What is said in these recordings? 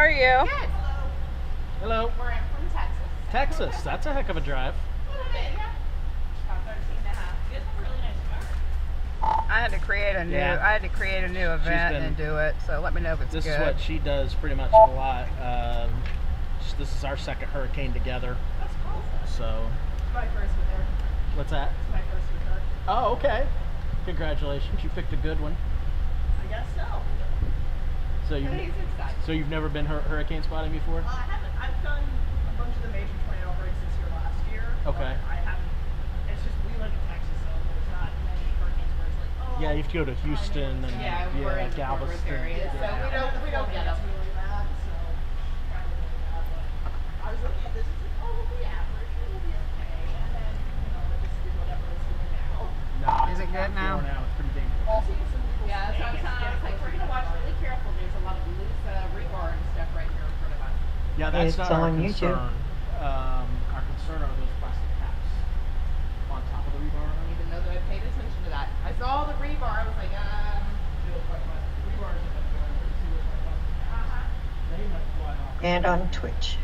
are you? Good. Hello. We're from Texas. Texas, that's a heck of a drive. A little bit, yeah. About 13 and a half. You guys have a really nice car. I had to create a new. Yeah. I had to create a new event and do it. So let me know if it's This good. is what she does pretty much a lot. This is our second hurricane together. That's cool. So. It's my first with her. What's that? It's my first with her. Oh, okay. Congratulations, you picked a good one. I guess so. So you. He's excited. So you've never been hurricane spotting before? I haven't. I've done a bunch of the major tornado outbreaks this year, last year. Okay. I haven't. It's just we live in Texas, so there's not many hurricanes where it's like, oh. Yeah, you have to go to Houston and we're in the Galveston. Fort Worth area, so we don't get them. Really bad, so kind of really bad. But I was looking at this, it's like, oh, we'll be average, we'll be okay, and then it just did whatever it's doing now. No, Is it good now? It's pretty dangerous. Yeah, that's what I was telling. I was like, we're gonna watch really careful. There's a lot of loose rebar and stuff right here in front of us. Yeah, that's It's not our on YouTube. concern. Our concern are those plastic caps on top of the rebar. I don't even know that I paid attention to that. I saw the rebar. I was like, And on Twitch.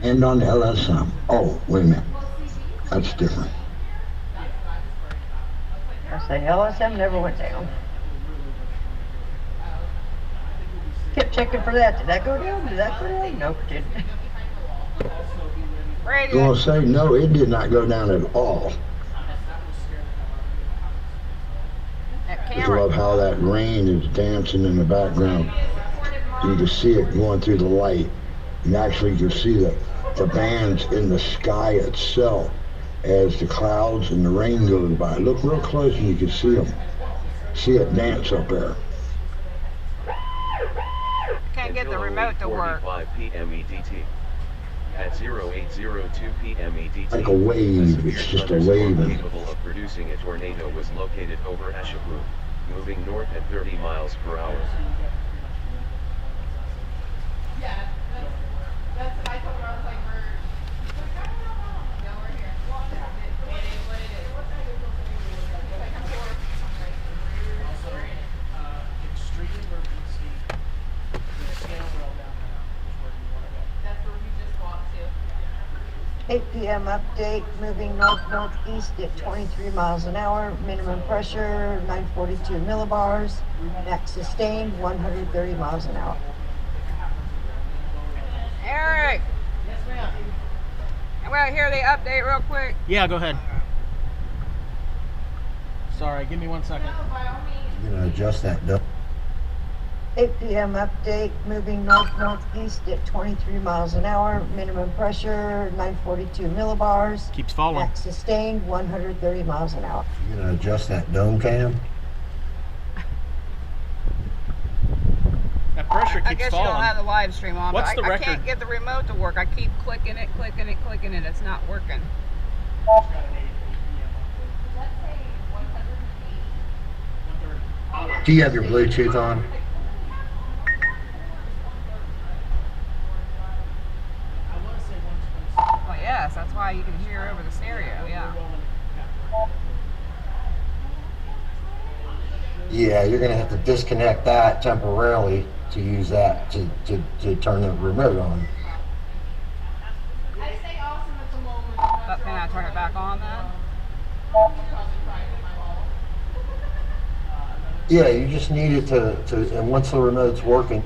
And on LSM. Oh, wait a minute. That's different. I say LSM never went down. Kept checking for that. Did that go down? Did that go down? Nope, it didn't. Brady. You want to say, no, it did not go down at all. That I just camera. love how that rain is dancing in the background. You can see it going through the light. And actually you can see the bands in the sky itself as the clouds and the rain goes by. Look real close and you can see them. See it dance up there. Can't get the remote to work. 08:45 p.m. EDT. At 0802 p.m. EDT, Like a wave, it's just a wave. capable of producing a tornado was located over Ashebrook, moving north at 30 miles per hour. yeah, that's what I told her. I was like, she's like, I don't know, Mom. No, we're here. Well, yeah, it is what it is. It's like, I'm sure. Also, extreme emergency, the scale rail down there is where you want to go. That's where we just walked to. 8 p.m. update, moving north-northeast at 23 miles an hour. Minimum pressure, 942 millibars. Max sustained, 130 miles an hour. Eric. Yes, ma'am. I'm gonna hear the update real quick. Yeah, go ahead. Sorry, give me 1 second. No, by all means. You're going to adjust that, Doug. 8 p.m. update, moving north-northeast at 23 miles an hour. Minimum pressure, 942 millibars. Keeps falling. Max sustained, 130 miles an hour. You're going to adjust that dome cam. That pressure keeps I guess falling. you don't have the live stream on, What's but the I record? can't get the remote to work. I keep clicking it. It's not working. Does that say 108? Do you have your Bluetooth on? Well, yes, that's why you can hear over the stereo. Yeah. Yeah, you're going to have to disconnect that temporarily to use that to turn the remote on. I say awesome at the moment. But can I turn it back on then? Yeah, you just need it to and once the remote's working.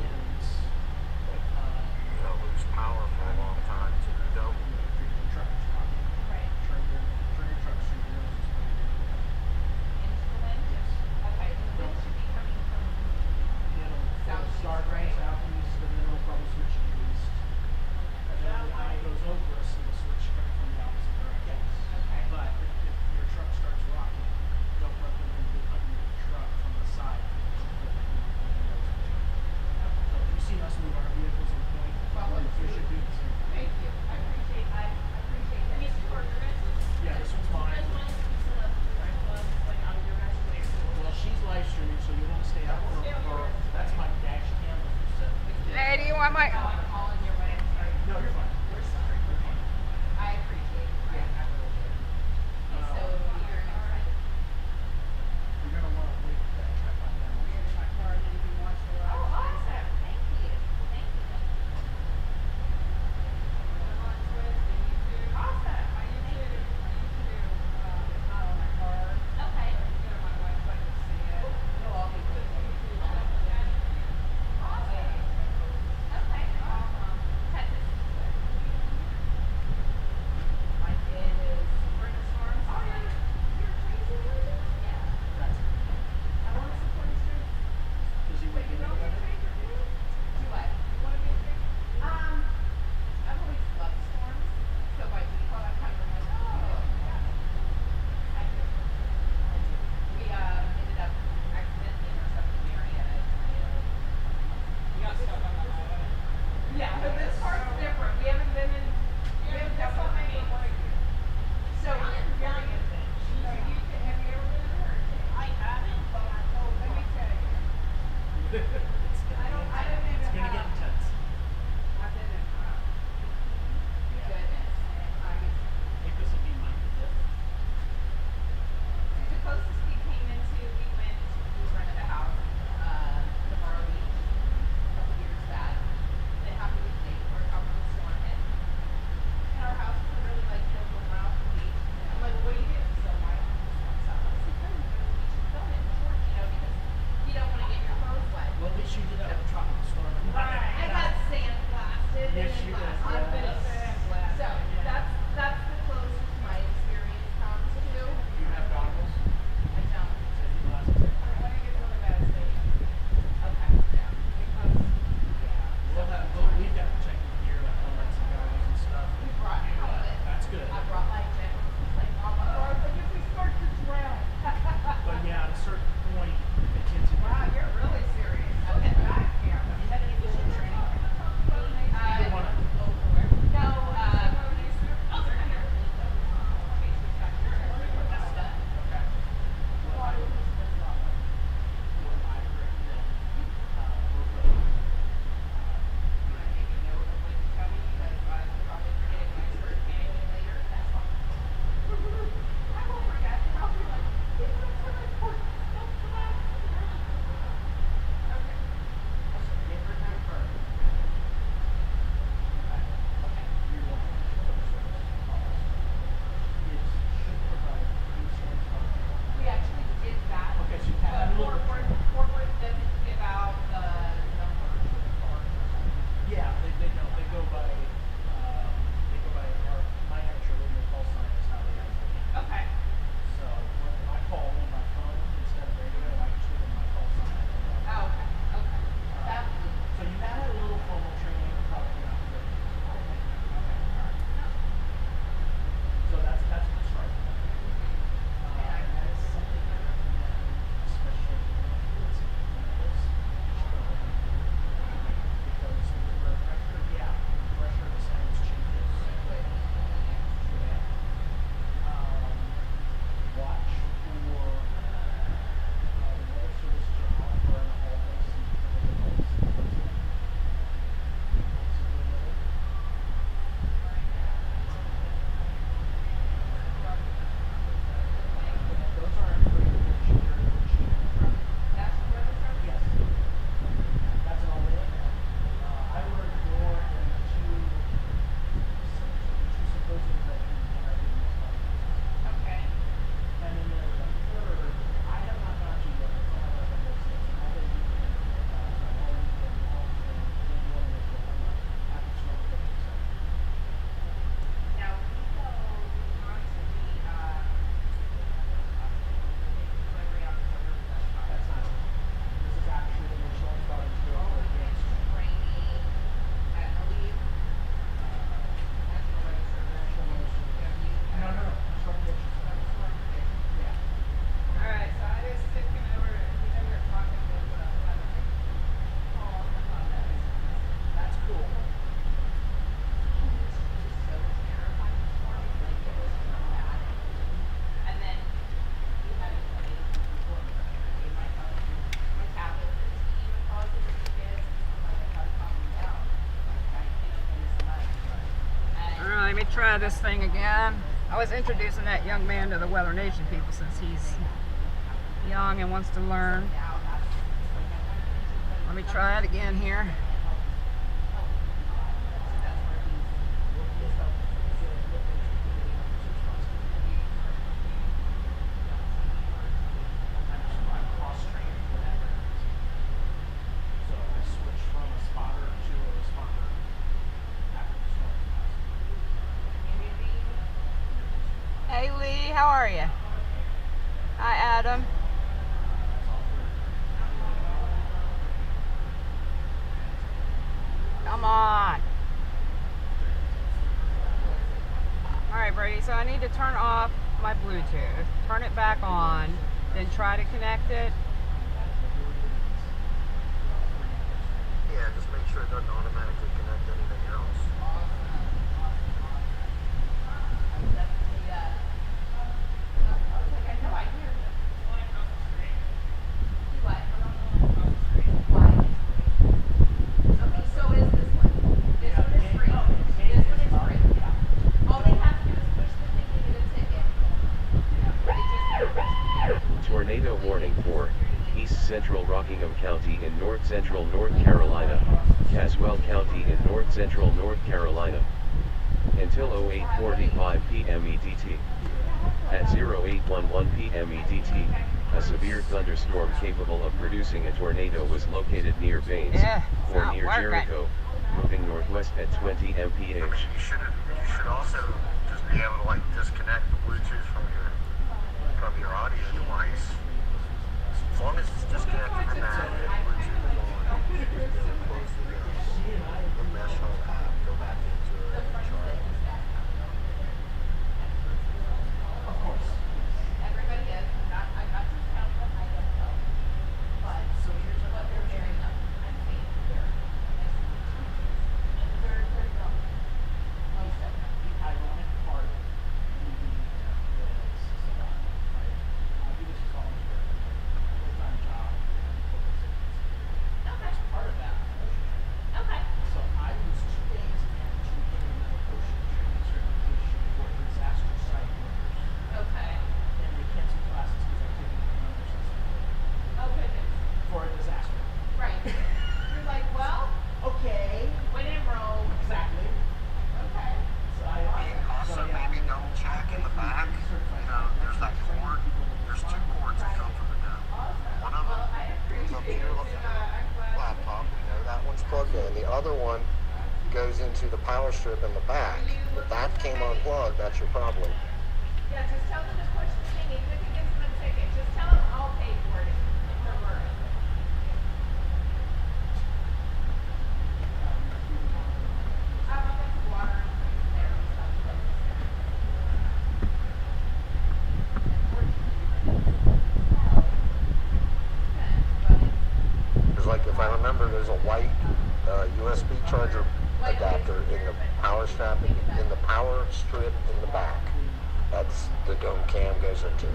let me try this thing again. I was introducing that young man to the Weather Nation people since he's young and wants to learn. Let me try it again here. Hey Lee, how are you? Hi Adam. Come on. Alright Brady, so I need to turn off my Bluetooth, turn it back on, then try to connect it. Yeah, just make sure it doesn't automatically connect anything else. Tornado warning for East Central Rockingham County in North Central North Carolina, Caswell County in North Central North Carolina. Until 08:45 p.m. EDT. At 08:11 p.m. EDT, a severe thunderstorm capable of producing a tornado was located near Baines, or near Jericho, moving northwest at 20 mph. I mean, you should also just be able to like disconnect the Bluetooth from your audio device. As long as it's disconnected from that and Bluetooth is on, you should be able to close the mesh home app, go back into it, and try it. Of course. Everybody is. I'm not just counting them, I don't know. But so here's what they're very young. I'm saying they're young. Most of them. The ironic part of moving is, so I do this as volunteer, full-time job, Okay. as part of that promotion. Okay. So I was 2 days into getting my ocean training certification for disaster site workers. Okay. And they canceled classes because I couldn't remember something Oh goodness. for a disaster. Right. You're like, well, Okay. when in Rome. Exactly. Okay. So I Also, maybe double check in the back. You know, there's that cord. There's 2 cords that come from the dome. One of them is up to your laptop. We know that one's plugged in. The other one goes into the power strip in the back. If that came unplugged, that's your problem. Yeah, just tell them to push the thing, even if it gives them a ticket. Just tell them I'll pay for it if they're worried. I want them to water and things there and stuff. Because, like, if I remember, there's a white USB charger adapter in the power strap, in the power strip in the back. That's the dome cam goes into.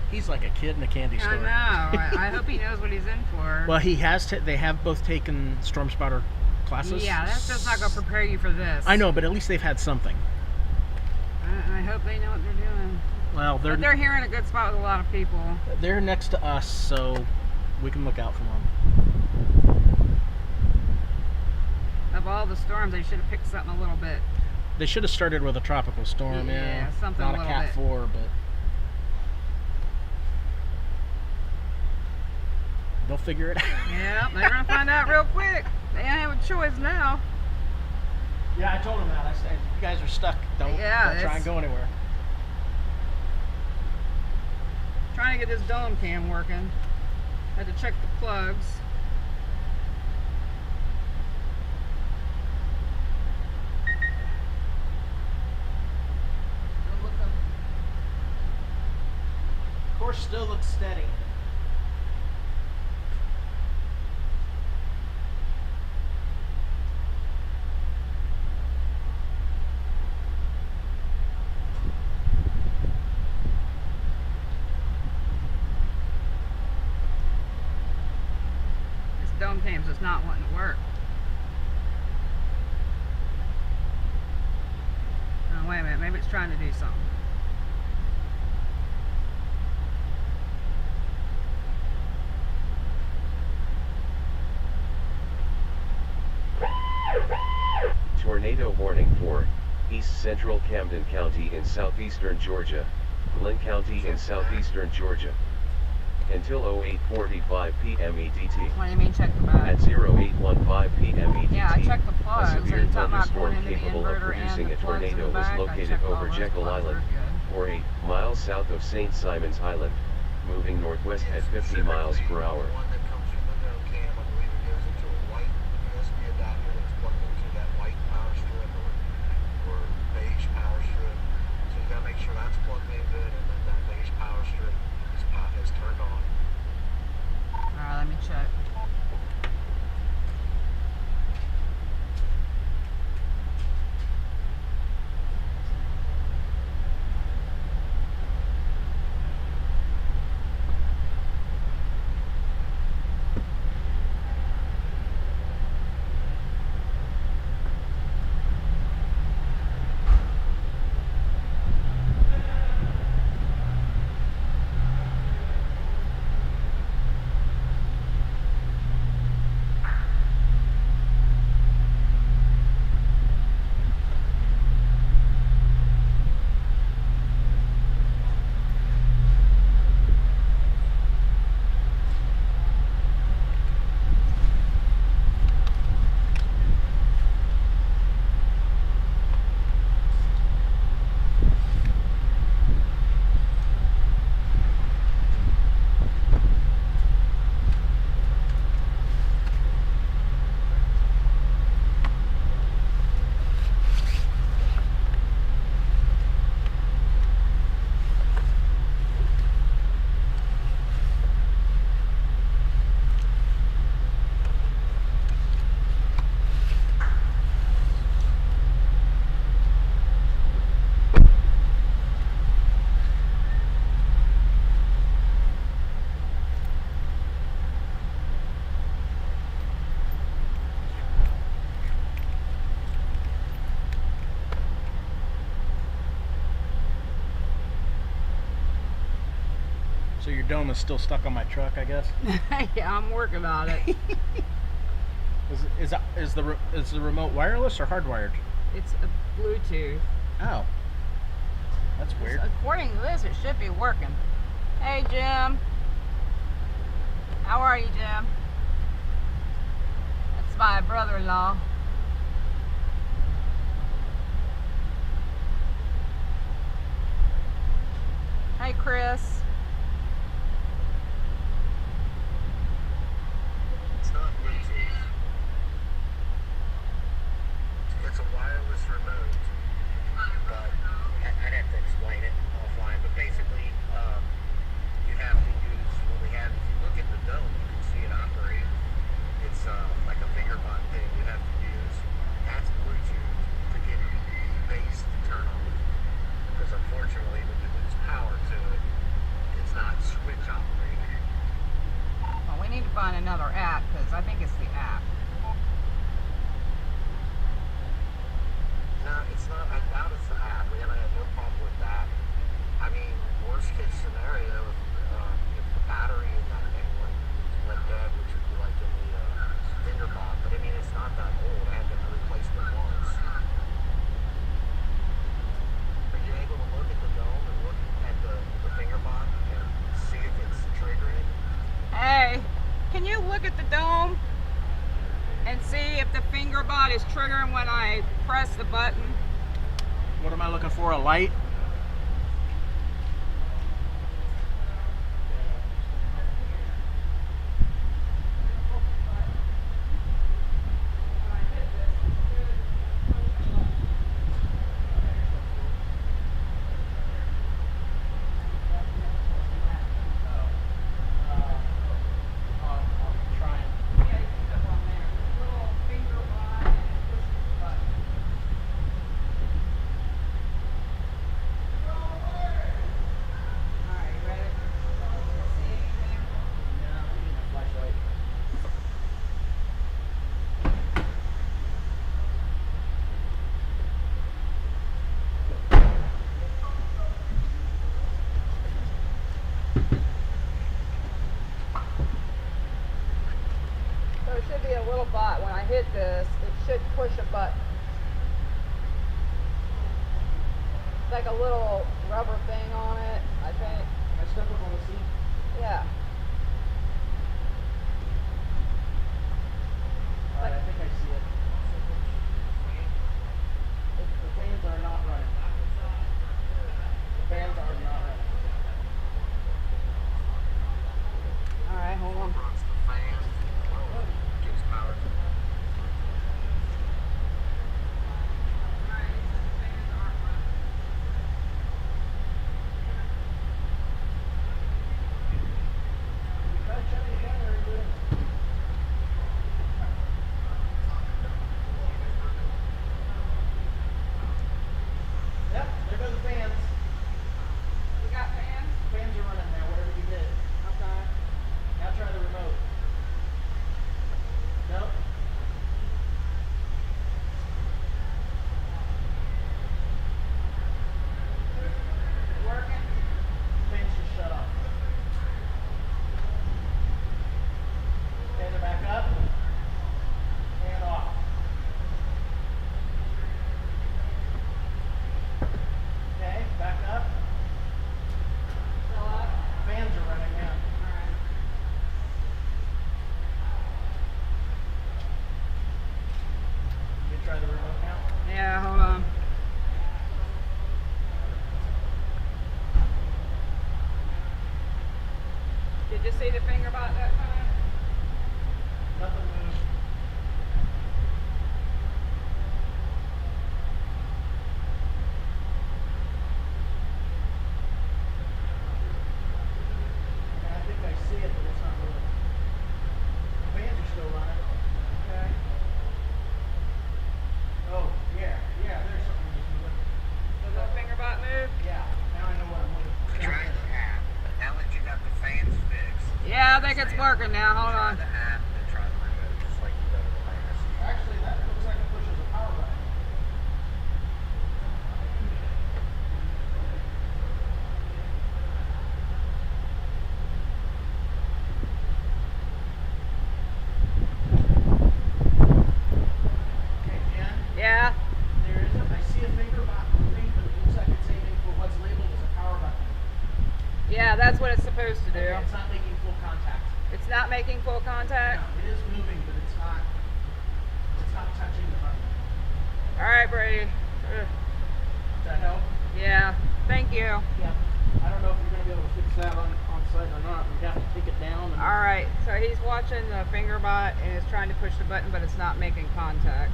He's like a kid in a candy store. I know. I hope he knows what he's in for. Well, he has. They have both taken storm spotter classes. Yeah, that's just not going to prepare you for this. I know, but at least they've had something. I hope they know what they're doing. Well, But they're here in a good spot with a lot of people. They're next to us, so we can look out for them. Of all the storms, they should have picked something a little bit. They should have started with a tropical storm. Yeah, something not a a little Cat bit. 4, but they'll figure it out. Yeah, they're going to find out real quick. They don't have a choice now. Yeah, I told him that. I said, you guys are stuck. Don't try and go anywhere. trying to get this dome cam working. Had to check the plugs. Course still looks steady. This dome cam's just not wanting to work. Oh, wait a minute, maybe it's trying to do something. Tornado warning for East Central Camden County in southeastern Georgia, Glenn County in southeastern Georgia. Until 08:45 p.m. EDT. What do you mean check the back? At 08:15 p.m. EDT, Yeah, I checked the plugs. a severe Are you talking about going thunderstorm into the capable of inverter and producing the a plugs in tornado the was back? I located checked all over those Jekyll plugs, Island, they're good. 48 miles south of St. Simon's Island, moving northwest at 50 miles per hour. The one that comes from the dome cam, I believe it goes into a white USB adapter that's plugged into that white power strip or beige power strip. So you gotta make sure that's plugged in good and then that beige power strip is turned on. Alright, let me check. So your dome is still stuck on my truck, I guess. Yeah, I'm working on it. Is the remote wireless or hardwired? It's a Bluetooth. Oh, that's weird. According to this, it should be working. Hey, Jim. How are you, Jim? That's my brother-in-law. Hey, Chris. It's not Bluetooth. It's a wireless remote, but I'd have to explain it offline. But basically, you have to use what we have. If you look in the dome, you can see it operate. It's like a finger button thing. You have to use that's Bluetooth to get the base to turn on. Because unfortunately, when you lose power to it, it's not switch operated. Well, we need to find another app because I think it's the app. No, it's not. I doubt it's the app. We haven't had no problem with that. I mean, worst case scenario, if the battery in that thing went dead, which would be like in the finger box. But I mean, it's not that old. I had to replace it once. Are you able to look at the dome and look at the finger box and see if it's triggering? Hey, can you look at the dome and see if the finger bot is triggering when I press the button? What am I looking for? A light? a little rubber thing on it, I think. Can I step up on the seat? Yeah. Alright, I think I see it. The fans are not running. The fans are not running. Alright, hold on. Runs the fan. Gives power. Try to shut it again, or are you good? Yep, there go the fans. We got fans? Fans are running there, whatever you did. Okay. Now try the remote. Nope. Working? Fans just shut off. Fans are back up. And off. Okay, back up. Still up? Fans are running now. Alright. You try the remote now. Yeah, hold on. Did you see the finger bot that time? Nothing moves. And I think I see it, but it's not moving. The fans are still running. Okay. Oh, yeah, there's something that's moving. Does the finger bot move? Yeah, now I know what I'm looking for. Try the app. Now that you got the fans fixed. Yeah, I think it's working now. Hold Try on. the app and try the remote just like you done in the last. Actually, that looks like it pushes a power button. Okay, Jen, Yeah. there isn't. I see a finger bot moving, but it looks like it's aiming for what's labeled as a power button. Yeah, that's what it's supposed to do. Okay, it's not making full contact. It's not making full contact? No, it is moving, but it's not touching the button. Alright, Brady. Does that help? Yeah. Thank you. Yeah. I don't know if you're going to be able to fix that on site or not. We have to take it down. And Alright, so he's watching the finger bot and is trying to push the button, but it's not making contact.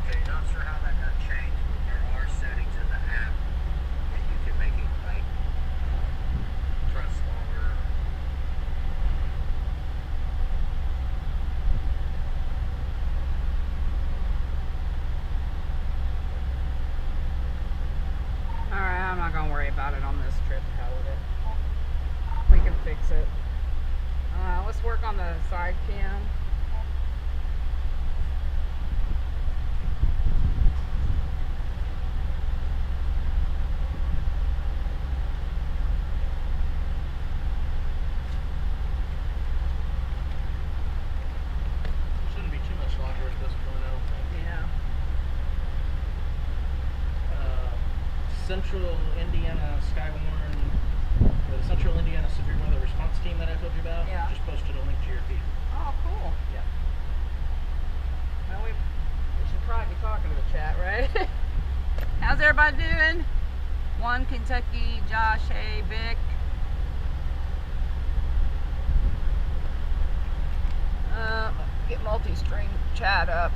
Okay, not sure how that got changed, but there are settings in the app that you can make it like press longer. Alright, I'm not gonna worry about it on this trip. Hell with it. We can fix it. Let's work on the side cam. shouldn't be too much longer at this point, I don't think. Yeah. Central Indiana Skywarn, the Central Indiana Severe Weather Response Team that I told you about, Yeah. just posted a link to your feed. Oh, cool. Yeah. Well, we should probably be talking to the chat, right? How's everybody doing? One Kentucky, Josh, hey, Vic. Get multi-stream chat up.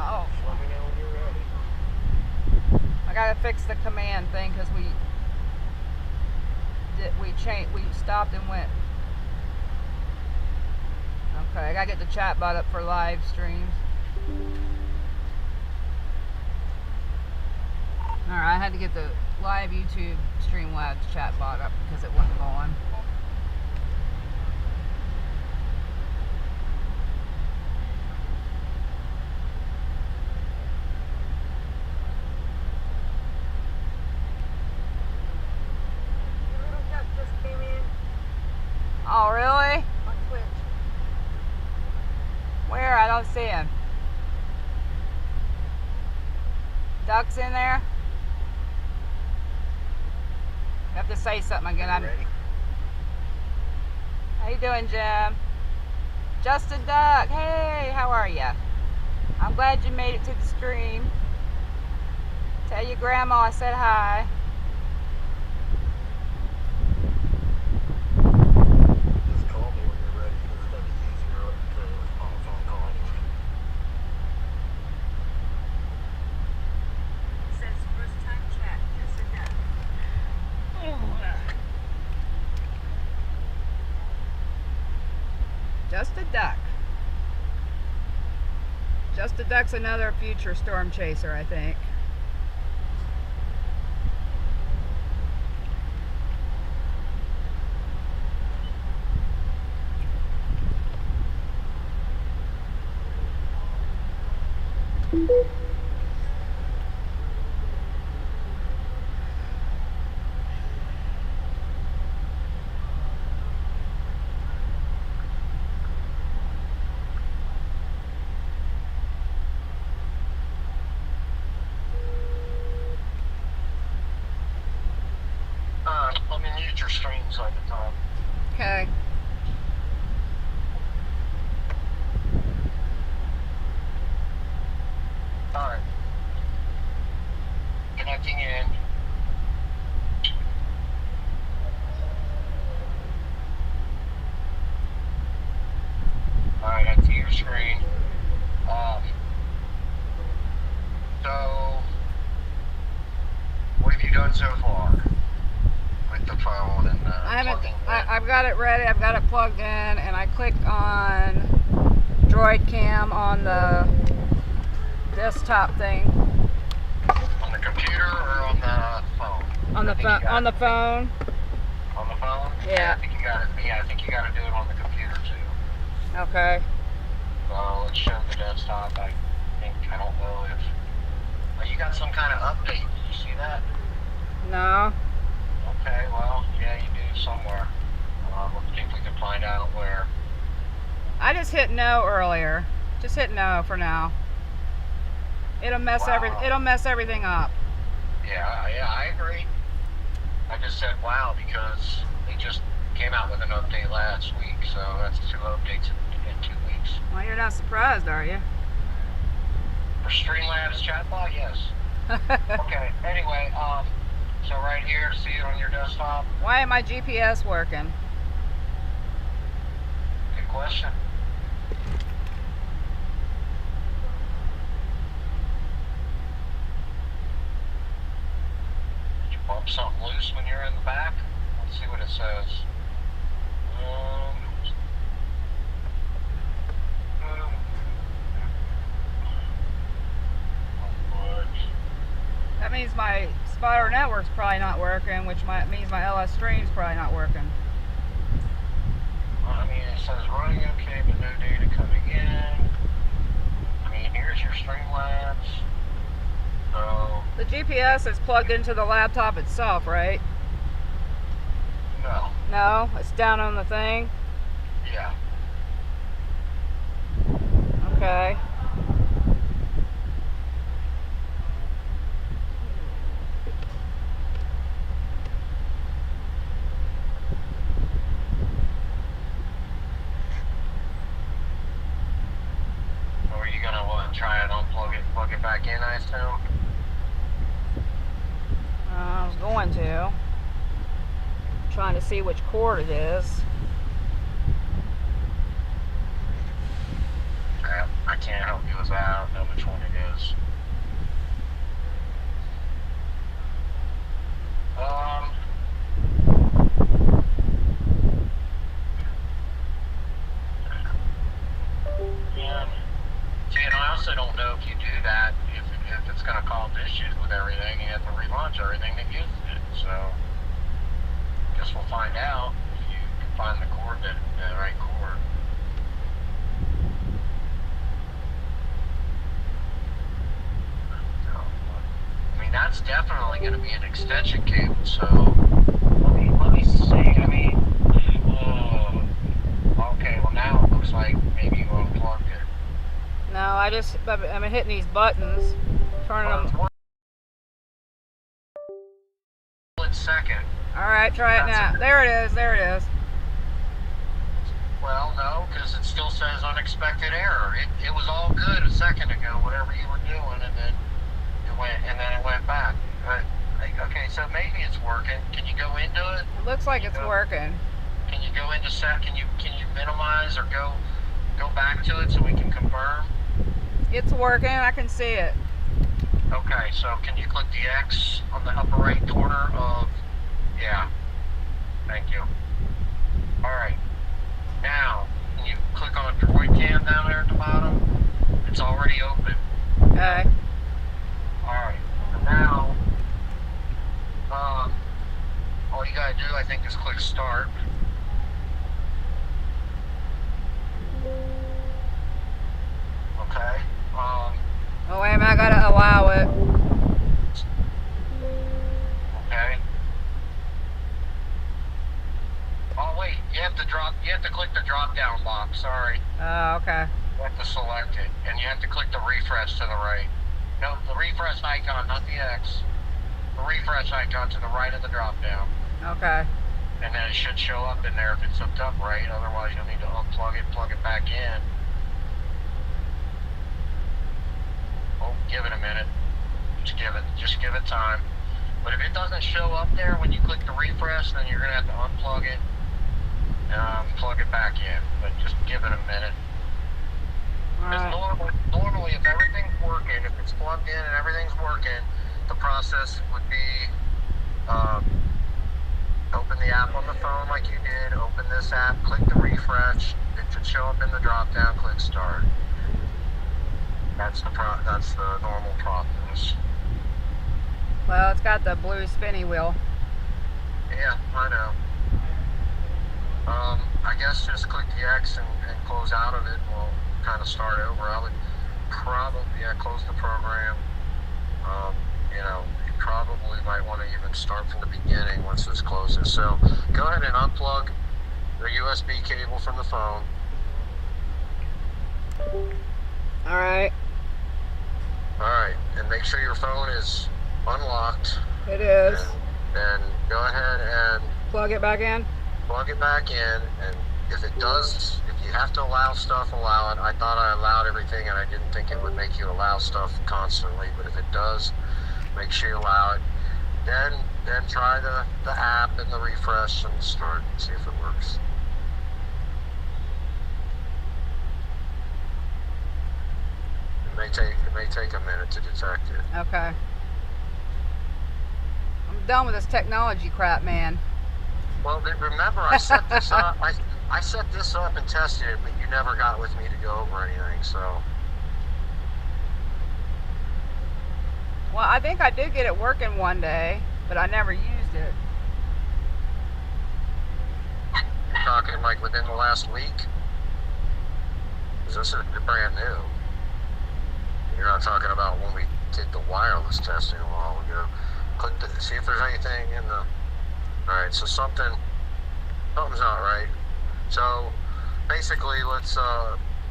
Oh, Let me know when you're ready. I gotta fix the command thing because we stopped and went. Okay, I gotta get the chat bot up for live streams. Alright, I had to get the live YouTube Streamlabs chat bot up because it wasn't going. I was seeing. Ducks in there? You have to say something again. I'm Ready? How you doing, Jim? Just a duck. Hey, how are ya? I'm glad you made it to the stream. Tell your grandma I said hi. Just call me when you're ready, because it's going to be easier on a phone call anyway. Says first time chat, just a duck. Just a duck. Just a duck's another future storm chaser, I think. Let me mute your screen so I can talk. Okay. Alright. Connecting in. Alright, I see your screen. So, what have you done so far with the phone and plugging in? I've got it ready, I've got it plugged in, and I clicked on Droid Cam on the desktop thing. On the computer or on the phone? On the phone. On the phone. On the phone? Yeah. I think you got it. Yeah, I think you got to do it on the computer too. Okay. So let's show the desktop. I think, I don't know if, well, you got some kind of update. Did you see that? No. Okay, well, yeah, you do somewhere. We'll see if we can find out where. I just hit no earlier. Just hit no for now. It'll mess it'll mess everything up. Yeah, I agree. I just said wow because they just came out with an update last week, so that's 2 updates in 2 weeks. Well, you're not surprised, are you? For Streamlabs chatbot, yes. Okay, anyway, so right here, see it on your desktop? Why ain't my GPS working? Good question. Did you bump something loose when you're in the back? Let's see what it says. That means my Spider network's probably not working, which means my LS stream's probably not working. I mean, it says running okay, but no data coming in. I mean, here's your Streamlabs. So, The GPS is plugged into the laptop itself, right? no. No, it's down on the thing. Yeah. Okay. Or are you gonna try and unplug it and plug it back in, I assume? I was going to. Trying to see which cord it is. I can't help you with that. I don't know which one it is. Yeah. See, and I also don't know if you do that, if it's going to cause issues with everything, you have to relaunch everything that uses it. So, guess we'll find out if you can find the cord, the right cord. I mean, that's definitely going to be an extension cable, so let me see. I mean, okay, well now it looks like maybe you unplugged it. I'm hitting these buttons, turning them. Second. All right, try it now. There it is. There it is. Well, no, because it still says unexpected error. It was all good a second ago, whatever you were doing, and then it went back. But okay, so maybe it's working. Can you go into it? It looks like it's working. Can you go into set? Can you minimize or go back to it so we can confirm? It's working. I can see it. Okay, so can you click the X on the upper right corner of, yeah, thank you. All right, now, can you click on Droid Cam down there at the bottom? It's already open. Okay. All right, and now, all you gotta do, I think, is click Start. Okay, Oh, wait a minute, I gotta allow it. okay. Oh wait, you have to click the drop down box, sorry. Oh, okay. You have to select it, and you have to click the refresh to the right. No, the refresh icon, not the X. The refresh icon to the right of the drop down. Okay. And then it should show up in there if it's hooked up right, otherwise you'll need to unplug it, plug it back in. Oh, give it a minute. Just give it time. But if it doesn't show up there when you click the refresh, then you're gonna have to unplug it and plug it back in. But just give it a minute. Because normally, if everything's working, if it's plugged in and everything's working, the process would be open the app on the phone like you did, open this app, click the refresh, it should show up in the drop down, click start. That's the normal process. Well, it's got the blue spinny wheel. Yeah, I know. I guess just click the X and close out of it, and we'll kind of start over. I would probably, close the program. You know, you probably might want to even start from the beginning once this closes. So go ahead and unplug the USB cable from the phone. Alright. Alright, and make sure your phone is unlocked. It is. And go ahead and Plug it back in? plug it back in, and if you have to allow stuff, allow it. I thought I allowed everything, and I didn't think it would make you allow stuff constantly, but if it does, make sure you allow it. Then try the app and the refresh and start and see if it works. It may take a minute to detect it. Okay. I'm done with this technology crap, man. Well, remember, I set this up. I set this up and tested it, but you never got with me to go over anything. So. Well, I think I did get it working one day, but I never used it. You're talking like within the last week? Because this is brand new. You're not talking about when we did the wireless testing a while ago. See if there's anything in the... Alright, so something's not right. So, basically, let's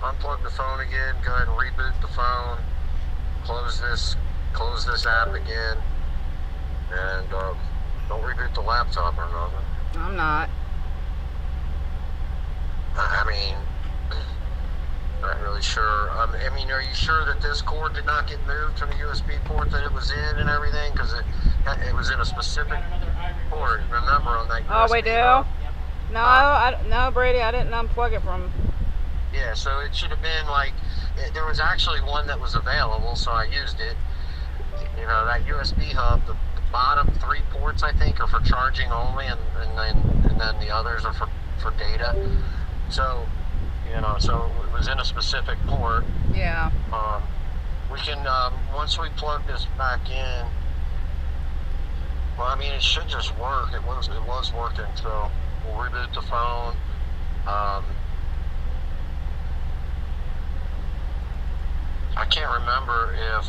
unplug the phone again, go ahead and reboot the phone, close this app again, and don't reboot the laptop or nothing. I'm not. I mean, not really sure. I mean, are you sure that this cord did not get moved from the USB port that it was in and everything? Because it was in a specific port. Remember on that USB. Oh, we do? No, Brady, I didn't unplug it from... Yeah, so it should have been like, there was actually one that was available, so I used it. You know, that USB hub, the bottom 3 ports, I think, are for charging only, and then the others are for data. So, you know, so it was in a specific port. Yeah. We can, once we plug this back in, well, I mean, it should just work. It was working, so we'll reboot the phone. I can't remember if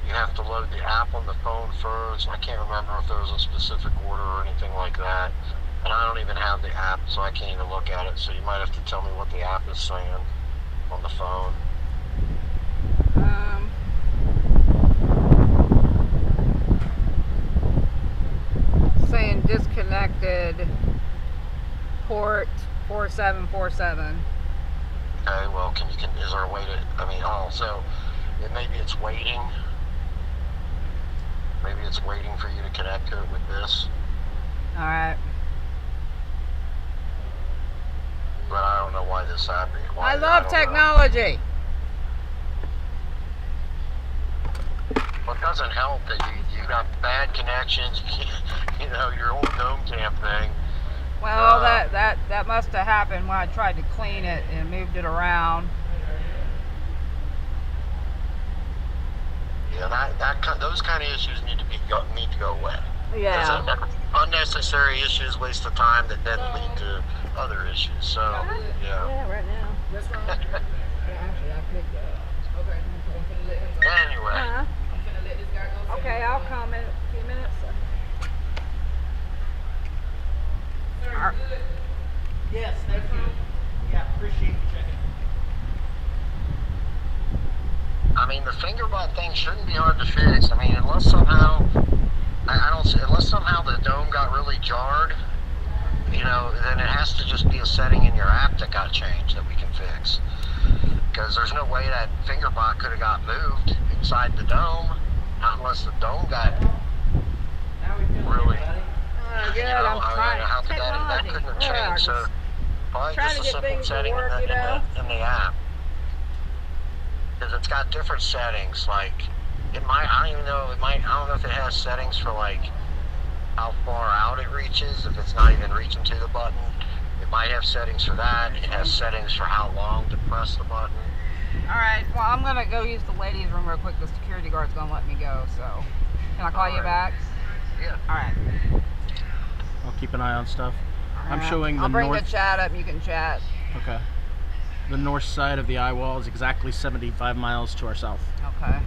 you have to load the app on the phone first. I can't remember if there was a specific order or anything like that. And I don't even have the app, so I can't even look at it. So you might have to tell me what the app is saying on the phone. Saying disconnected port 4747. Okay, well, is there a way to, I mean, so maybe it's waiting. Maybe it's waiting for you to connect to it with this. All right. But I don't know why this happened. I love technology. Well, it doesn't help that you got bad connections. You know, your old dome cam thing. Well, that must have happened when I tried to clean it and moved it around. Yeah, those kind of issues need to go away. Yeah. Unnecessary issues, waste of time that then lead to other issues. So, yeah. Yeah, right now. That's wrong. Actually, I could go. Okay. I'm gonna let him go. Anyway. Uh-huh. I'm gonna let this guy go. Okay, I'll come in a few minutes. Sir, you good? Yes, thank you. Yeah, appreciate you checking. I mean, the finger bot thing shouldn't be hard to fix. I mean, unless somehow, unless somehow the dome got really jarred, you know, then it has to just be a setting in your app that got changed that we can fix. Because there's no way that finger bot could have got moved inside the dome, not unless the dome got really. Good, You know, I'm trying. how could that couldn't have changed. So probably trying just to a get simple things to setting work, in you know? the app. Because it's got different settings, like I don't know if it has settings for like how far out it reaches, if it's not even reaching to the button. It might have settings for that. It has settings for how long to press the button. Alright, well, I'm gonna go use the ladies' room real quick. The security guard's gonna let me go, so. Can I call you back? Yeah. Alright. I'll keep an eye on stuff. I'm showing the I'll bring north. the chat up and you can chat. Okay. The north side of the eye wall is exactly 75 miles to our south. Okay.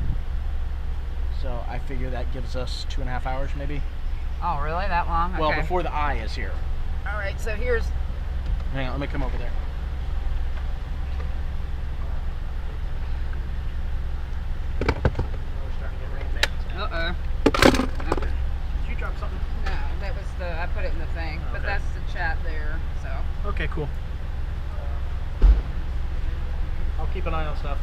So I figure that gives us 2.5 hours maybe. Oh, really? That long? Okay. Well, before the eye is here. Alright, so here's... Hang on, let me come over there. Uh-oh. Did you drop something? No, that was I put it in the thing. But Okay. that's the chat there, so. Okay, cool. I'll keep an eye on stuff.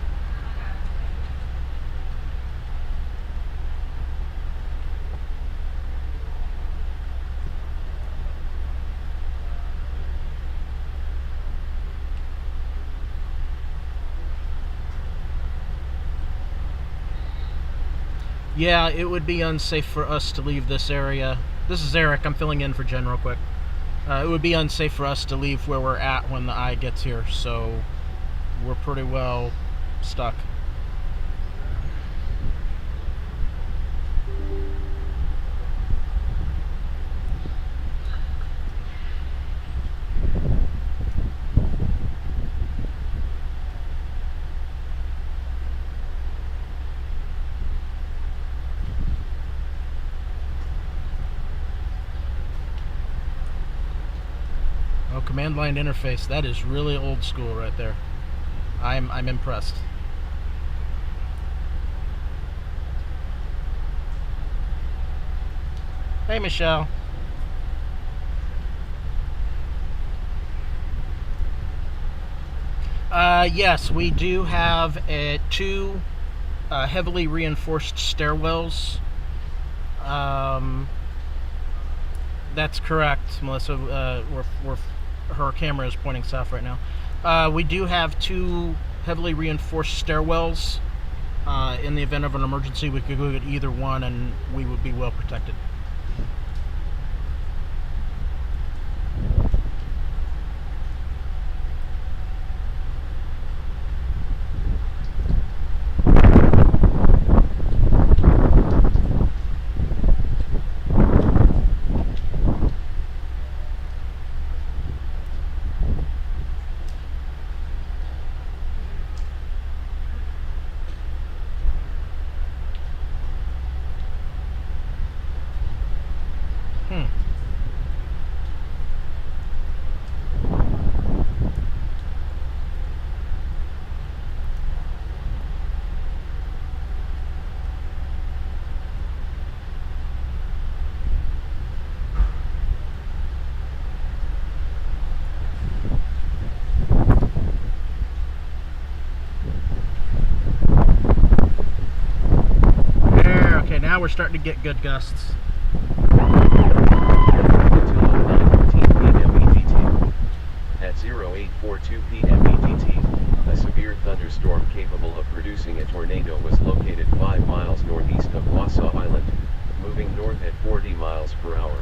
Yeah, it would be unsafe for us to leave this area. This is Eric, I'm filling in for Jen real quick. It would be unsafe for us to leave where we're at when the eye gets here, so we're pretty well stuck. Oh, command line interface, that is really old school right there. I'm impressed. Hey, Michelle. Yes, we do have two heavily reinforced stairwells. That's correct, Melissa. Her camera is pointing south right now. We do have two heavily reinforced stairwells. In the event of an emergency, we could go get either one and we would be well protected. now we're starting to get good gusts. Until 09:15 p.m. EDT. At 08:42 p.m. EDT, a severe thunderstorm capable of producing a tornado was located 5 miles northeast of Wausau Island, moving north at 40 miles per hour.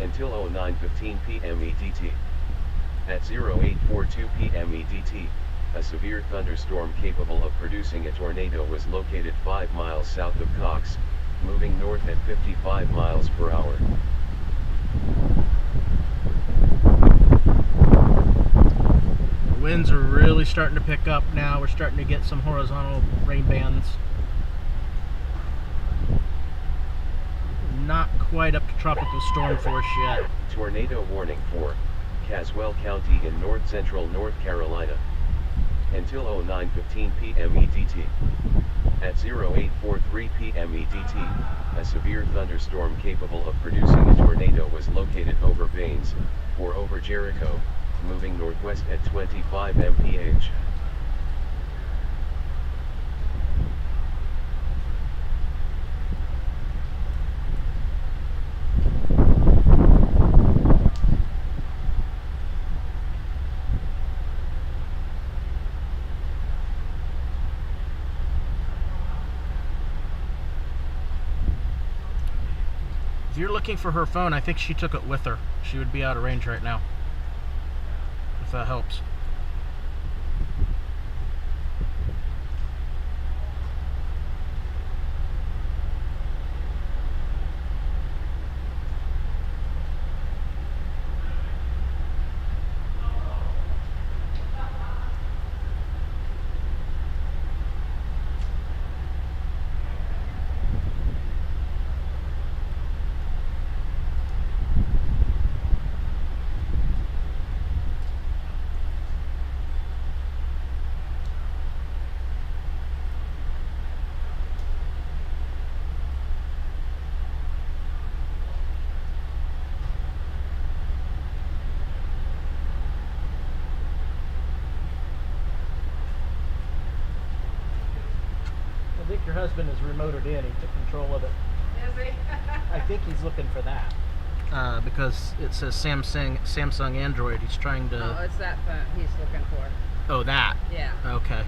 Until 09:15 p.m. EDT. At 08:42 p.m. EDT, a severe thunderstorm capable of producing a tornado was located 5 miles south of Cox, moving north at 55 miles per hour. The winds are really starting to pick up now. We're starting to get some horizontal rain bands. Not quite up to tropical storm force yet. Tornado warning for Caswell County in north-central North Carolina. Until 09:15 p.m. EDT. At 08:43 p.m. EDT, a severe thunderstorm capable of producing a tornado was located over Baines, or over Jericho, moving northwest at 25 mph. If you're looking for her phone, I think she took it with her. She would be out of range right now, if that helps. I think your husband is remoted in. He took control of it. Is he? I think he's looking for that. Because it says Samsung Android. He's trying to... Oh, it's that phone he's looking for. Oh, that? Yeah. Okay.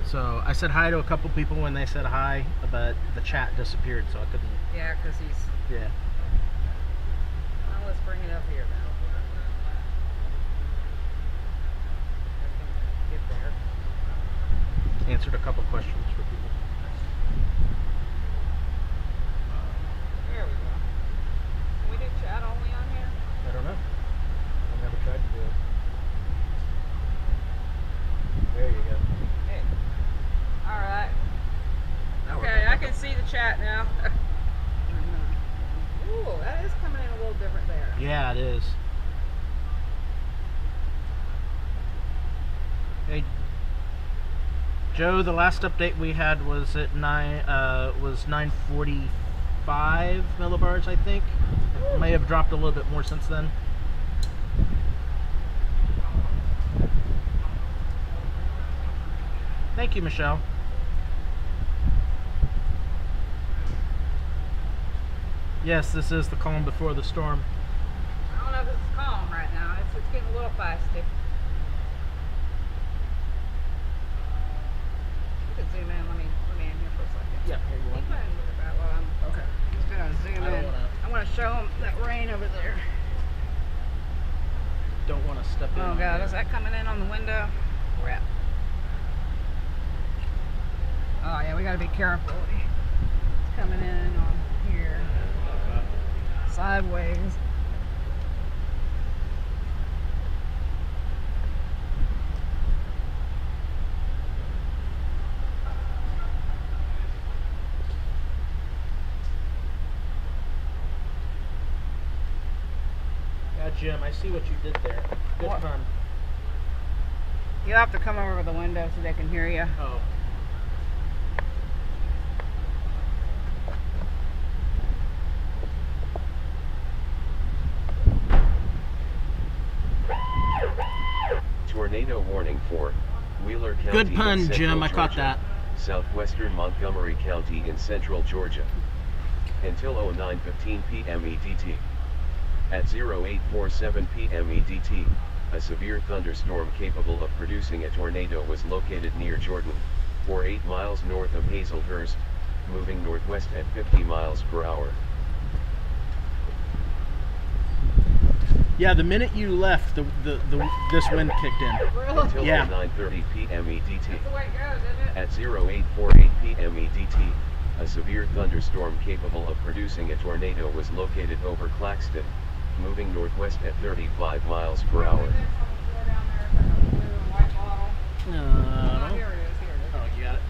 So I said hi to a couple people when they said hi, but the chat disappeared, so I couldn't... Yeah, because he's... Yeah. Well, let's bring it up here now. Get there. Answered a couple questions for people. There we go. Can we do chat only on here? I don't know. I never tried to do it. There you go. Hey. Alright. Now we're Okay, back I up. can see the chat now. Ooh, that is coming in a little different there. Yeah, it is. Hey, Joe, the last update we had was at 945 millibars, I think. It may have dropped a little bit more since then. Thank you, Michelle. Yes, this is the calm before the storm. I don't know if it's calm right now. It's getting a little feisty. You can zoom in. Let me in here for a second. Yeah, here you Keep want. playing with it while I'm Okay. just gonna zoom I don't in. wanna- I want to show them that rain over there. Don't want to step in. Oh God, is that coming in on the window? Crap. Oh yeah, we gotta be careful. It's coming in on here. Sideways. Yeah, Jim, I see what you did there. Good What? pun. You'll have to come over the window so they can hear you. Oh. Tornado warning for Wheeler County. Good pun, in central Jim. I caught Georgia, that. Southwestern Montgomery County in central Georgia. Until 09:15 p.m. EDT. At 08:47 p.m. EDT, a severe thunderstorm capable of producing a tornado was located near Jordan, or 8 miles north of Hazelhurst, moving northwest at 50 miles per hour. Yeah, the minute you left, this wind kicked in. Until Yeah. 9:30 p.m. EDT. That's the way it goes, isn't it? At 08:48 p.m. EDT, a severe thunderstorm capable of producing a tornado was located over Claxton, moving northwest at 35 miles per hour. No. Here it is, here it is. Oh, you got it.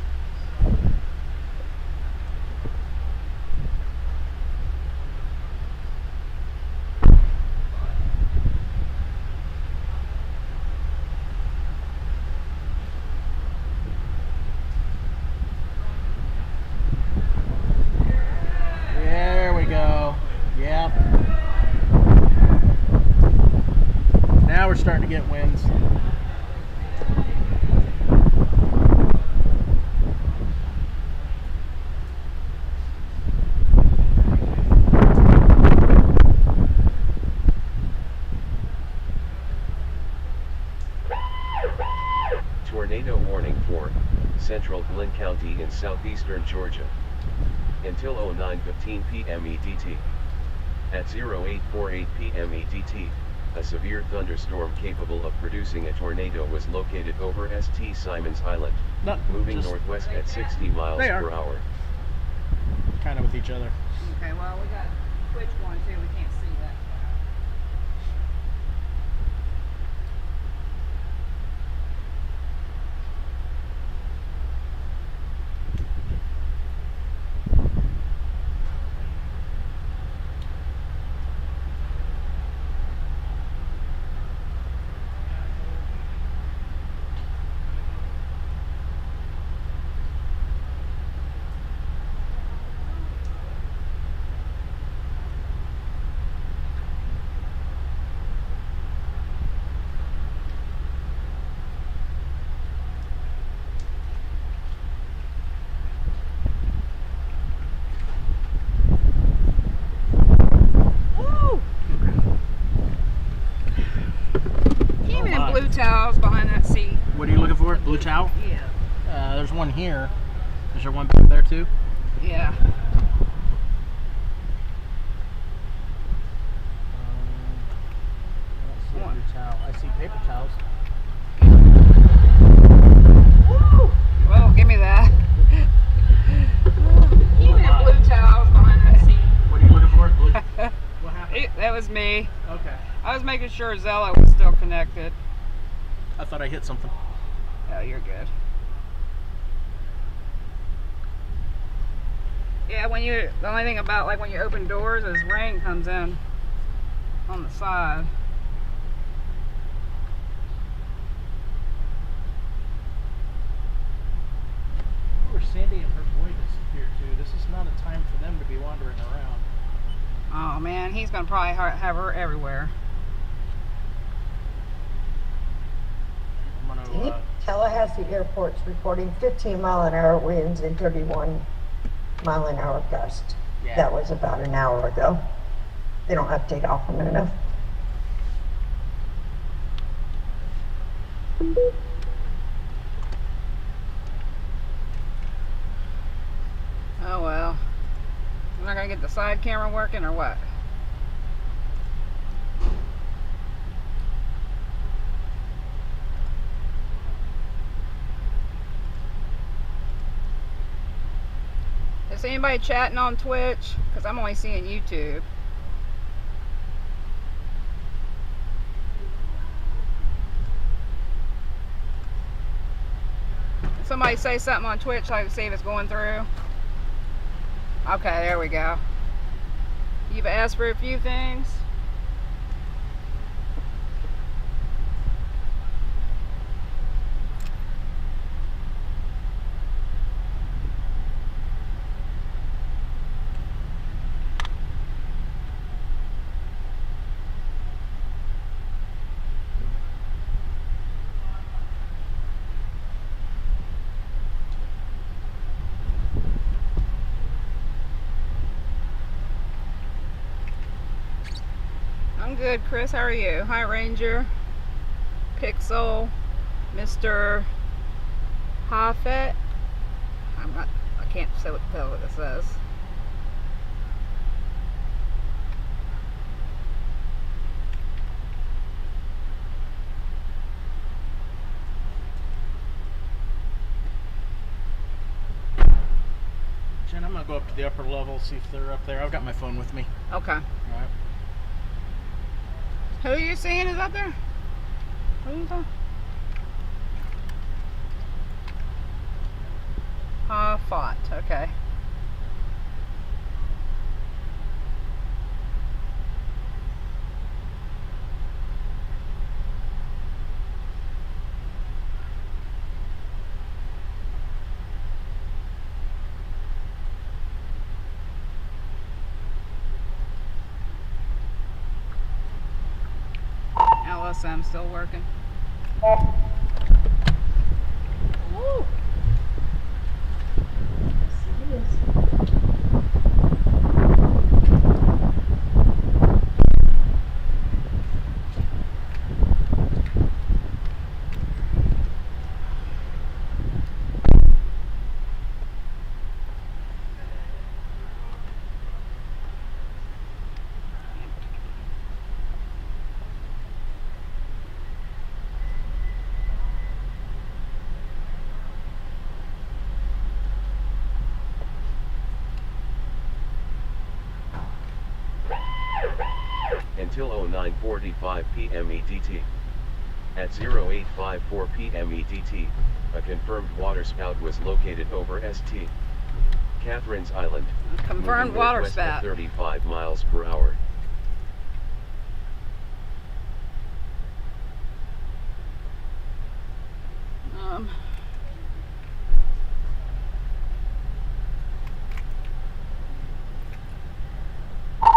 There we go. Yep. Now we're starting to get winds. Tornado warning for central Glenn County in southeastern Georgia. Until 09:15 p.m. EDT. At 08:48 p.m. EDT, a severe thunderstorm capable of producing a tornado was located over St. Simons Island, No, moving just northwest at 60 miles They are. per hour. kind of with each other. Okay, well, we got Twitch one too. We can't see that. Even in blue towels behind that seat. What are you looking for? Blue towel? Yeah. There's one here. Is there one back there too? Yeah. I don't see a blue towel. I see paper towels. Woo! Well, give me that. Even in blue towels behind that seat. What are you looking for? Blue. What happened? That was me. Okay. I was making sure Zello was still connected. I thought I hit something. Oh, you're good. Yeah, the only thing about like when you open doors is rain comes in on the side. Where Sandy and her boy disappeared to. This is not a time for them to be wandering around. Oh man, he's gonna probably have her everywhere. I'm gonna. Tallahassee Airport's reporting 15-mile-an-hour winds and 31-mile-an-hour gust. Yeah. That was about an hour ago. They don't update often enough. Oh well. We're not gonna get the side camera working or what? see anybody chatting on Twitch? Because I'm only seeing YouTube. Somebody say something on Twitch so I can see if it's going through. Okay, there we go. You've asked for a few things. I'm good, Chris. How are you? Hi, Ranger, Pixel, Mr. Hoffet. I can't tell what it says. Jen, I'm gonna go up to the upper level, see if they're up there. I've got my phone with me. Okay. All right. Who are you seeing is up there? Who are you talking? Fought. Okay. LSM still working. Woo. Until 09:45 p.m. EDT. At 0854 p.m. EDT, a confirmed waterspout was located over St. Catherine's Island, Confirmed moving northwest at waterspout. 35 miles per hour.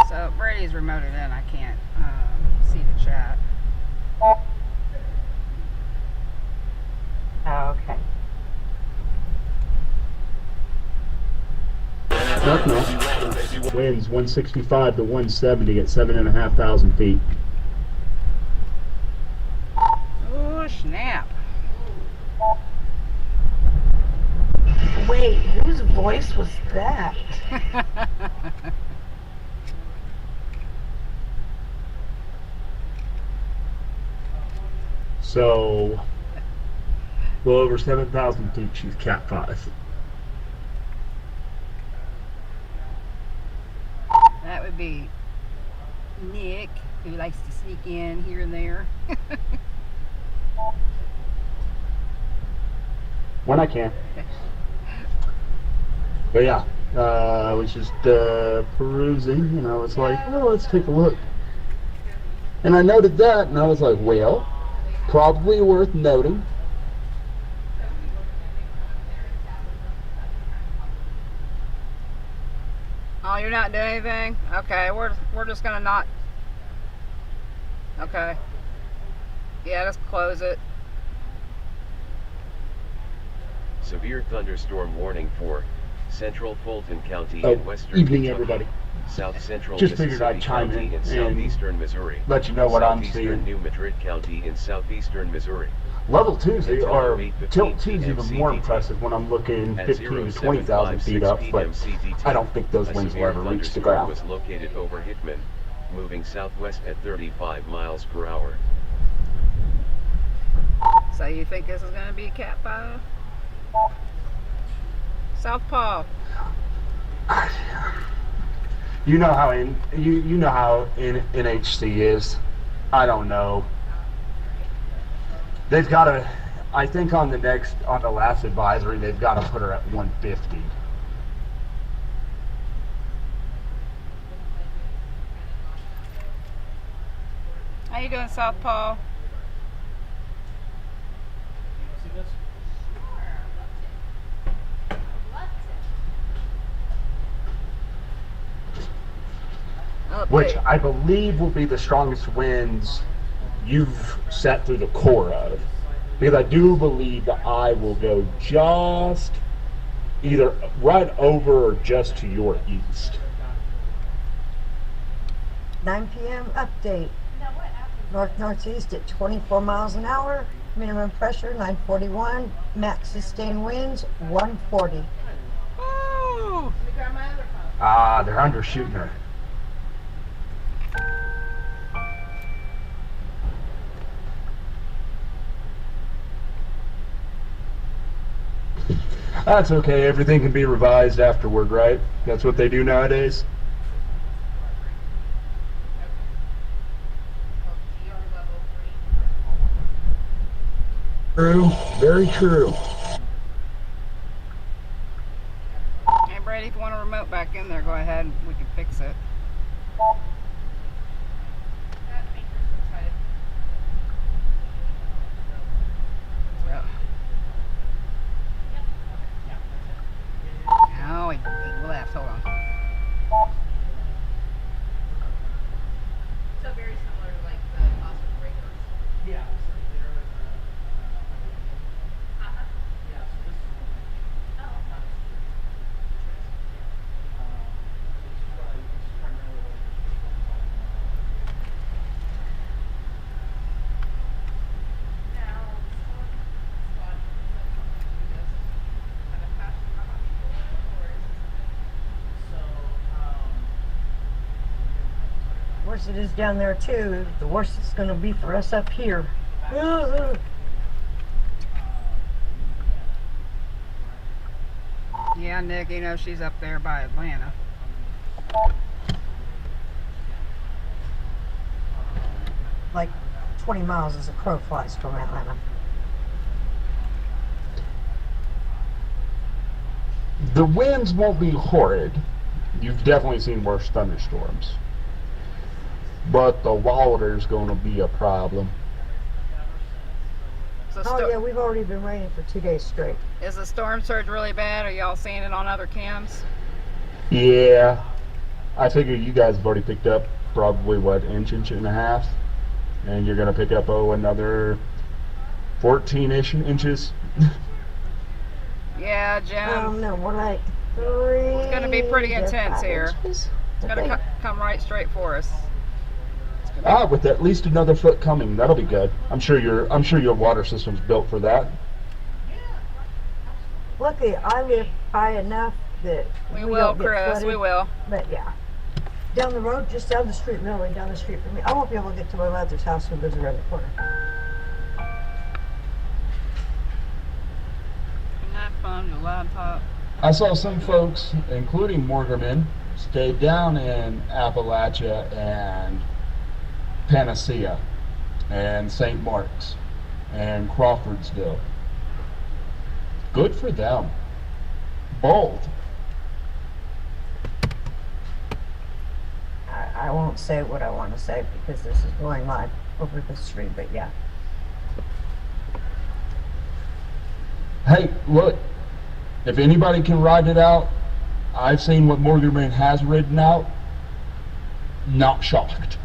So Brady's remoted in. I can't see the chat. Okay. Bucknell winds 165 to 170 at 7,500 feet. Oh snap! Wait, whose voice was that? So, well over 7,000 feet, she's Cat 5. That would be Nick, who likes to sneak in here and there. When I can. But yeah, I was just perusing, and I was like, well, let's take a look. And I noted that, and I was like, well, probably worth noting. Oh, you're not doing anything? Okay, we're just gonna not. Okay. Yeah, let's close it. Severe thunderstorm warning for Central Fulton County Oh, in western evening, Kentucky, everybody. South Central Just figured Mississippi I'd chime County in in and southeastern Missouri, let you know what I'm southeastern seeing. New Madrid County in southeastern Missouri. Level 2s Until are 08:15 tilt 2's even more CDT. impressive when I'm looking At 15 to 20,000 feet 0756 up, p.m. but CDT, I don't think those a winds will severe ever reach the thunderstorm ground. was located over Hickman, moving southwest at 35 miles per hour. So you think this is gonna be Cat 5? Southpaw. You know how you know how NHC is. I don't know. They've got to. I think on the last advisory, they've got to put her at 150. How you doing, Southpaw? Which I believe will be the strongest winds you've set through the core of. Because I do believe the eye will go just either right over or just to your east. 9 p.m. update. North-northeast at 24 miles an hour. Minimum pressure 941. Max sustained winds 140. Woo! Ah, they're undershooting her. That's okay, everything can be revised afterward, right? That's what they do nowadays. True, very true. Hey Brady, if you want a remote back in there, go ahead. We can fix it. Oh, he left. Hold on. So very similar to like the phosphorus breakers. Yeah. Worse it is down there too, the worse it's going to be for us up here. Yeah, Nick, you know she's up there by Atlanta. Like 20 miles as a crow flies from Atlanta. The winds won't be horrid. You've definitely seen worse thunderstorms. But the water's going to be a problem. So Oh yeah, we've already been raining for 2 days straight. is the storm surge really bad? Are y'all seeing it on other cams? Yeah. I figure you guys have already picked up probably, what, inch and a half? And you're going to pick up, another 14-ish inches? Yeah, Jim. No, more like 3. It's going to be pretty to intense 5 here. inches. It's going to come right straight for us. With at least another foot coming, that'll be good. I'm sure your water system's built for that. Luckily, I live high enough that We don't will, get Chris. flooded. We will. But yeah, down the road, just down the street, literally down the street from me. I won't be able to get to my mother's house who lives around the corner. Isn't that fun? Your laptop. I saw some folks, including Morgerman, stay down in Appalachia and Panacea and St. Mark's and Crawfordsville. Good for them. Bold. I won't say what I want to say because this is going live over the stream, but yeah. Hey, look, if anybody can ride it out, I've seen what Morgerman has ridden out, not shocked.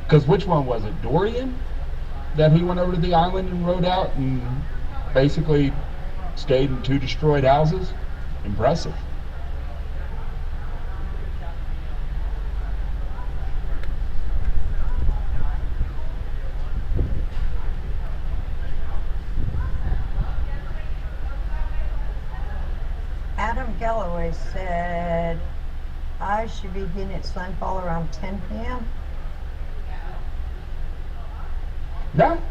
Because which one was it? Dorian? That he went over to the island and rode out and basically stayed in 2 destroyed houses? Impressive. Callaway said I should be getting its landfall around 10 p.m. No.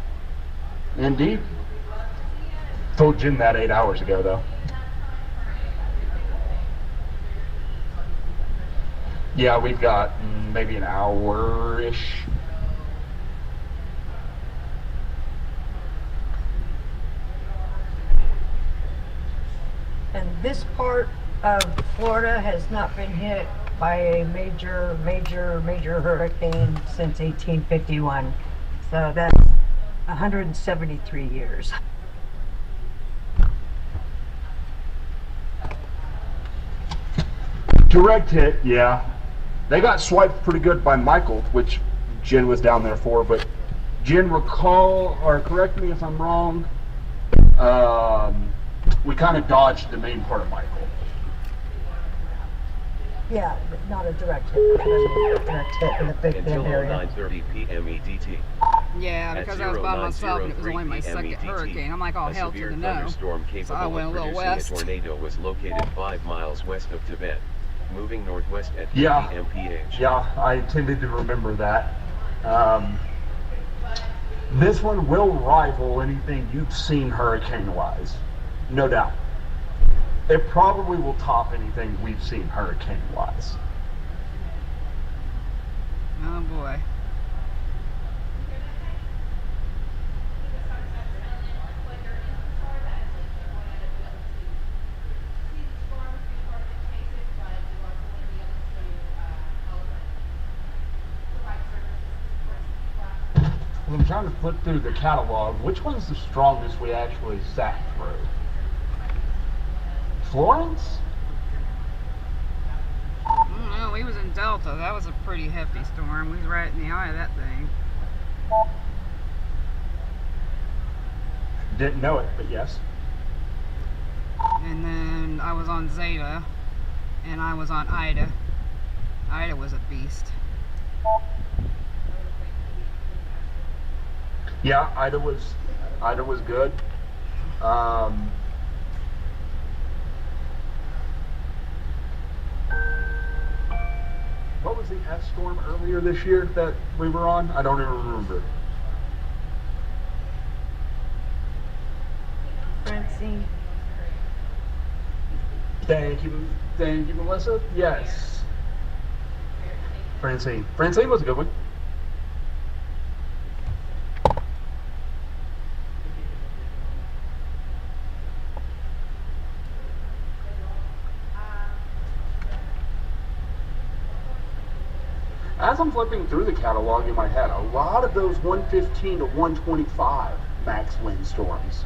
Indeed. Told Jim that 8 hours ago, though. Yeah, we've got maybe an hour-ish. And this part of Florida has not been hit by a major hurricane since 1851. So that's 173 years. Direct hit, yeah. They got swiped pretty good by Michael, which Jen was down there for, but Jen, recall, or correct me if I'm wrong, we kind of dodged the main part of Michael. Yeah, but not a direct hit. A direct hit in the Big Bend Until area. 9:30 p.m. EDT. Yeah, because I was by myself and it was only my second hurricane. I'm like, oh, hell to the no. Thunderstorm So I capable went a of little producing west. a tornado was located 5 miles west of Tibet, moving northwest at 50 Yeah. mph. Yeah, I tended to remember that. This one will rival anything you've seen hurricane-wise, no doubt. It probably will top anything we've seen hurricane-wise. Oh boy. Well, I'm trying to flip through the catalog. Which one's the strongest we actually sat through? Florence? No, we was in Delta. That was a pretty hefty storm. We was right in the eye of that thing. Didn't know it, but yes. And then I was on Zeta, and I was on Ida. Ida was a beast. Yeah, Ida was good. What was the F storm earlier this year that we were on? I don't even remember. Francine. Thank you, Melissa. Yes. Francine was a good one. As I'm flipping through the catalog in my head, a lot of those 115 to 125 max wind storms.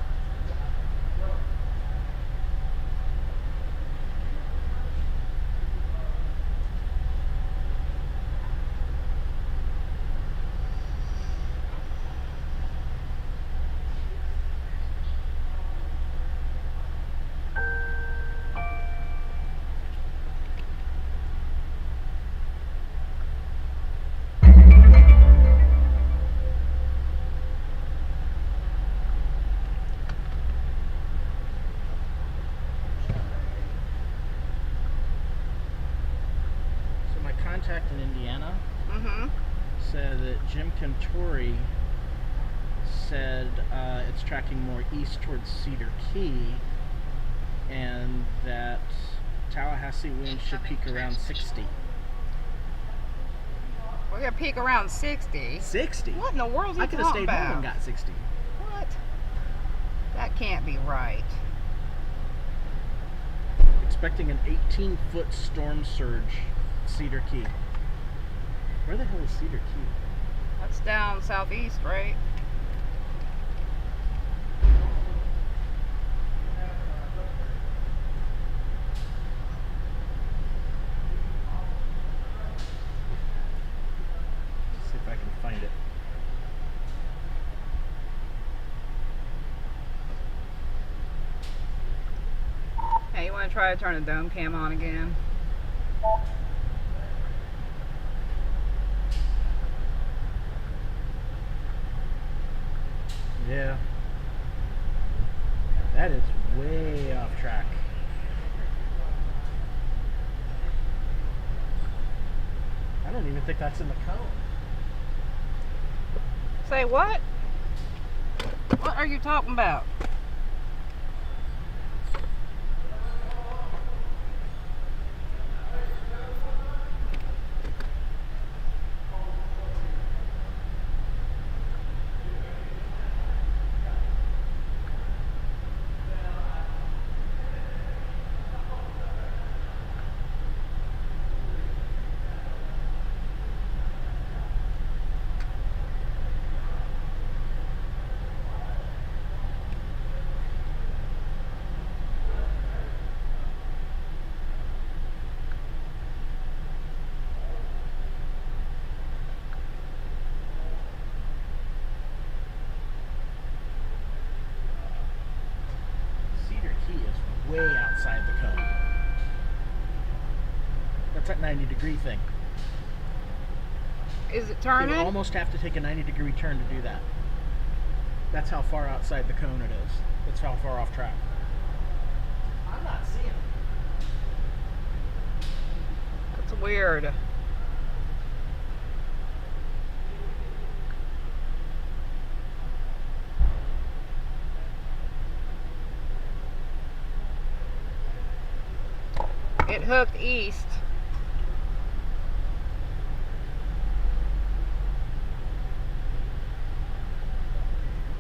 Contact in Indiana Mm-hmm. said that Jim Cantori said it's tracking more east towards Cedar Key, and that Tallahassee winds should peak around 60. We're gonna peak around 60. 60? What in the world is he I could have talking stayed home about? and got 60. What? That can't be right. Expecting an 18-foot storm surge at Cedar Key. Where the hell is Cedar Key? That's down southeast, right? Let's see if I can find it. Hey, you want to try to turn the dome cam on again? Yeah. That is way off track. I don't even think that's in the cone. Say what? What are you talking about? Cedar Key is way outside the cone. That's that 90-degree thing. Is it You turning? would almost have to take a 90-degree turn to do that. That's how far outside the cone it is. That's how far off track. I'm not seeing it. That's weird. It hooked east.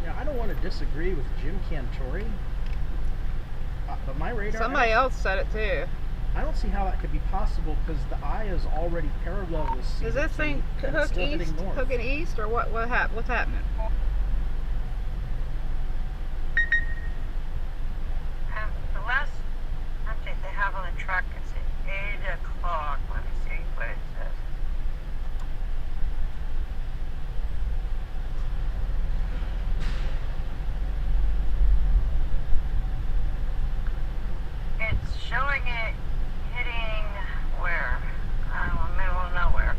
Now, I don't want to disagree with Jim Cantori, but my radar. Somebody else said it too. I don't see how that could be possible because the eye is already parallel with Cedar Is this Key, thing and it's hook still east, heading north. hooking east, or what's happening? The last update they have on the truck is at 8 o'clock. Let me see what it says. It's showing it hitting where? Middle of nowhere.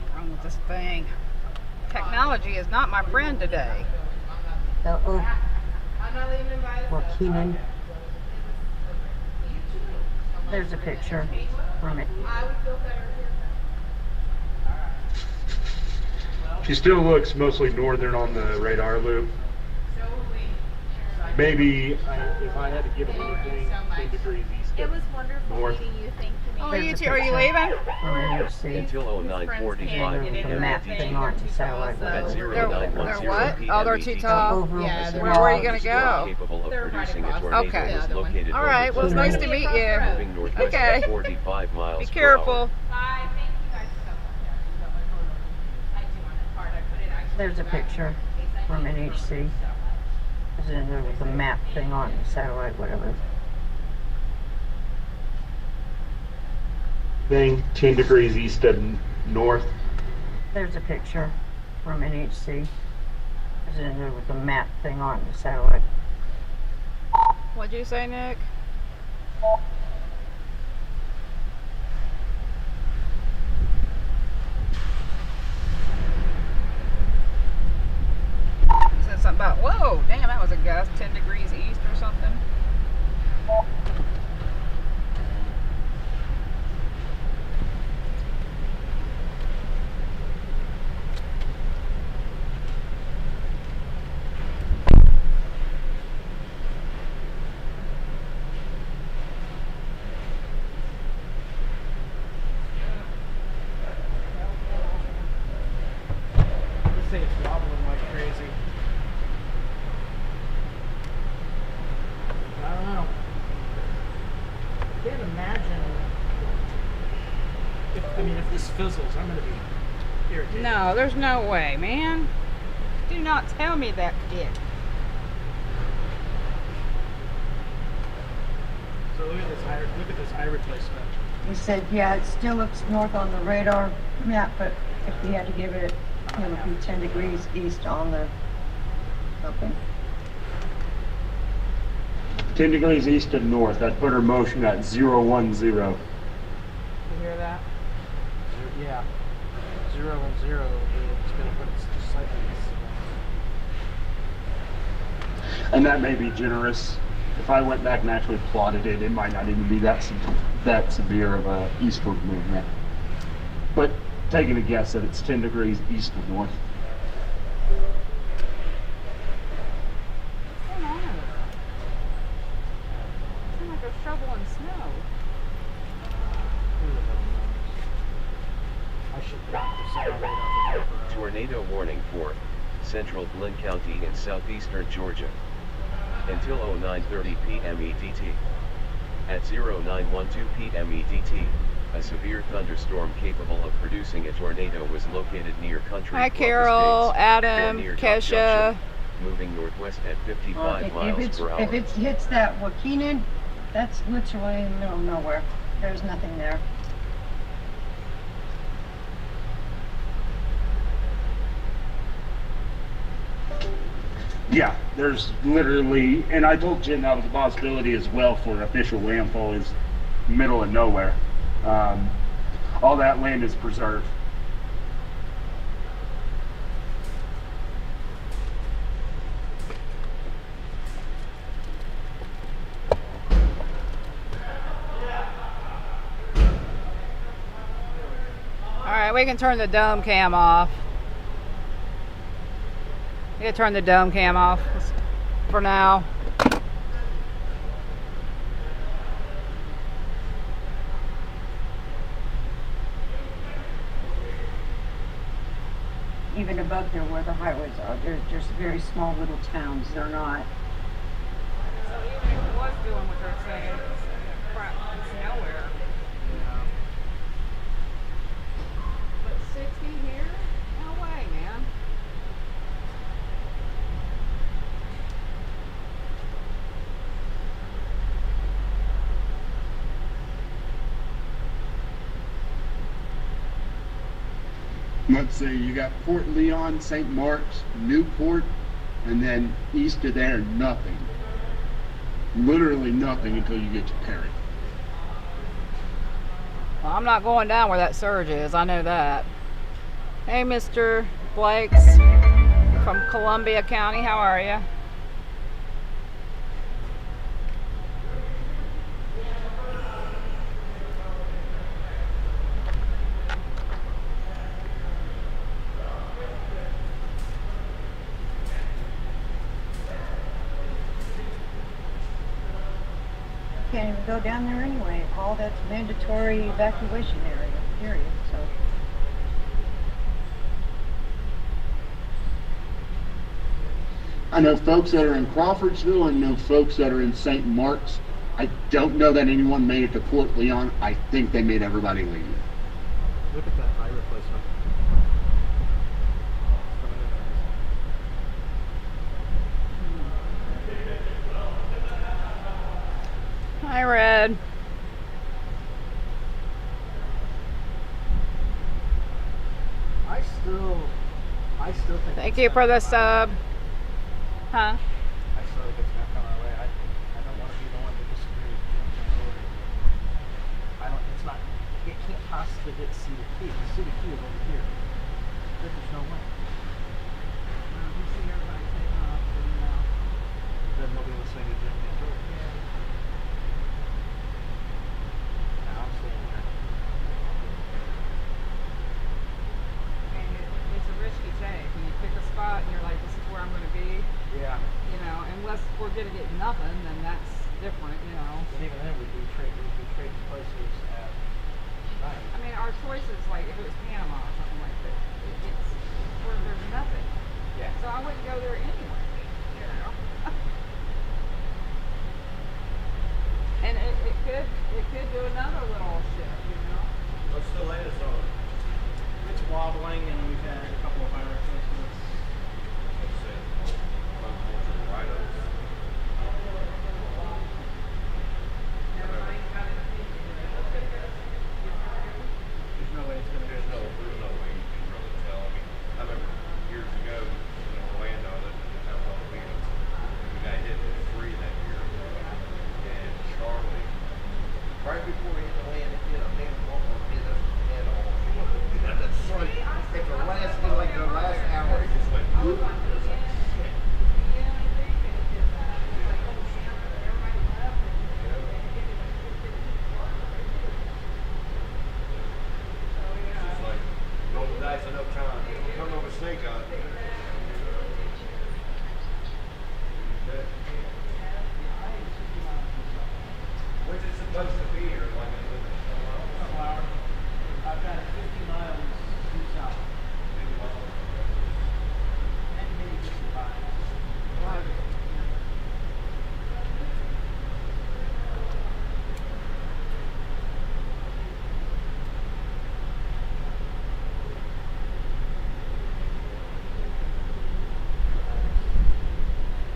What's wrong with this thing? Technology is not my friend today. The Keenan. There's a picture from it. She still looks mostly northern on the radar loop. Maybe if I had to give it anything, 10 degrees east. It was wonderful North. meeting you. Thank you. Oh, There's you a two, are you picture. leaving? From NHC. Until 0945 With the p.m. map thing on the satellite. At They're 0910 what? p.m. Oh, they're too tall. Over Yeah, the Where were you walls. gonna go? Capable of They're right producing a across. tornado Okay. is located All right. Well, it's over nice Tucson, to meet you. moving northwest Okay. at 45 miles Be per careful. hour. Bye. Thank you guys so much. I do want it hard. I put it actually. There's a picture from NHC. Is in there with the map thing on the satellite, whatever. Thing 10 degrees east of north. There's a picture from NHC. Is in there with the map thing on the satellite. What'd you say, Nick? You said something about, whoa, damn, that was a gust, 10 degrees east or something. Let's say it's wobbling like crazy. I mean, if this fizzles, I'm gonna be irritated. No, there's no way, man. Do not tell me that, kid. So look at this eye replacement. He said, yeah, it still looks north on the radar map, but if we had to give it, it would be 10 degrees east on the something. 10 degrees east and north. I'd put her motion at 010. You hear that? Yeah. 0 and 0 is going to put it slightly east. And that may be generous. If I went back and actually plotted it, it might not even be that severe of a eastward movement. But taking a guess that it's 10 degrees east of north. What's going on over there? It seems like they're shoveling snow. Who the hell knows? I should block the sound. Tornado warning for central Glenn County in southeastern Georgia. Until 09:30 p.m. EDT. At 09:12 p.m. EDT, a severe thunderstorm capable of producing a tornado was located near Country Hi, Club Carol, Estates, Adam, near Dock Kesha. Junction, moving northwest at 55 If miles per hour. it hits that Waukegan, that's literally in the middle of nowhere. There's nothing there. Yeah, there's literally, and I told Jen that was a possibility as well for official landfall is middle of nowhere. All that land is preserved. Alright, we can turn the dome cam off. We can turn the dome cam off for now. Even above there where the highways are, they're just very small little towns. They're not. So even if it was doing what they're saying, crap, it's nowhere. But 60 here? No way, man. Let's see, you got Port Leon, St. Mark's, Newport, and then east of there, nothing. Literally nothing until you get to Perry. Well, I'm not going down where that surge is. I know that. Hey, Mr. Blakes from Columbia County. How are you? Can't even go down there anyway. All that's mandatory evacuation area, period. So I know folks that are in Crawfordsville and know folks that are in St. Mark's. I don't know that anyone made it to Port Leon. I think they made everybody leave. Look at that eye replacement. Hi, Red. I still think. Thank you for the sub. Huh? I still think it's gonna come our way. I don't want to be the one to disagree with Jim. I don't. It's not. It can't possibly hit C to Key. The C to Key is over here. There's no way. You see everybody taking off, Then they'll be listening to Jim Cantor. Now I'm staying here. It's a risky take. When you pick a spot and you're like, this is where I'm going to be, Yeah. you know, unless we're going to get nothing, then that's different, you know. And even then, we'd be trading places at night. I mean, our choices, like if it was Panama or something like that, it's where there's nothing. Yeah. So I wouldn't go there anyway, you know. And it could do another little shift, you know. What's the latest on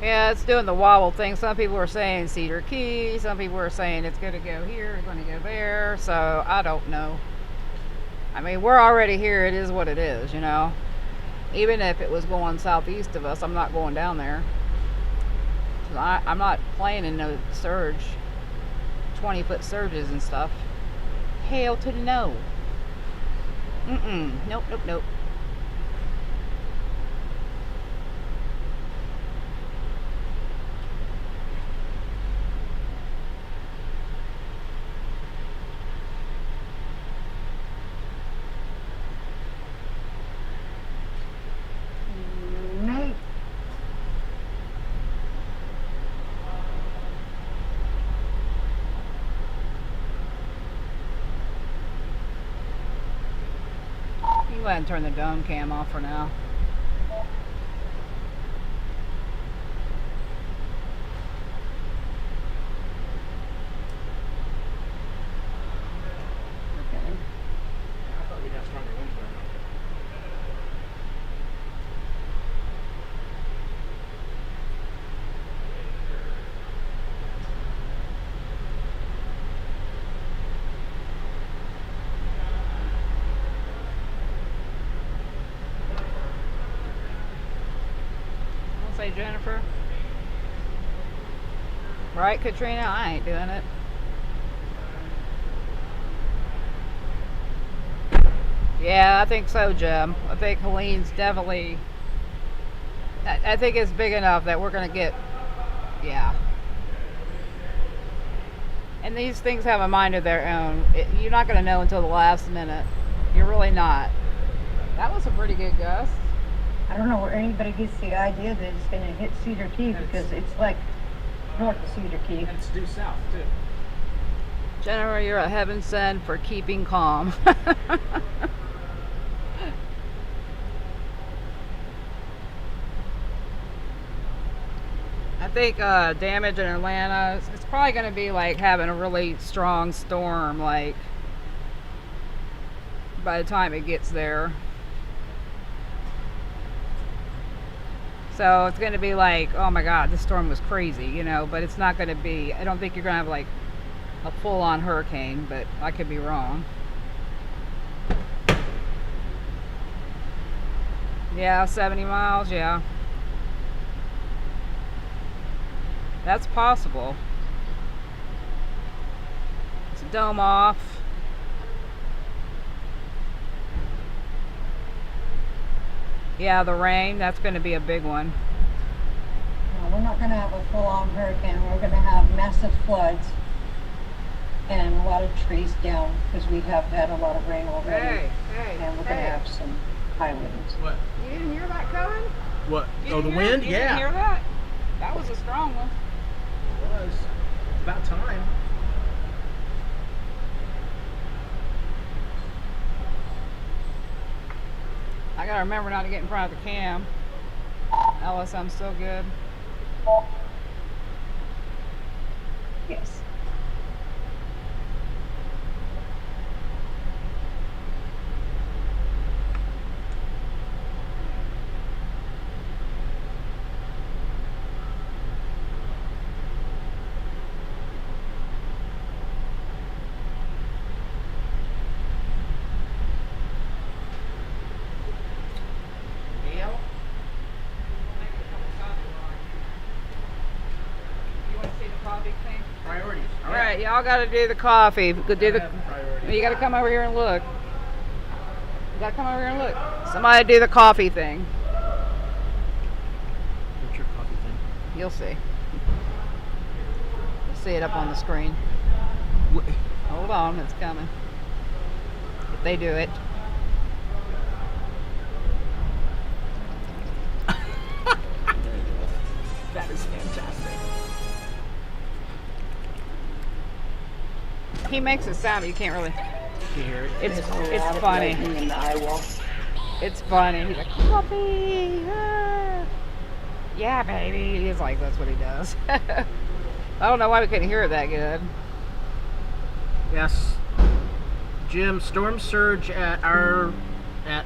Yeah, it's doing the wobble thing. Some people are saying Cedar Key. Some people are saying it's going to go here, it's going to go there. So I don't know. I mean, we're already here. It is what it is, you know. Even if it was going southeast of us, I'm not going down there. I'm not playing in no surge, 20-foot surges and stuff. Hell to the no. Nope, nope, nope. Mate. You go ahead and turn the dome cam off for now. I thought we'd have stronger winds by now. I'll say Jennifer. Right, Katrina? I ain't doing it. Yeah, I think so, Jim. I think Helene's definitely... I think it's big enough that we're going to get... Yeah. And these things have a mind of their own. You're not going to know until the last minute. You're really not. That was a pretty good gust. I don't know where anybody gets the idea that it's going to hit Cedar Key because it's like north of Cedar Key. And it's due south, too. Jennifer, you're a heaven sent for keeping calm. I think damage in Atlanta, it's probably going to be like having a really strong storm, like by the time it gets there. So it's going to be like, oh my God, this storm was crazy, you know, but it's not going to be, I don't think you're going to have like a full-on hurricane, but I could be wrong. Yeah, 70 miles, yeah. That's possible. It's a dome off. Yeah, the rain, that's going to be a big one. No, we're not going to have a full-on hurricane. We're going to have massive floods and a lot of trees down because we have had a lot of rain already. And we're going to have some high winds. What? You didn't hear that coming? What? You Oh, the didn't hear- wind? You Yeah. didn't hear that? That was a strong one. It was. It's about time. I gotta remember not to get in front of the cam. Ellis, I'm still good. Yes. Gale? You want to see the coffee thing? Priorities. All right, y'all got to do the coffee. Go do the. Priorities. You got to come over here and look. You got to come over here and look. Somebody do the coffee thing. What's your coffee thing? You'll see. You'll see it up on the screen. Hold on, it's coming. If they do it. That is fantastic. He makes a sound, but you can't really. You hear it? It's funny. In the eye wall. It's funny. He's like, coffee. Ah. Yeah, baby. He's like, that's what he does. I don't know why we couldn't hear it that good. Yes. Jim, storm surge at our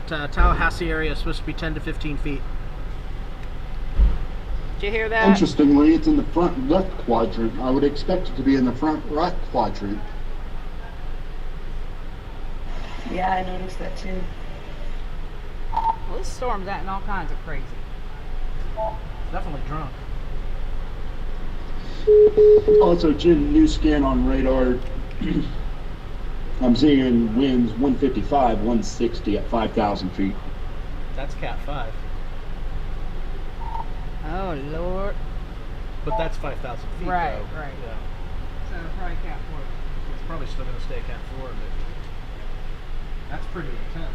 Tallahassee area is supposed to be 10 to 15 feet. Did you hear that? Interestingly, it's in the front left quadrant. I would expect it to be in the front right quadrant. Yeah, I noticed that too. Well, this storm's acting all kinds of crazy. Definitely drunk. Also, Jim, new scan on radar. I'm seeing winds 155, 160 at 5,000 feet. That's Cat 5. Oh, Lord. But that's 5,000 feet. Right, though. right. Yeah. So probably Cat 4. It's probably still going to stay Cat 4, but that's pretty intense.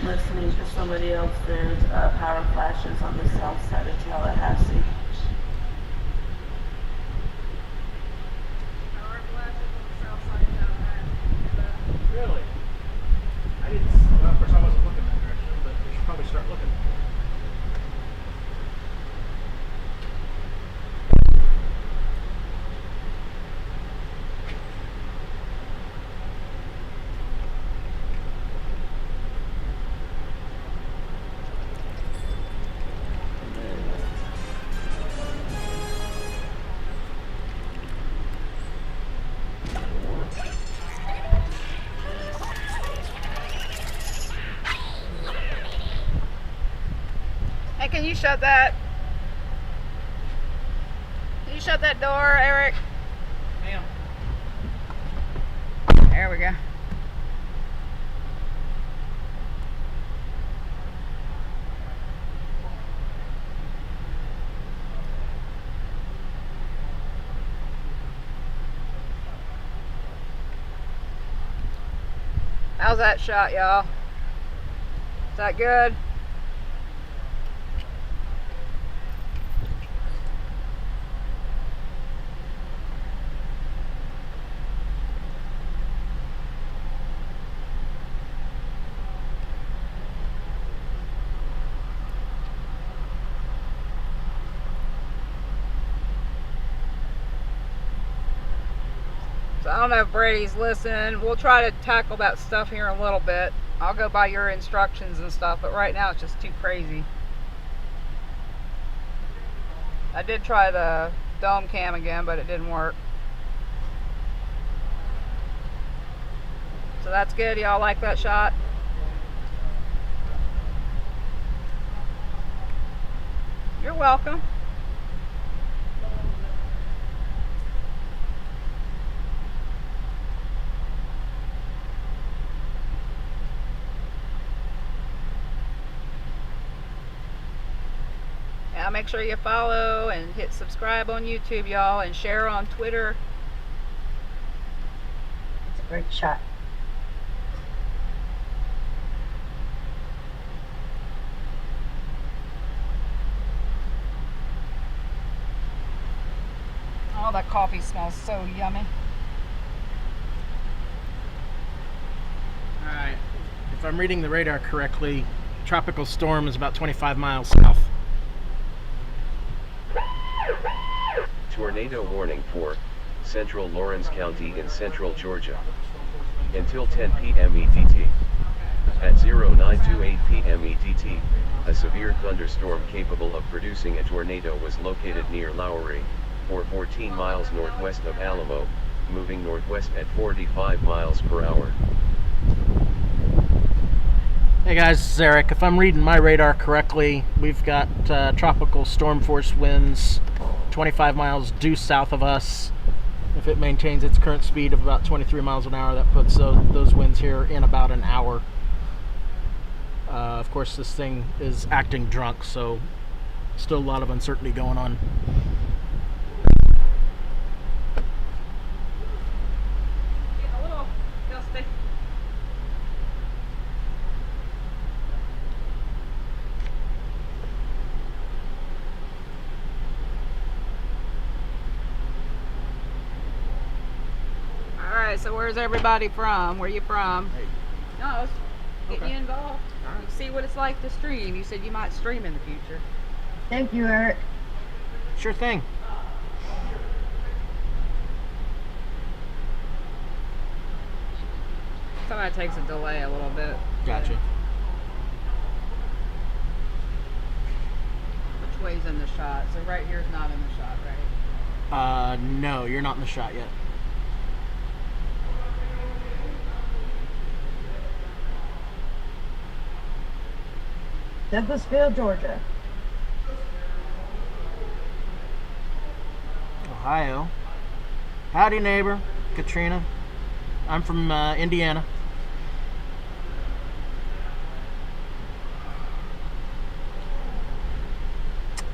Listening to somebody else, there's power flashes on the south side of Tallahassee. Power flashes on the south side of Tallahassee. Really? I didn't. Well, of course, I wasn't looking that direction, but we should probably start looking. Hey, can you shut that? Can you shut that door, Eric? Ma'am. There we go. How's that shot, y'all? Is that good? So I don't know if Brady's listening. We'll try to tackle that stuff here in a little bit. I'll go by your instructions and stuff, but right now it's just too crazy. I did try the dome cam again, but it didn't work. So that's good. Y'all like that shot? You're welcome. Yeah, make sure you follow and hit subscribe on YouTube, y'all, and share on Twitter. It's a great shot. Oh, that coffee smells so yummy. Alright. If I'm reading the radar correctly, tropical storm is about 25 miles south. Tornado warning for central Lawrence County in central Georgia. Until 10 p.m. EDT. At 0928 p.m. EDT, a severe thunderstorm capable of producing a tornado was located near Lowry, or 14 miles northwest of Alamo, moving northwest at 45 miles per hour. Hey guys, this is Eric. If I'm reading my radar correctly, we've got tropical storm force winds 25 miles due south of us, If it maintains its current speed of about 23 miles an hour, that puts those winds here in about an hour. Of course, this thing is acting drunk, so still a lot of uncertainty going on. Getting a little gusty. Alright, so where's everybody from? Where you from? Hey. No, I was getting Okay. you involved. You see what it's like to stream. You said you might stream in the future. Thank you, Eric. Sure thing. Sometimes it takes a delay a little bit. Gotcha. Which way's in the shot? So right here is not in the shot, right? No, you're not in the shot yet. Douglasville, Georgia. Ohio. Howdy, neighbor. Katrina. I'm from Indiana.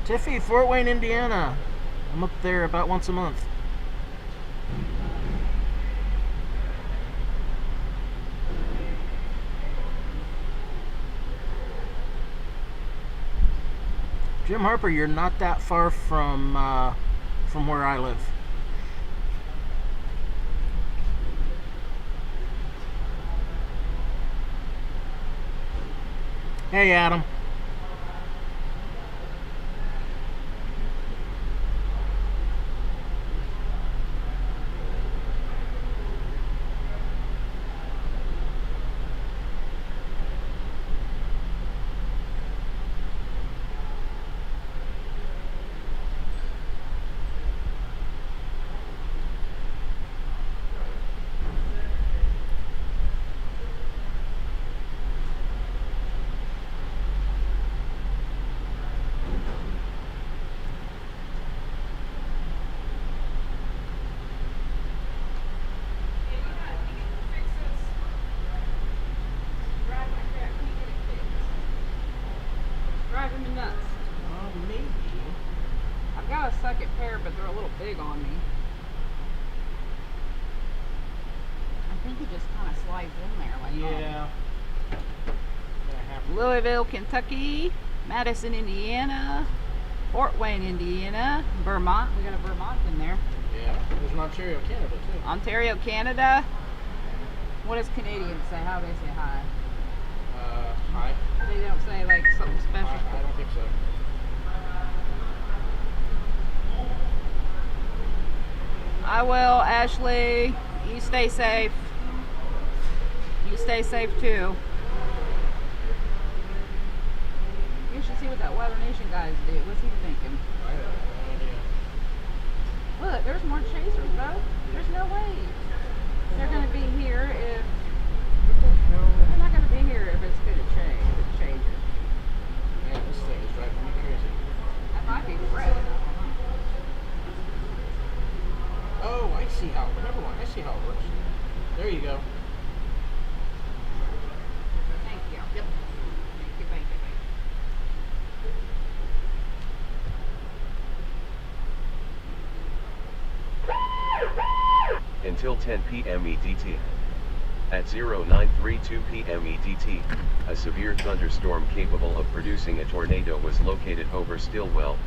Tiffy, Fort Wayne, Indiana. I'm up there about once a month. Jim Harper, you're not that far from where I live. Hey, Adam. Driving me nuts. Maybe. I've got a second pair, but they're a little big on me. I think it just kind of slides in there like Yeah. Louisville, Kentucky, Madison, Indiana, Fort Wayne, Indiana, Vermont. We got a Vermont in there. Yeah. There's an Ontario, Canada too. Ontario, Canada. What does Canadians say? How do they say hi? Hi. They don't say like something special. I don't think so. I will, Ashley. You stay safe. You stay safe too. You should see what that Weather Nation guys do. What's he thinking? I have no idea. Look, there's more chasers, bro. There's no way they're gonna be here if they're not gonna be here if it's gonna change. If it changes. Man, this thing is driving me crazy. That might be red. Oh, I see how. Never mind. I see how it works. There you go. Thank you. Yep. Thank you. Thank you. Until 10 p.m. EDT. At 0932 p.m. EDT, a severe thunderstorm capable of producing a tornado was located over Stillwell,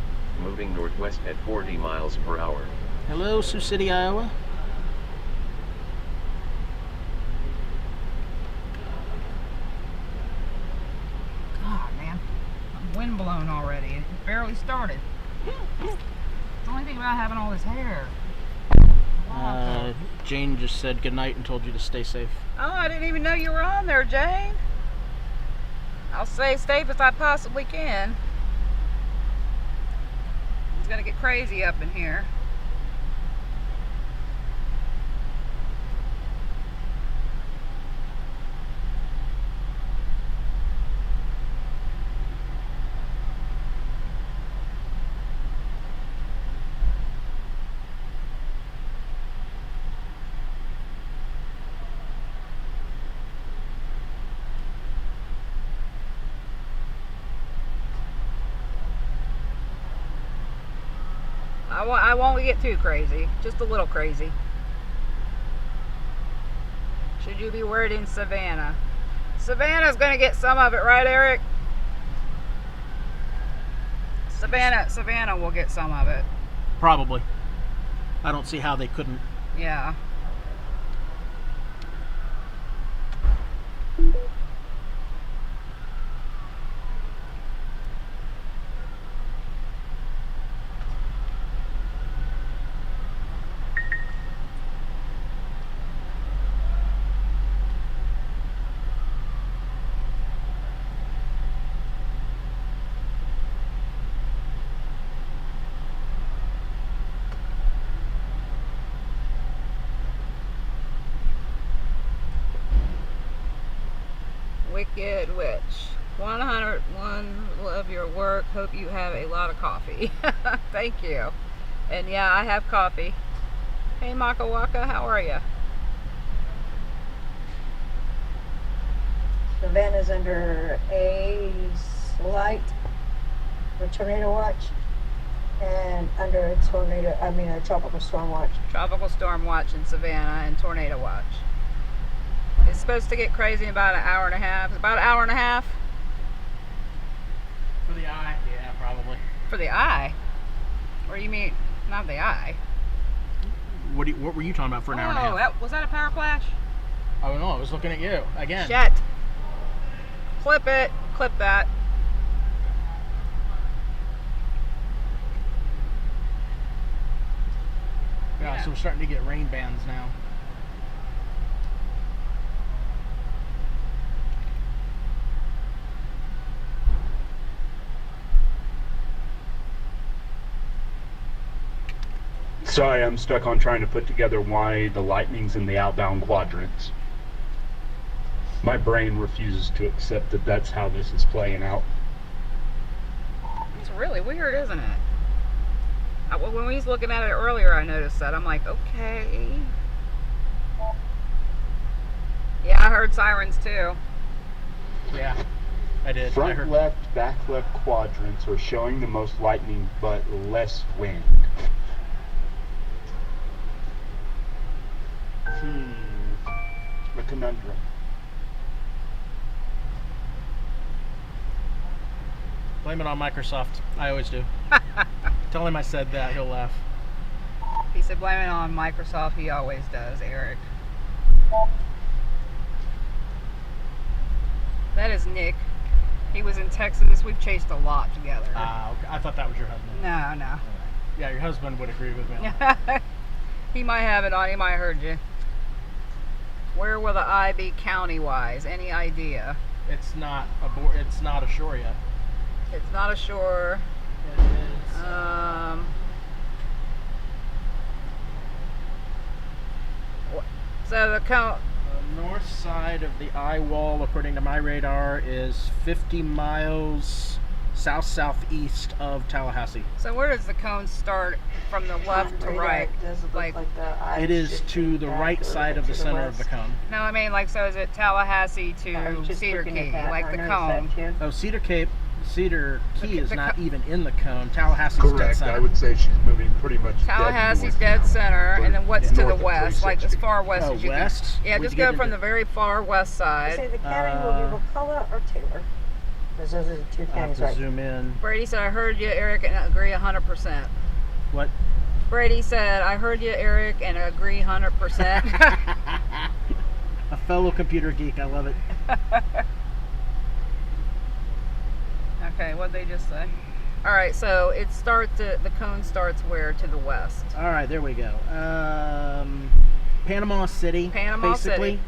moving northwest at 40 miles per hour. Hello, Sioux City, Iowa. God, man. I'm wind blown already. It barely started. The only thing about having all this hair. Jane just said goodnight and told you to stay safe. Oh, I didn't even know you were on there, Jane. I'll stay safe as I possibly can. It's gonna get crazy up in here. I won't get too crazy. Just a little crazy. Should you be worried in Savannah? Savannah's going to get some of it, right, Eric? Savannah will get some of it. Probably. I don't see how they couldn't. Yeah. Wicked Witch. 101 love your work. Hope you have a lot of coffee. Thank you. And yeah, I have coffee. Hey Makawaka, how are you? Savannah's under a slight for tornado watch and under a a tropical storm watch. Tropical storm watch in Savannah and tornado watch. It's supposed to get crazy in about an hour and a half. It's about an hour and a half. For the eye? Yeah, probably. For the eye? What do you mean? Not the eye. What were you talking about for an hour and a half? Was that a power flash? Oh no, I was looking at you again. Shit. Clip it. Clip that. Yeah, so we're starting to get rain bands now. Sorry, I'm stuck on trying to put together why the lightning's in the outbound quadrants. My brain refuses to accept that that's how this is playing out. It's really weird, isn't it? When we was looking at it earlier, I noticed that. I'm like, okay. Yeah, I heard sirens too. Yeah, I did. Front left, back left quadrants are showing the most lightning, but less wind. A conundrum. Blame it on Microsoft. I always do. Tell him I said that, he'll laugh. He said blame it on Microsoft. He always does, Eric. That is Nick. He was in Texas. We've chased a lot together. Okay. I thought that was your husband. No. Yeah, your husband would agree with me. He might have it on. He might have heard you. Where will the eye be county-wise? Any idea? It's not ashore yet. It's not ashore. It is. So the count. The north side of the eye wall, according to my radar, is 50 miles south-southeast of Tallahassee. So where does the cone start from the left to right? It is to the right side of the center of the cone. No, I mean, like, so is it Tallahassee to Cedar Key, like the cone? Oh, Cedar Key is not even in the cone. Tallahassee's dead Correct. center. I would say she's moving pretty much Tallahassie's dead dead center, and then what's to the north of west? Like as 360. far west as you can. West? Yeah, Where'd just you go get from into? the very far west I side. say the county will be Wakulla or Taylor. Because those are the two I have counties, to right? zoom in. Brady said, I heard you, Eric, and I agree 100%. What? Brady said, I heard you, Eric, and I agree 100%. A fellow computer geek. I love it. Okay, what'd they just say? All right, so it starts. The cone starts where to the west? All right, there we go. Panama City, basically,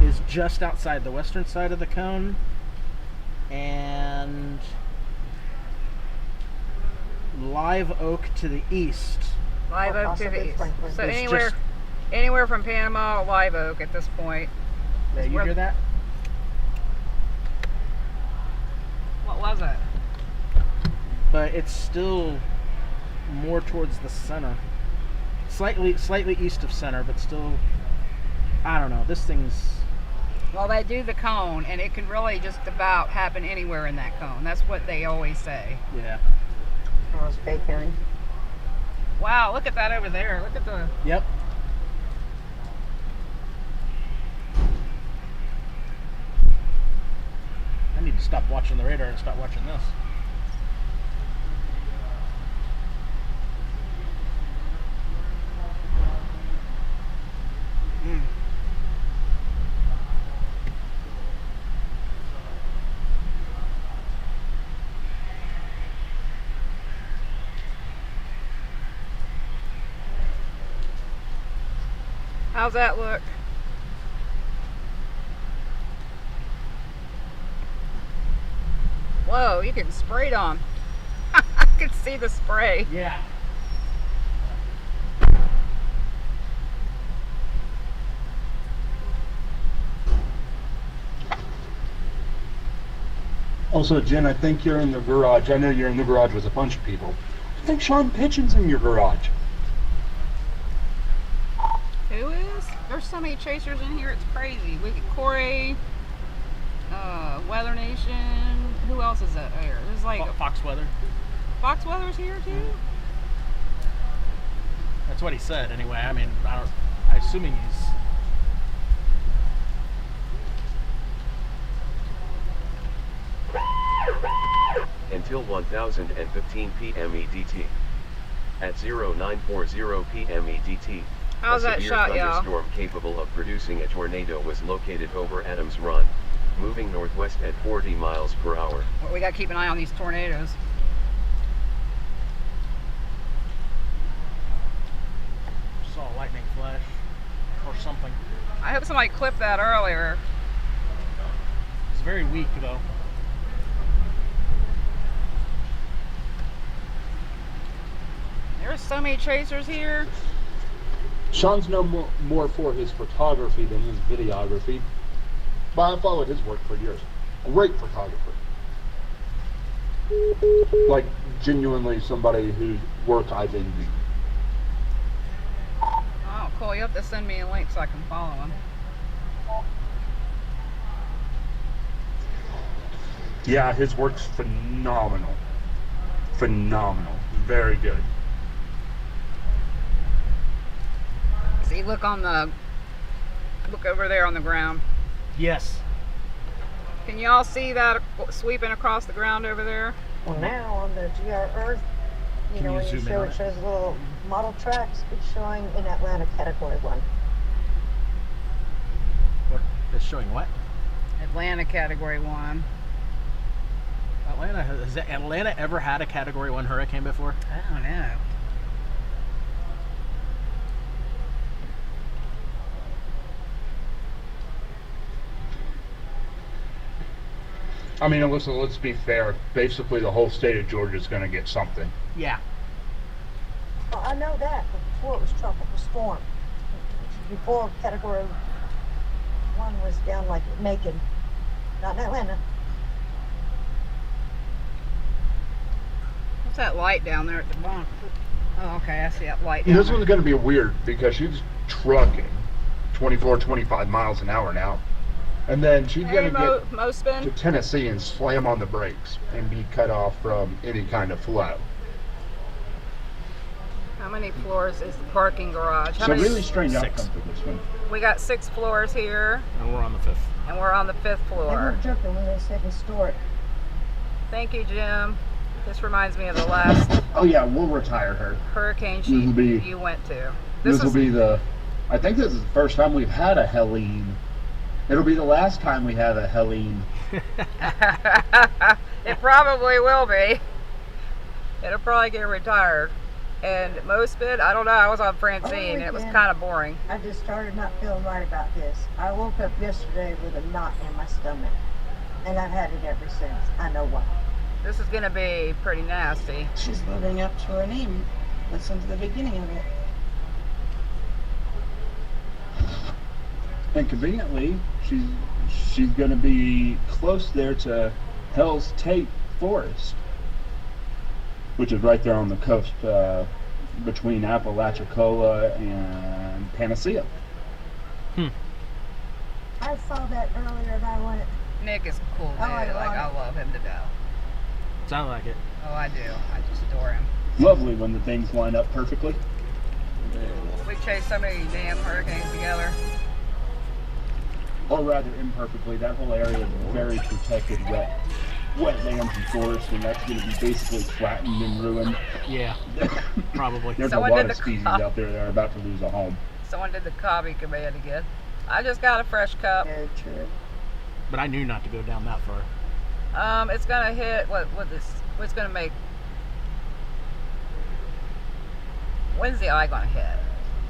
is just outside the western side of the cone, and Live Oak to the east. Live Oak to the east. So It's anywhere from Panama to Live Oak at this point. Yeah, you hear that? What was it? But it's still more towards the center. Slightly east of center, but still, I don't know. This thing's... Well, they do the cone, and it can really just about happen anywhere in that cone. That's what they always say. Yeah. Oh, it's fake, Helene. Wow, look at that over there. Look at the... Yep. I need to stop watching the radar and start watching this. How's that look? Whoa, you can spray it on. I can see the spray. Yeah. Also, Jen, I think you're in the garage. I know you're in the garage with a bunch of people. I think Sean Pitchen's in your garage. Who is? There's so many chasers in here, it's crazy. We get Corey, Weather Nation. Who else is that there? There's like Fox Weather. Fox Weather's here too. That's what he said anyway. I mean, I assuming he's... Until 1015 p.m. EDT. At 0940 p.m. EDT, How's a that severe shot, y'all? thunderstorm capable of producing a tornado was located over Adams Run, moving northwest at 40 miles per hour. Well, we got to keep an eye on these tornadoes. Saw a lightning flash or something. I hope somebody clipped that earlier. It's very weak though. There's so many chasers here. Sean's no more for his photography than his videography, but I followed his work for years. Great photographer. Like, genuinely somebody whose work I've envied. Oh, cool. You have to send me a link so I can follow him. Yeah, his work's phenomenal. Phenomenal. Very good. See, look over there on the ground. Yes. Can you all see that sweeping across the ground over there? Well, now on the GR Earth, Can you when you zoom in show on it it? shows little model tracks, it's showing in Atlanta Category 1. What? It's showing what? Atlanta Category 1. Has Atlanta ever had a Category 1 hurricane before? I don't know. I mean, let's be fair. Basically, the whole state of Georgia is going to get something. Yeah. Well, I know that, but before it was tropical storm. Before Category 1 was down like Macon, not in Atlanta. What's that light down there at the bottom? Oh, okay, I see that light down This there. one's going to be weird because she's trucking 24, 25 miles an hour now. And then she's Hey, going to get Mospin. to Tennessee and slam on the brakes and be cut off from any kind of flow. How many floors is the parking garage? How So many? really strange 6. outcome for this one. We got 6 floors here, And we're on the 5th. and we're on the 5th They floor. weren't joking when they said historic. Thank you, Jim. This reminds me of the last Oh yeah, we'll retire her. hurricane This will be- you went to. This will is be I think this is the first time we've had a Helene. It'll be the last time we have a Helene. It probably will be. It'll probably get retired. And Mospin, I don't know, I was on Francine and it was weekend. kind of boring. I just started not feeling right about this. I woke up yesterday with a knot in my stomach, and I've had it ever since. I know why. This is going to be pretty nasty. She's living up to her name. Listen to the beginning of it. And conveniently, she's going to be close there to Hell's Tape Forest, which is right there on the coast between Apalachicola and Panacea. I saw that earlier and I went, Nick is a cool dude. I I love it. love him to death. Sound like it. Oh, I do. I just adore him. Lovely when the things line up perfectly. We chased so many damn hurricanes together. Or rather imperfectly, that whole area is very protected wetlands and forest, and that's going to be basically flattened and ruined. Yeah, probably. There's Someone a lot did of the species cop- out there that are about to lose a home. Someone did the copy command again. I just got a fresh cup. Very true. But I knew not to go down that far. It's gonna hit what's gonna make. When's the eye gonna hit?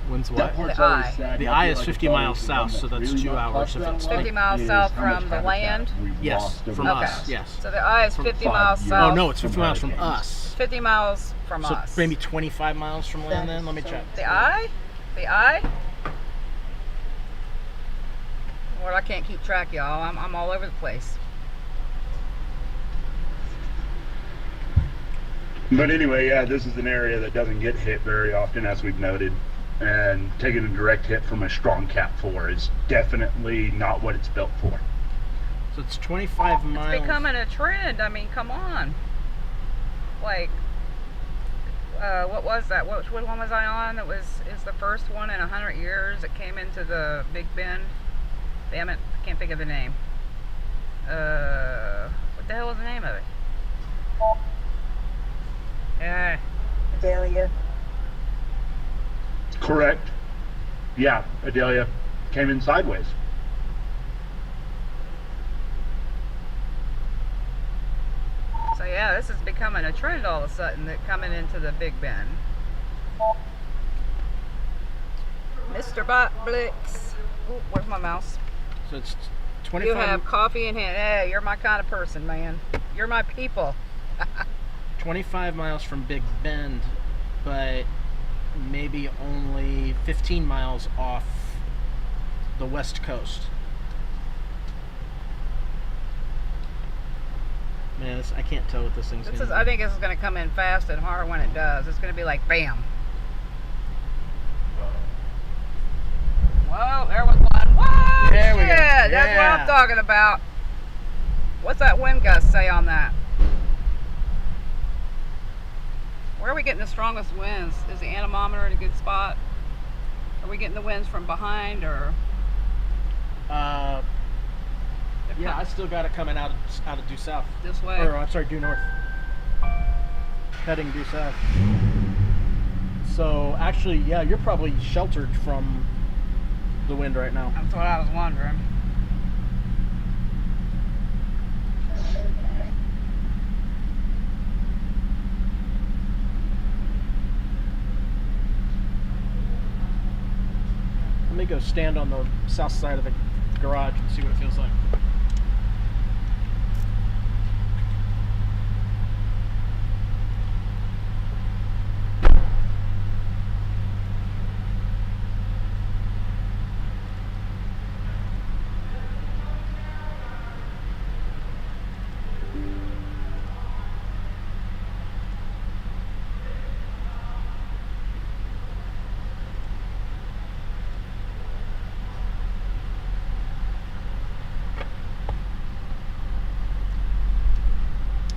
When's That what? part's The always eye. sad. The I eye feel is like 50 it's miles always the south, one so that's that's really 2 not hours talked if about it's a lot, 50 miles is south how much from the habitat land? we've Yes, lost over from the us, past yes. So the eye is 50 miles years. south. Oh no, it's From 50 miles from hurricanes. us. 50 miles from So us. maybe 25 miles from land then? Let me check. The eye? The eye? Well, I can't keep track, y'all. I'm all over the place. But anyway, yeah, this is an area that doesn't get hit very often, as we've noted. And taking a direct hit from a strong Cat 4 is definitely not what it's built for. So it's 25 miles. It's becoming a trend. I mean, come on. Like, what was that? Which one was I on? Is the first one in 100 years that came into the Big Bend. Damn it, I can't think of the name. What the hell was the name of it? Yeah. Dahlia. Correct. Yeah, Adelia came in sideways. So yeah, this is becoming a trend all of a sudden, that coming into the Big Bend. Mr. Blix. Ooh, where's my mouse? So it's You 25. have coffee in hand. Hey, you're my kind of person, man. You're my people. 25 miles from Big Bend, but maybe only 15 miles off the west coast. Man, I can't tell what this thing's This gonna is. do. I think this is going to come in fast and hard when it does. It's going to be like bam. Whoa, there was one. Whoa, There we go. shit, that's what Yeah. I'm talking about. What's that wind gust say on that? Where are we getting the strongest winds? Is the anemometer in a good spot? Are we getting the winds from behind or? Yeah, I still got it coming out of due south. This way? Or I'm sorry, due north. Heading due south. So actually, yeah, you're probably sheltered from the wind right now. That's what I was wondering. Let me go stand on the south side of the garage and see what it feels like.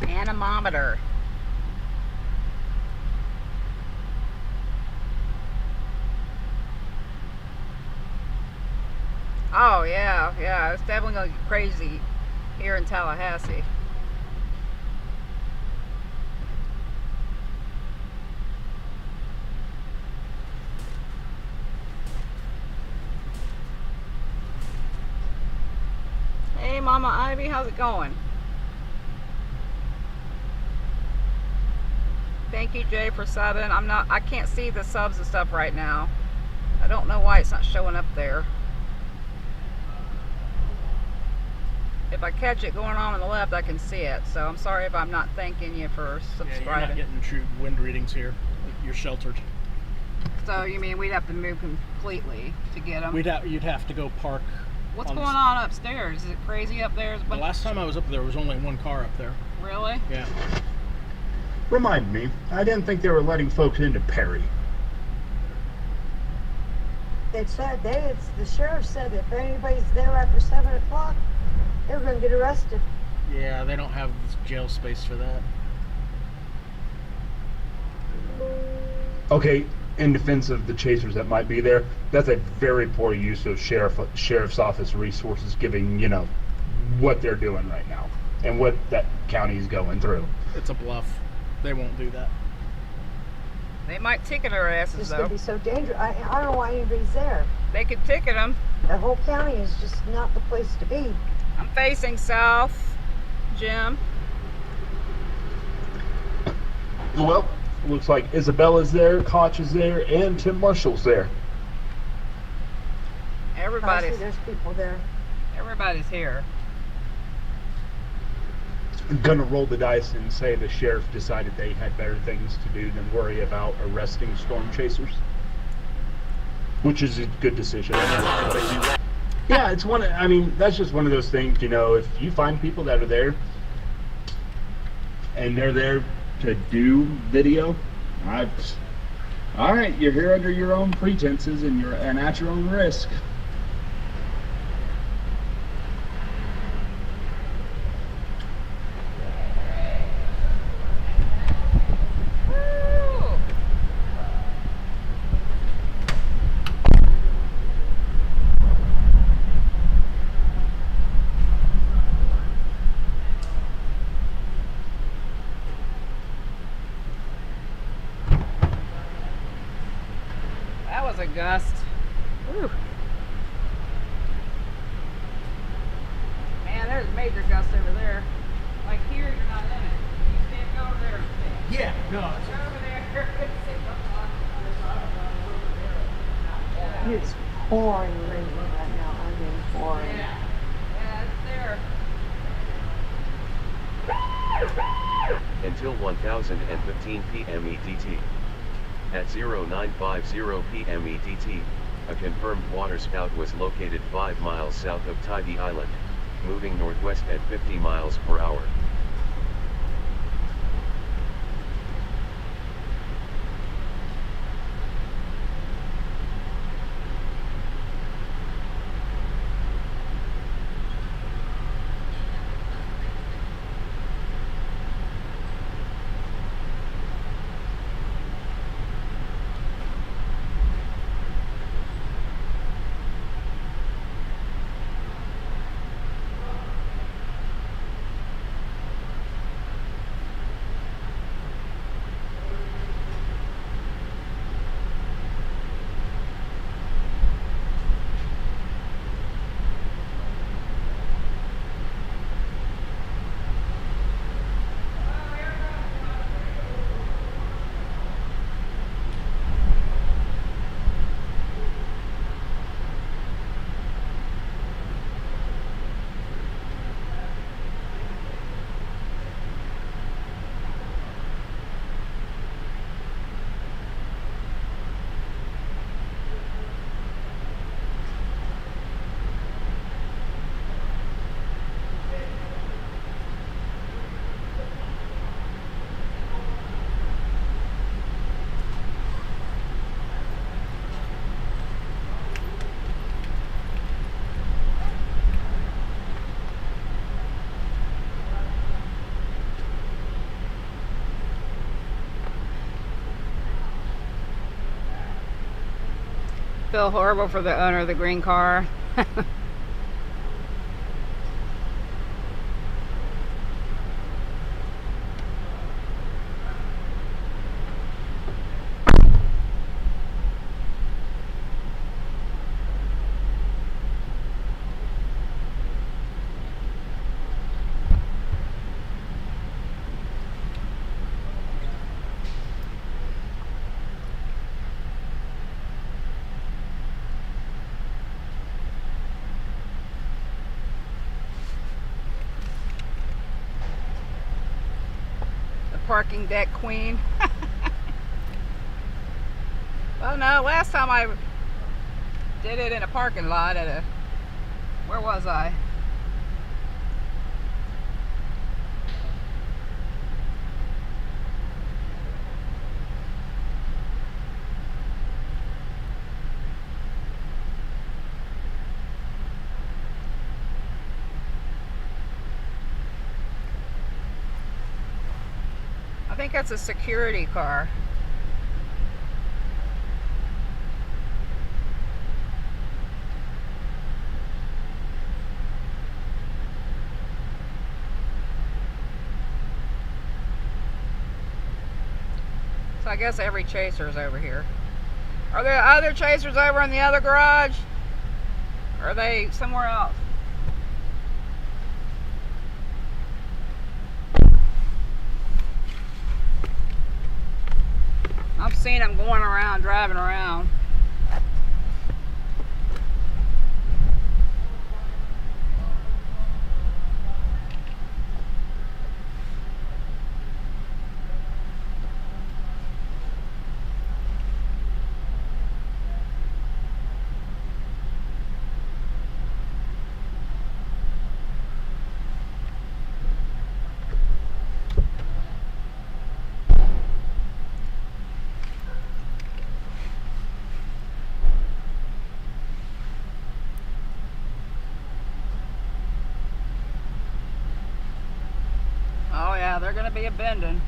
Anemometer. Oh yeah, it's definitely gonna get crazy here in Tallahassee. Hey Mama Ivy, how's it going? Thank you, Jay, for subbing. I can't see the subs and stuff right now. I don't know why it's not showing up there. If I catch it going on the left, I can see it. So I'm sorry if I'm not thanking you for Yeah, you're not subscribing. getting true wind readings here. You're sheltered. So you mean we'd have to move completely to get them? You'd have to go park. What's on going on upstairs? Is it crazy up there? The last time I was up there was only one car up there. Really? Yeah. Remind me, I didn't think they were letting folks into Perry. It said the sheriff said if anybody's there after 7 o'clock, they're going to get arrested. Yeah, they don't have jail space for that. Okay, in defense of the chasers that might be there, that's a very poor use of sheriff's office resources, giving, you know, what they're doing right now and what that county's going through. It's a bluff. They won't do that. They might ticket our asses, This though. could be so dangerous. I don't know why anybody's there. They could ticket them. That whole county is just not the place to be. I'm facing south, Jim. Well, looks like Isabella's there, Koch is there, and Tim Marshall's there. I see Everybody's there's people there. here. Gonna roll the dice and say the sheriff decided they had better things to do than worry about arresting storm chasers, which is a good decision. Yeah, it's one. I mean, that's just one of those things. You know, if you find people that are there and they're there to do video, all right, you're here under your own pretenses and at your own risk. That was a gust. Whew. Man, there's a major gust over there. Like here, you're not in it. You can't go over there. Yeah, no. Go over there. It's pouring rain right now. I mean, pouring. Yeah, it's there. Until 1015 p.m. EDT. At 0950 p.m. EDT, a confirmed waterspout was located 5 miles south of Tybee Island, moving northwest at 50 miles per hour. Feel horrible for the owner of the green car. Parking deck queen. Well, no, last time I did it in a parking lot at a, where was I? I think that's a security car. So I guess every chaser is over here. Are there other chasers over in the other garage? Or are they somewhere else? I've seen them going around, driving around. Oh yeah, they're gonna be a bending.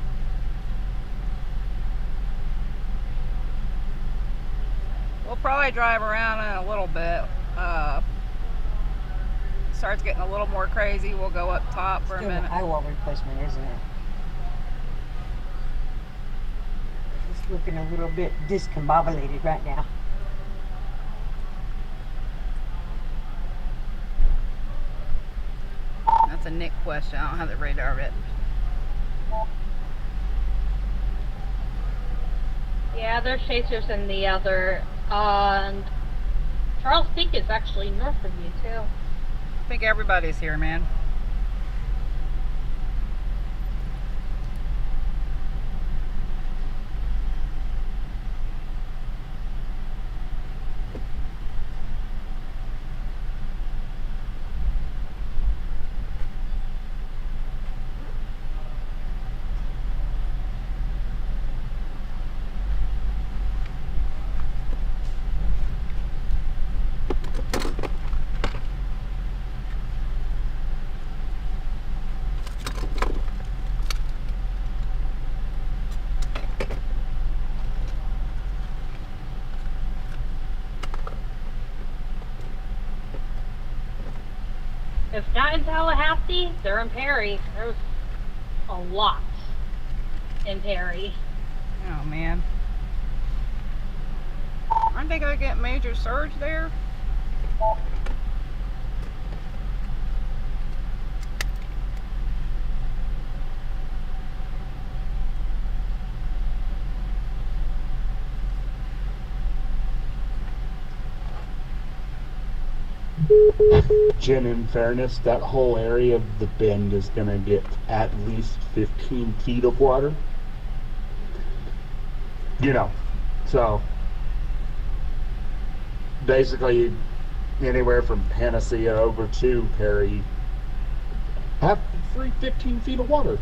We'll probably drive around in a little bit. Starts getting a little more crazy. We'll go up top for a Still minute. an eyewall replacement, isn't it? It's looking a little bit discombobulated right now. That's a Nick question. I don't have the radar yet. Yeah, there's chasers in the other. Charles Peak is actually north of you too. I think everybody's here, man. If not in Tallahassee, they're in Perry. There's a lot in Perry. Oh man. Aren't they gonna get major surge there? Jen, in fairness, that whole area of the bend is going to get at least 15 feet of water. You know, so basically anywhere from Panacea over to Perry have free 15 feet of water.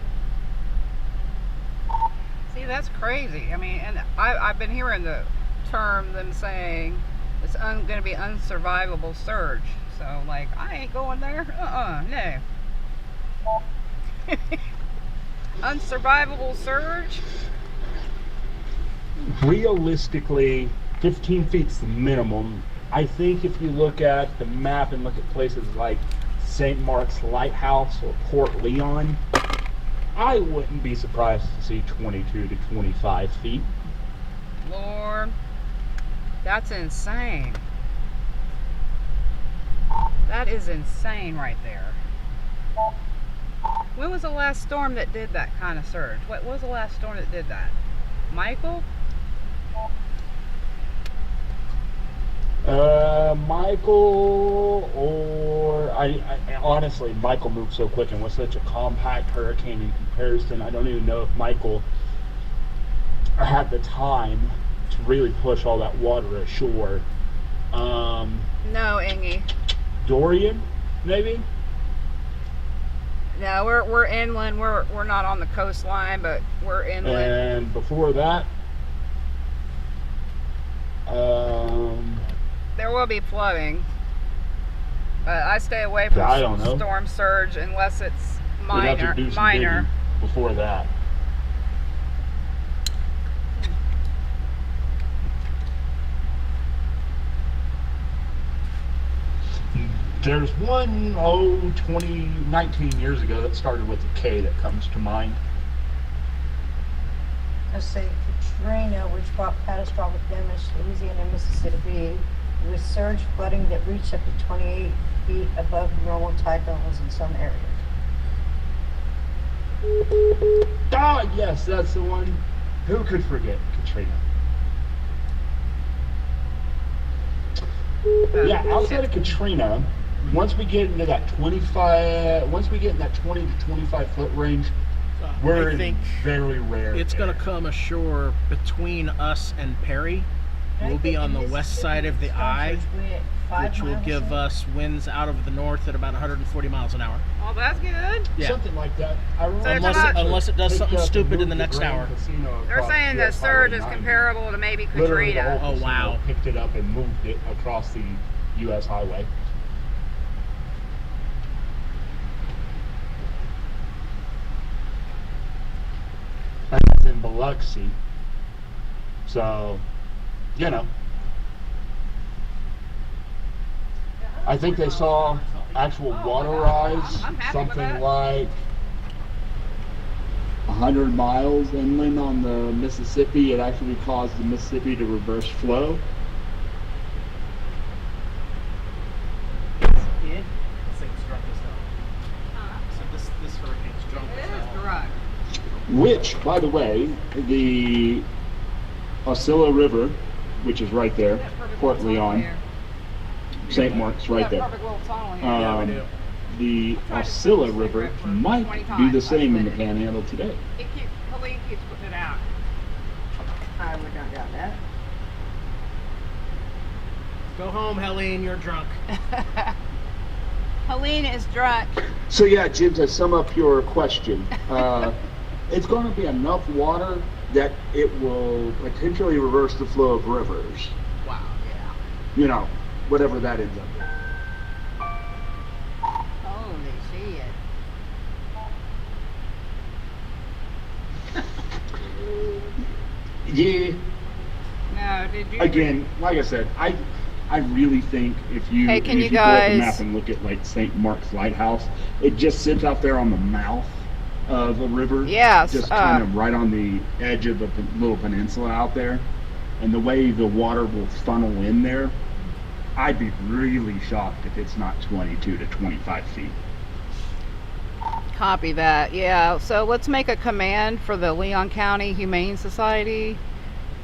See, that's crazy. I mean, and I've been hearing the term, them saying it's going to be unsurvivable surge. So, like, I ain't going there. No. Unsurvivable surge? Realistically, 15 feet's the minimum. I think if you look at the map and look at places like St. Mark's Lighthouse or Port Leon, I wouldn't be surprised to see 22 to 25 feet. Lord, that's insane. That is insane right there. When was the last storm that did that kind of surge? What was the last storm that did that? Michael? Michael, or I honestly, Michael moved so quick and was such a compact hurricane in comparison. I don't even know if Michael had the time to really push all that water ashore. No, Ingy. Dorian, maybe? No, we're inland. We're not on the coastline, but we're inland. And before that, there will be flooding, but I stay away from I don't know. storm surge unless it's We'd have to minor. do some digging before that. There's one, 19 years ago that started with a K that comes to mind. Let's say Katrina, which brought catastrophic damage to Louisiana and Mississippi, with surge flooding that reached up to 28 feet above normal tide levels in some areas. Ah, yes, that's the one. Who could forget Katrina? Yeah, outside of Katrina, once we get into that 25, once we get in that 20 to 25 foot range, we're I think in very rare. it's going to come ashore between us and Perry. We'll be on the west side of the eye, which will give us winds out of the north at about 140 miles an hour. Oh, that's good. Yeah. Something like that. I remember Unless it does something picked up stupid and in the moved next Grand hour. Casino They're across saying the US surge is Highway 90. comparable to maybe Literally the Katrina. whole Oh, casino wow. picked it up and moved it across the U.S. highway. And that's in Biloxi. So, you know. I think they saw actual water rise, I'm happy with something that. like 100 miles inland on the Mississippi. It actually caused the Mississippi to reverse flow. This thing's drunk as hell. So this hurricane's drunk It as is hell. drunk. Which, by the way, the Osceola River, which is right there, That perfect Port little tunnel Leon, here. St. Mark's right That there. perfect little tunnel here. Yeah, we do. The Osceola River might do the same in the Panhandle today. Helene keeps putting it out. I would not doubt that. Go home, Helene. You're drunk. Helene is drunk. So yeah, Jim, to sum up your question, it's going to be enough water that it will potentially reverse the flow of rivers. Wow. Yeah. You know, whatever that ends up being. Holy shit. Yeah. No, did you? Again, like I said, I really think if you Hey, can if you pull up the guys- map and look at like St. Mark's Lighthouse, it just sits out there on the mouth of a river. Yes, Just kind of right on the edge of the little peninsula out there, and the way the water will funnel in there, I'd be really shocked if it's not 22 to 25 feet. Copy that. Yeah. So let's make a command for the Leon County Humane Society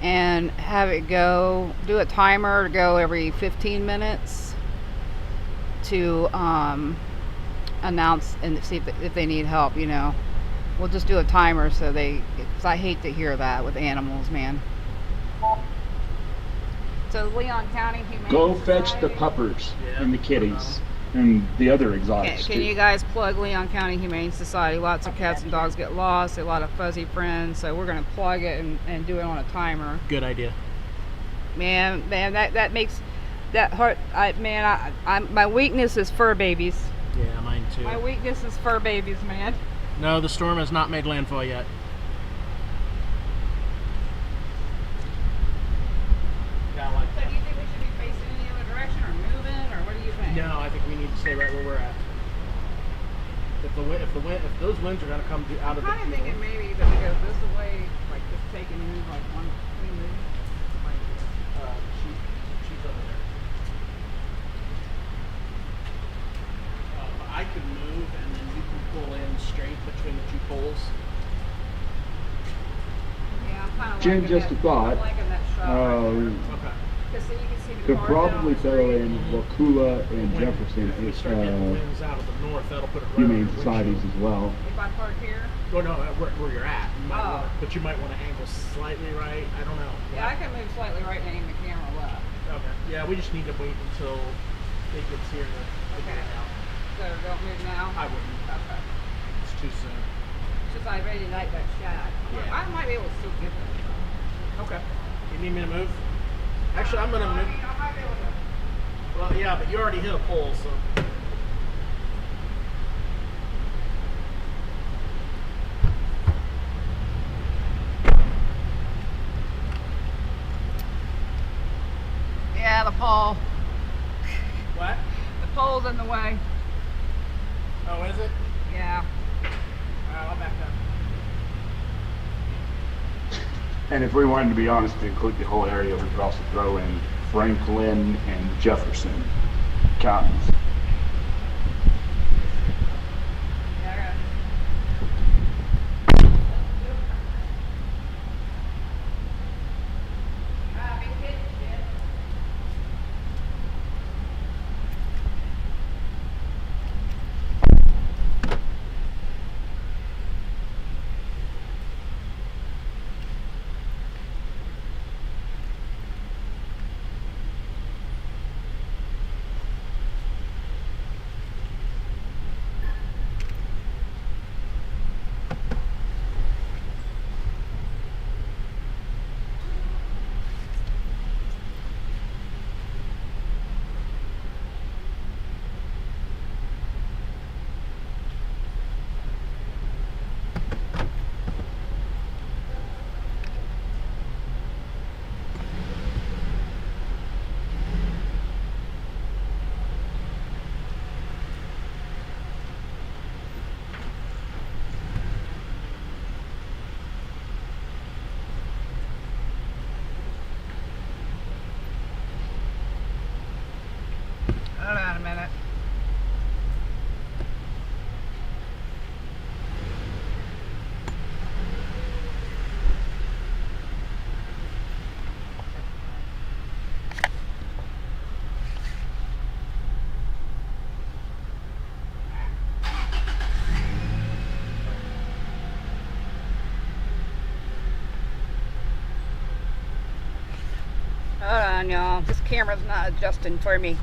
and have it go, do a timer to go every 15 minutes to announce and see if they need help, you know. We'll just do a timer so because I hate to hear that with animals, man. So Leon County Humane Go fetch the Society. puppers Yeah. and the kitties and the other Can, exotics can too. you guys plug Leon County Humane Society? Lots of cats and dogs get lost, a lot of fuzzy friends, so we're gonna plug it and do it on a timer. Good idea. Man, that makes that hurt. My weakness is fur babies. Yeah, mine too. My weakness is fur babies, man. No, the storm has not made landfall yet. Yeah, I like So do you think we should be facing any other direction or moving, or what do you think? No, I think we need to stay right where we're at. If those winds are gonna come out of I'm the kind of thinking maybe that we go this way, like just take and move like one, we move. she's over there. I could move and then you can pull in straight between the two poles. Yeah, I'm kind of Jim, liking just that, a thought. I'm liking that shot right there. Okay. Because then you can see the Could cars down probably the throw street. in Wakula and When- Jefferson If we as start getting the winds out of the north, that'll put it right humane on the societies windshield. as well. If I park here, Well, no, where you're at. You might Oh. but you might want to angle slightly right. I don't know. yeah, I can move slightly right and aim the camera left. Okay. Yeah, we just need to wait until it gets here to figure it out. So don't move now. I wouldn't. Okay. It's too soon. It's just I really like that shot. Yeah. I might be able to still get that. Okay. You need me to move? Actually, I'm gonna I move. mean, I might be able to. Well, yeah, but you already hit a pole, so. Yeah, the pole. What? The pole's in the way. Oh, is it? Yeah. Alright, I'll back up. And if we wanted to be honest to include the whole area, we could also throw in Franklin and Jefferson counties. Hold on a minute. Hold on, y'all. This camera's not adjusting for me.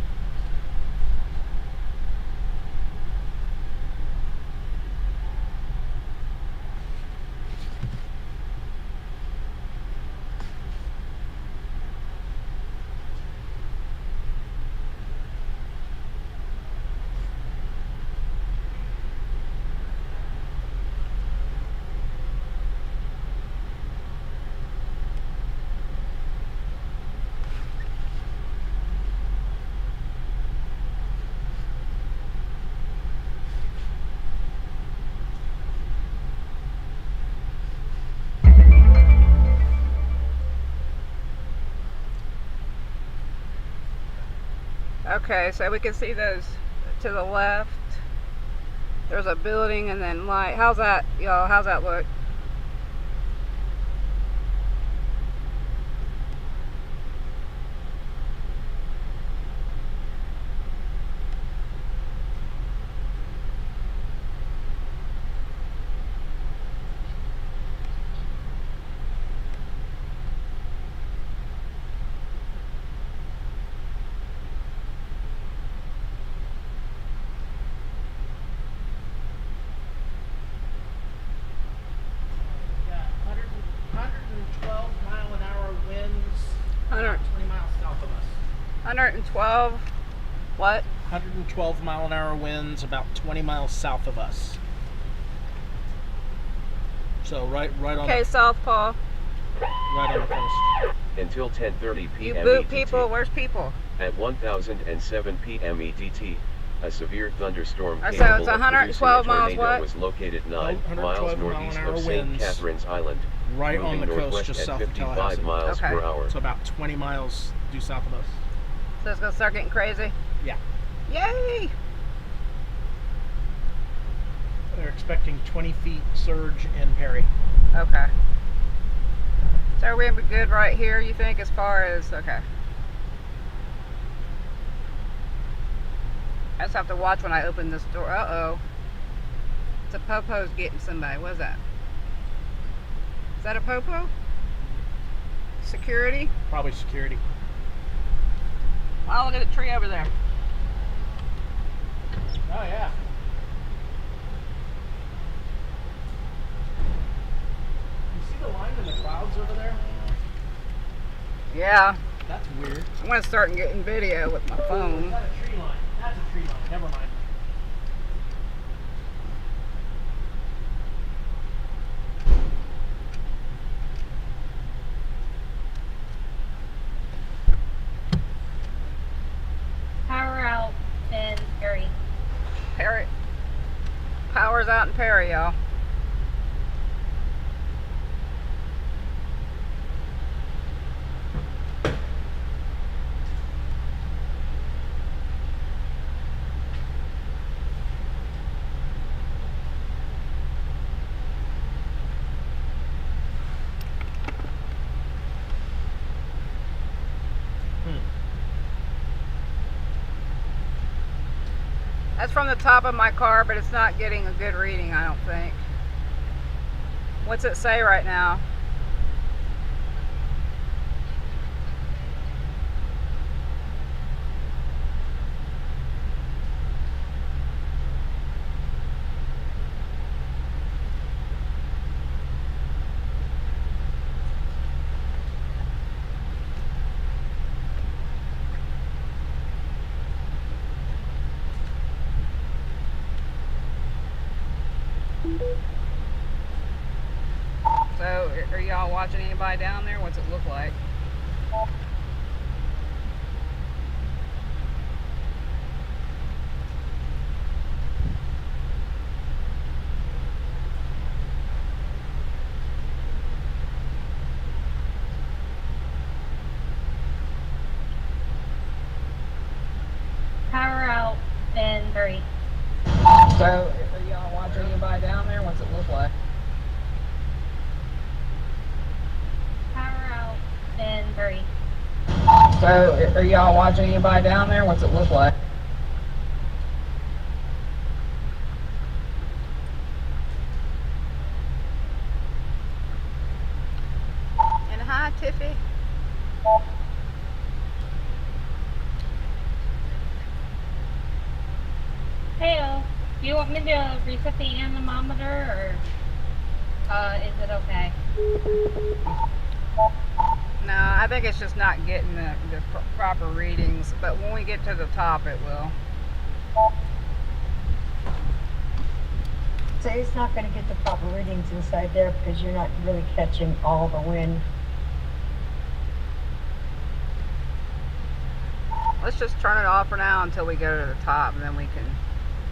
Okay, so we can see those to the left. There's a building and then light. How's that, y'all? How's that look? Yeah, 112 mile an hour winds, 20 miles south of us. 112. What? 112 mile an hour winds, about 20 miles south of us. So right on. Okay, Southpaw. Right on the coast. Until 10:30 You p.m. boot EDT. people. Where's people? At 1007 p.m. EDT, a severe thunderstorm So it's capable of 112 producing a miles tornado what? was located 9 112 miles northeast mile an hour of St. winds. Catharines Island, Right on moving the coast, northwest just at south of 55 Tallahassee. miles Okay. per hour. So about 20 miles due south of us. So it's gonna start getting crazy. Yeah. Yay! They're expecting 20 feet surge in Perry. Okay. So are we gonna be good right here, you think, as far as, okay. I just have to watch when I open this door. Uh-oh. It's a popo's getting somebody. What is that? Is that a popo? Security? Probably security. Wow, look at the tree over there. Oh yeah. You see the line in the clouds over there? Yeah. That's weird. I'm gonna start getting video with my Is phone. that a tree line? That's a tree line. Never mind. Power out in Perry. Perry. Power's out in Perry, y'all. That's from the top of my car, but it's not getting a good reading, I don't think. What's it say right now? So, are y'all watching anybody down there? What's it look like? Power out in 3. So, are y'all watching anybody down there? What's it look like? Power out in 3. So, are y'all watching anybody down there? What's it look like? And hi, Tiffy. Heyo, do you want me to reset the anemometer, or is it okay? No, I think it's just not getting the proper readings, but when we get to the top, it will. So it's not going to get the proper readings inside there because you're not really catching all the wind. Let's just turn it off for now until we go to the top, and then we can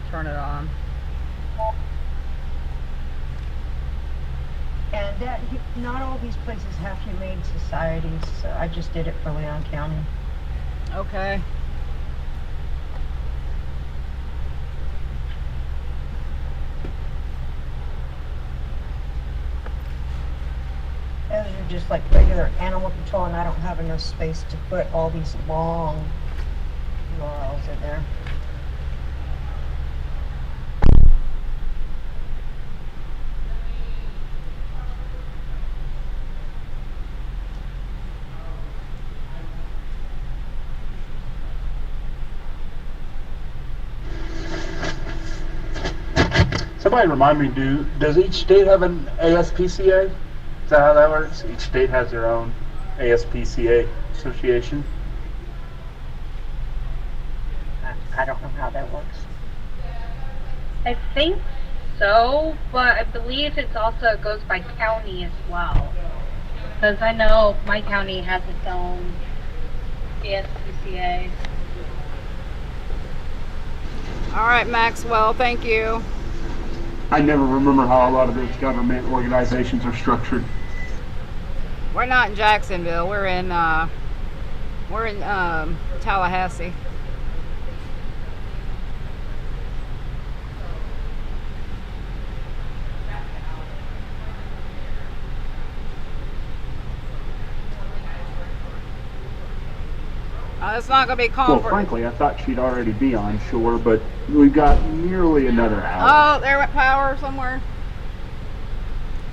turn it on. And that, not all these places have humane societies, so I just did it for Leon County. Okay. Those are just like regular animal control, and I don't have enough space to put all these long URLs in there. Somebody remind me, does each state have an ASPCA? Is that how that works? Each state has their own ASPCA association? I don't know how that works. I think so, but I believe it also goes by county as well. Because I know my county has its own ASPCA. All right, Maxwell, thank you. I never remember how a lot of those government organizations are structured. We're not in Jacksonville. We're in Tallahassee. It's not going to be calm. Well, frankly, I thought she'd already be on shore, but we've got nearly another hour. Oh, there went power somewhere.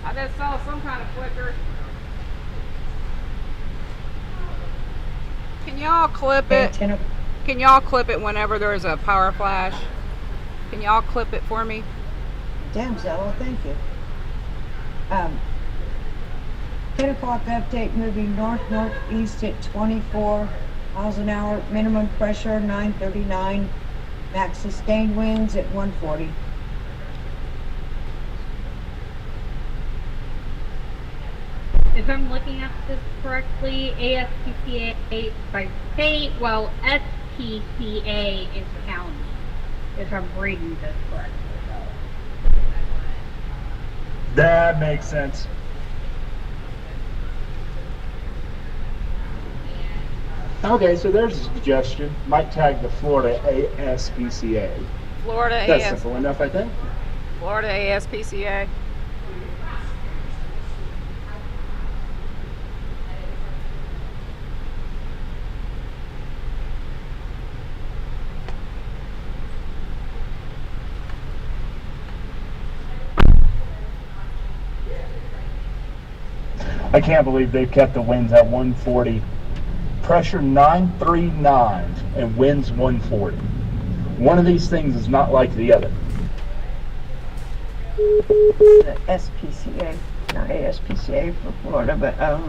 I just saw some kind of flicker. Can y'all clip it? Can y'all clip it whenever there's a power flash? Can y'all clip it for me? Damn, Zello, thank you. 10 o'clock update, moving north-northeast at 24 miles an hour, minimum pressure 939, max sustained winds at 140. If I'm looking at this correctly, ASPCA by state, well, SPCA is county. If I'm reading this correctly, though. That makes sense. Okay, so there's a suggestion. Might tag the Florida ASPCA. Florida That's simple enough, I think. Florida ASPCA. I can't believe they've kept the winds at 140. Pressure 939 and winds 140. One of these things is not like the other. The SPCA, not ASPCA for Florida, but yeah.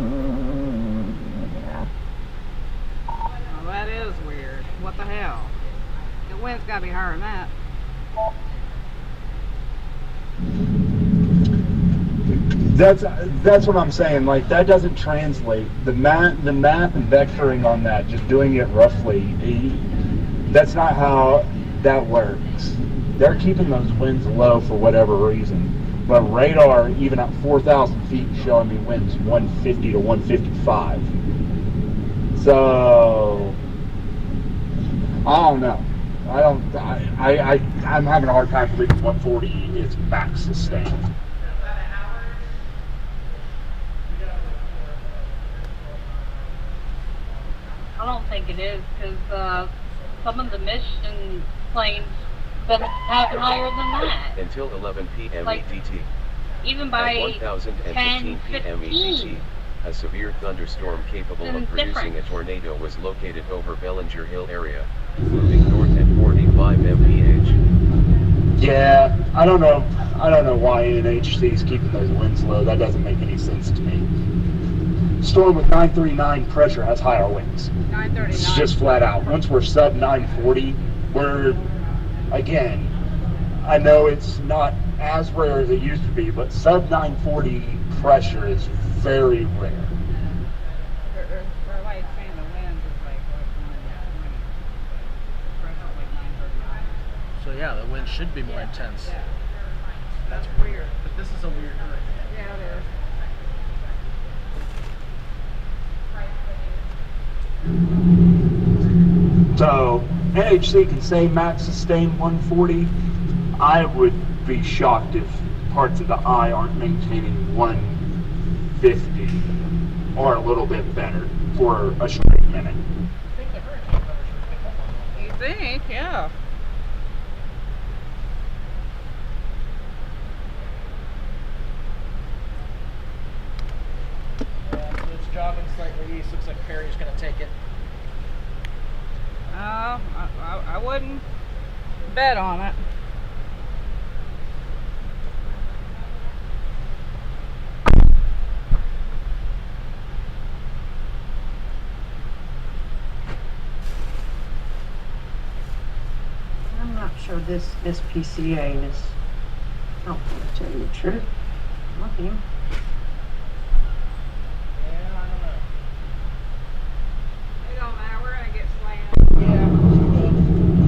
Well, that is weird. What the hell? The wind's gotta be higher than that. That's what I'm saying. Like, that doesn't translate. The math and vectoring on that, just doing it roughly, that's not how that works. They're keeping those winds low for whatever reason. But radar, even at 4,000 feet, showing me winds 150 to 155. So I don't know. I'm having a hard time believing 140 is max sustained. I don't think it is, because some of the mission planes been having higher than that. Until 11 p.m. Like, EDT. Even by At 10:15 p.m. EDT, a severe thunderstorm capable of producing a tornado was located over Bellinger Hill area, moving north at 45 mph. Yeah, I don't know why INwx is keeping those winds low. That doesn't make any sense to me. Storm with 939 pressure has higher winds. 939. It's just flat out. Once we're sub 940, we're, again, I know it's not as rare as it used to be, but sub 940 pressure is very rare. They're like saying the wind is like 120. Pressure's like 939. So yeah, the wind should be more intense. Yeah. That's weird. But this is a weird hurricane. Yeah, it is. So NHC can say max sustained 140. I would be shocked if parts of the eye aren't maintaining 150 or a little bit better for a straight minute. You think? Yeah. It's jogging slightly east. Looks like Perry's going to take it. I wouldn't bet on it. I'm not sure this SPCA is, I don't want to tell you the truth. Looking. Yeah, I don't know. It don't matter. We're gonna get slammed.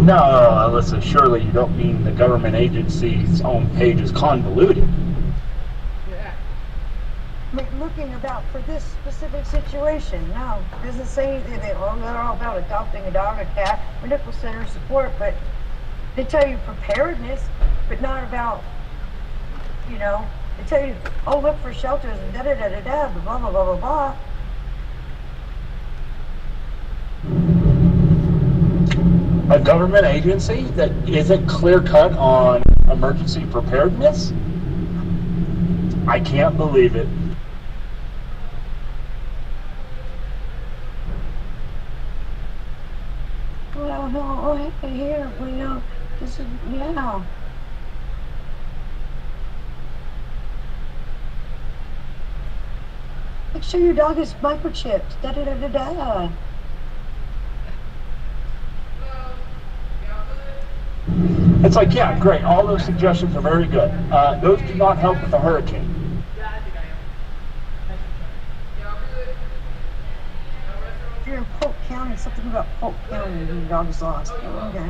No, Alyssa, surely you don't mean the government agency's own page is convoluted. Yeah. Looking about for this specific situation. No, it doesn't say anything. They're all about adopting a dog, a cat, medical center support, but they tell you preparedness, but not about, they tell you, oh, look for shelters and da-da-da-da-da, blah, blah, blah, blah, blah. A government agency that isn't clear-cut on emergency preparedness? I can't believe it. Well, no, here, this is, yeah. Make sure your dog is microchipped, da-da-da-da-da. It's like, yeah, great, all those suggestions are very good. Those do not help with the hurricane. If you're in Polk County, something about Polk County, your dog is lost. Oh, okay.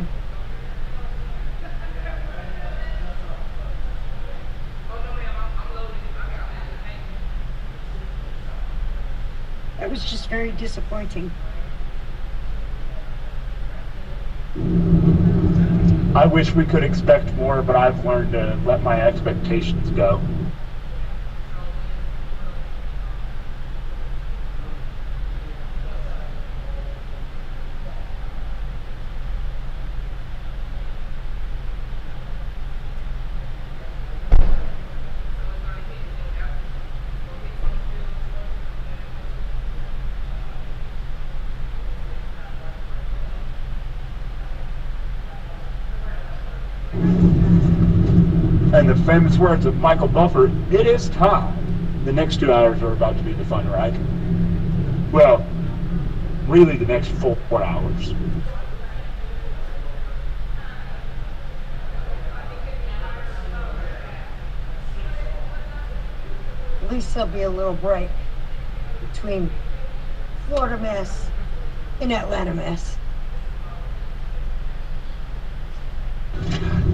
That was just very disappointing. I wish we could expect more, but I've learned to let my expectations go. And the famous words of Michael Buffer, it is time. The next 2 hours are about to be the fun ride. Well, really the next 4 hours. At least there'll be a little break between Florida mess and Atlanta mess.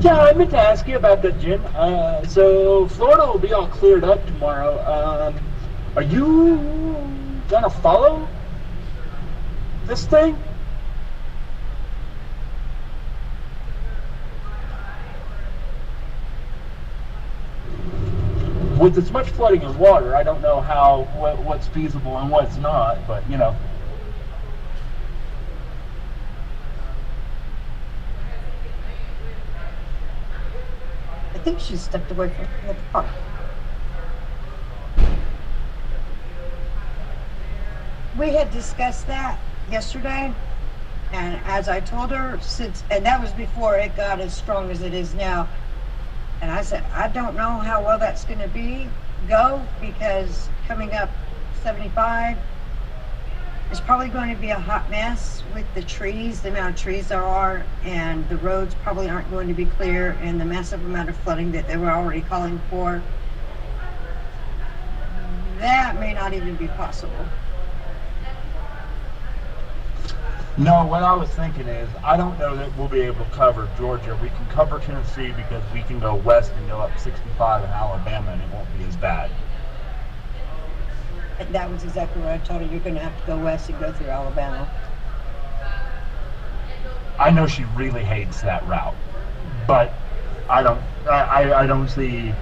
Yeah, I meant to ask you about that, Jim. So Florida will be all cleared up tomorrow. Are you gonna follow this thing? With as much flooding as water, I don't know what's feasible and what's not, but you know. I think she stepped away from the park. We had discussed that yesterday, and as I told her, and that was before it got as strong as it is now, and I said, I don't know how well that's going to go, because coming up 75 is probably going to be a hot mess with the trees, the amount of trees there are, and the roads probably aren't going to be clear, and the massive amount of flooding that they were already calling for. That may not even be possible. No, what I was thinking is, I don't know that we'll be able to cover Georgia. We can cover Tennessee because we can go west and go up 65 in Alabama, and it won't be as bad. And that was exactly what I told her. You're going to have to go west and go through Alabama. I know she really hates that route, but I don't see.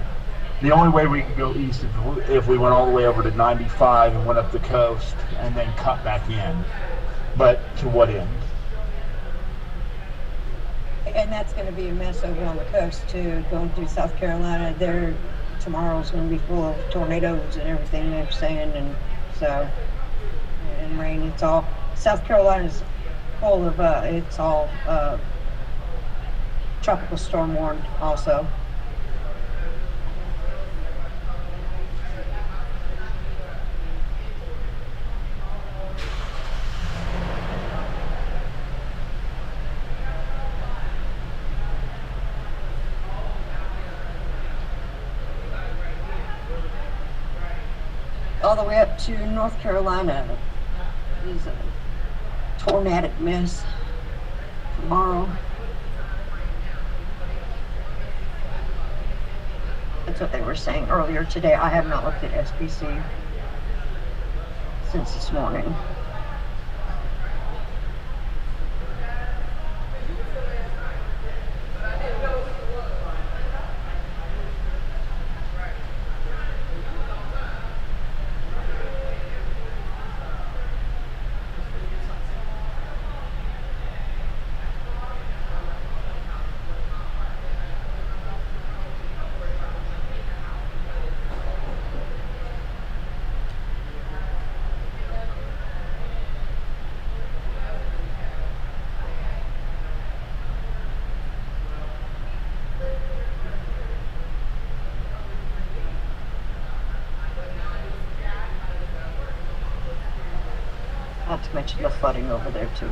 The only way we could go east is if we went all the way over to 95 and went up the coast and then cut back in. But to what end? And that's going to be a mess over on the coast too, going through South Carolina. Tomorrow's going to be full of tornadoes and everything they're saying, and so, and rain. It's all, South Carolina's full of, it's all tropical storm warned also. All the way up to North Carolina is a tornadic mess tomorrow. That's what they were saying earlier today. I have not looked at SPC since this morning. Not to mention the flooding over there too.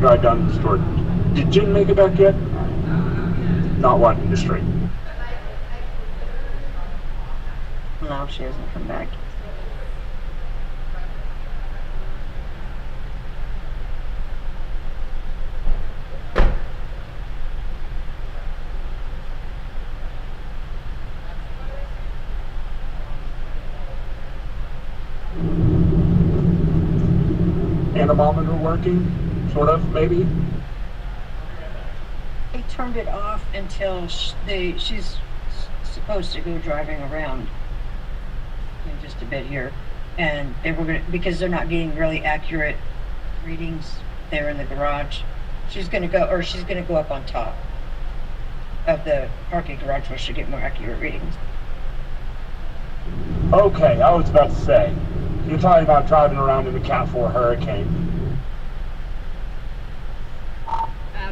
ride down to the store. Did Jen make it back yet? Not wanting to stream. No, she hasn't come back. Anemometer working, sort of, maybe. They turned it off until she's supposed to go driving around in just a bit here, and they were gonna, because they're not getting really accurate readings there in the garage. She's gonna go up on top of the parking garage where she'll get more accurate readings. Okay, I was about to say, you're talking about driving around in the Cat 4 Hurricane.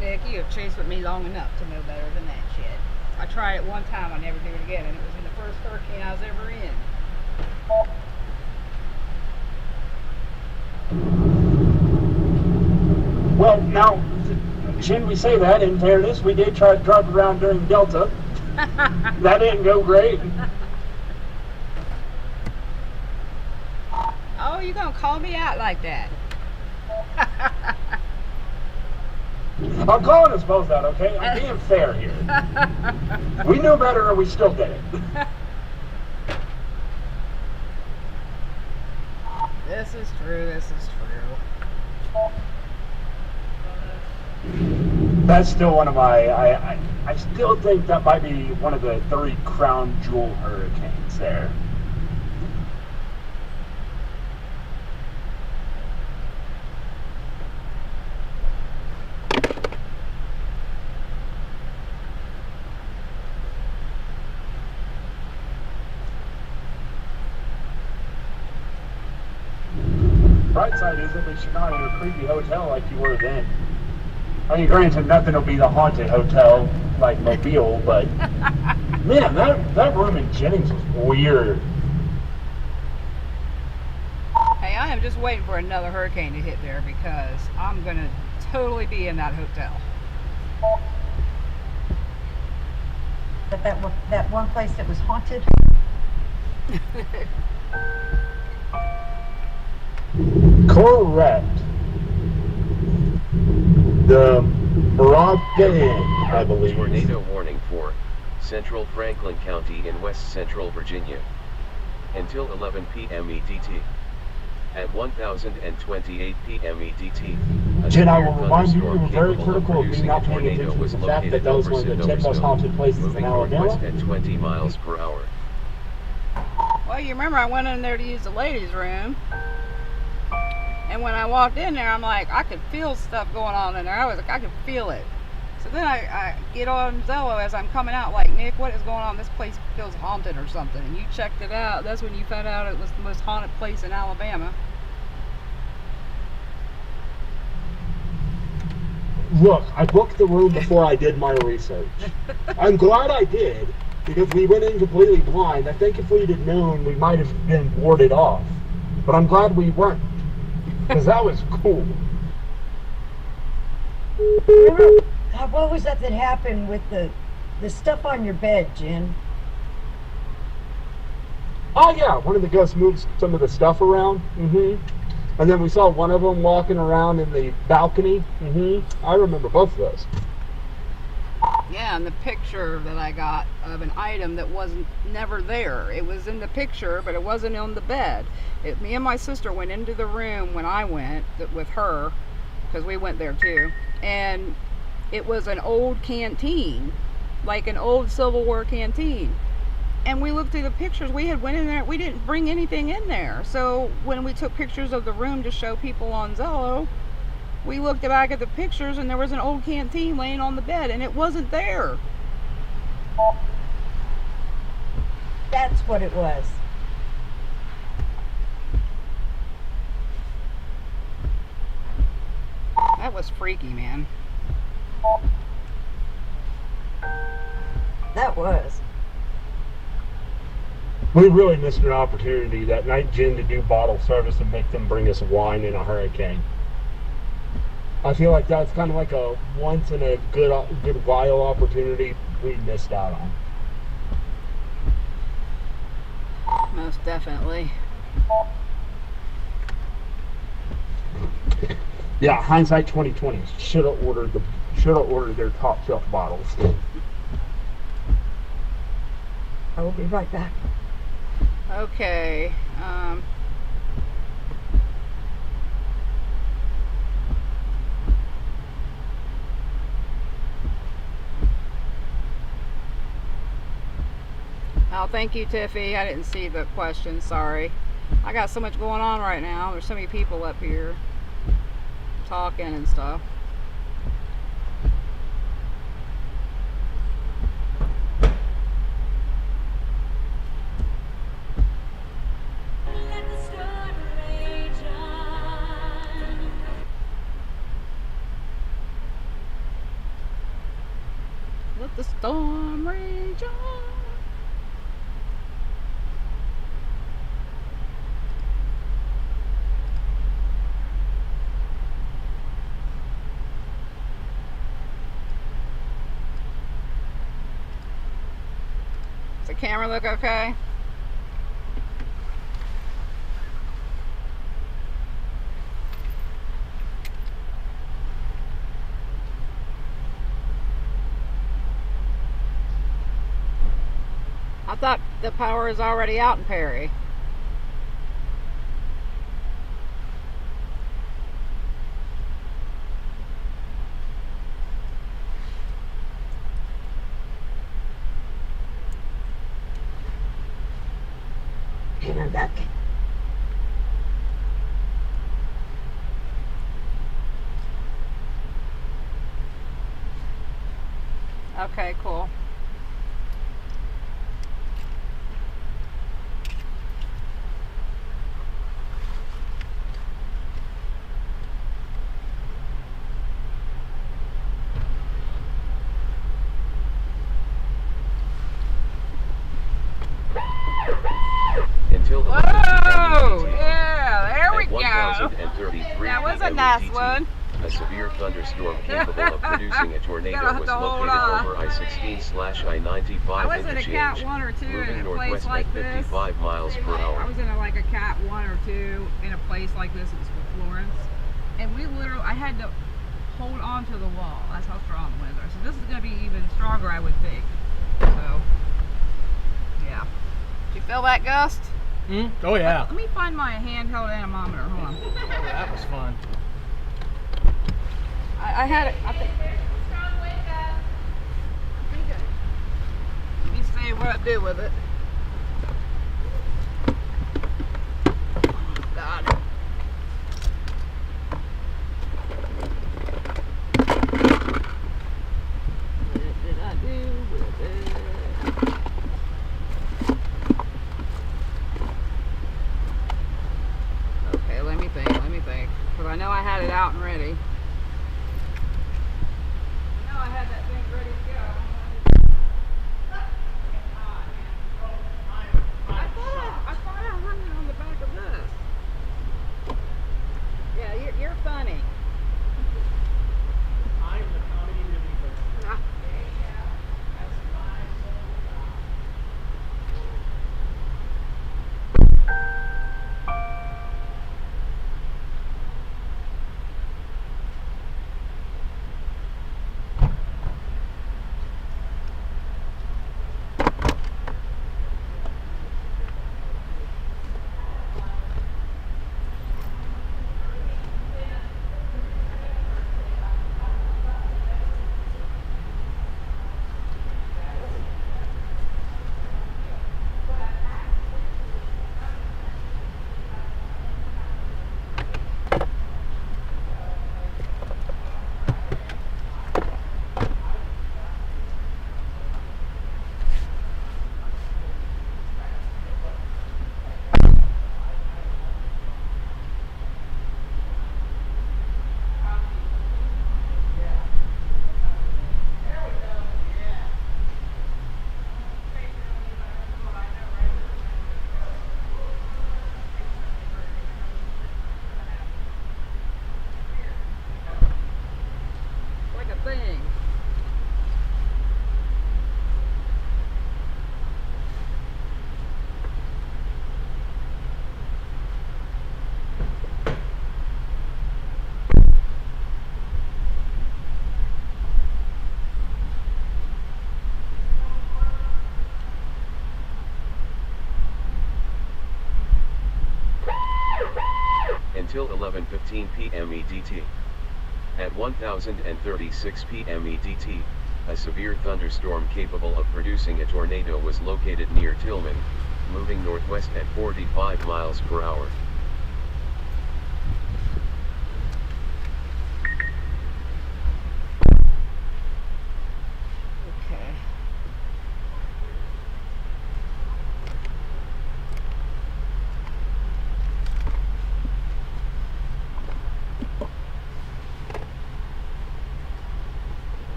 Nick, you have chased with me long enough to know better than that shit. I tried it one time, I never do it again, and it was in the first hurricane I was ever in. Well, now, shouldn't we say that? In fairness, we did try to drive around during Delta. That didn't go great. Oh, you gonna call me out like that? I'm calling us both out, okay? I'm being fair here. We knew better and we still did it. This is true, this is true. That's still one of my, I still think that might be one of the 3 crown jewel hurricanes there. Bright side is at least you're not in a creepy hotel like you were then. I mean, granted, nothing will be the haunted hotel like Mobile, but man, that room in Jennings was weird. Hey, I am just waiting for another hurricane to hit there because I'm gonna totally be in that hotel. But that one place that was haunted. Correct. The Moraga Inn, I believe. Tornado warning for Central Franklin County in West Central Virginia. Until 11 p.m. EDT. At 1028 p.m. EDT. Jen, I will remind you, we were very critical of me not paying attention to the fact that that was one of the 10 most haunted places in Alabama. At 20 miles per hour. Well, you remember I went in there to use the ladies' room. And when I walked in there, I'm like, I could feel stuff going on in there. I was like, I could feel it. So then I get on Zello as I'm coming out, like, Nick, what is going on? This place feels haunted or something. And you checked it out. That's when you found out it was the most haunted place in Alabama. Look, I booked the room before I did my research. I'm glad I did, because we went in completely blind. I think if we had known, we might have been warded off. But I'm glad we weren't, because that was cool. Remember, what was that happened with the stuff on your bed, Jen? Oh yeah, one of the ghosts moved some of the stuff around. And then we saw one of them walking around in the balcony. I remember both of those. Yeah, and the picture that I got of an item that wasn't never there. It was in the picture, but it wasn't on the bed. Me and my sister went into the room when I went with her, because we went there too, and it was an old canteen, like an old Civil War canteen. And we looked through the pictures. We had went in there. We didn't bring anything in there. So when we took pictures of the room to show people on Zello, we looked back at the pictures and there was an old canteen laying on the bed and it wasn't there. That's what it was. That was freaky, man. That was. We really missed an opportunity that night, Jen, to do bottle service and make them bring us wine in a hurricane. I feel like that's kind of like a once in a good while opportunity we missed out on. Most definitely. Yeah, hindsight 2020. Should have ordered their top shelf bottles. I will be right back. Okay. Oh, thank you, Tiffy. I didn't see the question. Sorry. I got so much going on right now. There's so many people up here talking and stuff. Let the storm rage on. Does the camera look okay? I thought the power is already out in Perry. And I'm back. Okay, cool. Until the Whoa! Yeah, there we go. 1033 That was a nice POETT, one. A severe thunderstorm capable of producing a tornado Gotta was hold located on. over I-16/I-95 I was in a Cat interchange, 1 or 2 moving in a place northwest like at this. 55 miles per I hour. was in like a Cat 1 or 2 in a place like this. It was for Florence. And we literally, I had to hold on to the wall. That's how strong the winds are. So this is going to be even stronger, I would think. So, yeah. Did you feel that gust? Oh yeah. Let me find my handheld anemometer. Hold on. Oh, that was fun. I had it. I think. Let me see what I do with it. Oh, God. What did I do with it? Okay, let me think. Because I know I had it out and ready. I had that thing ready to go. until 11:15 p.m. EDT. At 1036 p.m. EDT, a severe thunderstorm capable of producing a tornado was located near Tillman, moving northwest at 45 miles per hour. Okay.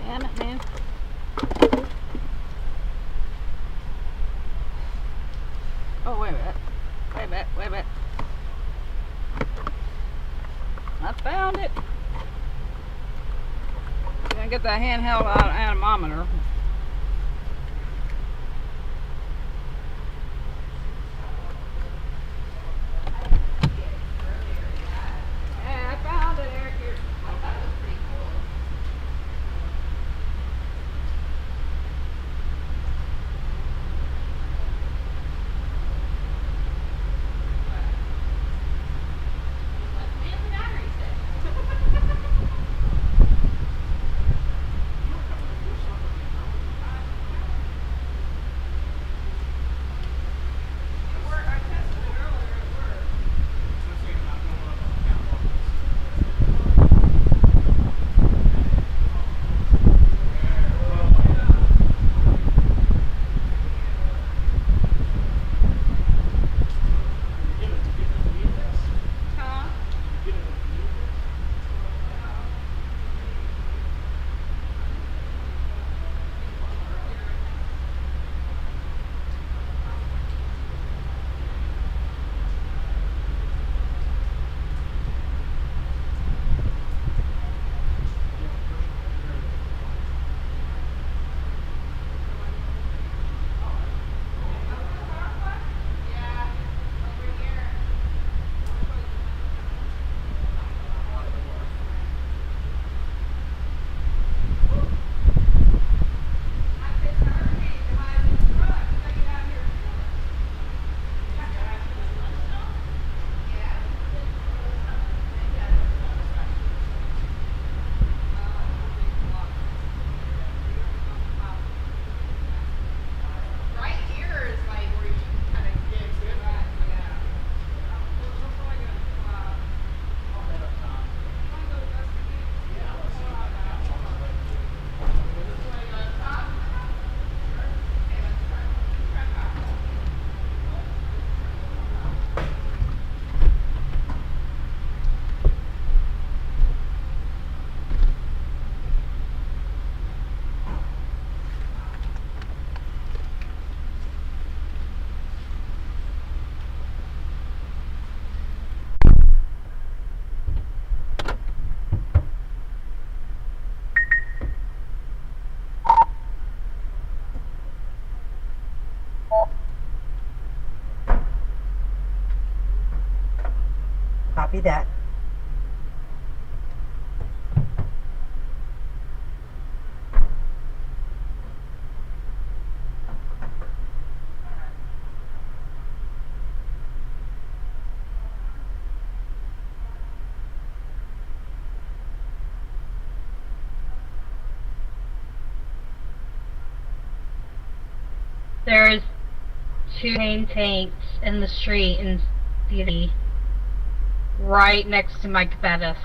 Damn it, man. Oh, wait a minute. Wait a minute. Wait a minute. I found it. Gonna get that handheld anemometer. Yeah, I found it, Eric. Oh, that was pretty cool. Copy that. There's 2 main tanks in the street in city, right next to Mike Bettis.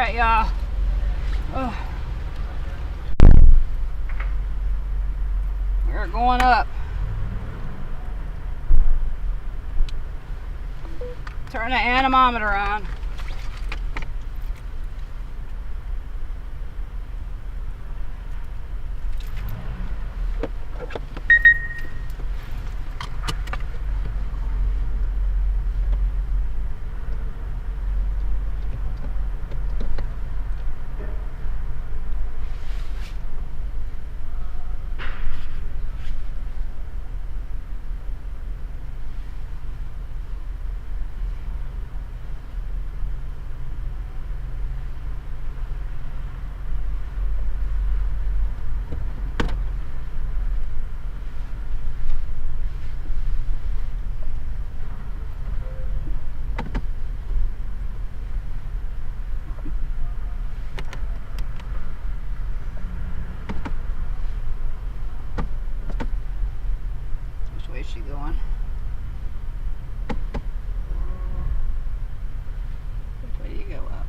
Alright, y'all. Oh. We're going up. Turn the anemometer on. Which way is she going? Which way do you go up?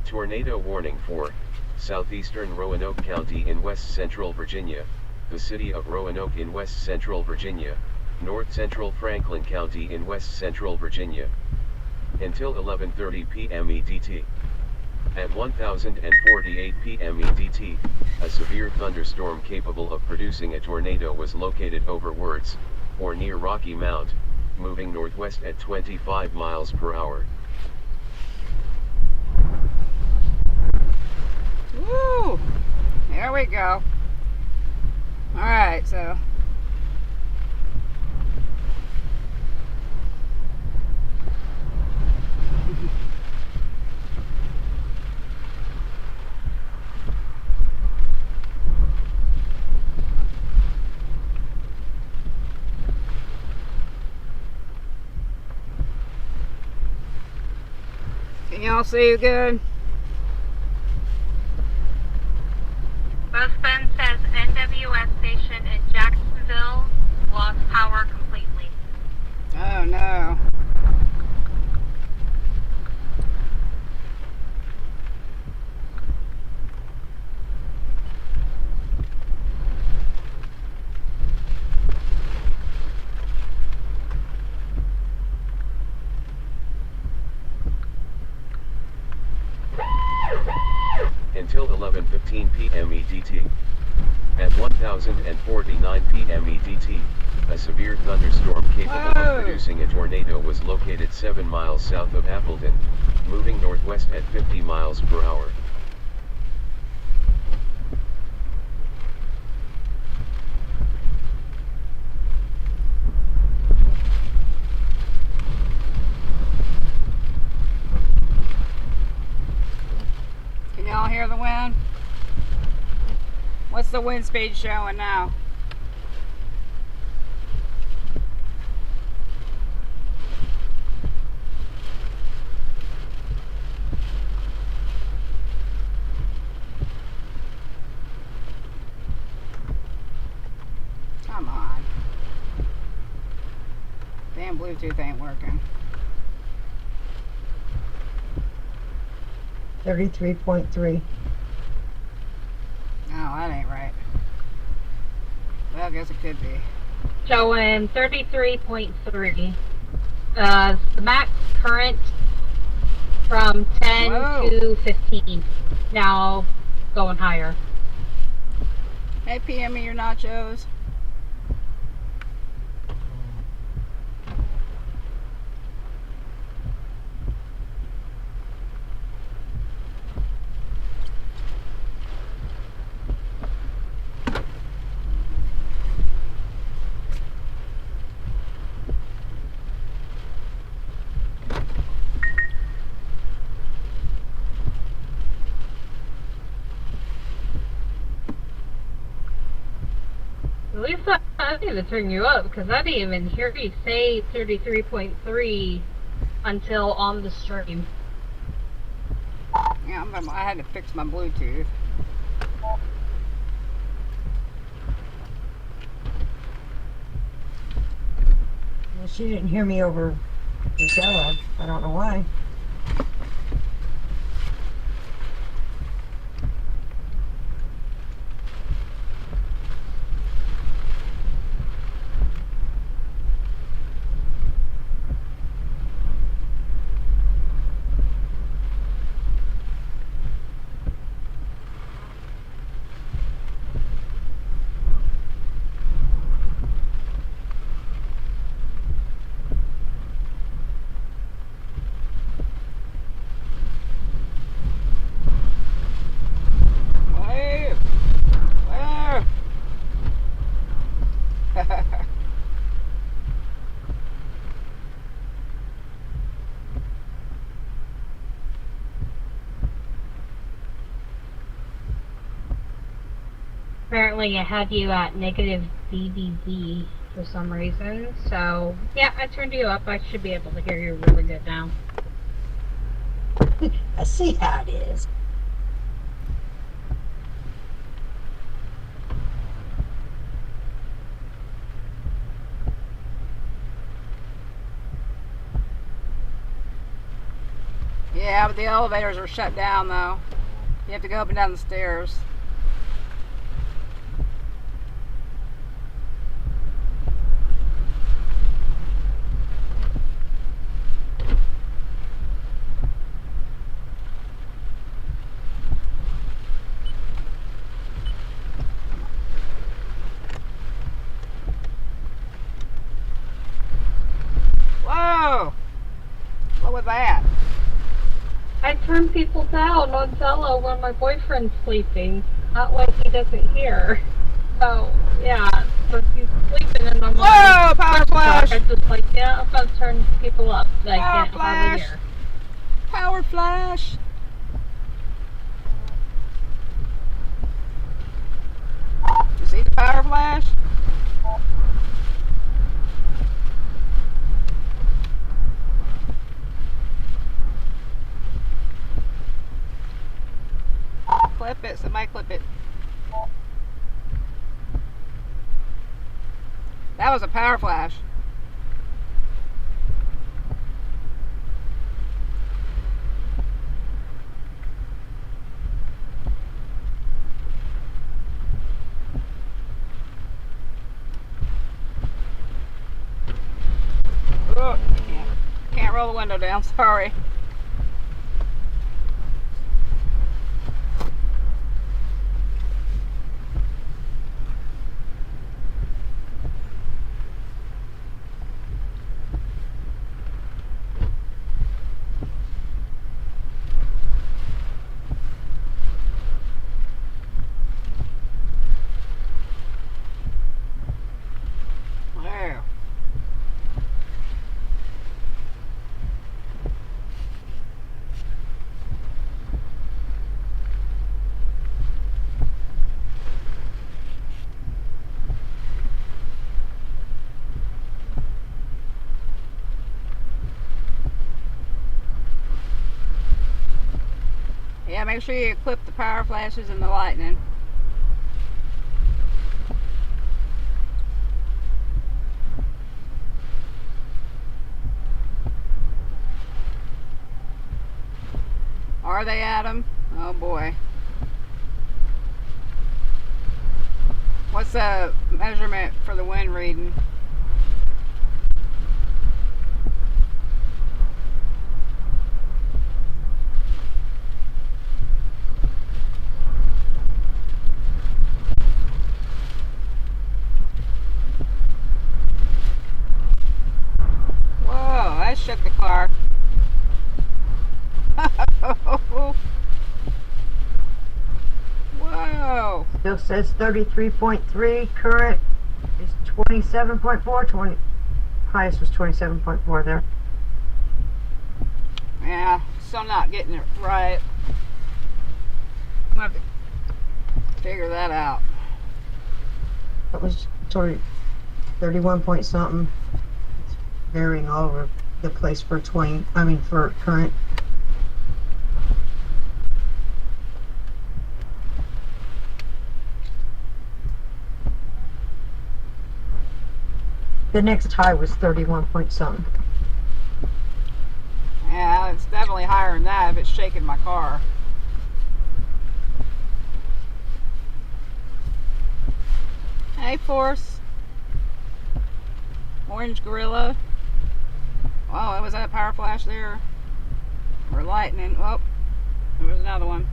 Tornado warning for southeastern Roanoke County in west central Virginia, the city of Roanoke in west central Virginia, north central Franklin County in west central Virginia. Until 11:30 p.m. EDT. At 1048 p.m. EDT, a severe thunderstorm capable of producing a tornado was located over Words, or near Rocky Mount, moving northwest at 25 miles per hour. Woo! There we go. Alright, so. Can y'all see good? Boston says NWS station in Jacksonville lost power completely. Oh no. Until 11:15 p.m. EDT. At 1049 p.m. EDT, a severe thunderstorm capable of producing a tornado was located 7 miles south of Appleton, moving northwest at 50 miles per hour. What's the wind speed showing now? Come on. Damn Bluetooth ain't working. 33.3. Oh, that ain't right. Well, I guess it could be. Showing 33.3. The max current from 10 Whoa. to 15. Now going higher. Hey, PM me your nachos. At least I need to turn you up because I didn't even hear you say 33.3 until on the stream. Yeah, I had to fix my Bluetooth. Well, she didn't hear me over Gisela. I don't know why. Apparently I had you at negative dBV for some reason. So, yeah, I turned you up. I should be able to hear you really good now. I see how it is. Yeah, but the elevators are shut down though. You have to go up and down the stairs. Whoa! What was that? I turn people down on Zello when my boyfriend's sleeping. That way he doesn't hear. So, yeah, so he's sleeping and I'm Whoa! Power flash! I'm just like, yeah, I'm gonna turn people up that I Power can't hardly flash! hear. Power flash! You see the power flash? Clip it, somebody clip it. That was a power flash. Oh, can't roll the window down, sorry. Wow. make sure you equip the power flashes and the lightning. Are they, Adam? Oh boy. What's the measurement for the wind reading? Whoa, that shook the car. Whoa. Still says 33.3. Current is 27.4. 20. Highest was 27.4 there. Yeah, still not getting it right. I'm gonna have to figure that out. That was sort of 31 point something. It's varying all over the place for for current. The next high was 31 point something. Yeah, it's definitely higher than that if it's shaking my car. Hey, Force. Orange Gorilla. Oh, was that a power flash there? Or lightning? Oh, there was another one.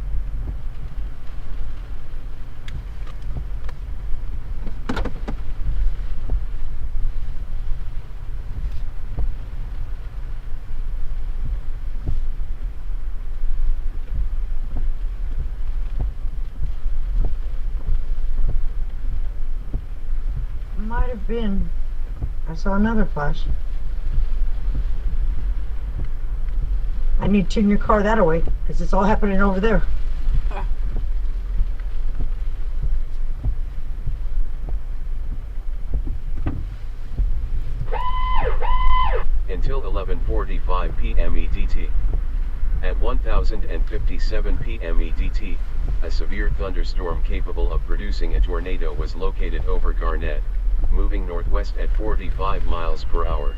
Might have been. I saw another flash. I need to turn your car that away because it's all happening over there. Until 11:45 p.m. EDT. At 1057 p.m. EDT, a severe thunderstorm capable of producing a tornado was located over Garnett, moving northwest at 45 miles per hour.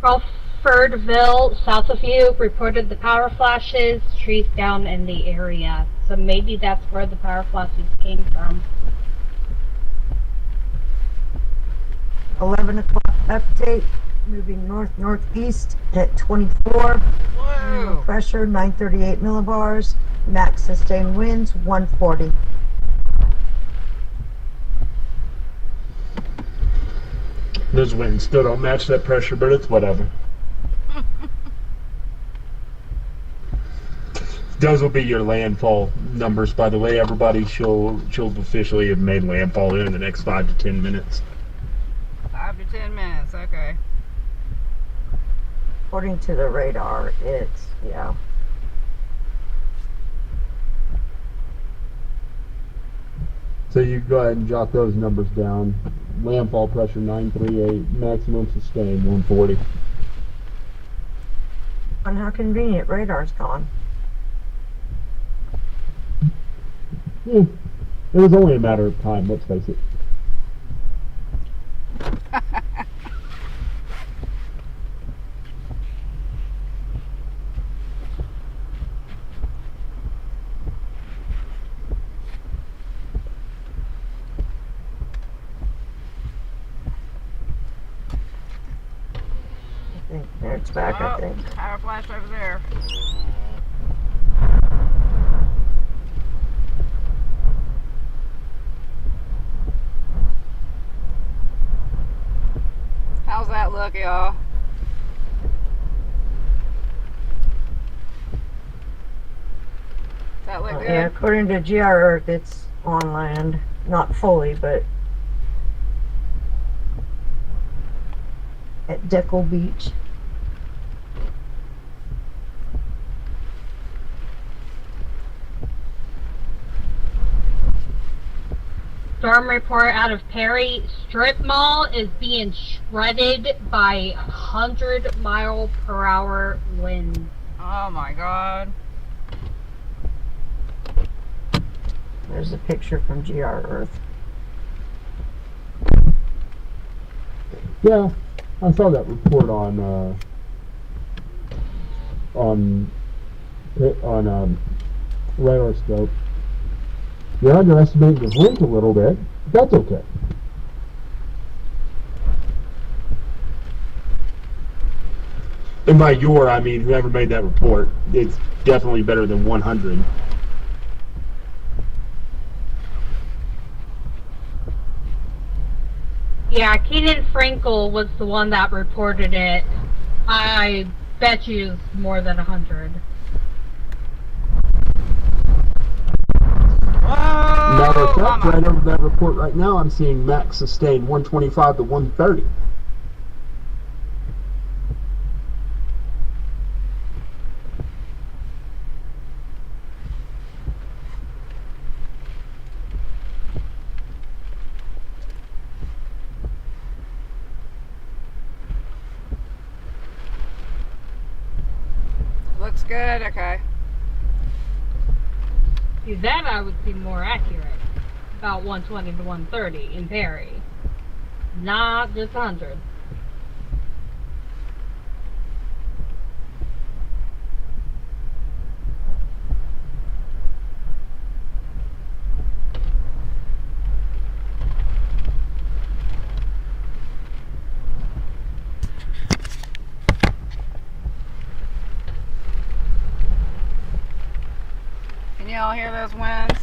Crawfordville, south of you, reported the power flashes, trees down in the area. So maybe that's where the power flashes came from. 11 o'clock update. Moving north-northeast at 24. Whoa. Pressure 938 millibars. Max sustained winds 140. Those winds still don't match that pressure, but it's whatever. Those will be your landfall numbers, by the way. Everybody should officially have made landfall here in the next 5 to 10 minutes. 5 to 10 minutes, okay. According to the radar, it's, yeah. So you go ahead and jot those numbers down. Landfall pressure 938, maximum sustained 140. And how convenient, radar's gone. It was only a matter of time, let's face it. There, it's back, I think. Power flash over there. How's that look, y'all? Does that look good? Yeah, according to GR Earth, it's on land. Not fully, but at Deckle Beach. storm report out of Perry. Strip Mall is being shredded by 100-mile-per-hour winds. Oh my god. There's a picture from GR Earth. Yeah, I saw that report on radar scope. You're underestimating the wind a little bit. That's okay. And by your, I mean whoever made that report. It's definitely better than 100. Yeah, Keenan Frankel was the one that reported it. I bet you it's more than 100. Matter of fact, right over that report right now, I'm seeing max sustained 125 to 130. Looks good, okay. See, that I would see more accurate. About 120 to 130 in Perry. Not just 100. Can you all hear those winds?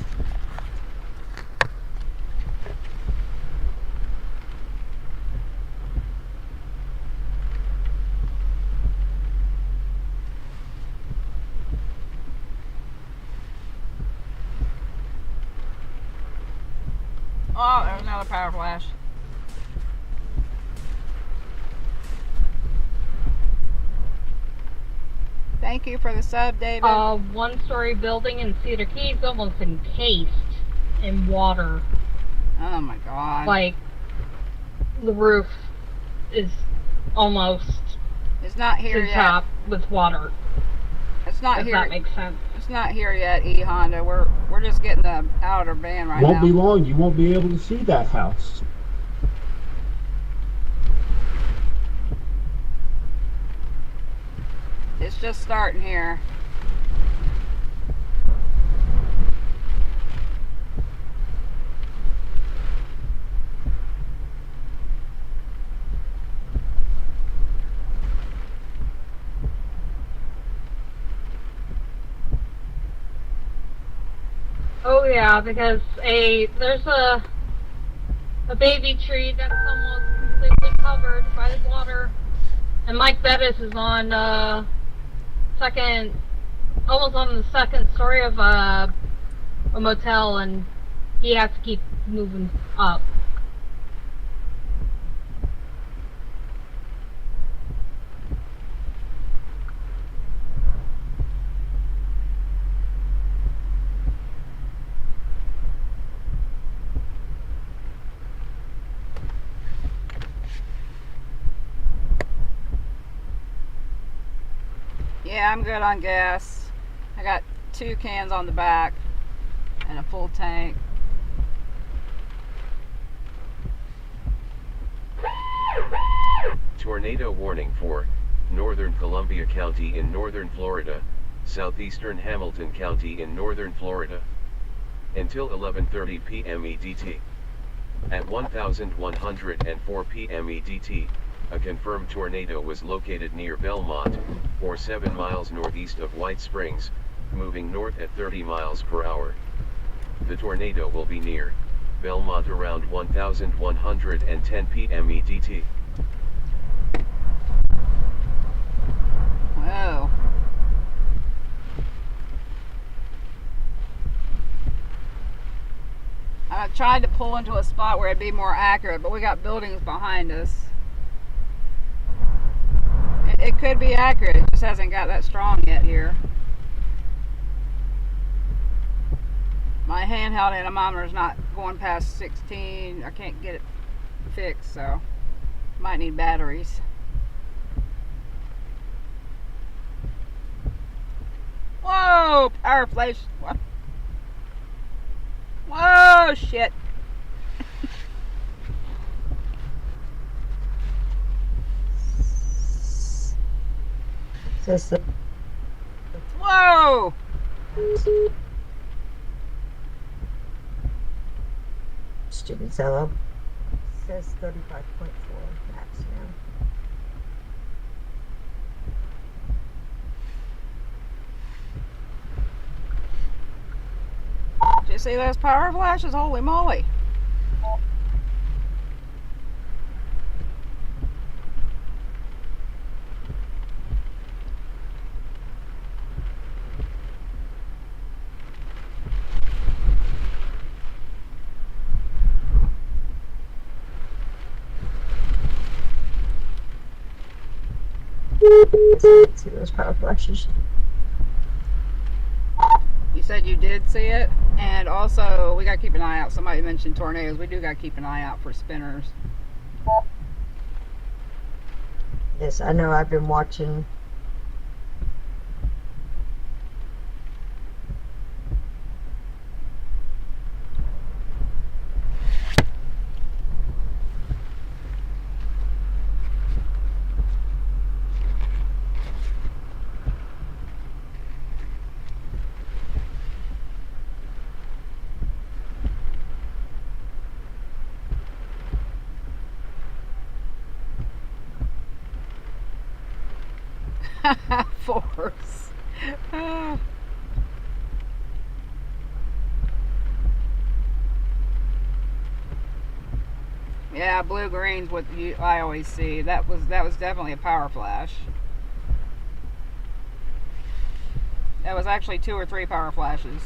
Oh, there's another power flash. Thank you for the sub, David. One-story building in Cedar Keys almost encased in water. Oh my god. Like, the roof is almost It's not here to yet. top with water. It's not If here. that makes sense. It's not here yet, E Honda. We're just getting the outer band right Won't now. be long, you won't be able to see that house. It's just starting here. Oh yeah, because there's a baby tree that's almost completely covered by the water, and Mike Bettis is on almost on the second story of a motel, and he has to keep moving up. Yeah, I'm good on gas. I got 2 cans on the back and a full tank. Tornado warning for northern Columbia County in northern Florida, southeastern Hamilton County in northern Florida. Until 11:30 p.m. EDT. At 1104 p.m. EDT, a confirmed tornado was located near Belmont, or 7 miles northeast of White Springs, moving north at 30 miles per hour. The tornado will be near Belmont around 1110 p.m. EDT. Whoa. I tried to pull into a spot where it'd be more accurate, but we got buildings behind us. It could be accurate, it just hasn't got that strong yet here. My handheld anemometer is not going past 16. I can't get it fixed, so might need batteries. Whoa! Power flash. What? Whoa! Shit. System. Whoa! Stupid cello. Says 35.4 max now. Did you see those power flashes? Holy moly. See those power flashes. You said you did see it, and also we gotta keep an eye out. Somebody mentioned tornadoes. We do gotta keep an eye out for spinners. Yes, I know. I've been watching. Force. Yeah, blue green's what I always see. That was definitely a power flash. That was actually 2 or 3 power flashes.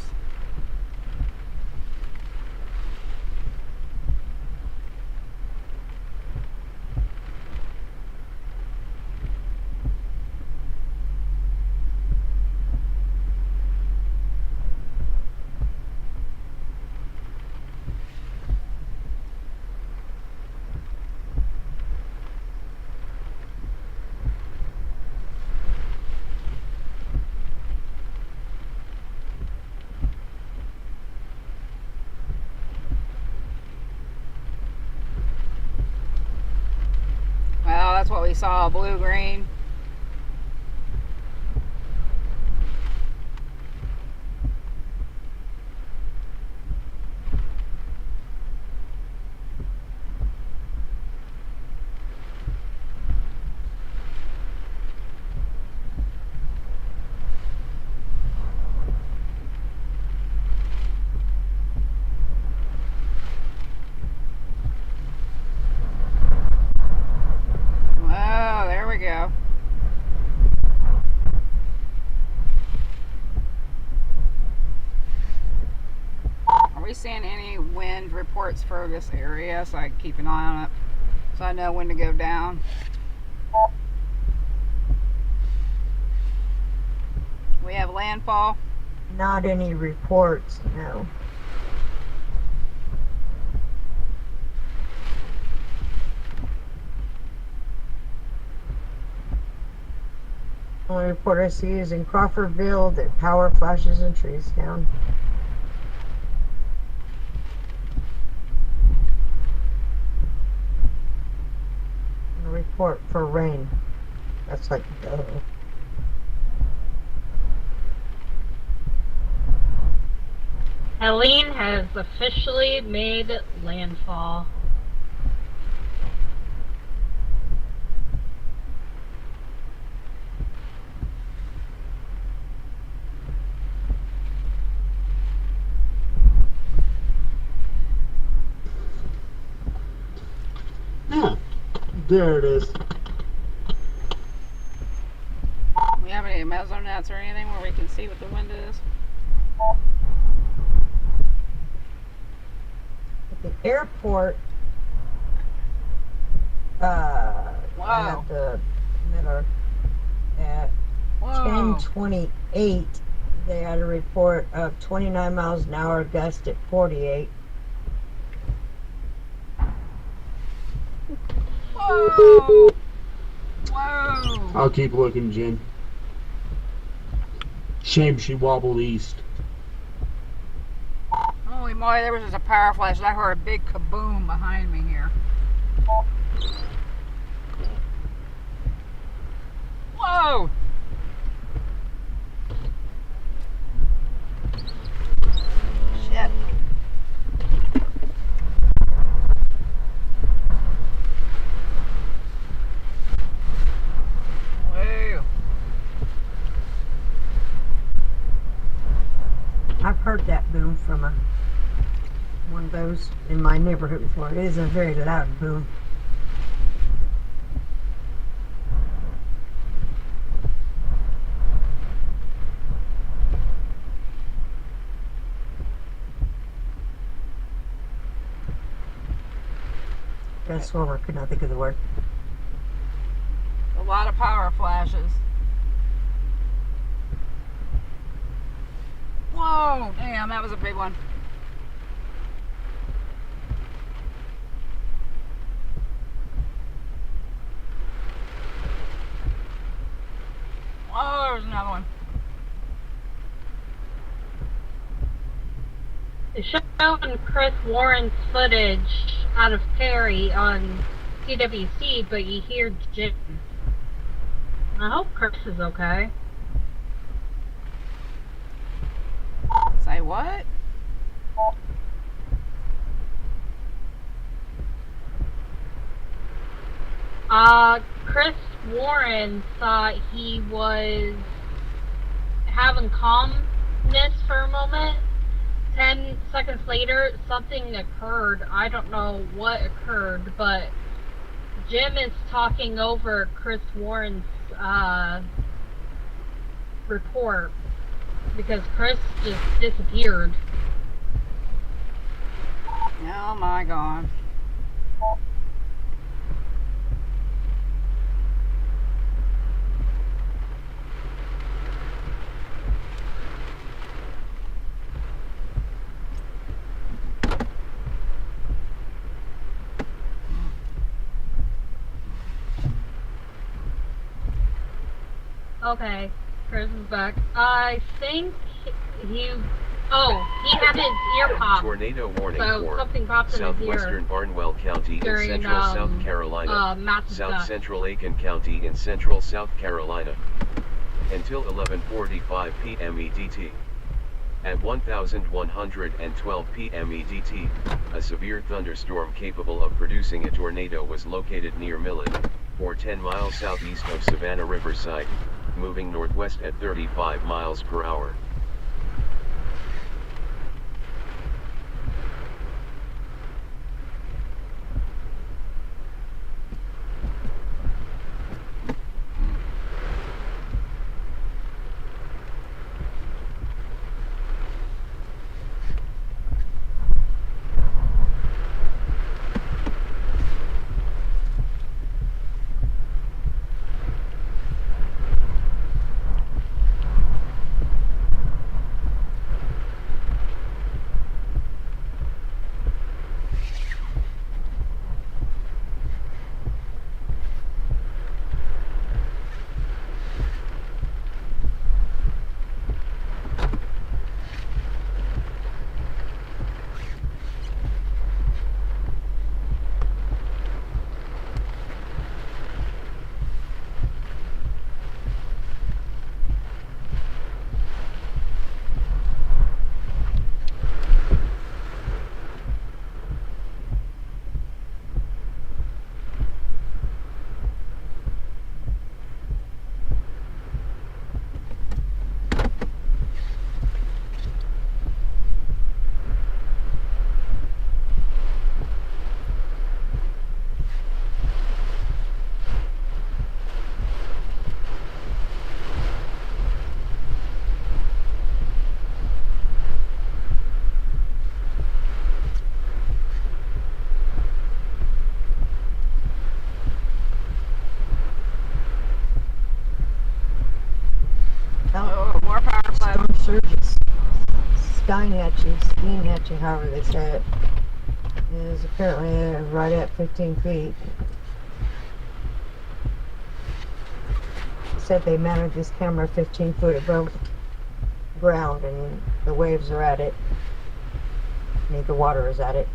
Well, that's what we saw, blue-green. Oh, there we go. Are we seeing any wind reports for this area so I can keep an eye on it so I know when to go down? We have landfall. Not any reports, no. Only report I see is in Crawfordville that power flashes and trees down. And a report for rain. That's like, oh. Helene has officially made landfall. Yeah, there it is. We have any mesonautes or anything where we can see what the wind is? At the airport, Wow. at the Miller, at Whoa. 10:28, they had a report of 29 miles an hour, gust at 48. Whoa! Whoa! I'll keep looking, Jen. Shame she wobbled east. Holy moly, there was just a power flash. I heard a big kaboom behind me here. Whoa! Shit. Whoa. I've heard that boom from one of those in my neighborhood before. It is a very loud boom. Transformer, could not think of the word. A lot of power flashes. Whoa, damn, that was a big one. Oh, there's another one. It's showing Chris Warren's footage out of Perry on CWC, but you hear Jim. I hope Chris is okay. Say what? Chris Warren thought he was having calmness for a moment. 10 seconds later, something occurred. I don't know what occurred, but Jim is talking over Chris Warren's report because Chris just disappeared. Oh my god. Okay, Chris is back. I think he had his ear popped. Tornado warning So for something popped in his ear southwestern Barnwell County in during, central South Carolina, massive south dust. central Aiken County in central South Carolina. Until 11:45 p.m. EDT. At 1112 p.m. EDT, a severe thunderstorm capable of producing a tornado was located near Millen, or 10 miles southeast of Savannah Riverside, moving northwest at 35 miles per hour. Oh, more power flash. Storm surges. Steinhatching, however they say it, is apparently right at 15 feet. said they mounted this camera 15 foot above ground and the waves are at it. The water is at it.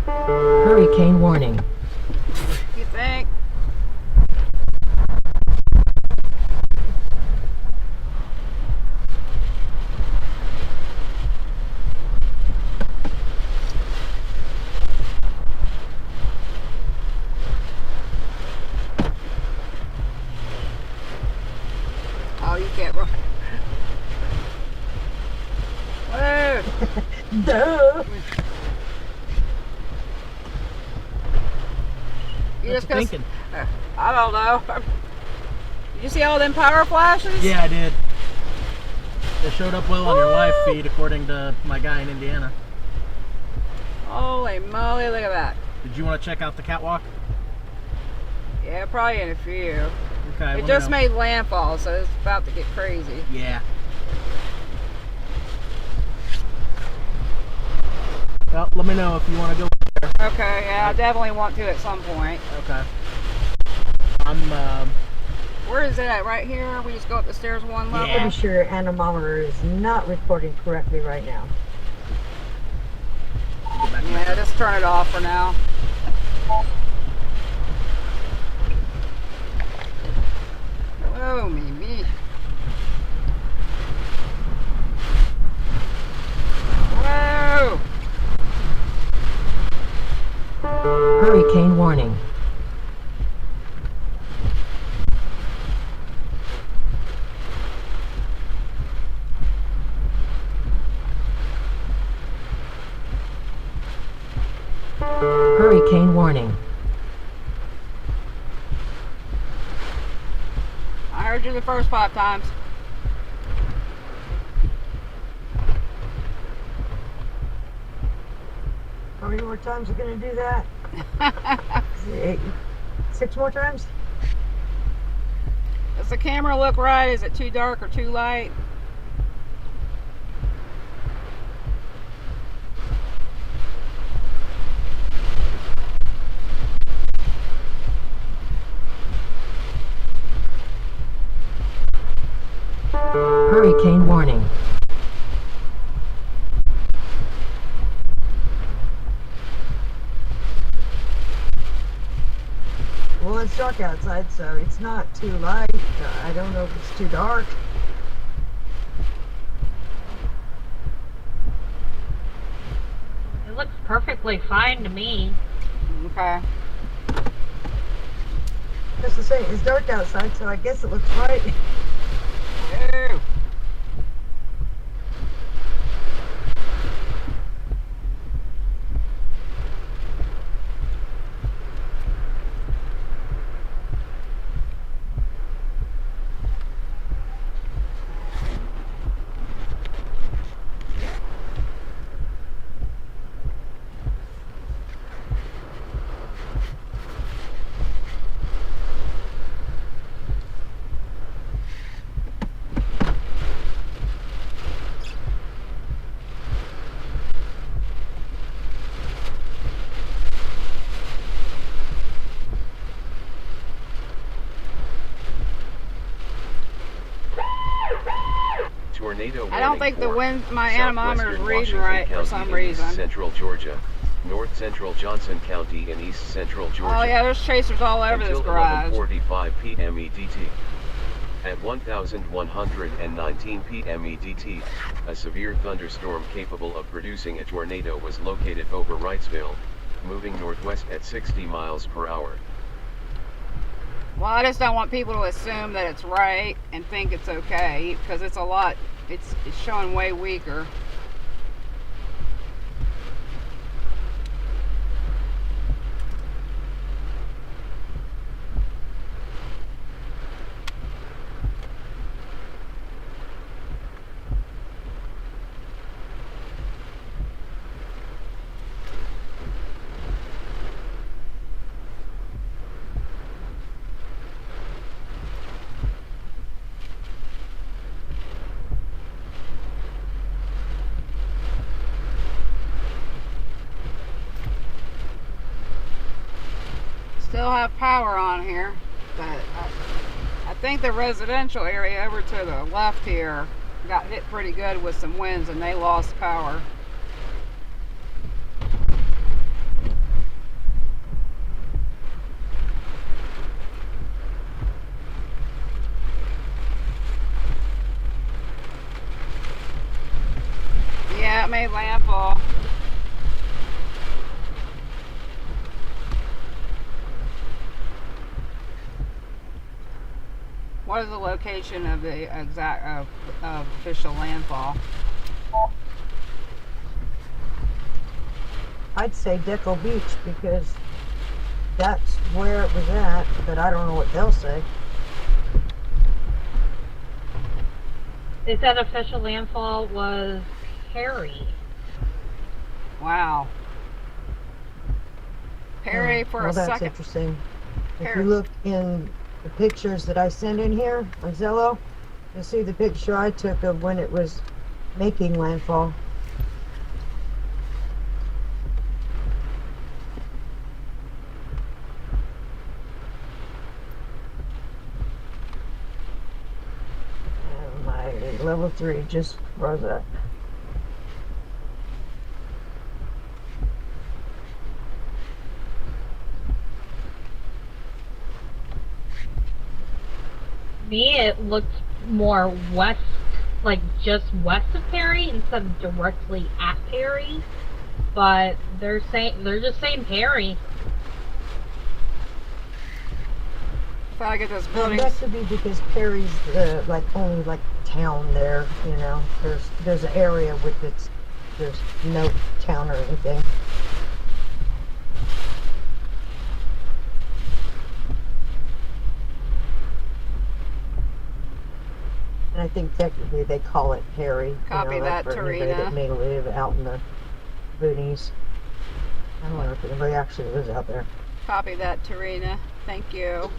Hurricane warning. You think? Oh, you can't run. Whoa! Duh! You What just you gonna, thinking? I don't know. Did you see all them power flashes? Yeah, I did. They showed up well on your live feed, according to my guy in Indiana. Holy moly, look at that. Did you want to check out the catwalk? Yeah, probably in a few. Okay. let It me just know. made landfall, so it's about to get crazy. Yeah. Well, let me know if you want to go there. Okay, yeah, I definitely want to at some point. Okay. I'm, Where is it at? Right here? We just go up the stairs one level? Yeah. Pretty sure your anemometer is not recording correctly right now. go back to my- Yeah, just turn it off for now. Whoa, me. Whoa! Hurricane warning. Hurricane warning. I heard you the first 5 times. How many more times are you gonna do that? 6 more times? Does the camera look right? Is it too dark or too light? Hurricane warning. Well, it's dark outside, so it's not too light. I don't know if it's too dark. It looks perfectly fine to me. Okay. Just to say, it's dark outside, so I guess it looks right. Whoa. Tornado I don't think the warning wind, my for anemometer is southwestern reading Washington right for County some in reason. East central Georgia, north central Johnson County and east central Georgia. Oh yeah, there's chasers all over until this garage. 11:45 p.m. EDT. At 1119 p.m. EDT, a severe thunderstorm capable of producing a tornado was located over Wrightsville, moving northwest at 60 miles per hour. Well, I just don't want people to assume that it's right and think it's okay, because it's a lot, it's showing way weaker. Still have power on here, but I think the residential area over to the left here got hit pretty good with some winds and they lost power. Yeah, it made landfall. What is the location of the exact of official landfall? I'd say Deco Beach because that's where it was at, but I don't know what they'll say. They said official landfall was Perry. Wow. Perry for well, a that's second. Interesting. If Perry. you look in the pictures that I sent in here on Zillow, you'll see the picture I took of when it was making landfall. And my level 3 just rose up. Me, it looked more west, like just west of Perry instead of directly at Perry. But they're just saying Perry. If I get this Well, building. that could be because Perry's like only like town there, you know. There's an area with there's no town or anything. And I think technically they call it Perry. Copy that, for anybody Tarina. that may live out in the boonies. I don't know if anybody actually lives out there. Copy that, Tarina. Thank you.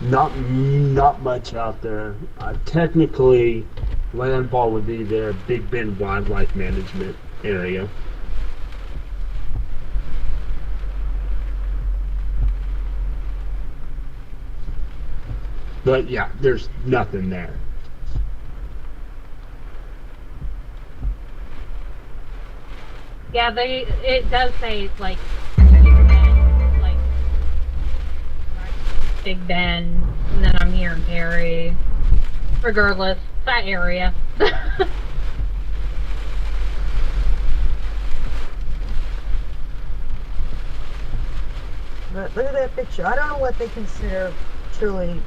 Not much out there. Technically, landfall would be their Big Bend Wildlife Management area. But yeah, there's nothing there. Yeah, it does say like Big Bend, like Big Bend, and then I'm here in Perry. Regardless, that area. But look at that picture. I don't know what they consider truly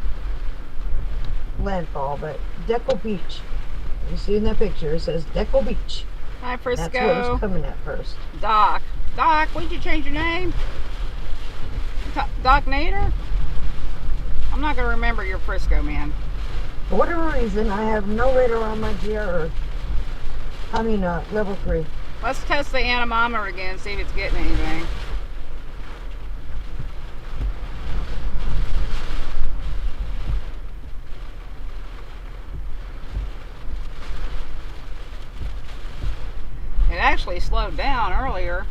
landfall, but Deco Beach. You see in that picture, it says Deco Beach. Hi, Frisco. That's where it was coming at first. Doc. Doc, why'd you change your name? Doc Nader? I'm not going to remember your Frisco, man. For whatever reason, I have no radar on my GR. I mean, level 3. Let's test the anemometer again, see if it's getting anything. It actually slowed down earlier.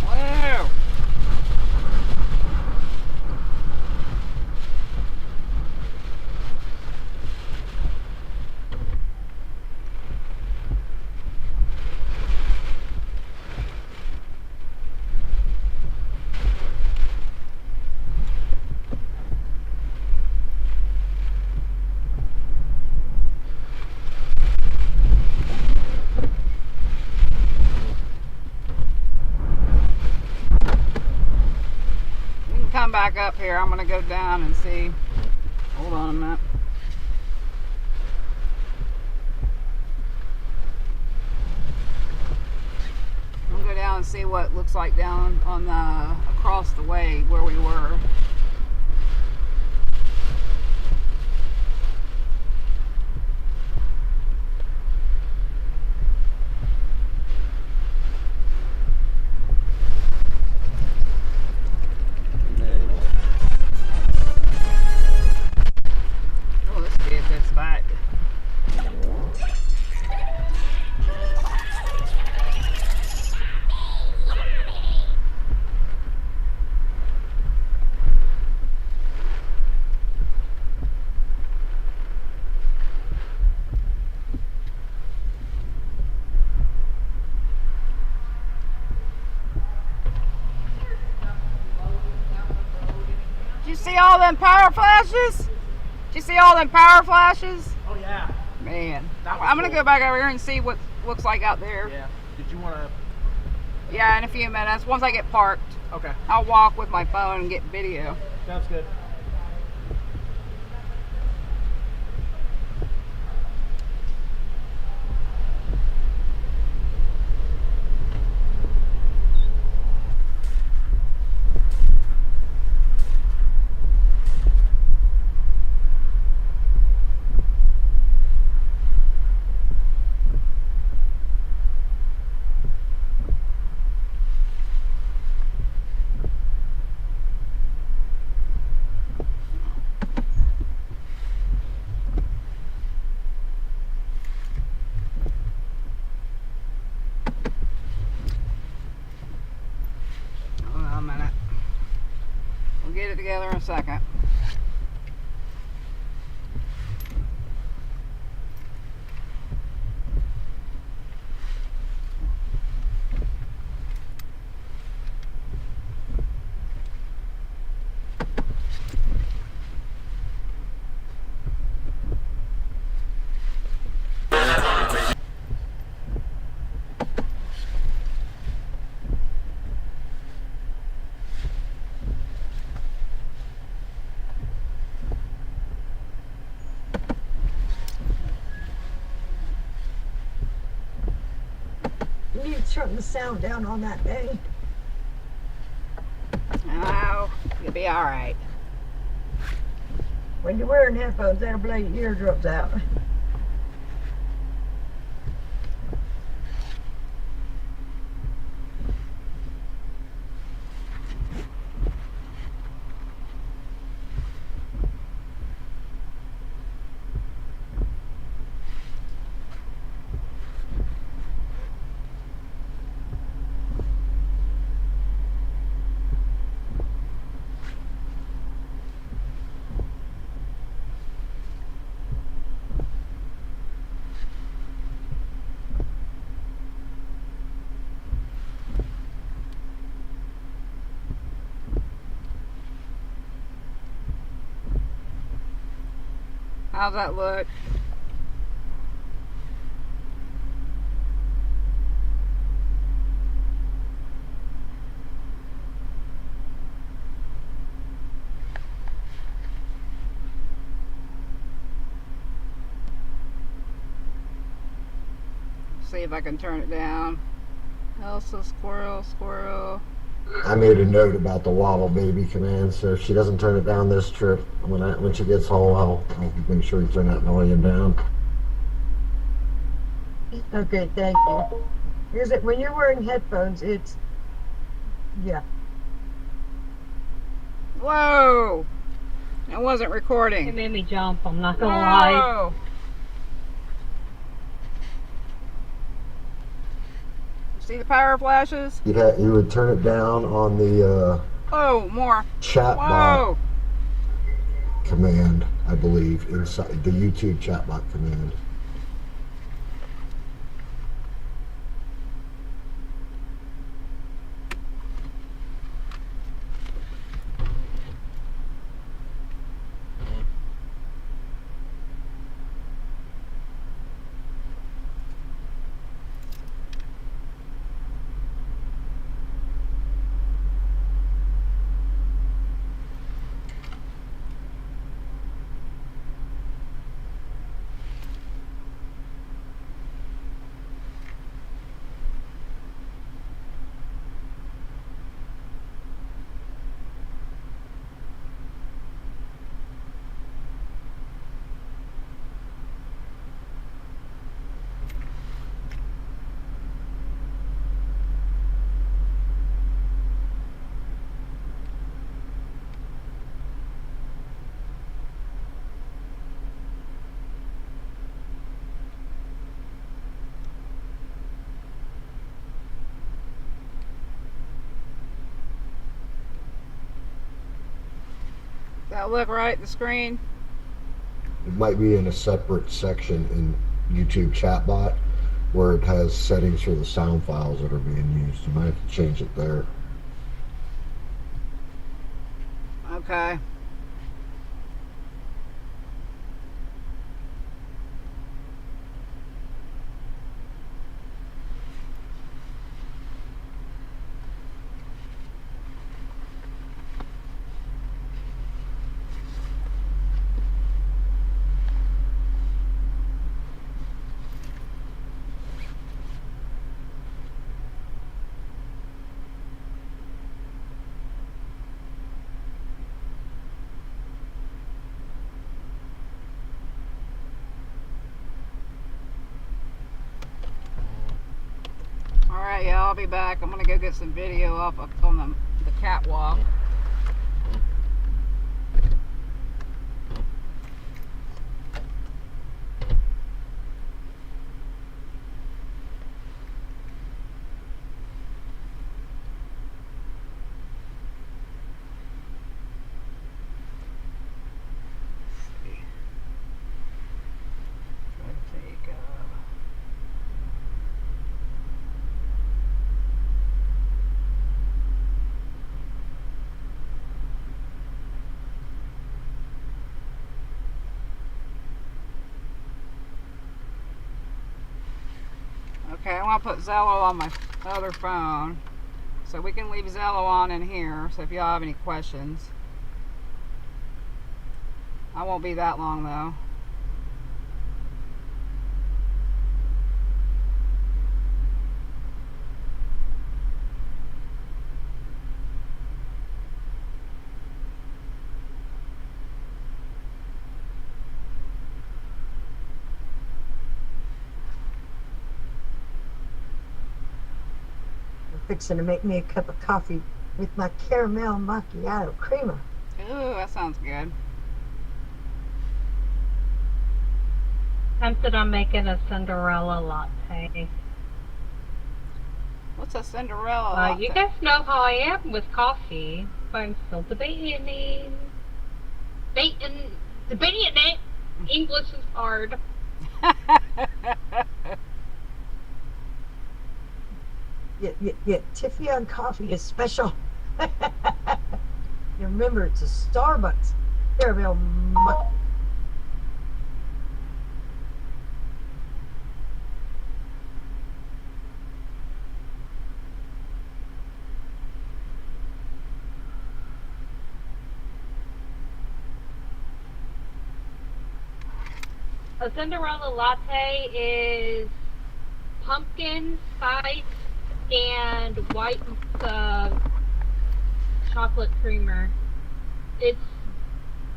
Whoa! Come back up here. I'm gonna go down and see. Hold on a minute. I'm gonna go down and see what it looks like down on the across the way where we were. see all them power flashes? Did you see all them power flashes? Oh yeah. Man, That was I'm gonna cool. go back over here and see what looks like out there. Yeah. Did you want to? Yeah, in a few minutes. Once I get parked, Okay. I'll walk with my phone and get video. Sounds good. Hold on a minute. We'll get it together in a second. You need to turn the sound down on that thing. Oh, you'll be all right. When you're wearing headphones, that'll blow your eardrums out. How's that look? See if I can turn it down. Elsa, squirrel, squirrel. I made a note about the waddle baby command, so if she doesn't turn it down this trip, when she gets home, I'll make sure you turn that volume down. Okay, thank you. Because when you're wearing headphones, it's, yeah. Whoa! It wasn't It recording. made me jump, I'm not gonna lie. Whoa! See the power flashes? You would turn it down on the Oh, more. chatbot Whoa! command, I believe, inside the YouTube chatbot command. That look right, the screen? It might be in a separate section in YouTube chatbot where it has settings for the sound files that are being used. You might have to change it there. Okay. Alright, yeah, I'll be back. I'm gonna go get some video up on the catwalk. Okay, I want to put Zello on my other phone, so we can leave Zello on in here, so if y'all have any questions. I won't be that long though. Fixing to make me a cup of coffee with my caramel macchiato creamer. Ooh, that sounds good. Tempted on making a Cinderella latte. What's a Cinderella latte? You guys know how I am with coffee, but I'm still debating it. English is hard. Yeah, Tiffy on coffee is special. And remember, it's a Starbucks caramel macchiato. A Cinderella latte is pumpkin spice and white chocolate creamer. It's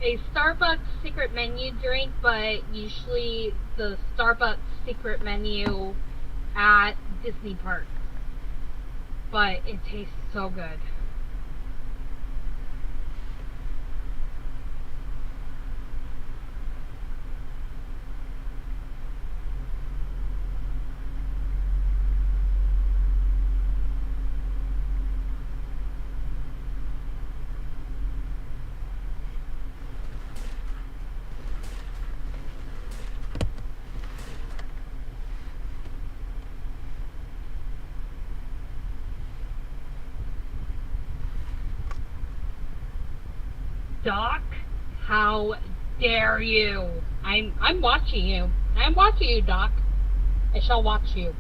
a Starbucks secret menu drink, but usually the Starbucks secret menu at Disney parks. But it tastes so good. Doc, how dare you? I'm watching you. I'm watching you, Doc. I shall watch you.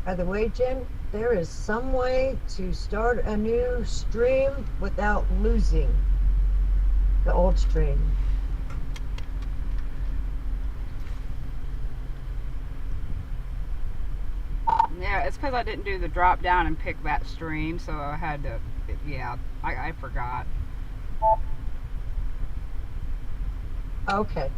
By the way, Jen, there is some way to start a new stream without losing the old stream. Yeah, it's because I didn't do the drop down and pick that stream, so I had to, yeah, I forgot. Okay.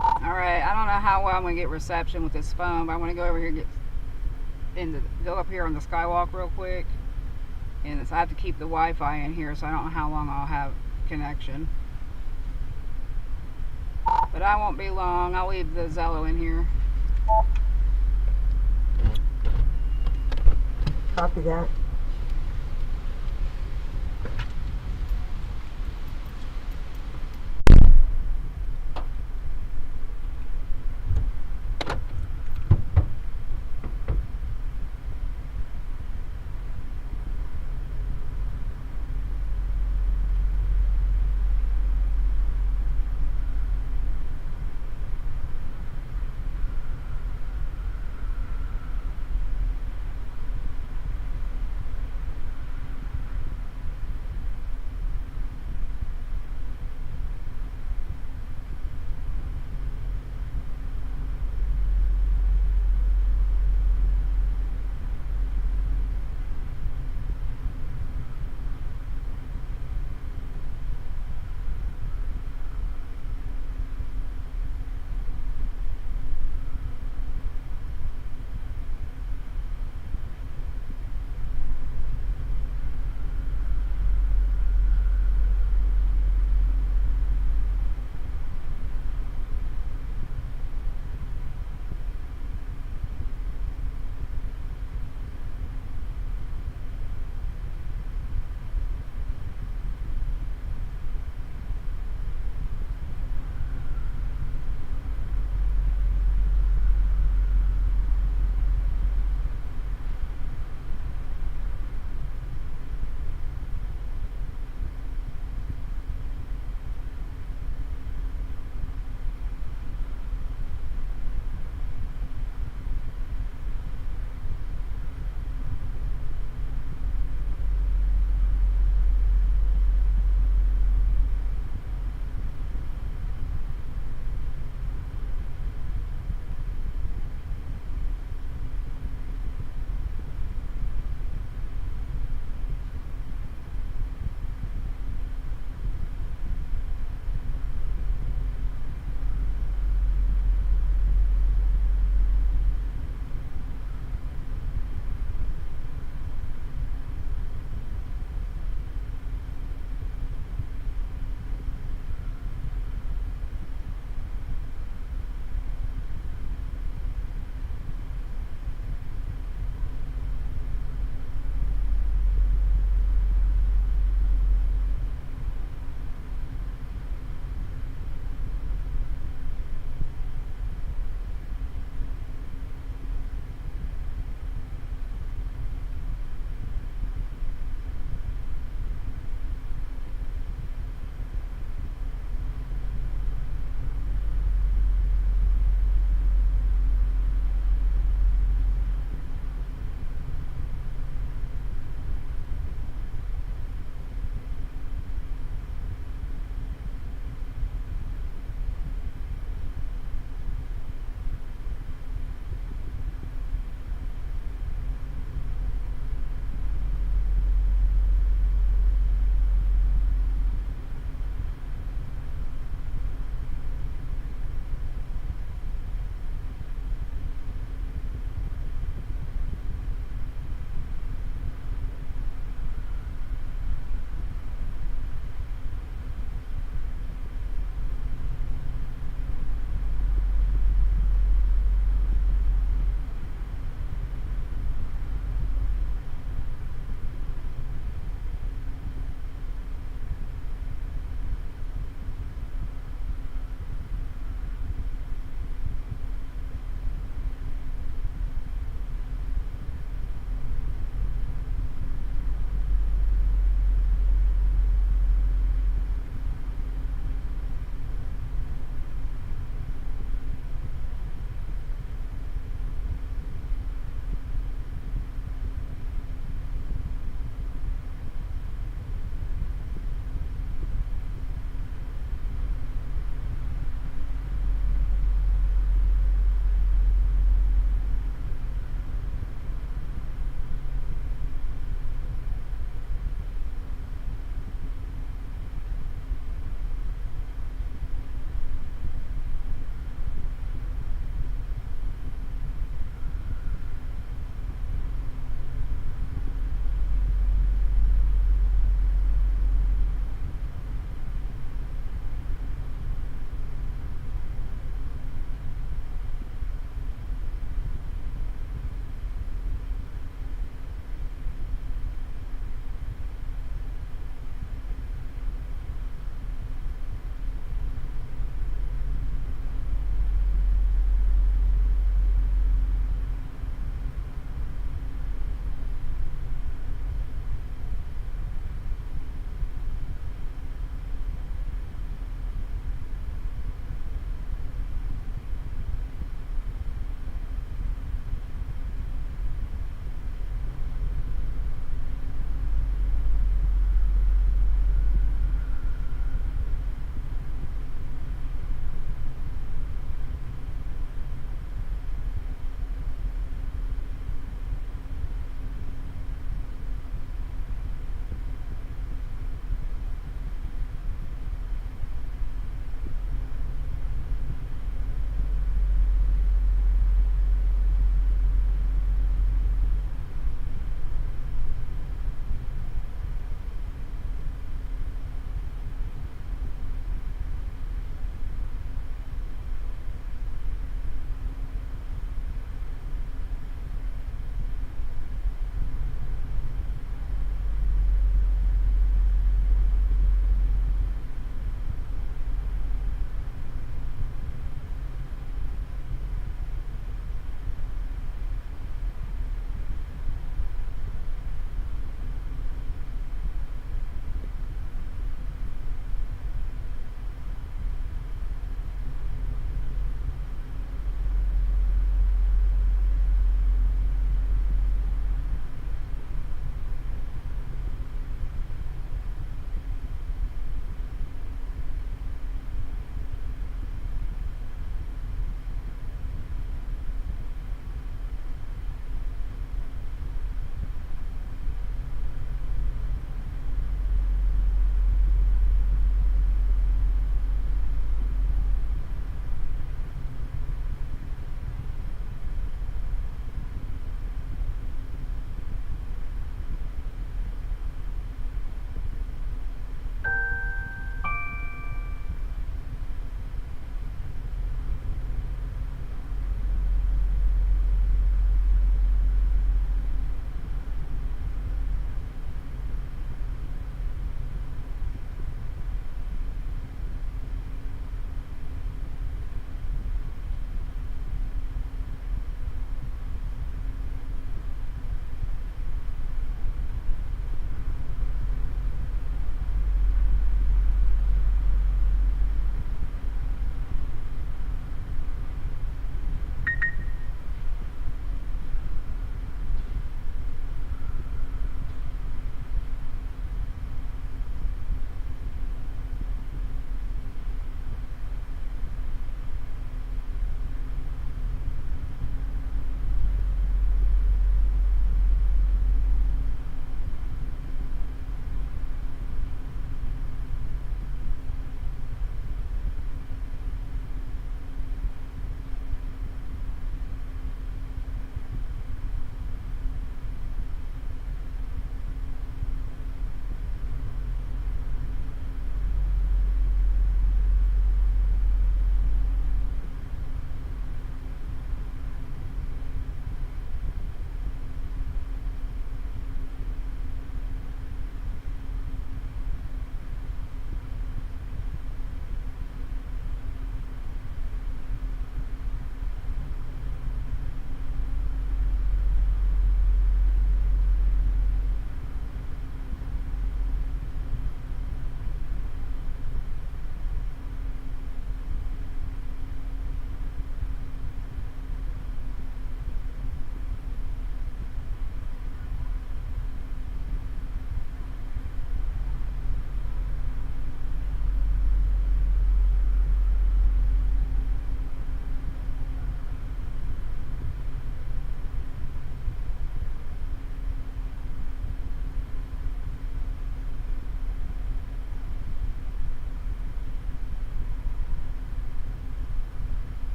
Alright, I don't know how well I'm going to get reception with this phone, but I'm going to go over here and go up here on the skywalk real quick. And I have to keep the Wi-Fi in here, so I don't know how long I'll have connection. But I won't be long. I'll leave the Zello in here. Copy that.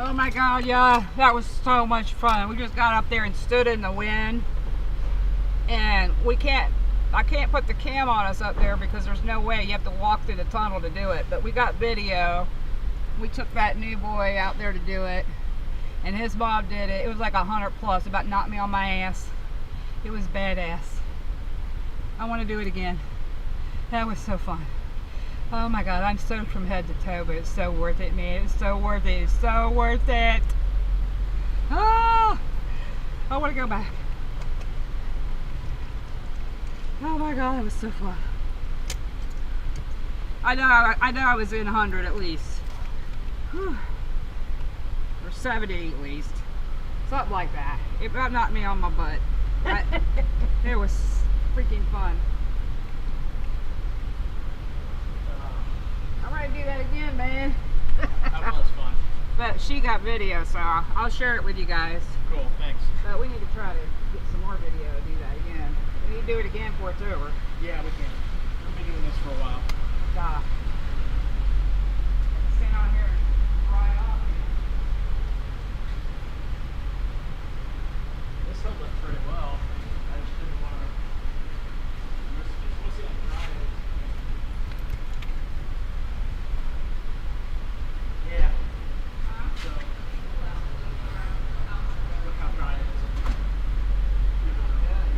Oh my God, yeah, that was so much fun. We just got up there and stood in the wind, and I can't put the cam on us up there because there's no way. You have to walk through the tunnel to do it. But we got video. We took that new boy out there to do it, and his mom did it. It was like 100 plus, about knocked me on my ass. It was badass. I want to do it again. That was so fun. Oh my God, I'm soaked from head to toe, but it's so worth it, man. It's so worth it. It's so worth it. Oh, I want to go back. Oh my God, it was so fun. I know I was in 100 at least. Whew. Or 70 at least. Something like that. It about knocked me on my butt. It was freaking fun. I'm ready to do that again, man. That was fun. But she got video, so I'll share it with you guys. Cool, thanks. But we need to try to get some more video to do that again. We need to do it again before it's over. Yeah, we can. We've been doing this for a while. God. Stand on here and dry off. This held up pretty well. I just didn't want to risk it. We'll see how dry it is. Yeah. So, look how dry it is.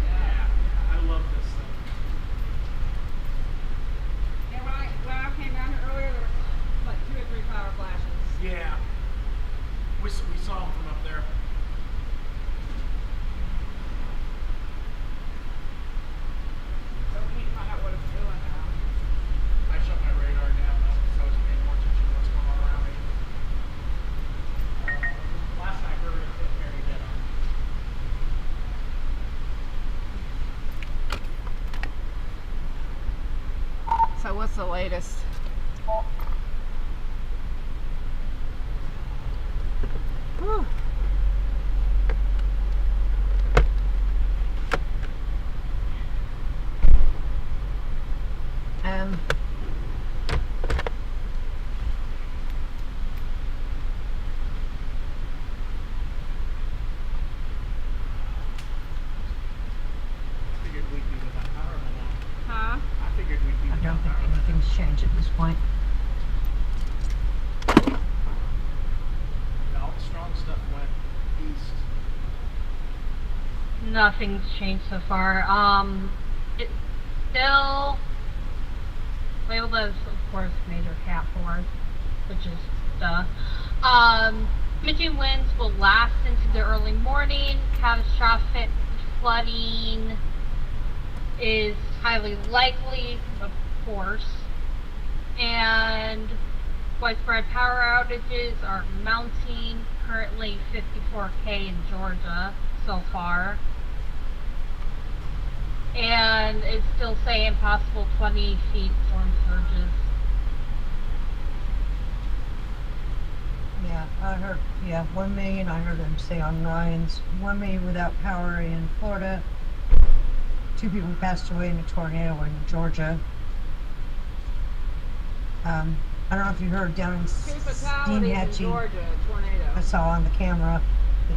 Yeah. I love this thing. Yeah, when I came down here earlier, there was like 2 or 3 power flashes. Yeah. We saw them from up there. So we need to find out what it's doing now. I shut my radar down though, because I was paying more attention to what's going on around me. Last night we were going to hit Mary dead on. So what's the latest? Whew. I figured we'd be without power by now. Huh? I figured we'd be I don't without think power by now. anything's changed at this point. Yeah, all the strong stuff went east. Nothing's changed so far. It's still labeled as, of course, major Cat 4, which is duh. Imaging winds will last into the early morning. Catastrophic flooding is highly likely, of course. And widespread power outages are mounting. Currently 54K in Georgia so far. And it's still saying possible 20 feet storm surges. Yeah, I heard, 1 million, I heard them say on Ryan's, 1 million without power in Florida. 2 people passed away in a tornado in Georgia. I don't know if you heard down in 2 fatalities in Steenhatchee, Georgia, tornado. I saw on the camera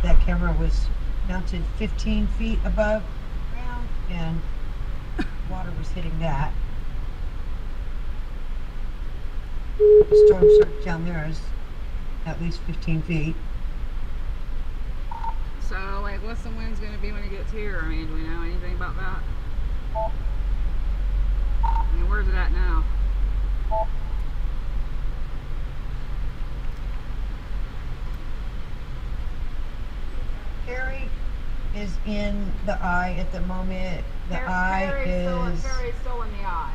that camera was mounted 15 feet above ground and water was hitting that. The storm surge down there is at least 15 feet. So, like, what's the wind's going to be when it gets here? I mean, do we know anything about that? I mean, where's it at now? Perry is in the eye at the moment. The eye is Perry's still in the eye.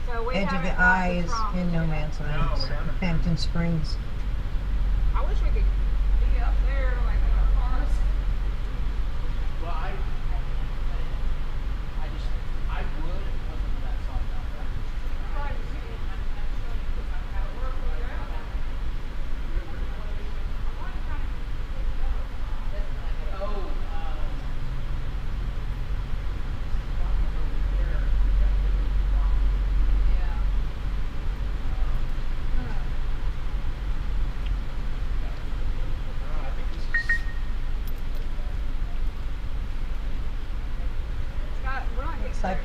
So we edge of haven't the got eye the is trauma in no yet. man's No, land. we So haven't. Hampton Springs. I wish we could be up there, like in our cars. Well, I would if it wasn't for that song out there. Oh,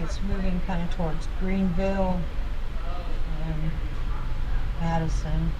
it's moving kind of towards Greenville and Madison.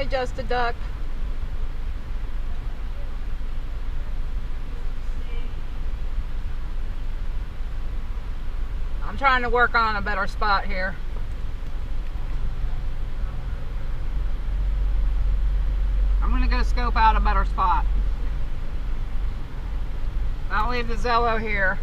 Just a duck. I'm trying to work on a better spot here. I'm gonna go scope out a better spot. I'll leave the Zello here.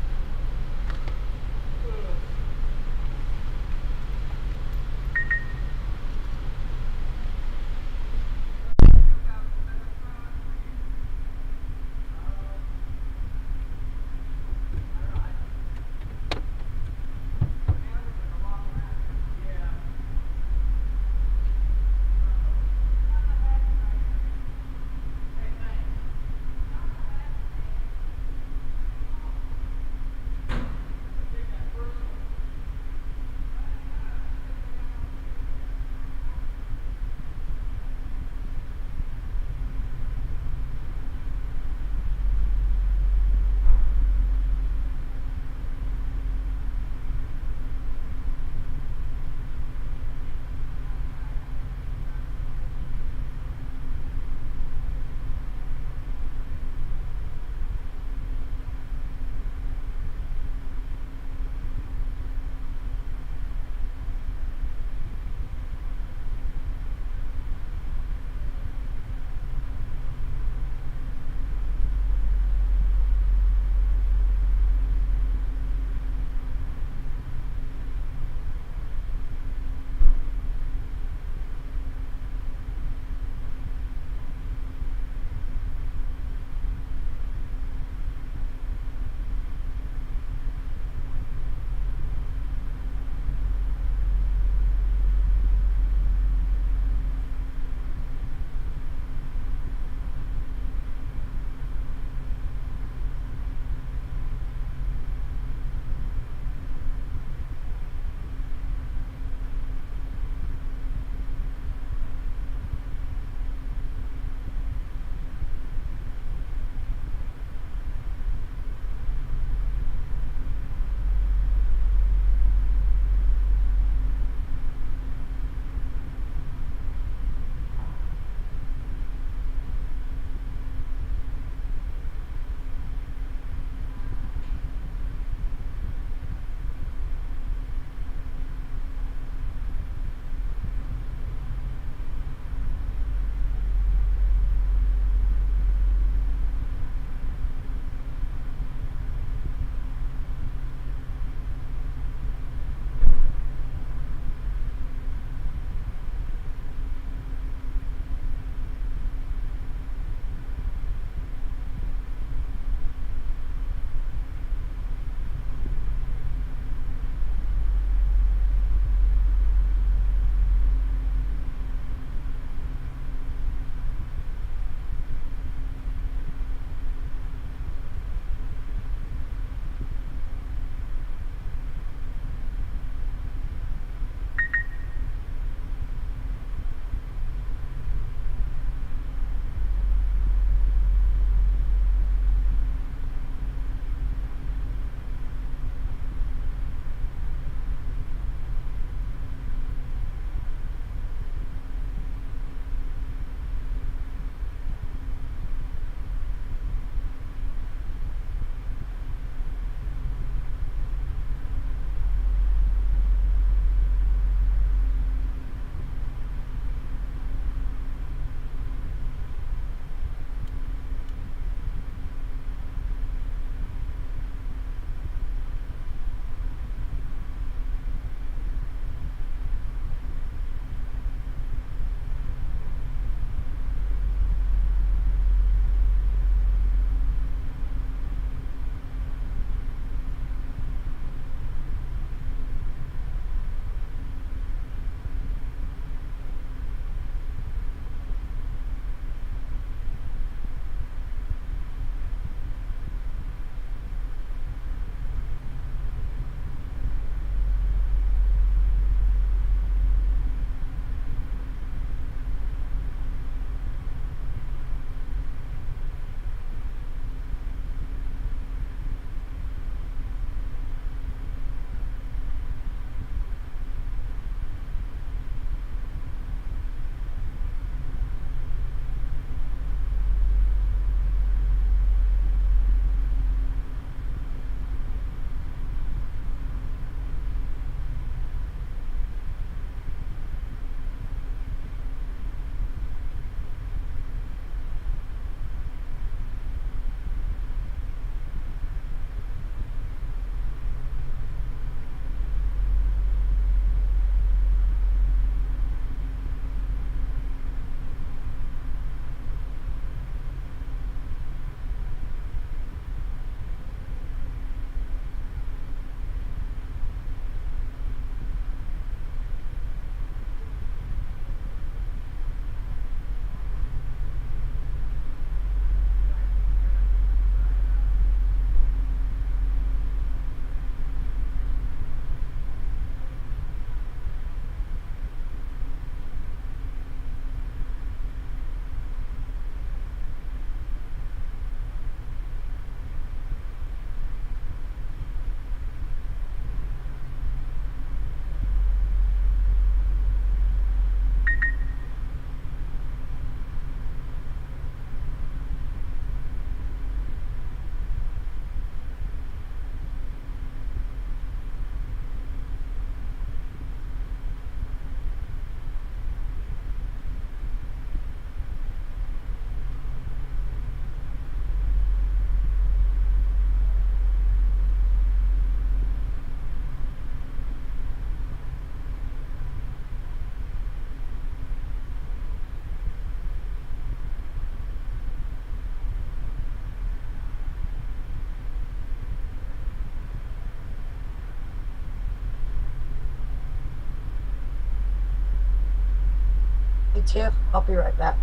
Me too. I'll be right back.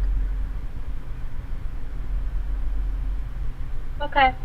Okay.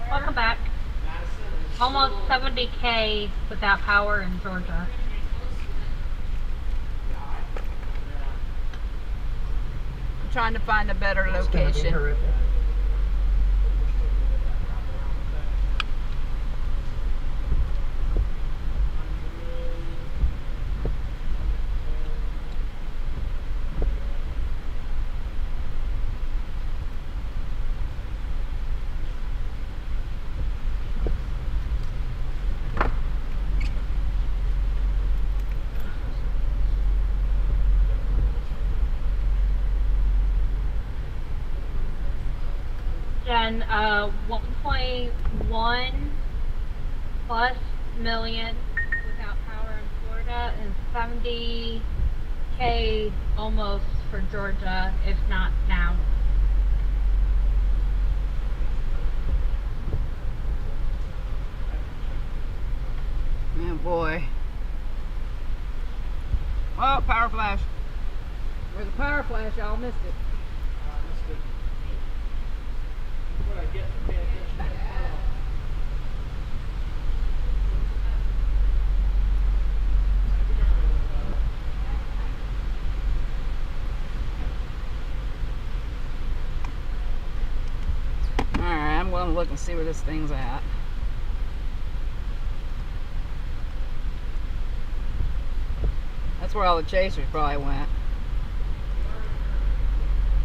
Welcome back. Almost 70K without power in Georgia. I'm trying to find a better It's gonna be location. horrific. And 1.1 plus million without power in Florida and 70K almost for Georgia, if not now. Oh boy. Oh, power flash. Where's the power flash? Y'all missed it. Alright, I'm going to look and see where this thing's at. That's where all the chasers probably went.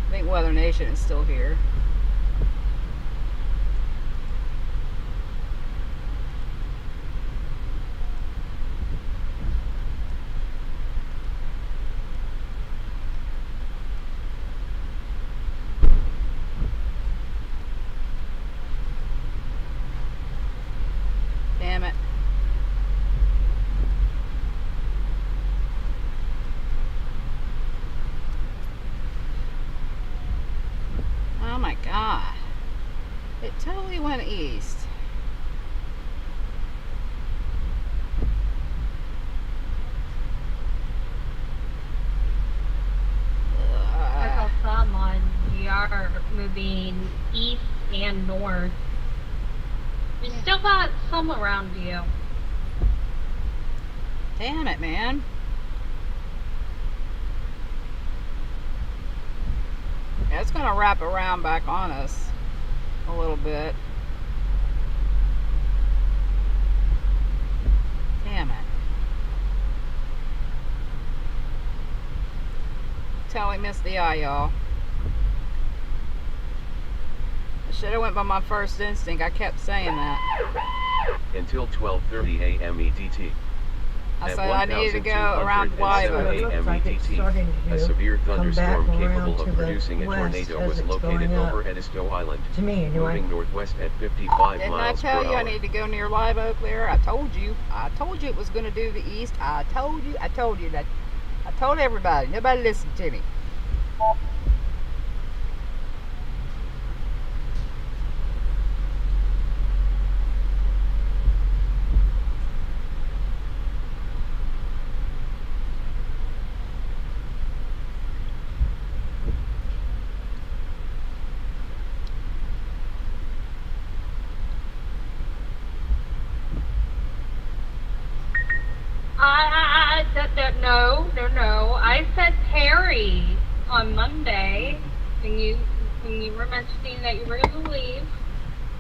I think Weather Nation is still here. Damn it. Oh my god. It totally went east. I saw some on GR moving east and north. We still got some around you. Damn it, man. Yeah, it's gonna wrap around back on us a little bit. Damn it. Totally missed the eye, y'all. I should have went by my first instinct. I kept saying that. Until 12:30 a.m. EDT. I At said I needed to go around Live 1207 Oak. a.m. ETT, a severe thunderstorm capable of producing a tornado was located over Edisto Island, To me, anyway. moving northwest at 55 Didn't I miles per tell you I hour. need to go near Live Oak there? I told you. I told you it was going to do the east. I told you that. I told everybody. Nobody listened to me. No. I said Perry on Monday when you were mentioning that you were going to leave.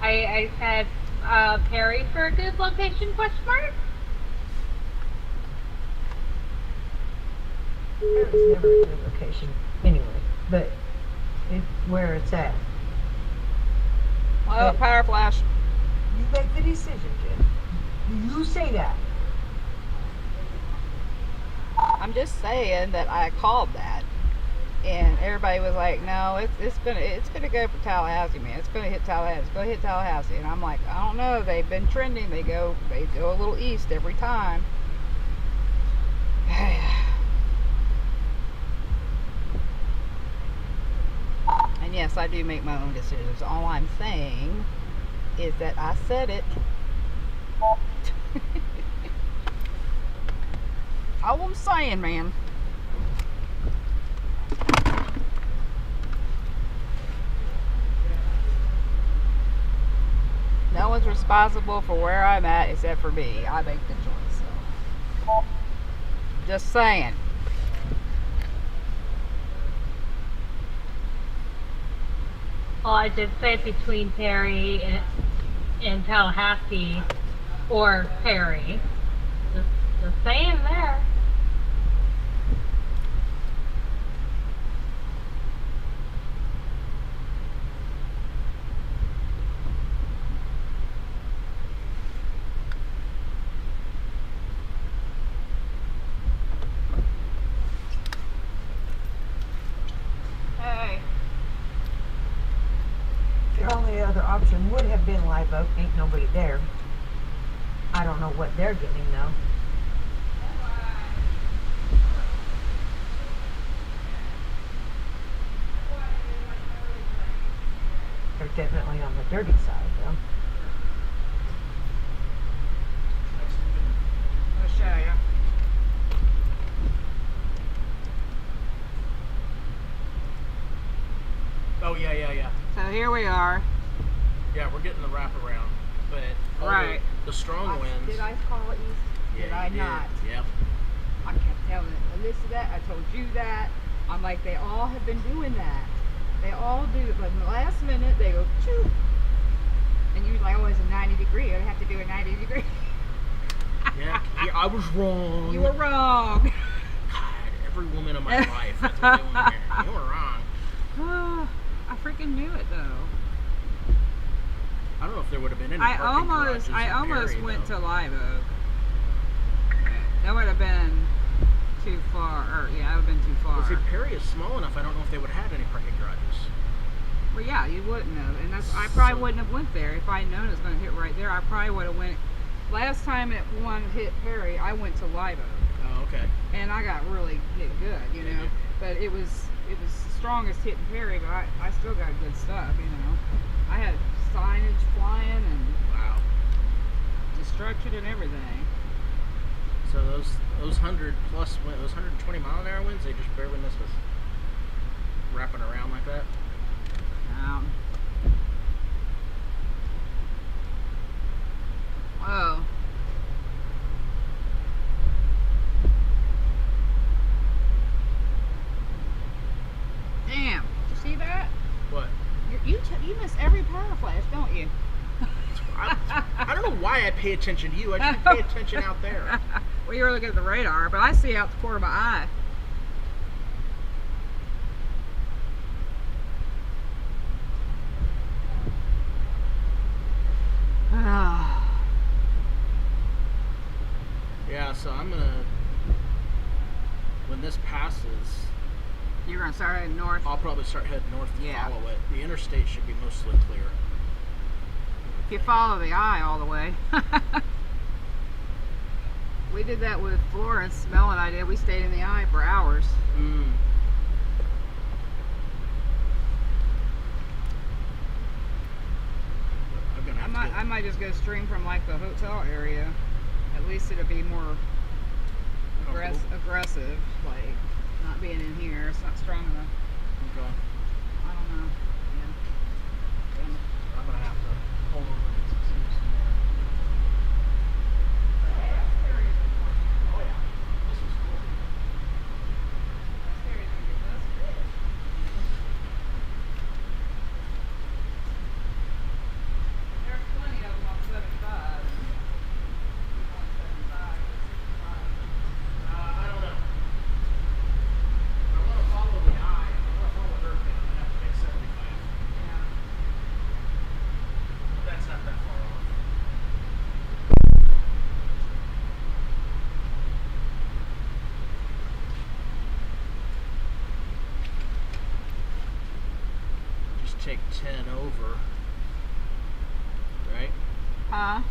I said Perry for a good location? Question mark. It was never a good location anyway, but where it's at. Well, power flash. You make the decision, Jim. You say that. I'm just saying that I called that, and everybody was like, "No, it's gonna go for Tallahassee, man. It's gonna hit Tallahassee. It's gonna hit Tallahassee." And I'm like, "I don't know. They've been trending. They go a little east every time." And yes, I do make my own decisions. All I'm saying is that I said it. All I'm saying, man. No one's responsible for where I'm at except for me. I make the choice. So. Just saying. Well, I did say between Perry and Tallahassee or Perry. Just saying there. Hey. The only other option would have been Live Oak. Ain't nobody there. I don't know what they're getting though. They're definitely on the dirty side though. I'll show you. Oh yeah. So here we are. Yeah, we're getting the wraparound, but Right. the strong winds. Did I call it east? Did I not? Yep. I kept telling Alyssa that. I told you that. I'm like, they all have been doing that. They all do it, but in the last minute they go, choo. And you're like, oh, it's a 90 degree. I have to do a 90 degree. Yeah, I was wrong. You were wrong. God, every woman in my life. That's what they want to hear. You were wrong. Oh, I freaking knew it though. I don't know if there would have been any. I parking almost garages in Perry, went though. to Live Oak. That would have been too far. Or yeah, that would have been too far. Well, see, Perry is small enough. I don't know if they would have had any parking garages. Well, yeah, you wouldn't have, and that's I probably wouldn't have went there if I had known it was going to hit right there. I probably would have went. Last time it one hit Perry, I went to Live Oak. Oh, okay. And I got really hit good, you know. Yeah. But it was the strongest hit in Perry, but I still got good stuff, you know. I had signage flying and Wow. destruction and everything. So those 100 plus, those 120 mile an hour winds, they just barely missed us. Wrapping around like that. Oh. Damn. Did you see that? What? You miss every power flash, don't you? I don't know why I pay attention to you. I just pay attention out there. Well, you're looking at the radar, but I see out the corner of my eye. Yeah, so I'm gonna, when this passes, You're gonna start heading north. I'll probably start heading north to Yeah. follow it. The interstate should be mostly clear. If you follow the eye all the way. We did that with Florence. Mel and I did. We stayed in the eye for hours. Mm. I'm gonna have to I might just go stream from like the hotel area. At least it'll be more aggressive, like not being in here. It's not strong enough. Okay. I don't know. Yeah. Damn it. I'm gonna have to pull over and get some seats. Oh yeah, this was cool. There's plenty of them on 75. I don't know. I want to follow the eye. I want to follow Hurricane. I'm gonna have to take 75. Yeah. But that's not that far off. Just take 10 over, right? Huh?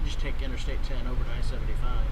Just take Interstate 10 over to I-75.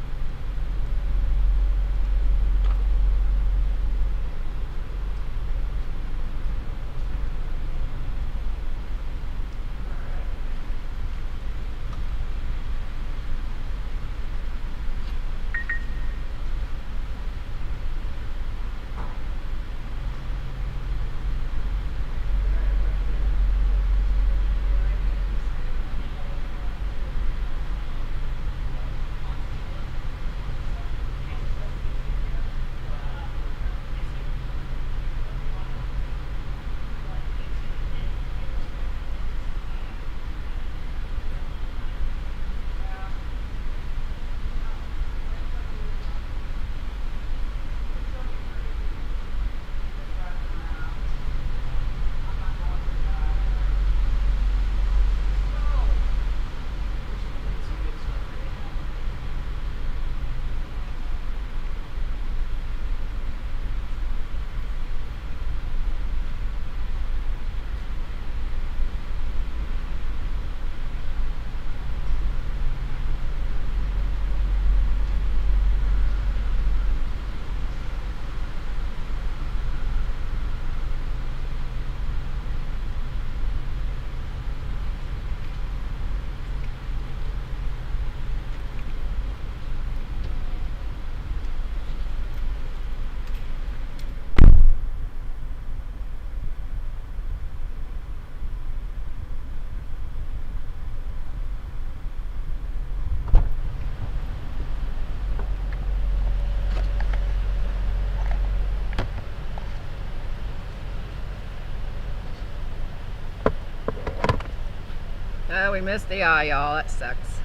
Oh, we missed the eye, y'all. That sucks.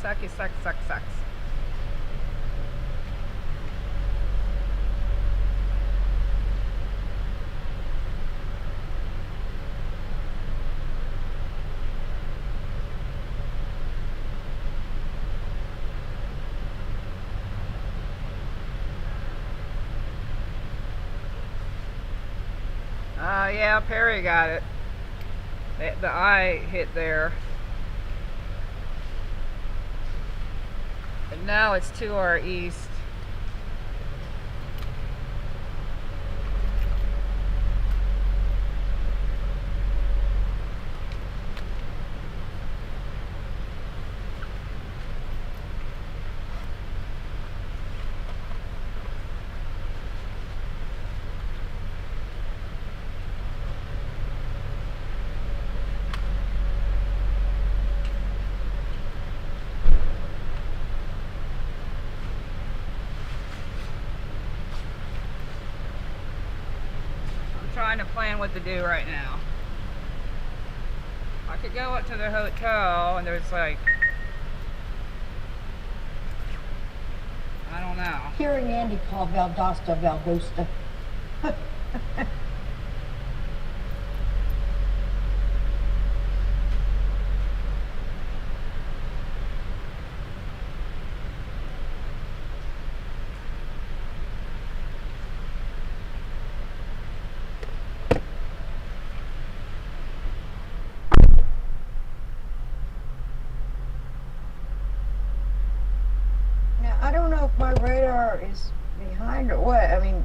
Sucky, sucks. Yeah, Perry got it. The eye hit there. And now it's to our east. Trying to plan what to do right now. I could go up to the hotel and there's like, I don't know. Hearing Andy call Valdosta Valdosta. car is behind or what? I mean,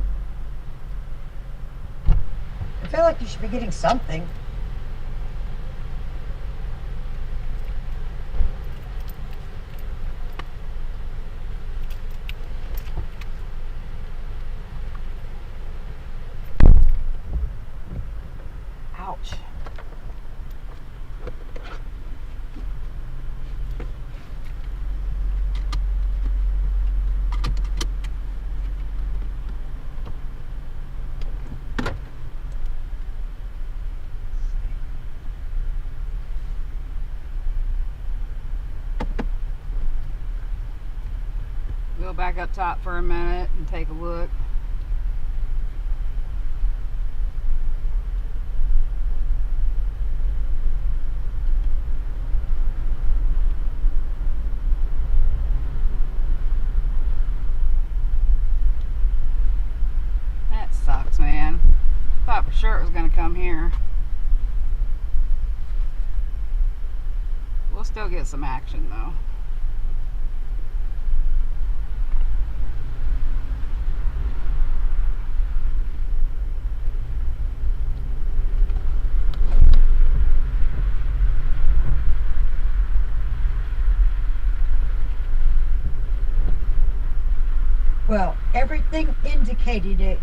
I feel like you should be getting something. Ouch. Go back up top for a minute and take a look. That sucks, man. Thought for sure it was gonna come here. We'll still get some action though. Well, everything indicated it,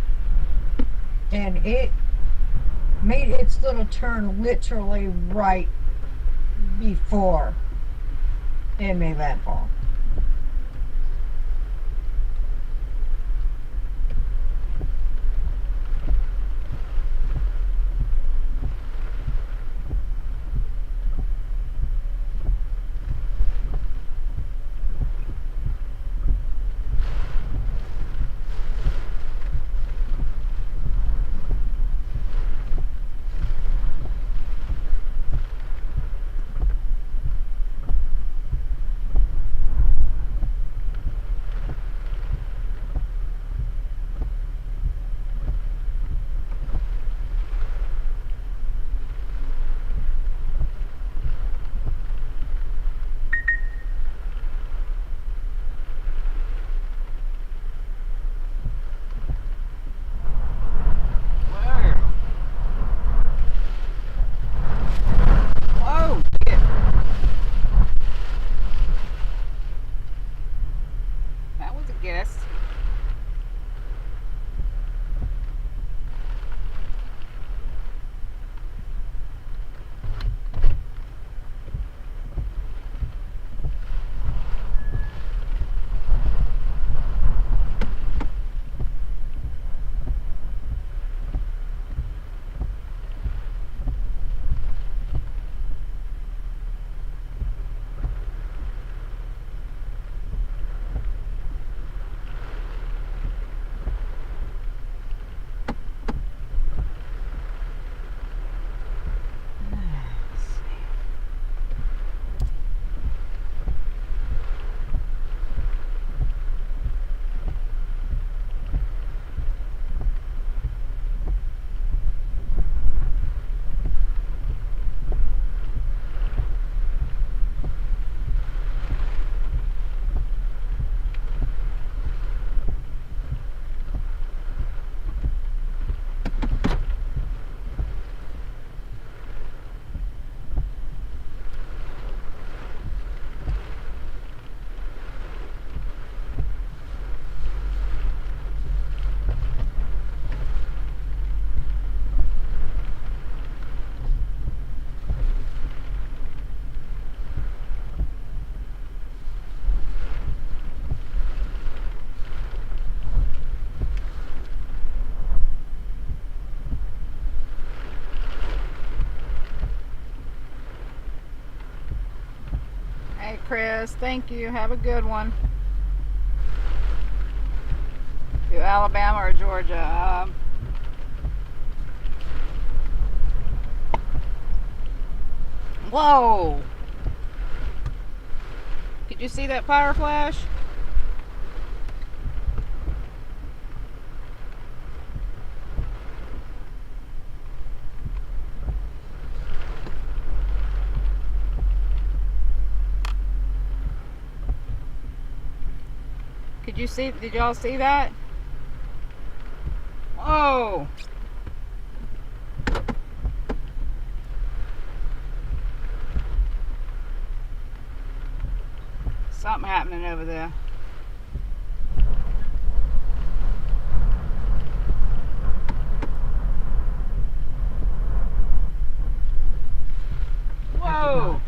and it made its little turn literally right before it made landfall. Whoa, shit. That was a guess. Hey, Chris, thank you. Have a good one. To Alabama or Georgia? Whoa! Did you see that fire flash? Could you see? Did y'all see that? Whoa! Something happening over there. Whoa!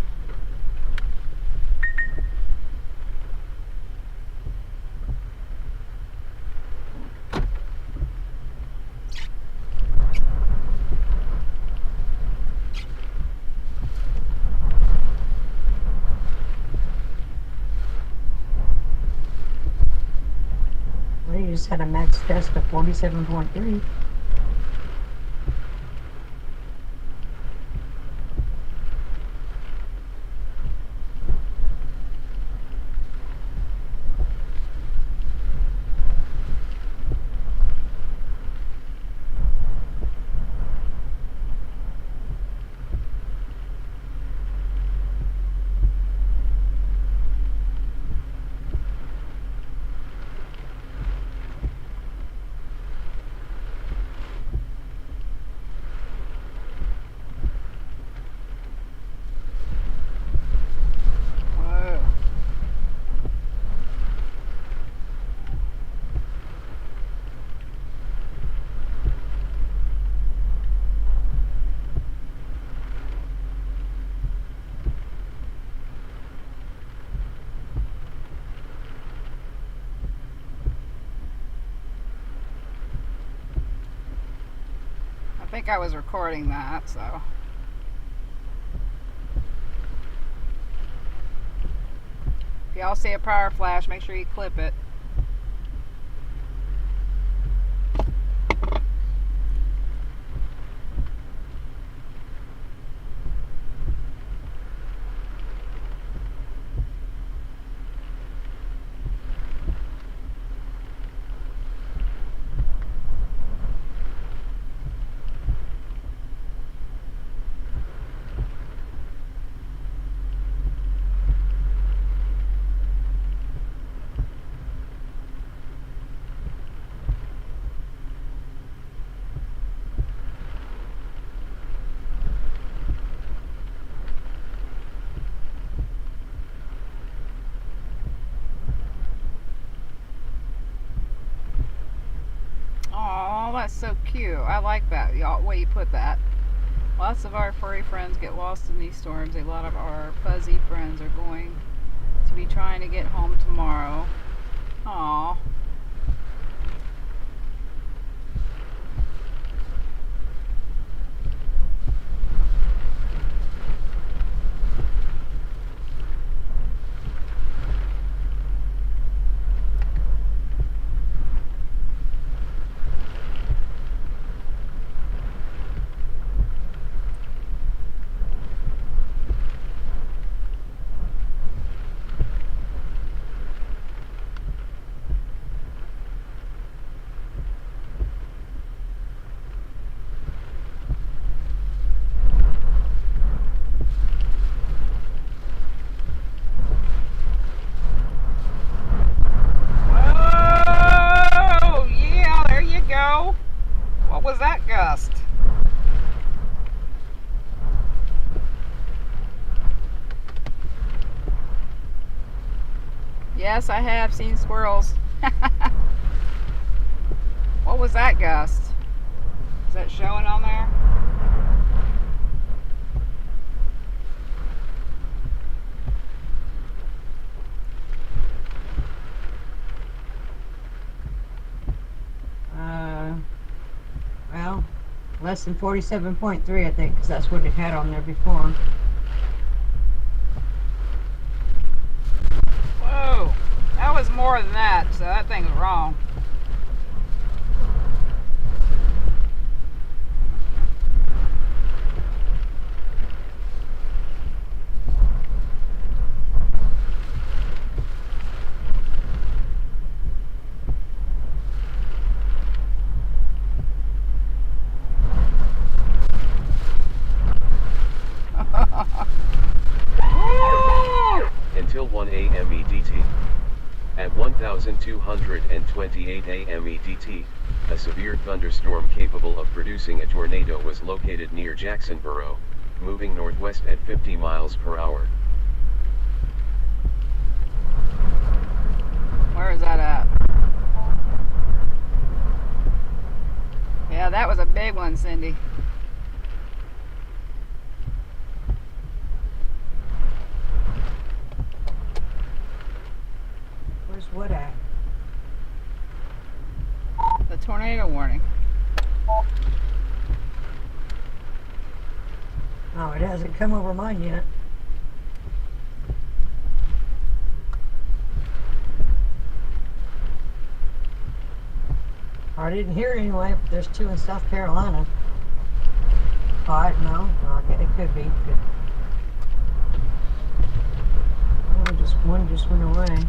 Well, you just had a max test of 47.3. Whoa. I think I was recording that, so. If y'all see a power flash, make sure you clip it. Oh, that's so cute. I like that way you put that. Lots of our furry friends get lost in these storms. A lot of our fuzzy friends are going to be trying to get home tomorrow. Aw. Whoa! Yeah, there you go. What was that gust? Yes, I have seen squirrels. What was that gust? Is that showing on there? Well, less than 47.3, I think, because that's what it had on there before. Whoa, that was more than that, so that thing was wrong. Until 1 a.m. EDT. At 1228 AM EDT, a severe thunderstorm capable of producing a tornado was located near Jacksonboro, moving northwest at 50 miles per hour. Where is that at? Yeah, that was a big one, Cindy. Where's what at? The tornado warning. Oh, it hasn't come over mine yet. I didn't hear it anyway. There's 2 in South Carolina. Oh, no, okay, it could be. One just went away.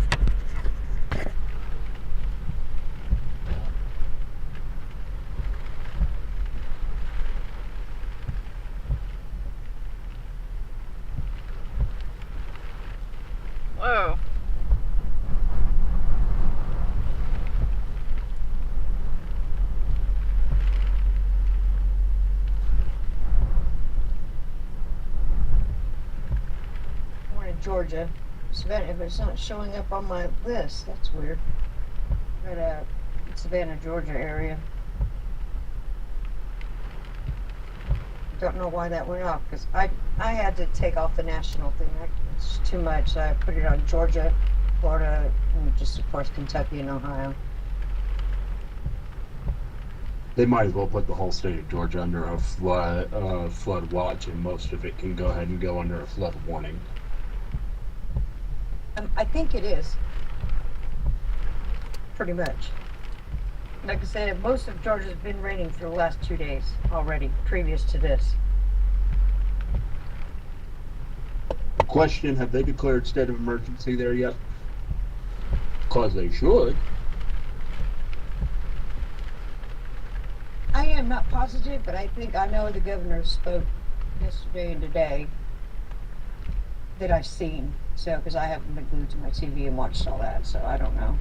Whoa. One in Georgia. Savannah, but it's not showing up on my list. That's weird. But Savannah, Georgia area. Don't know why that went off, because I had to take off the national thing. It's too much. So I put it on Georgia, Florida, and just of course Kentucky and Ohio. They might as well put the whole state of Georgia under a flood watch, and most of it can go ahead and go under a flood warning. I think it is. Pretty much. Like I said, most of Georgia's been raining for the last 2 days already, previous to this. Question, have they declared state of emergency there yet? Because they should. I am not positive, but I think I know the governor spoke yesterday and today that I've seen. So, because I haven't been glued to my TV and watched all that, so I don't know.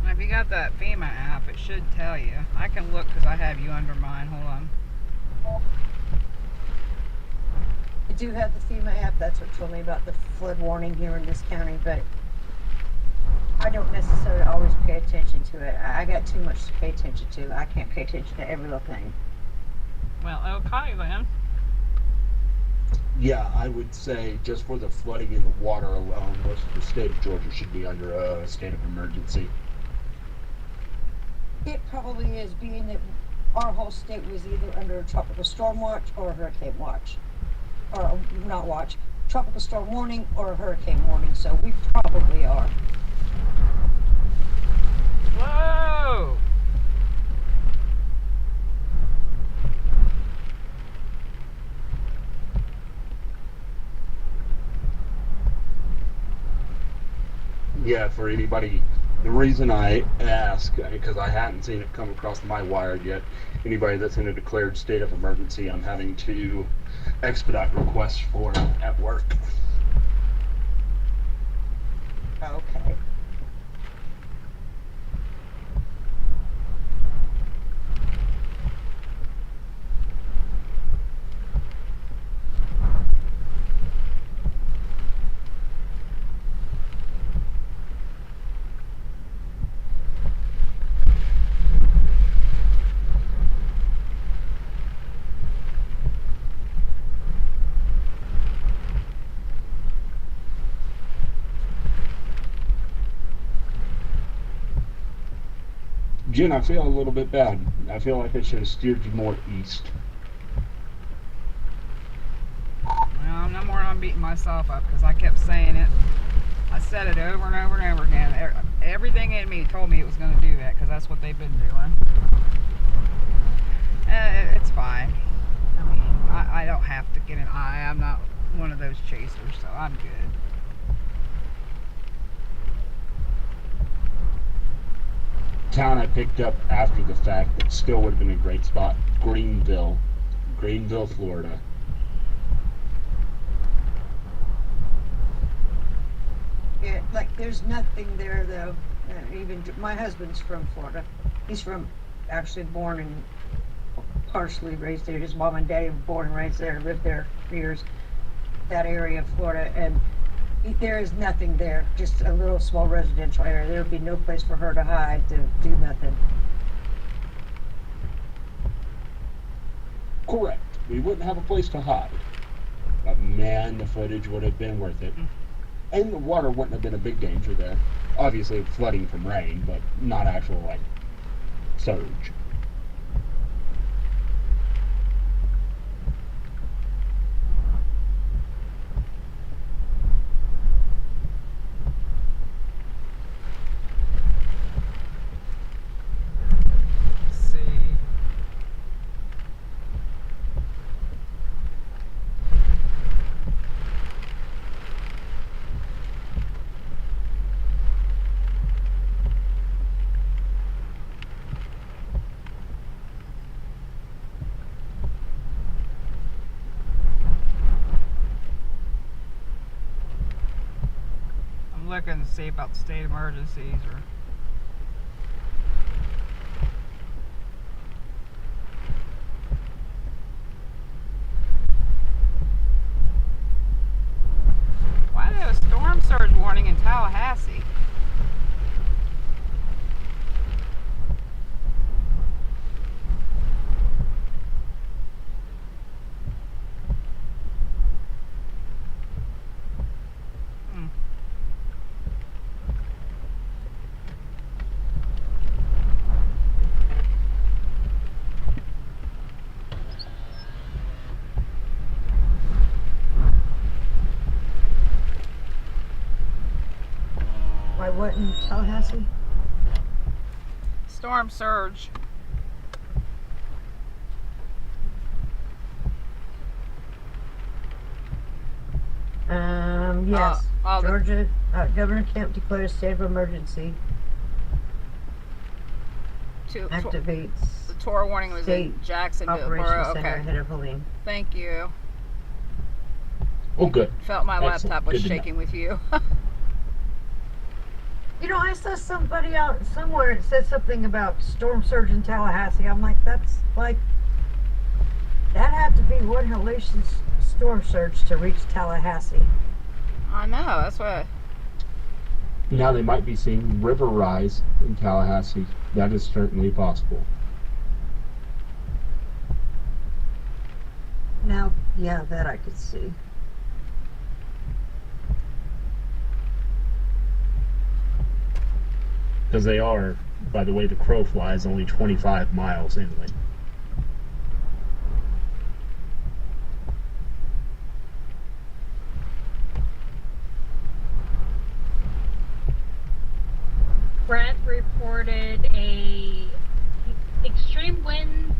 If you got that FEMA app, it should tell you. I can look because I have you under mine. Hold on. I do have the FEMA app. That's what told me about the flood warning here in this county, but I don't necessarily always pay attention to it. I got too much to pay attention to. I can't pay attention to every little thing. Well, okay then. Yeah, I would say just for the flooding in the water alone, most of the state of Georgia should be under a state of emergency. It probably is, being that our whole state was either under a tropical storm watch or a hurricane watch. Or not watch, tropical storm warning or a hurricane warning, so we probably are. Whoa! Yeah, for anybody, the reason I ask, because I hadn't seen it come across my wire yet, anybody that's in a declared state of emergency, I'm having to expedite requests for at work. Okay. Jen, I feel a little bit bad. I feel like I should have steered you more east. Well, no more I'm beating myself up because I kept saying it. I said it over and over and over again. Everything in me told me it was going to do that because that's what they've been doing. It's fine. I mean, I don't have to get an eye. I'm not one of those chasers, so I'm good. Town I picked up after the fact that still would have been a great spot, Greenville, Florida. Yeah, like There's nothing there though. Even my husband's from Florida. He's actually born and partially raised there. His mom and daddy were born and raised there, lived there for years. That area of Florida, and there is nothing there. Just a little small residential area. There would be no place for her to hide to do nothing. Correct. We wouldn't have a place to hide. But man, the footage would have been worth it. And the water wouldn't have been a big danger there. Obviously flooding from rain, but not actual, like, surge. Let's see. I'm looking to see about state emergencies or. Why did a storm surge warning in Tallahassee? Why what in Tallahassee? Storm surge. Yes. the- Georgia, Governor Kemp declared a state of emergency. Activates The tour warning was in state Jacksonville operations Borough. center Okay. ahead of Helene. Thank you. Oh, good. Felt my Excellent. laptop was Good to know. shaking with you. You know, I saw somebody out somewhere that said something about storm surge in Tallahassee. I'm like, that's like, that had to be one hellacious storm surge to reach Tallahassee. I know. That's what. Now they might be seeing river rise in Tallahassee. That is certainly possible. Now, yeah, that I could see. Because they are, by the way the crow flies, only 25 miles inland. Brett reported a extreme winds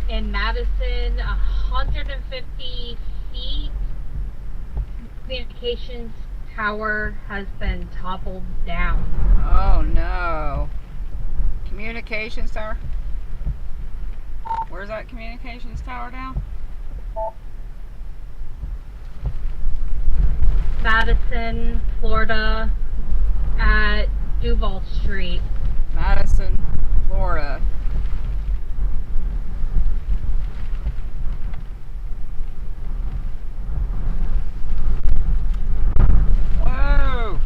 in Madison, 150 feet. Communications tower has been toppled down. Oh no. Communications tower? Where's that communications tower down? Madison, Florida, at Duval Street. Madison, Florida. Whoa!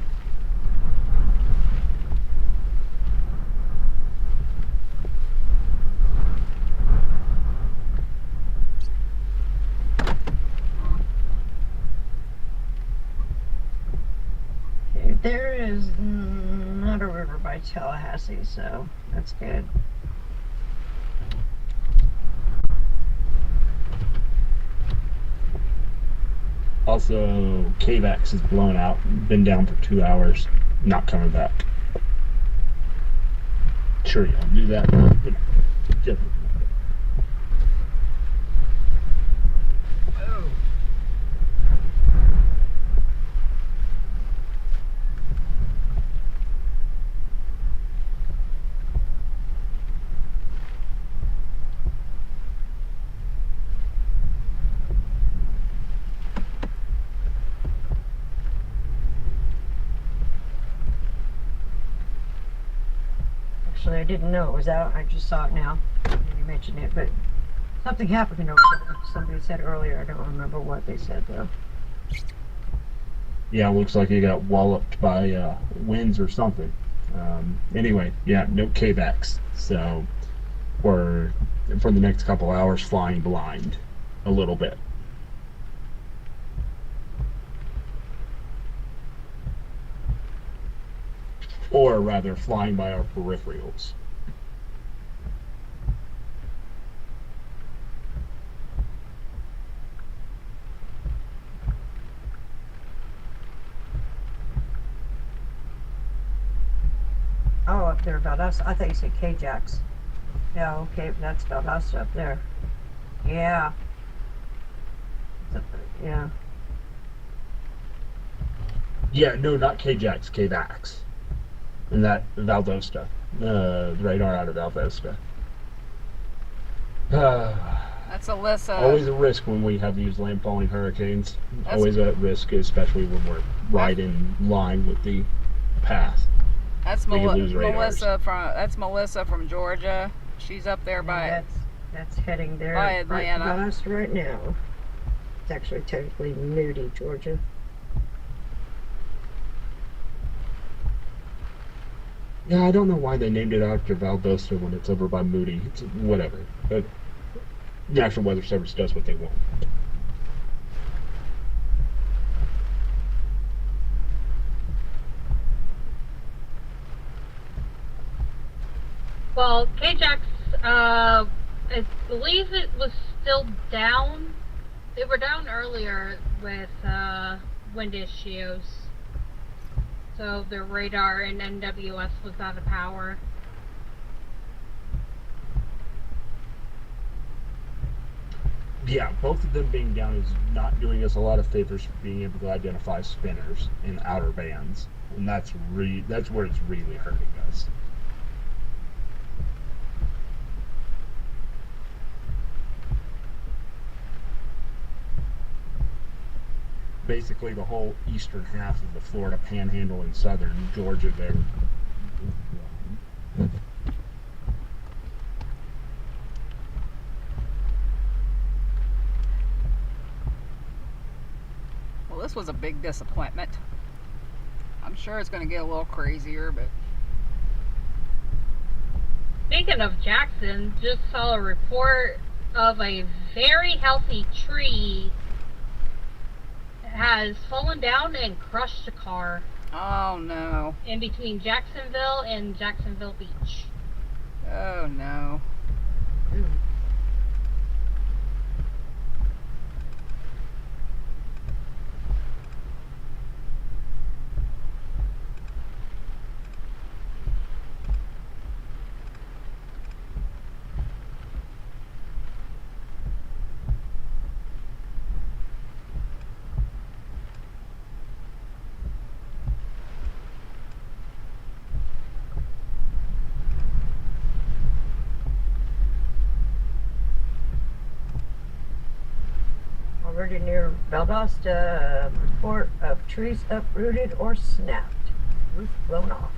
Okay, there is not a river by Tallahassee, so that's good. Also, KYwx is blown out. Been down for 2 hours. Not coming back. Sure, you'll do that. But, you know, different. Oh. actually. I didn't know it was out. I just saw it now. You mentioned it, but something happened over there. Somebody said earlier. I don't remember what they said though. Yeah, looks like it got walloped by winds or something. Anyway, yeah, no KYwx. So we're for the next couple hours flying blind a little bit. Or rather, flying by our peripherals. Oh, up there about us. I thought you said KJax. Yeah, okay, that's about us up there. Yeah. Yeah. Yeah, no, not KJax, KYwx. And that Valdosta. The radar out of Valdosta. That's Alyssa. Always a risk when we have these landfalling hurricanes. Always a risk, especially when we're right in line with the path. That's We could lose radars. Melissa from Georgia. She's up there by. That's heading there. By Atlanta. Right by us right now. It's actually technically Moody, Georgia. Yeah, I don't know why they named it after Valdosta when it's over by Moody. It's whatever. But National Weather Service does what they want. Well, KJax, I believe it was still down. They were down earlier with wind issues. So their radar and NWS was out of power. Yeah, both of them being down is not doing us a lot of favors for being able to identify spinners in outer bands. And that's where it's really hurting us. Basically the whole eastern half of the Florida Panhandle and southern Georgia there. Well, this was a big disappointment. I'm sure it's going to get a little crazier, but. Speaking of Jackson, just saw a report of a very healthy tree has fallen down and crushed a car. Oh no. In between Jacksonville and Jacksonville Beach. Oh no. Ooh. Already near Valdosta, report of trees uprooted or snapped. Roof blown off.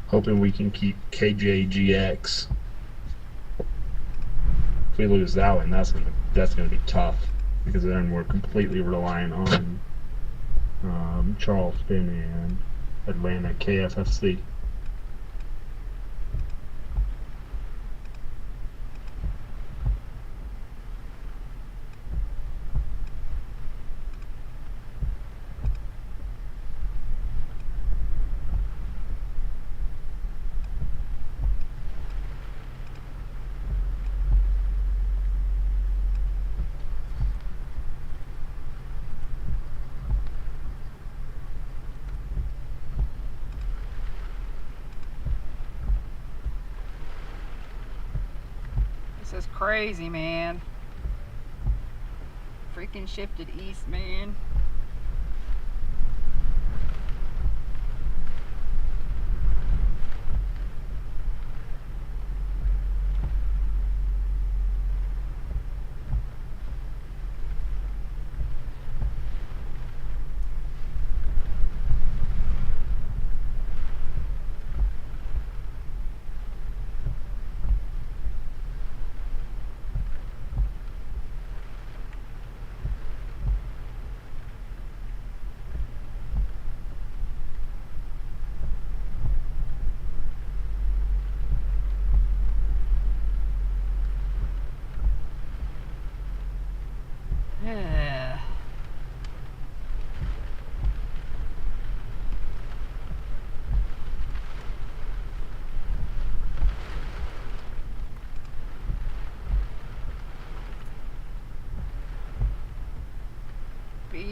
Hoping we can keep KJGX. If we lose that one, that's gonna be tough, because then we're completely relying on Charleston and Atlanta KFFC. This is crazy, man. Freaking shifted east, man.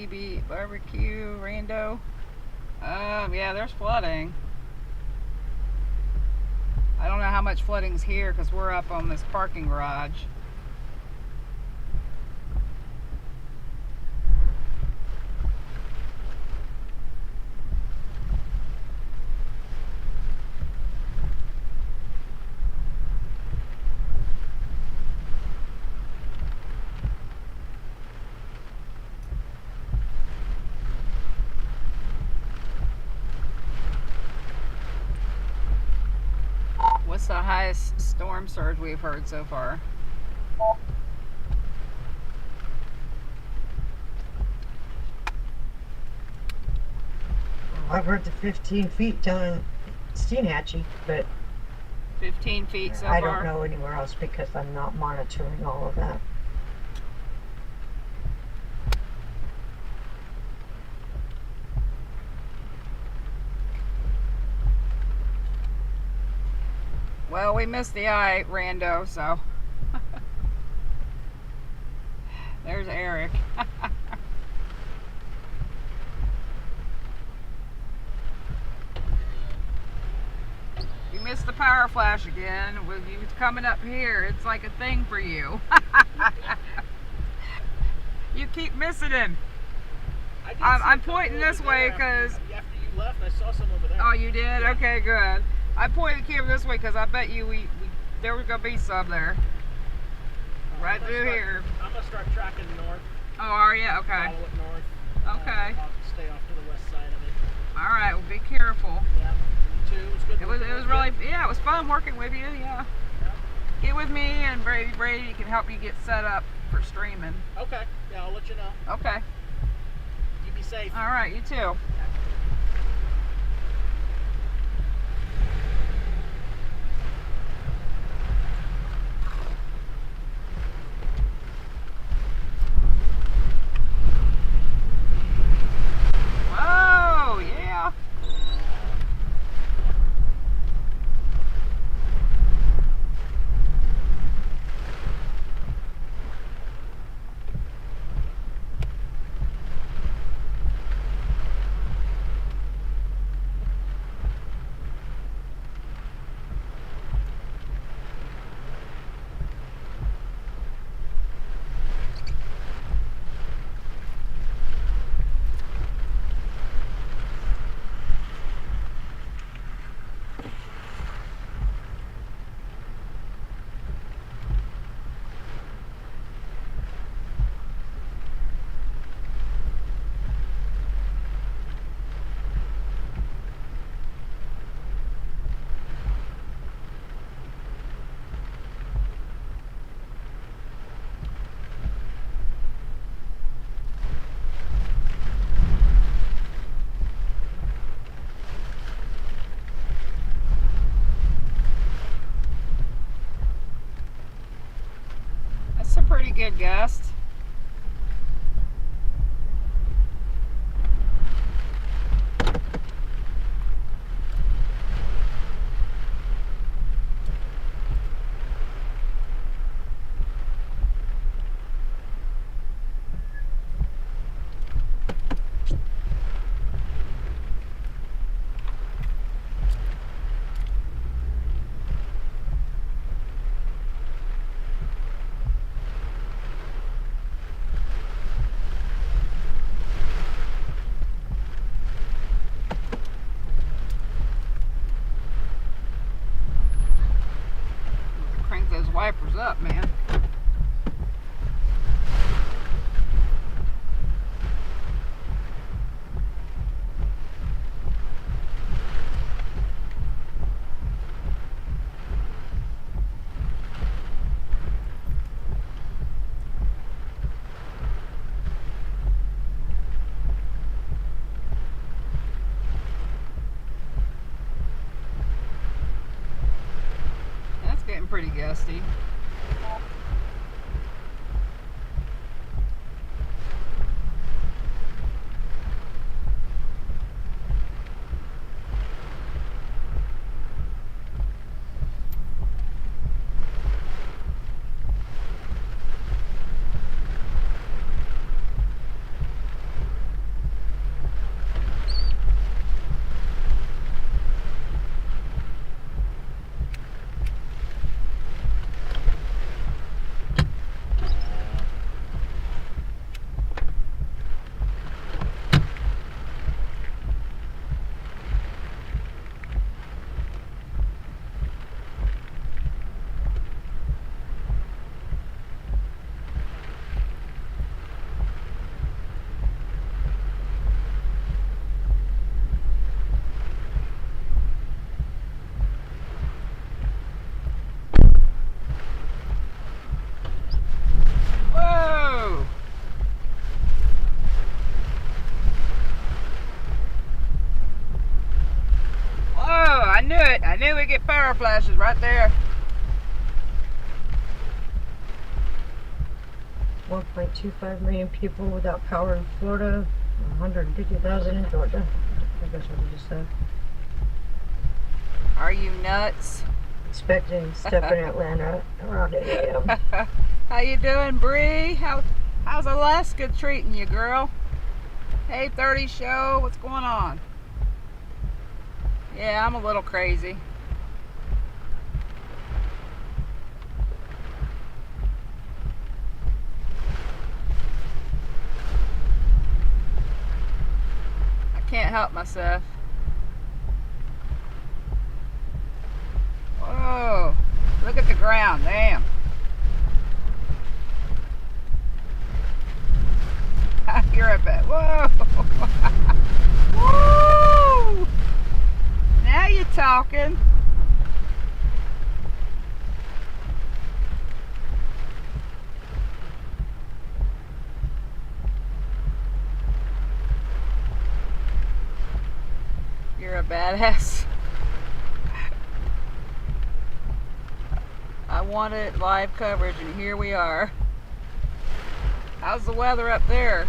BB barbecue rando. Yeah, there's flooding. I don't know how much flooding's here because we're up on this parking garage. What's the highest storm surge we've heard so far? I've heard the 15 feet down Steenhatchee, but 15 feet so far? I don't know anywhere else because I'm not monitoring all of that. Well, we missed the eye, rando, so. There's Eric. You missed the power flash again. With you coming up here, it's like a thing for you. You keep missing him. I'm pointing this way because. After you left, I saw some over there. Oh, you did? Yeah. Okay, good. I pointed the camera this way because I bet you there was gonna be some there. Right through here. I'm gonna start tracking north. Oh, are you? Okay. Follow it north. Okay. I'll stay off to the west side of it. All right. Well, be careful. Yeah. You too. It was good. It was really, yeah, it was fun working with you. Yeah. Get with me, and Brady can help you get set up for streaming. Okay. Yeah, I'll let you know. Okay. You be safe. All right. You too. Whoa, yeah. That's a pretty good gust. Crank those wipers up, man. That's getting pretty gusty. knew it. I knew we'd get power flashes right there. 1.25 million people without power in Florida, 150,000 in Georgia. I think that's what we just said. Are you nuts? Expecting stuff in Atlanta around 8 a.m. How you doing, Bree? How's Alaska treating you, girl? Hey, 30 show, what's going on? Yeah, I'm a little crazy. I can't help myself. Whoa, look at the ground, damn. You're a bit, whoa. Woo! Now you're talking. You're a badass. I wanted live coverage and here we are. How's the weather up there?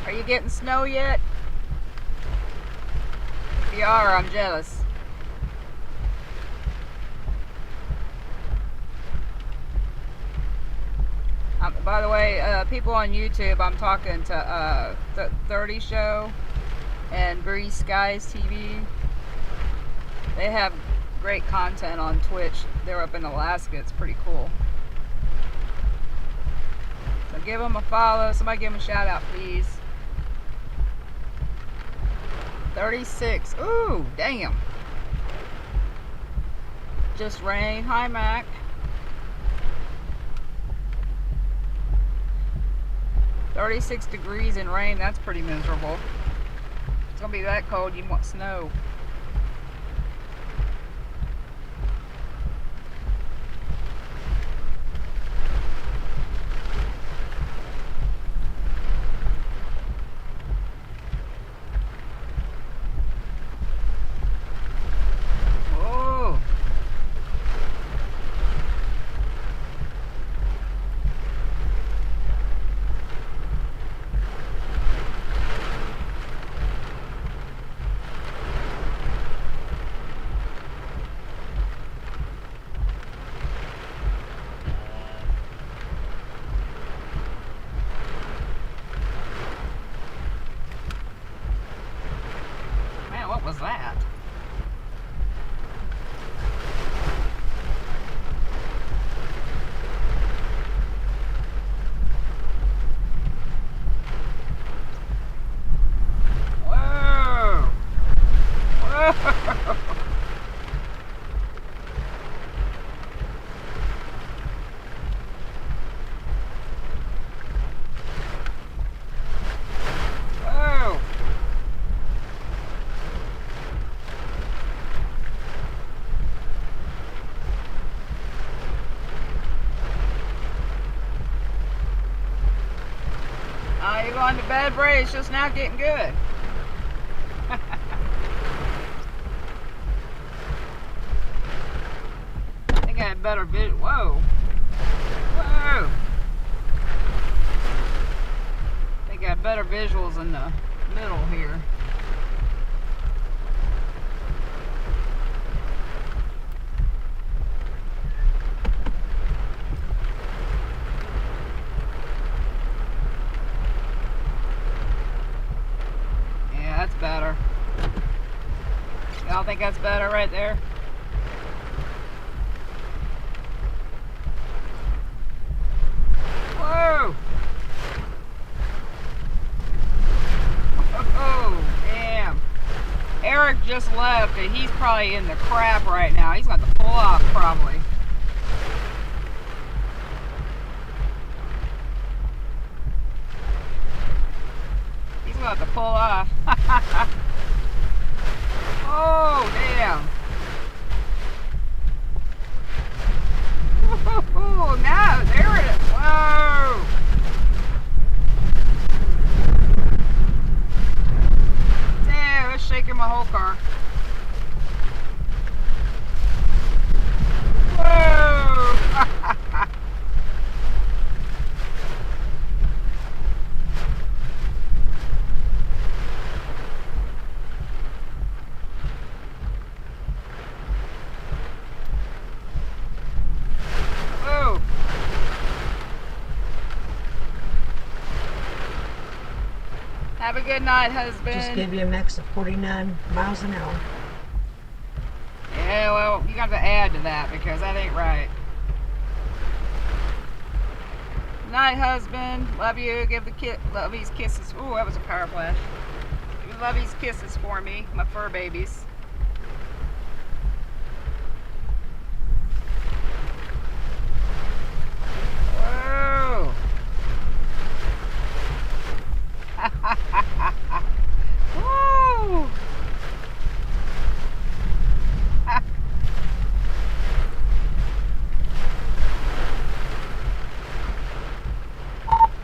Are you getting snow yet? If you are, I'm jealous. By the way, people on YouTube, I'm talking to 30 Show and Bree Skies TV. They have great content on Twitch. They're up in Alaska. It's pretty cool. So give them a follow. Somebody give them a shout out, please. 36. Ooh, damn. Just rain. Hi, Mac. $36 degrees and rain. That's pretty miserable. It's gonna be that cold. You want snow. What was that? Whoa! Whoa! Whoa! You're going to bed, Bray. It's just now getting good. I think I had better whoa. Whoa. I think I had better visuals in the middle here. That's better. Y'all think that's better right there? Whoa! Oh, damn. Eric just left and he's probably in the crap right now. He's got to pull off probably. Have to pull off. Oh, damn. Oh, no, there it is. Whoa. Damn, this shaking my whole car. Whoa! Whoa! Have a good night, husband. Just gave you a max of 49 miles an hour. Yeah, well, you got to add to that because that ain't right. Night, husband. Love you. Give the lovies kisses. Ooh, that was a power flash. Give lovies kisses for me, my fur babies. Whoa. Woo.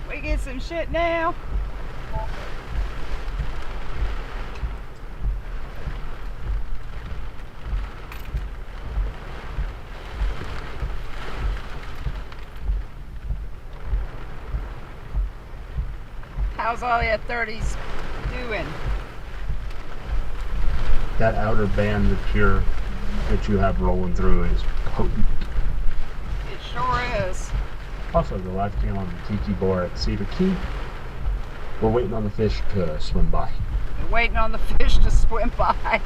We get some shit now. How's all your 30s doing? That outer band that you have rolling through is potent. It sure is. Also, the live cam on the Tiki bar at Cedar Key. We're waiting on the fish to swim by. We're waiting on the fish to swim by.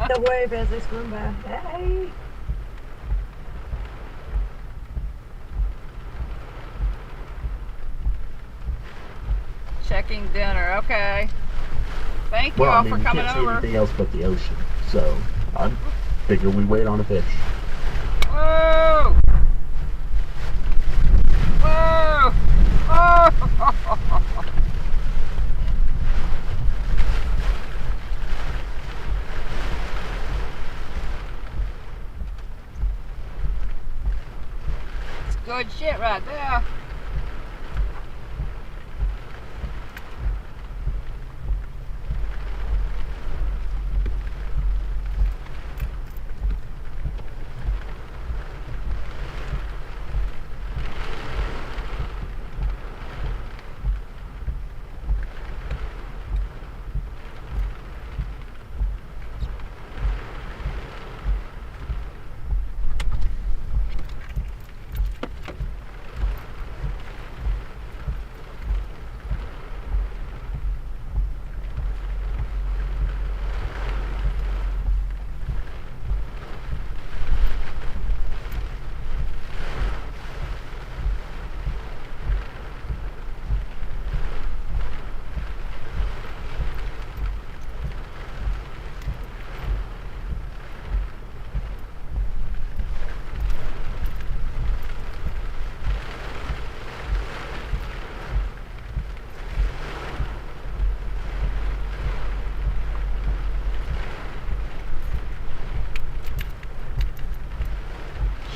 The wave as they swim by. Hey! Checking dinner. Okay. Thank you Well, all I mean, for we coming can't see over. anything else but the ocean. So, I figure we wait on a fish. Whoa! Whoa! Oh! It's good shit right there.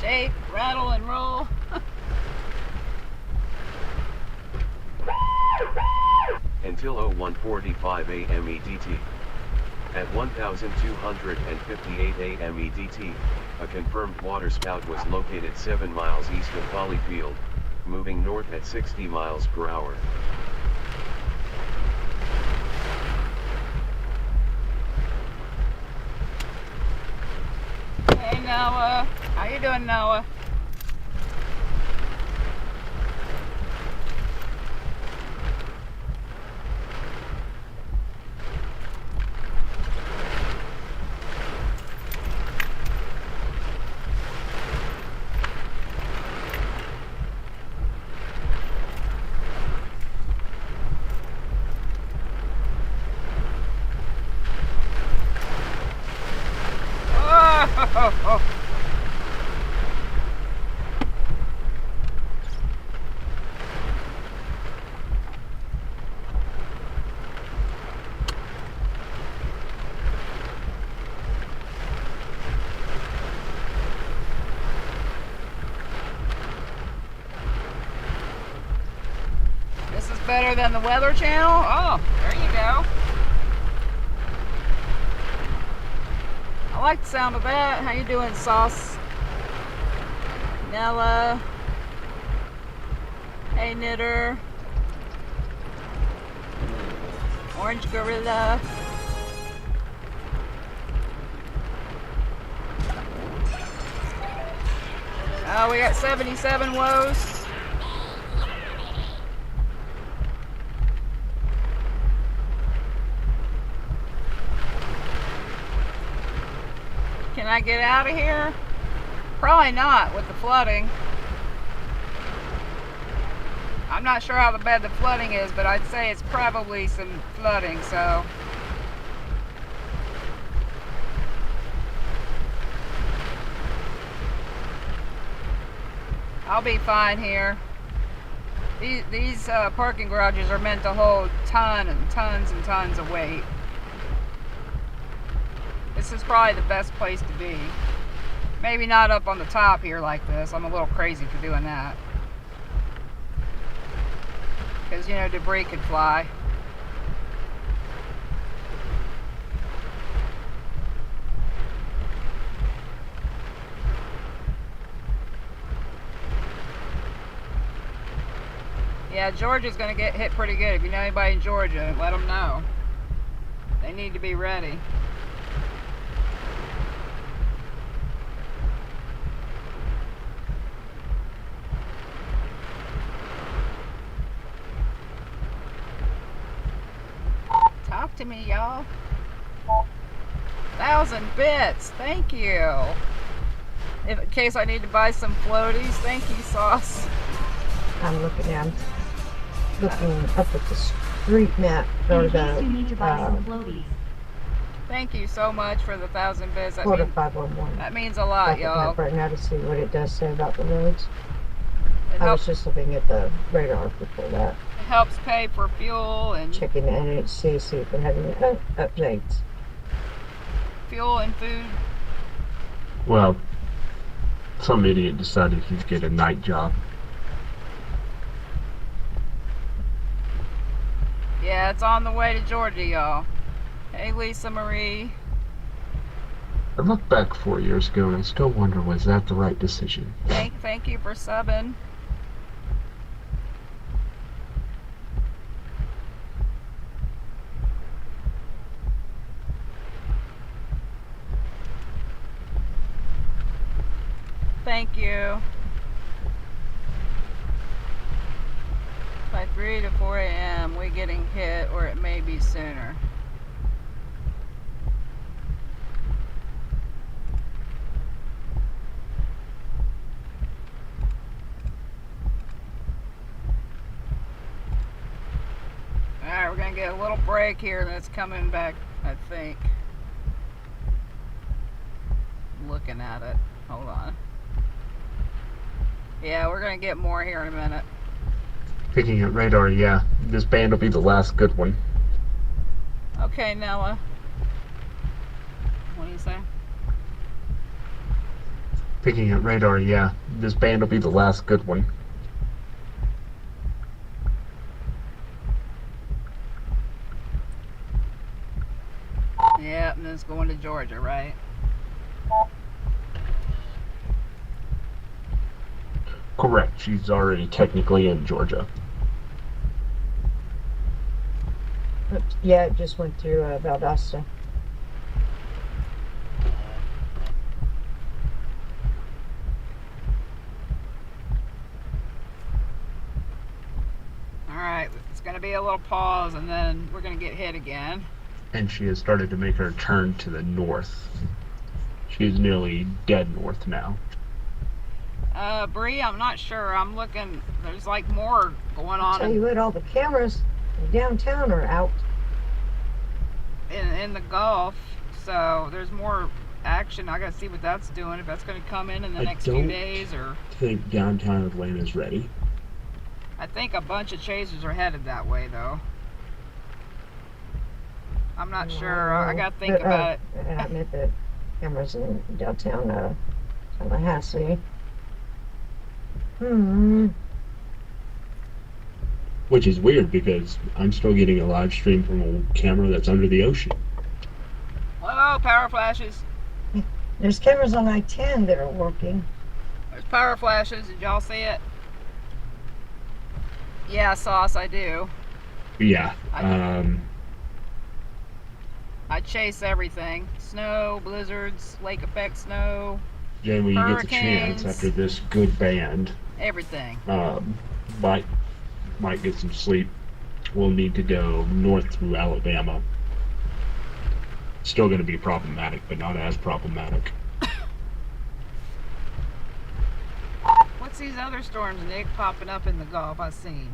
Shake, rattle, and roll. Until 01:45 a.m. EDT. At 1258 a.m. EDT, a confirmed waterspout was located 7 miles east of Valleyfield, moving north at 60 miles per hour. Hey Noah, how you doing, Noah? Oh. This is better than the Weather Channel? Oh, there you go. I like the sound of that. How you doing, Sauce? Nella. Hey, Knitter. Orange Gorilla. Oh, we got 77 woes. Can I get out of here? Probably not with the flooding. I'm not sure how bad the flooding is, but I'd say it's probably some flooding, so. I'll be fine here. These parking garages are meant to hold tons and tons of weight. This is probably the best place to be. Maybe not up on the top here like this. I'm a little crazy for doing that. Because, you know, debris could fly. Yeah, Georgia's going to get hit pretty good. If you know anybody in Georgia, let them know. They need to be ready. Talk to me, y'all. 1,000 bits. Thank you. In case I need to buy some floaties. Thank you, Sauce. I'm looking up at the street map for the Thank you so much for the 1,000 bits. Florida 511. That means a lot, y'all. Right now to see what it does say about the roads. I was just looking at the radar before that. It helps pay for fuel and checking the NHC, see if they're having updates. Fuel and food. Well, some idiot decided he'd get a night job. Yeah, it's on the way to Georgia, y'all. Hey, Lisa Marie. I looked back 4 years ago and I still wonder, was that the right decision? Thank you for subbing. Thank you. By 3 to 4 a.m. we getting hit, or it may be sooner. Alright, we're gonna get a little break here that's coming back, I think. Looking at it. Hold on. Yeah, we're gonna get more here in a minute. Picking at radar, yeah. This band will be the last good one. Okay, Nella. What do you say? Picking at radar, yeah. This band will be the last good one. Yeah, and then it's going to Georgia, right? Correct. She's already technically in Georgia. Yeah, it just went through Valdosta. Alright, it's going to be a little pause and then we're going to get hit again. And she has started to make her turn to the north. She's nearly dead north now. Bree, I'm not sure. I'm looking. There's like more going on. Tell you what, all the cameras downtown are out. In the Gulf, so there's more action. I gotta see what that's doing. If that's gonna come in the next few days, or. I think downtown Atlanta's ready. I think a bunch of chasers are headed that way, though. I'm not sure. I gotta think about it. And I meant the cameras in downtown Tallahassee. Which is weird because I'm still getting a live stream from a camera that's under the ocean. Whoa, power flashes. There's cameras on I-10 that are working. There's power flashes. Did y'all see it? Yeah, Sauce, I do. Yeah. I chase everything. Snow, blizzards, lake effect snow, Jen, when you get the hurricanes. chance after this good band, everything. might get some sleep. We'll need to go north through Alabama. Still going to be problematic, but not as problematic. What's these other storms, Nick, popping up in the Gulf I've seen?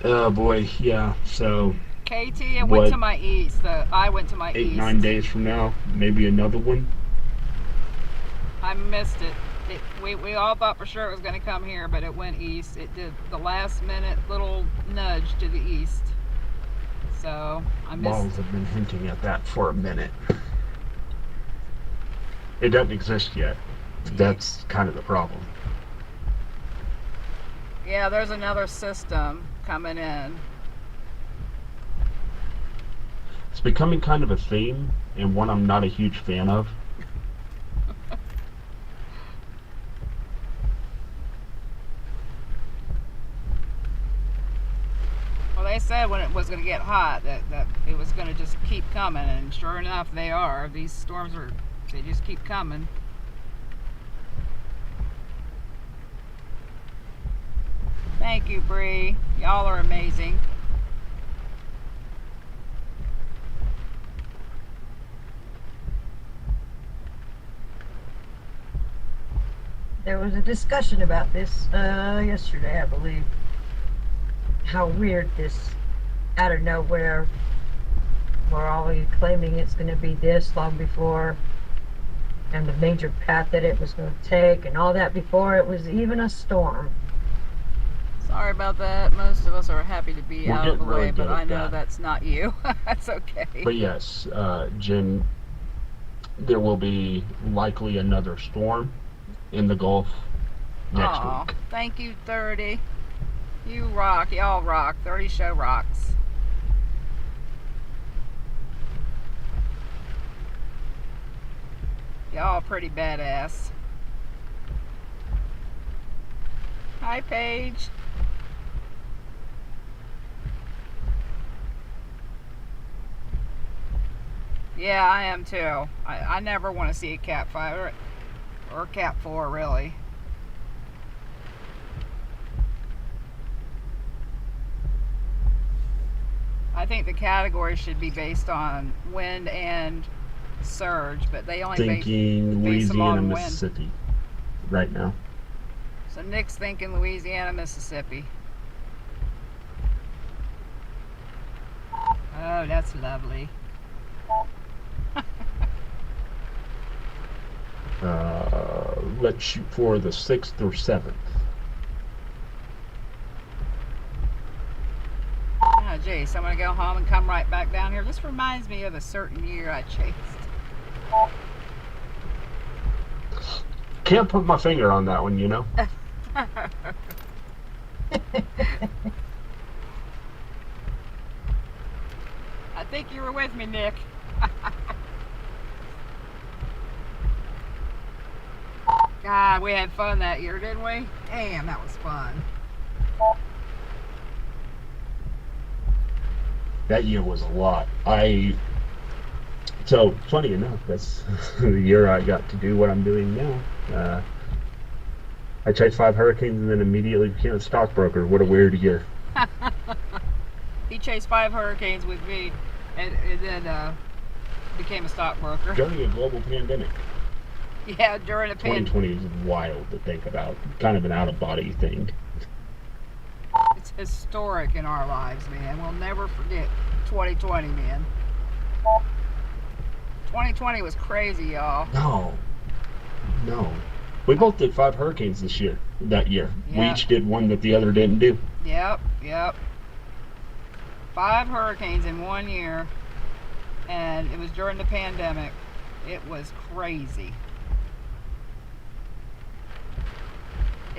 Oh boy, yeah. So KT, it went to my east. I went to my east. 8-9 days from now, maybe another one. I missed it. We all thought for sure it was going to come here, but it went east. It did the last minute little nudge to the east. So I missed. Models have been hinting at that for a minute. It doesn't exist yet. That's kind of the problem. Yeah, there's another system coming in. It's becoming kind of a theme, and one I'm not a huge fan of. Well, they said when it was going to get hot that it was going to just keep coming, and sure enough, they are. These storms they just keep coming. Thank you, Bree. Y'all are amazing. There was a discussion about this yesterday, I believe. How weird this, out of nowhere, we're already claiming it's going to be this long before, and the major path that it was going to take, and all that before it was even a storm. Sorry about that. Most of us are happy to be We're out of the getting really way, but good at I know that. that's not you. That's okay. But yes, Jen, there will be likely another storm in the Gulf next week. Thank you, 30. You rock. Y'all rock. 30 show rocks. Y'all pretty badass. Hi, Paige. Yeah, I am too. I never want to see a Cat 5 or Cat 4, really. I think the category should be based on wind and surge, but they only Thinking base them Louisiana, on wind. Mississippi right now. So Nick's thinking Louisiana, Mississippi. Oh, that's lovely. Let's shoot for the 6th or 7th. Oh, geez, I'm going to go home and come right back down here. This reminds me of a certain year I chased. Can't put my finger on that one, you know? I think you were with me, Nick. God, we had fun that year, didn't we? Damn, that was fun. That year was a lot. So, funny enough, that's the year I got to do what I'm doing now. I chased 5 hurricanes and then immediately became a stockbroker. What a weird year. He chased 5 hurricanes with me and then became a stockbroker. During a global pandemic. Yeah, during a pandemic. 2020 is wild to think about. Kind of an out-of-body thing. It's historic in our lives, man. We'll never forget 2020, man. 2020 was crazy, y'all. No. We both did 5 hurricanes that year. Yeah. We each did one that the other didn't do. Yep. 5 hurricanes in 1 year, and it was during the pandemic. It was crazy.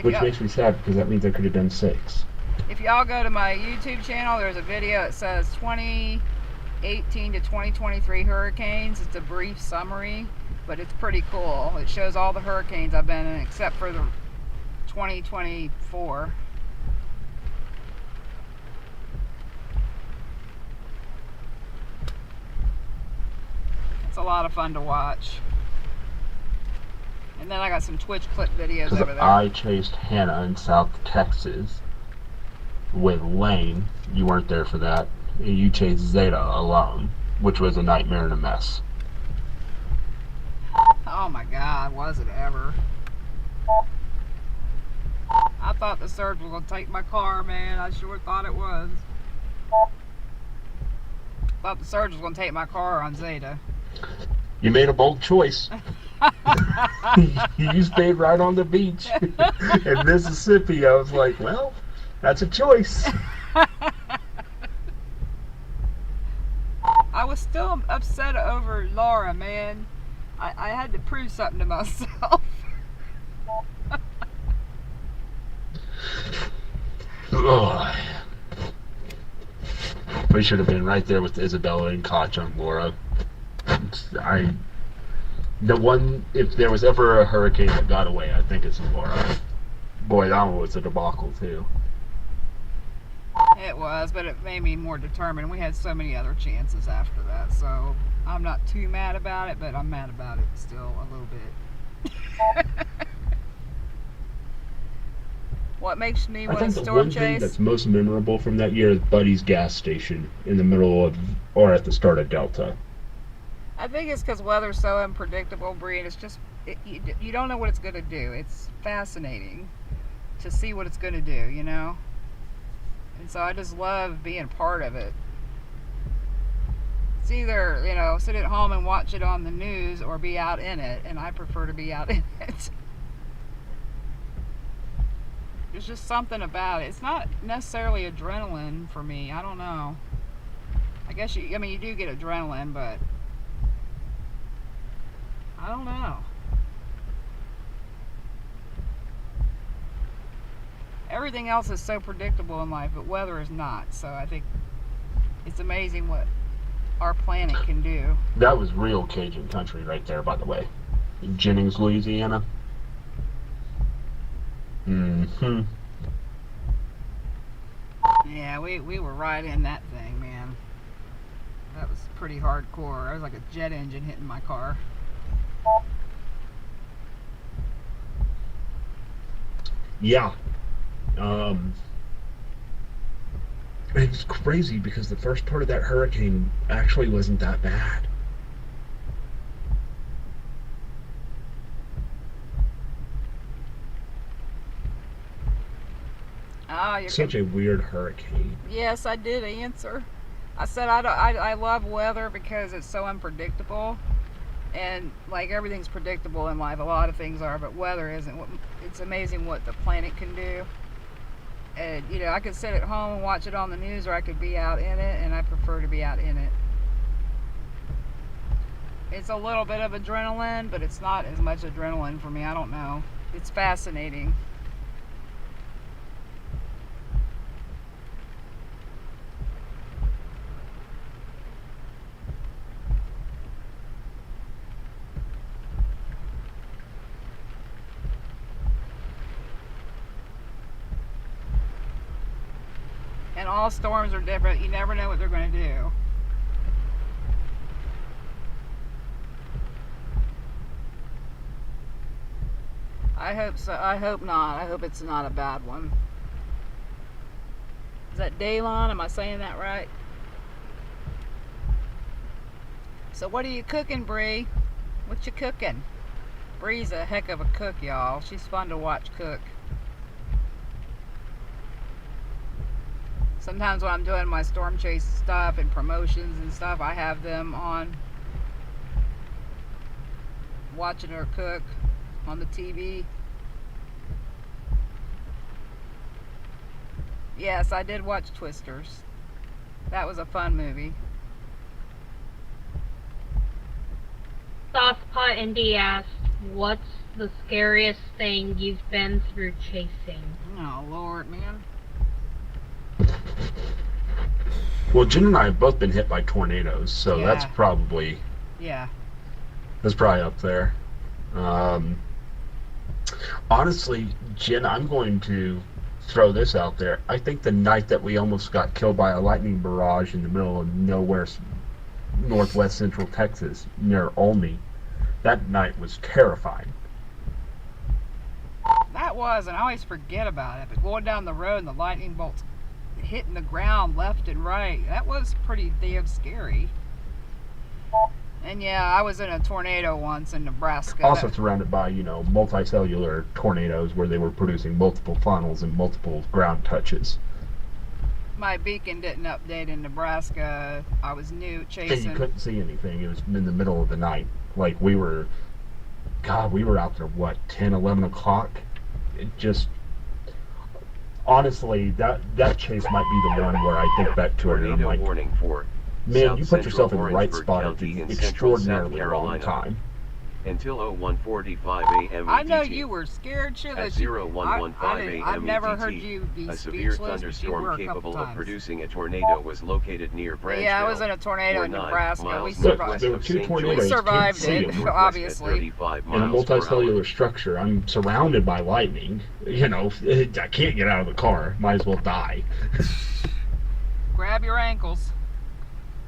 Which makes me sad because that means I could have done 6. If y'all go to my YouTube channel, there's a video that says 2018 to 2023 hurricanes. It's a brief summary, but it's pretty cool. It shows all the hurricanes I've been in except for the 2024. It's a lot of fun to watch. And then I got some Twitch clip videos over there. I chased Hannah in South Texas with Lane. You weren't there for that. You chased Zeta alone, which was a nightmare and a mess. Oh my God, was it ever? I thought the surge was going to take my car, man. I sure thought it was. Thought the surge was going to take my car on Zeta. You made a bold choice. You stayed right on the beach in Mississippi. I was like, well, that's a choice. I was still upset over Laura, man. I had to prove something to myself. Ugh. We should have been right there with Isabella and Koch on Laura. If there was ever a hurricane that got away, I think it's Laura. Boy, that one was a debacle too. It was, but it made me more determined. We had so many other chances after that, so I'm not too mad about it, but I'm mad about it still a little bit. What makes me want to storm chase? I think the one thing that's most memorable from that year is Buddy's gas station in the middle of, or at the start of Delta. I think it's because weather's so unpredictable, Bree, and it's just, you don't know what it's going to do. It's fascinating to see what it's going to do, you know? And so I just love being part of it. It's either, you know, sit at home and watch it on the news or be out in it, and I prefer to be out in it. There's just something about it. It's not necessarily adrenaline for me. I don't know. I guess you do get adrenaline, but I don't know. Everything else is so predictable in life, but weather is not. So I think it's amazing what our planet can do. That was real Cajun country right there, by the way. Jennings, Louisiana. Mm-hmm. Yeah, we were right in that thing, man. That was pretty hardcore. It was like a jet engine hitting my car. Yeah. It's crazy because the first part of that hurricane actually wasn't that bad. Such a weird hurricane. Yes, I did answer. I said I love weather because it's so unpredictable, and like everything's predictable in life. A lot of things are, but weather isn't. It's amazing what the planet can do. And you know, I could sit at home and watch it on the news, or I could be out in it, and I prefer to be out in it. It's a little bit of adrenaline, but it's not as much adrenaline for me. I don't know. It's fascinating. And all storms are different. You never know what they're going to do. I hope so. I hope not. I hope it's not a bad one. Is that Daylon? Am I saying that right? So what are you cooking, Bree? What you cooking? Bree's a heck of a cook, y'all. She's fun to watch cook. Sometimes when I'm doing my storm chase stuff and promotions and stuff, I have them on, watching her cook on the TV. Yes, I did watch Twisters. That was a fun movie. Saucepot Indy asked, what's the scariest thing you've been through chasing? Oh, Lord, man. Well, Jen and I have both been hit by tornadoes, so Yeah. that's probably up there. Honestly, Jen, I'm going to throw this out there. I think the night that we almost got killed by a lightning barrage in the middle of nowhere, northwest central Texas, near Olney, that night was terrifying. That was, and I always forget about it, but going down the road and the lightning bolts hitting the ground left and right, that was pretty damn scary. And yeah, I was in a tornado once in Nebraska. Also surrounded by, multicellular tornadoes where they were producing multiple funnels and multiple ground touches. My beacon didn't update in Nebraska. I was new chasing. And you couldn't see anything. It was in the middle of the night. Like, we were out there, 10, 11 o'clock? It just... Honestly, that chase might be the one where I think back to it and I'm Tornado like, warning for man, South you put Central yourself in the right Orangeburg spot at County the in central South extraordinarily wrong Carolina. time. Until 01:45 a.m. I know EDT. you were scared shitless. At 01:15 a.m. I've never EDT, heard you be a severe speechless, but you were thunderstorm a couple capable of times. producing a tornado was located near Branchville. Yeah, I was in a tornado or in 9 Nebraska. We miles survived. northwest There were of two St. tornadoes. We George, survived Can't see it, them. northwest at obviously. 35 In a miles per hour. multicellular structure, I'm surrounded by lightning. I can't get out of the car. Might as well die. Grab your ankles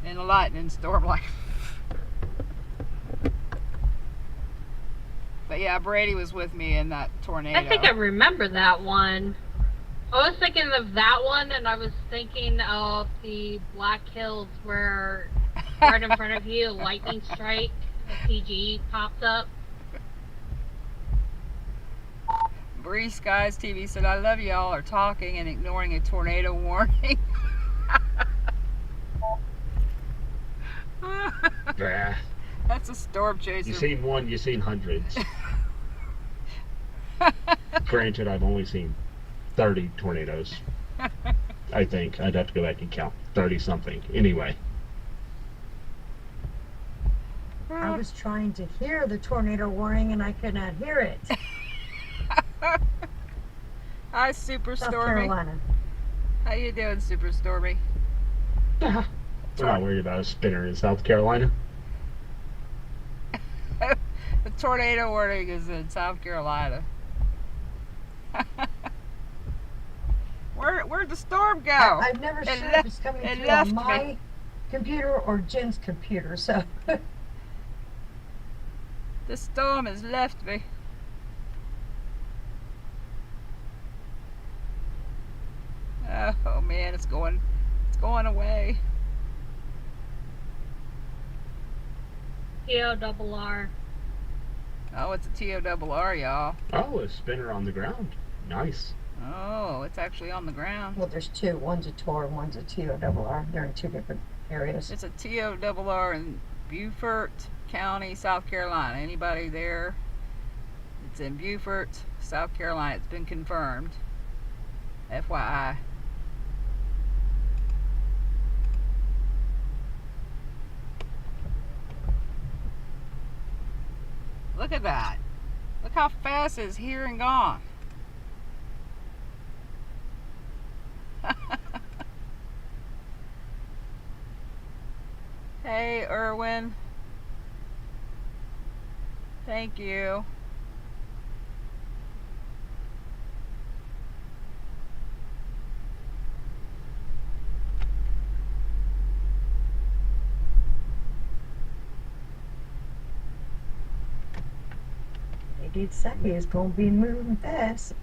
in a lightning storm like. But yeah, Brady was with me in that tornado. I think I remember that one. I was thinking of that one, and I was thinking of the Black Hills where right in front of you, a lightning strike, a CG popped up. Bree Skies TV said, I love y'all are talking and ignoring a tornado warning. Bah. That's a storm chaser. You seen one, you seen hundreds. Granted, I've only seen 30 tornadoes. I think. I'd have to go back and count. 30 something. Anyway. I was trying to hear the tornado warning and I could not hear it. Hi, Super South Stormy. Carolina. How you doing, Super Stormy? We're not worried about a spinner in South Carolina. The tornado warning is in South Carolina. Where'd the storm go? I've never sure left- if it's coming it through left on me. my computer or Jen's computer, so The storm has left me. Oh man, it's going away. TORR. Oh, it's a TORR, y'all. Oh, a spinner on the ground. Nice. Oh, it's actually on the ground. well, there's two. One's a TOR and one's a TORR. They're in two different areas. It's a TORR in Beaufort County, South Carolina. Anybody there? It's in Beaufort, South Carolina. It's been confirmed. FYI. Look at that. Look how fast it's here and gone. Hey, Erwin. Thank you. They did say it's going to be moving fast.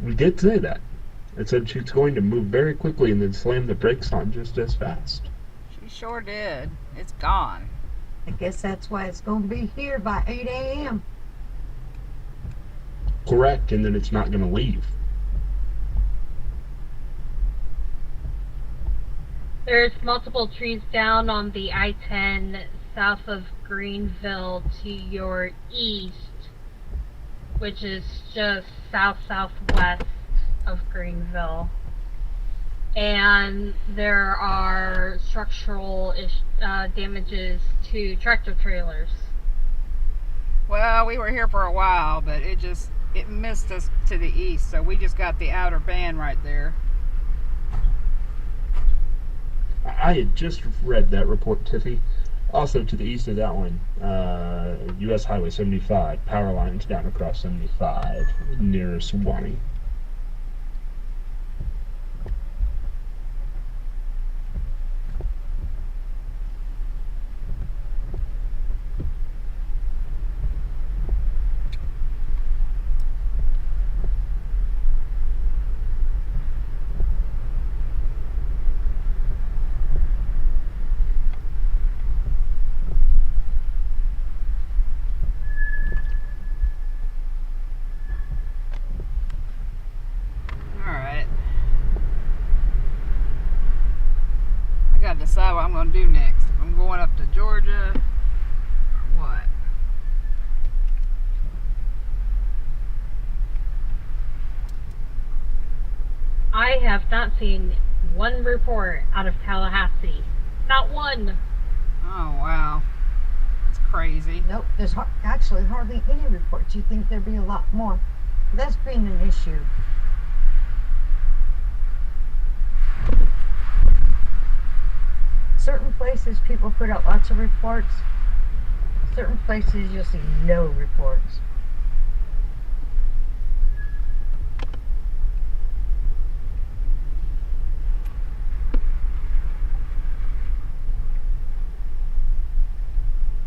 We did say that. It said she's going to move very quickly and then slam the brakes on just as fast. She sure did. It's gone. I guess that's why it's going to be here by 8 a.m. Correct, and then it's not going to leave. There's multiple trees down on the I-10 south of Greenville to your east, which is just southwest of Greenville. And there are structural damages to tractor trailers. Well, we were here for a while, but it just it missed us to the east, so we just got the outer band right there. I had just read that report, Tiffy. Also to the east of that one, U.S. Highway 75, power lines down across 75 near Suwannee. Decide what I'm going to do next. If I'm going up to Georgia or what. I have not seen one report out of Tallahassee. Not one. Oh, wow. That's crazy. Nope, there's actually hardly any reports. You'd think there'd be a lot more. That's been an issue. Certain places people put out lots of reports. Certain places you'll see no reports.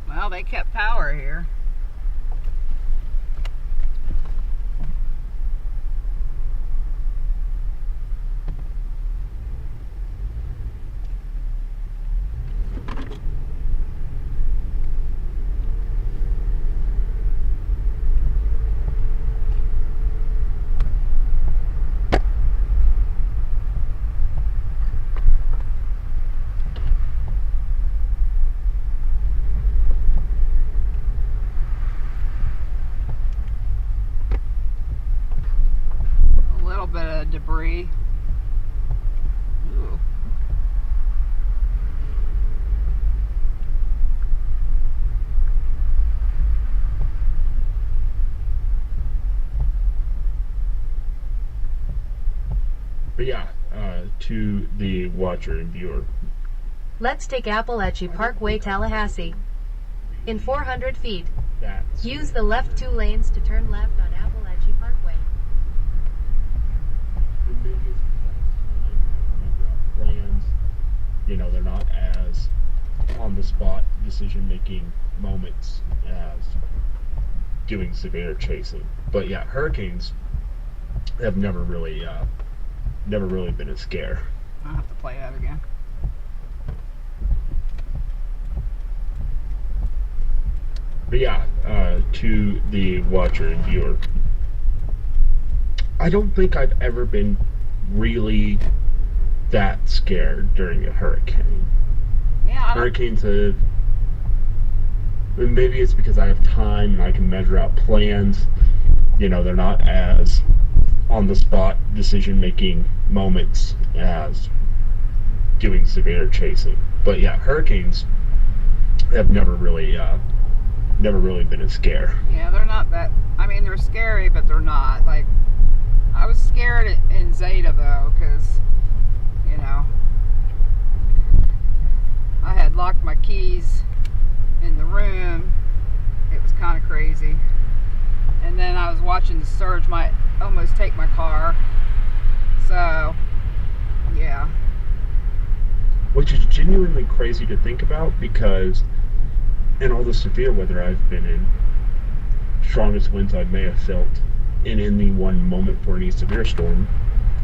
Well, they kept power here. Bit of debris. Ooh. But yeah, to the watcher and viewer. Let's take Appalachia Parkway, Tallahassee. In 400 feet, use the left 2 lanes to turn left on Appalachia Parkway. Plans, you know, they're not as on-the-spot decision-making moments as doing severe chasing. But yeah, hurricanes have never really been a scare. I'll have to play that again. But yeah, to the watcher and viewer, I don't think I've ever been really that scared during a hurricane. Yeah, hurricanes have, maybe it's because I have time and I can measure out plans. You know, they're not as on-the-spot decision-making moments as doing severe chasing. But yeah, hurricanes have never really been a scare. Yeah, they're not that. I mean, they're scary, but they're not. Like, I was scared in Zeta though, because, you know, I had locked my keys in the room. It was kind of crazy. And then I was watching the surge might almost take my car. So, yeah. Which is genuinely crazy to think about, because in all the severe weather I've been in, strongest winds I may have felt in any one moment for any severe storm,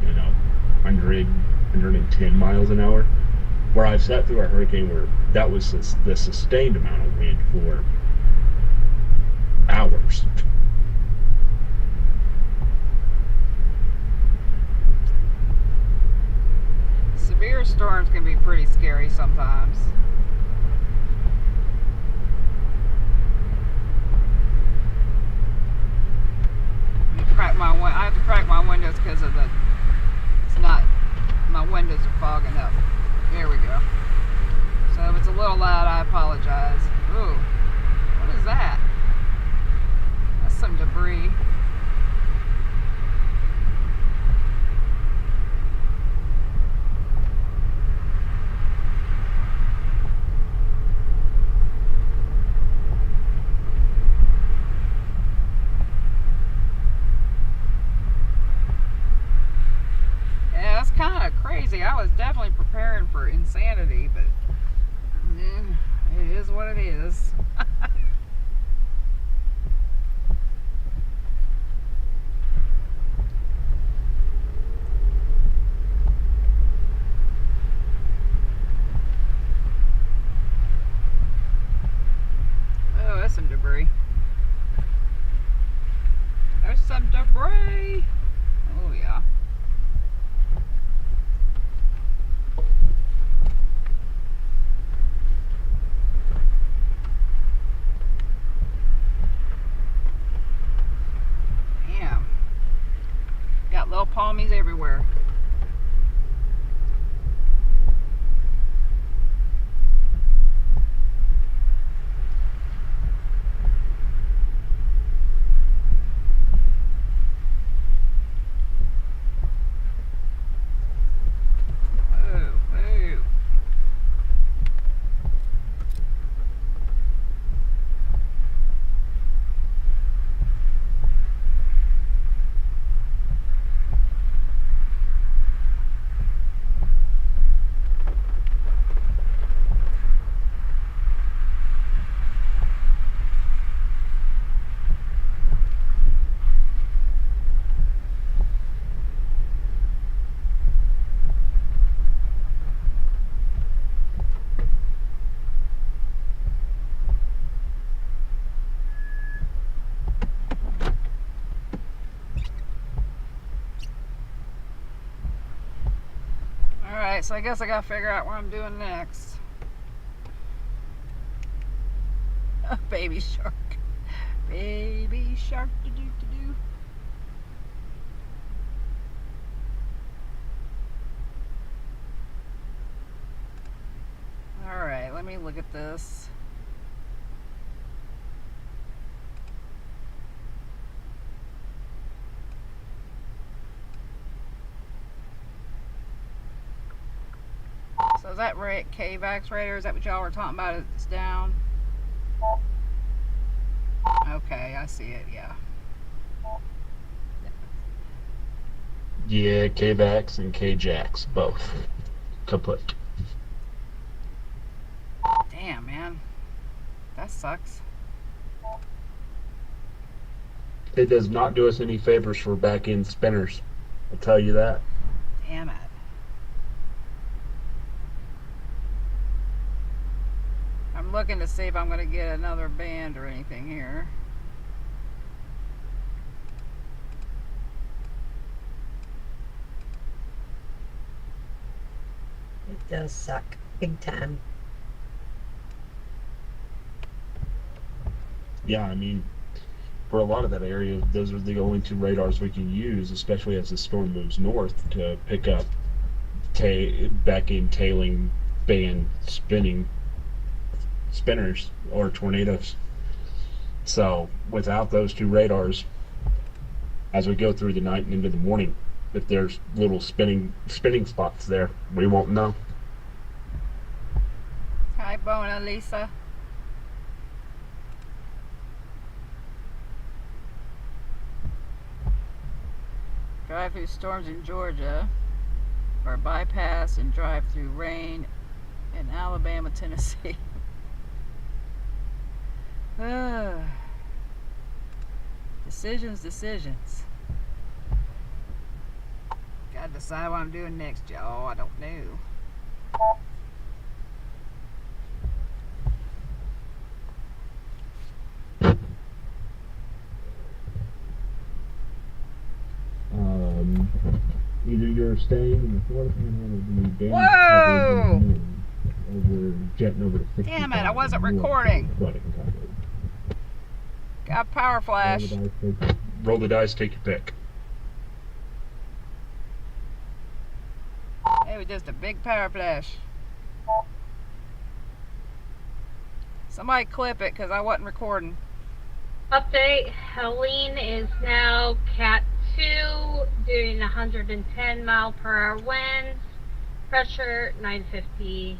you know, 100, 110 miles an hour, where I've sat through a hurricane where that was the sustained amount of wind for hours. Severe storms can be pretty scary sometimes. I have to crack my windows because of my windows are fogging up. There we go. So if it's a little loud, I apologize. Ooh, what is that? That's some debris. was definitely preparing for insanity, but it is what it is. Oh, that's some debris. There's some debris. Oh, yeah. Damn. Got little palmies everywhere. Alright, so I guess I gotta figure out what I'm doing next. Baby shark. Baby shark. Do. Alright, let me look at this. So is that right, KYwx radar? Is that what y'all were talking about? It's down. Okay, I see it, yeah. Yeah, KYwx and KJax, both. Kaput. Damn, man. That sucks. It does not do us any favors for back-end spinners. I'll tell you that. Damn it. I'm looking to see if I'm going to get another band or anything here. It does suck. Big time. Yeah, I mean, for a lot of that area, those are the only two radars we can use, especially as the storm moves north, to pick up back-end tailing band spinners or tornadoes. So without those two radars, as we go through the night and into the morning, if there's little spinning spots there, we won't know. Hi, Bona Lisa. Drive through storms in Georgia, or bypass and drive through rain in Alabama, Tennessee. Decisions. Gotta decide what I'm doing next, y'all. I don't know. Either you're staying in the Florida Panhandle, Whoa! Over jetting over to 65. Damn it, I wasn't recording. Got power flash. Roll the dice, take your pick. It was just a big power flash. Somebody clip it because I wasn't recording. Update, Helene is now Cat 2, doing 110 mile per hour winds, pressure 950,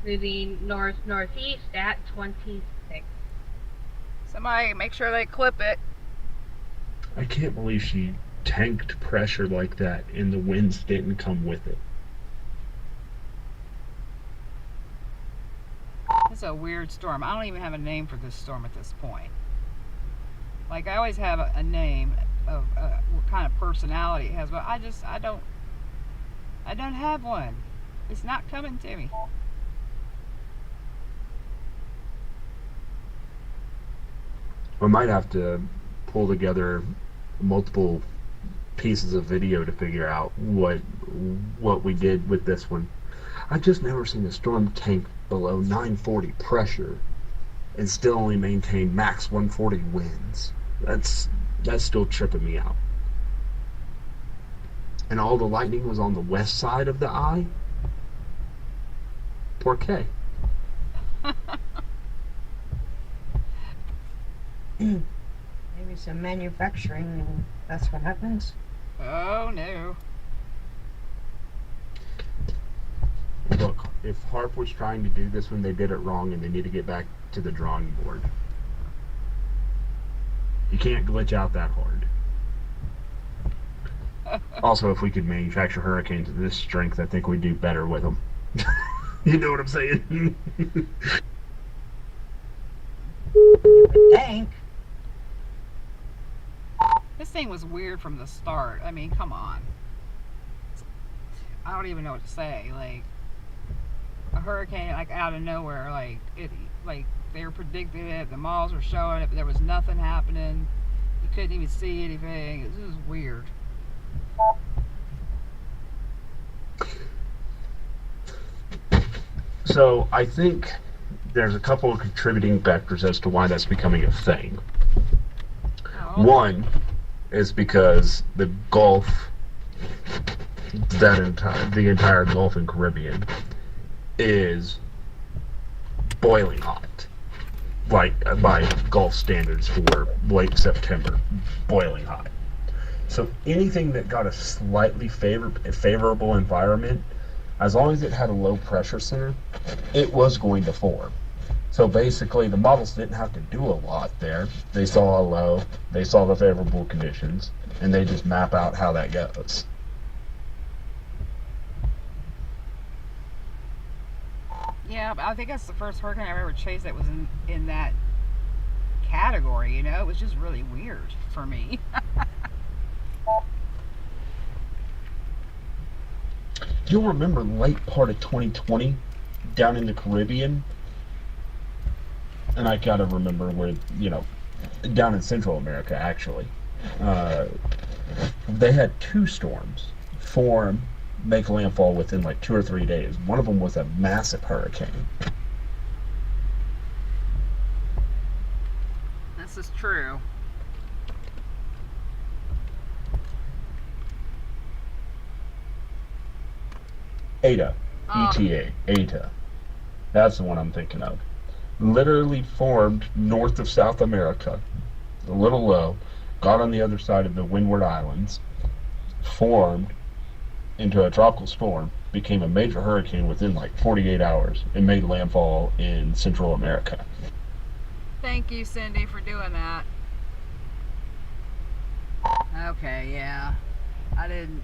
moving north-northeast at 26. Somebody make sure they clip it. I can't believe she tanked pressure like that and the winds didn't come with it. It's a weird storm. I don't even have a name for this storm at this point. Like, I always have a name of what kind of personality it has, but I don't have one. It's not coming to me. We might have to pull together multiple pieces of video to figure out what we did with this one. I've just never seen a storm tank below 940 pressure and still only maintain max 140 winds. That's still tripping me out. And all the lightning was on the west side of the eye? Poor K. Maybe some manufacturing, and that's what happens. Oh no. Look, if Harp was trying to do this when they did it wrong, and they need to get back to the drawing board. You can't glitch out that hard. Also, if we could manufacture hurricanes of this strength, I think we'd do better with them. You know what I'm saying? Tank. This thing was weird from the start. I mean, come on. I don't even know what to say. Like, a hurricane, like, out of nowhere. Like, they were predicting it. The models were showing it, but there was nothing happening. You couldn't even see anything. It was weird. So, I think there's a couple of contributing factors as to why that's becoming a thing. Oh. One is because the Gulf, the entire Gulf and Caribbean, is boiling hot. Like, by Gulf standards for late September, boiling hot. So anything that got a slightly favorable environment, as long as it had a low pressure center, it was going to form. So basically, the models didn't have to do a lot there. They saw a low, they saw the favorable conditions, and they just map out how that goes. Yeah, but I think that's the first hurricane I've ever chased that was in that category, you know? It was just really weird for me. You'll remember late part of 2020 down in the Caribbean, and I gotta remember where, down in Central America actually, they had two storms form, make landfall within like 2 or 3 days. One of them was a massive hurricane. This is true. Eta. ETA. Eta. That's the one I'm thinking of. Literally formed north of South America, a little low, got on the other side of the Windward Islands, formed into a tropical storm, became a major hurricane within like 48 hours, and made landfall in Central America. Thank you, Cindy, for doing that. Okay, yeah. I didn't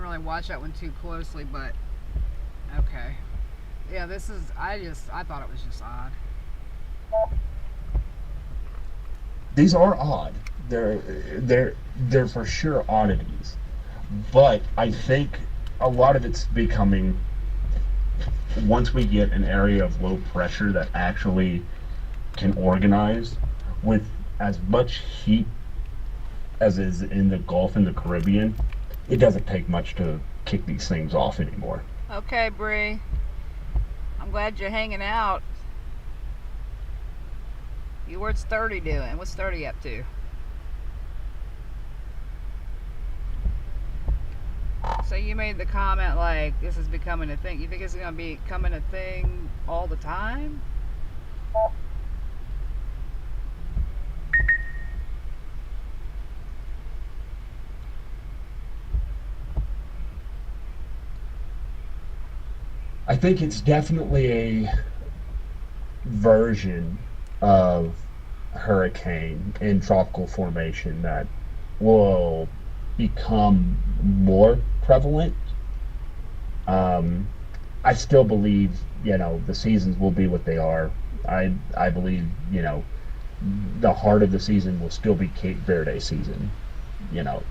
really watch that one too closely, but okay. Yeah, I thought it was just odd. These are odd. They're for sure oddities. But I think a lot of it's becoming, once we get an area of low pressure that actually can organize with as much heat as is in the Gulf and the Caribbean, it doesn't take much to kick these things off anymore. Okay, Bree. I'm glad you're hanging out. What's 30 doing? What's 30 up to? So you made the comment like this is becoming a thing. You think it's going to be becoming a thing all the time? I think it's definitely a version of hurricane in tropical formation that will become more prevalent. I still believe, the seasons will be what they are. I believe, the heart of the season will still be Cape Verde season.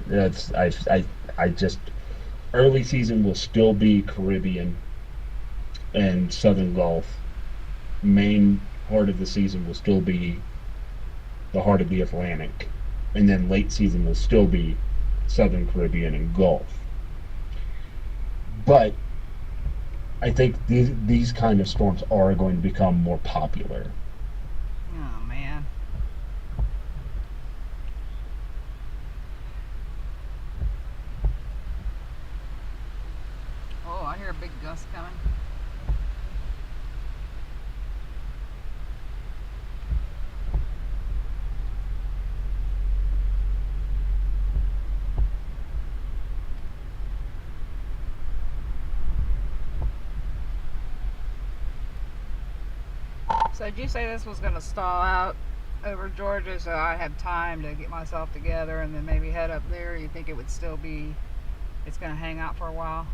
That's I just early season will still be Caribbean and Southern Gulf. Main heart of the season will still be the heart of the Atlantic, and then late season will still be Southern Caribbean and Gulf. But I think these kind of storms are going to become more popular. Oh man. Oh, I hear a big gust coming. So did you say this was going to stall out over Georgia so I have time to get myself together and then maybe head up there? You think it would still be, it's going to hang out for a while?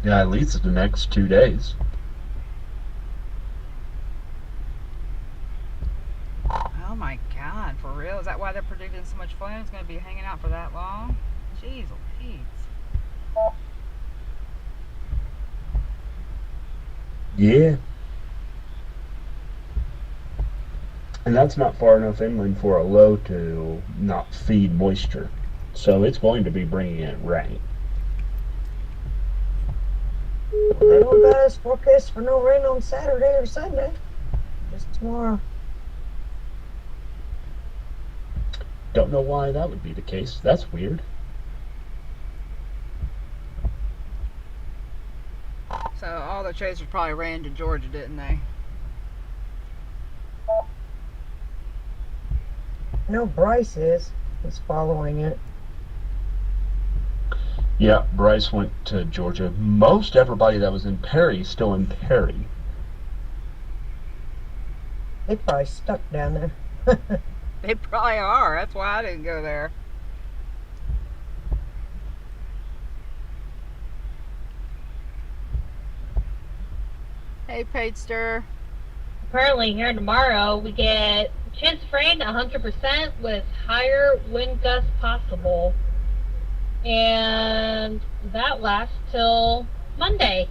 Yeah, at least the next 2 days. Oh my God, for real? Is that why they're predicting so much flooding? It's going to be hanging out for that long? Jeez, oh Pete. Yeah. And that's not far enough inland for a low to not feed moisture. So it's going to be bringing in rain. They don't got us forecast for no rain on Saturday or Sunday. Just tomorrow. Don't know why that would be the case. That's weird. So all the chasers probably ran to Georgia, didn't they? No, Bryce is following it. Yeah, Bryce went to Georgia. Most everybody that was in Perry is still in Perry. They probably stuck down there. They probably are. That's why I didn't go there. Hey, Paidster. Apparently here tomorrow we get chance of rain 100% with higher wind gusts possible. And that lasts till Monday.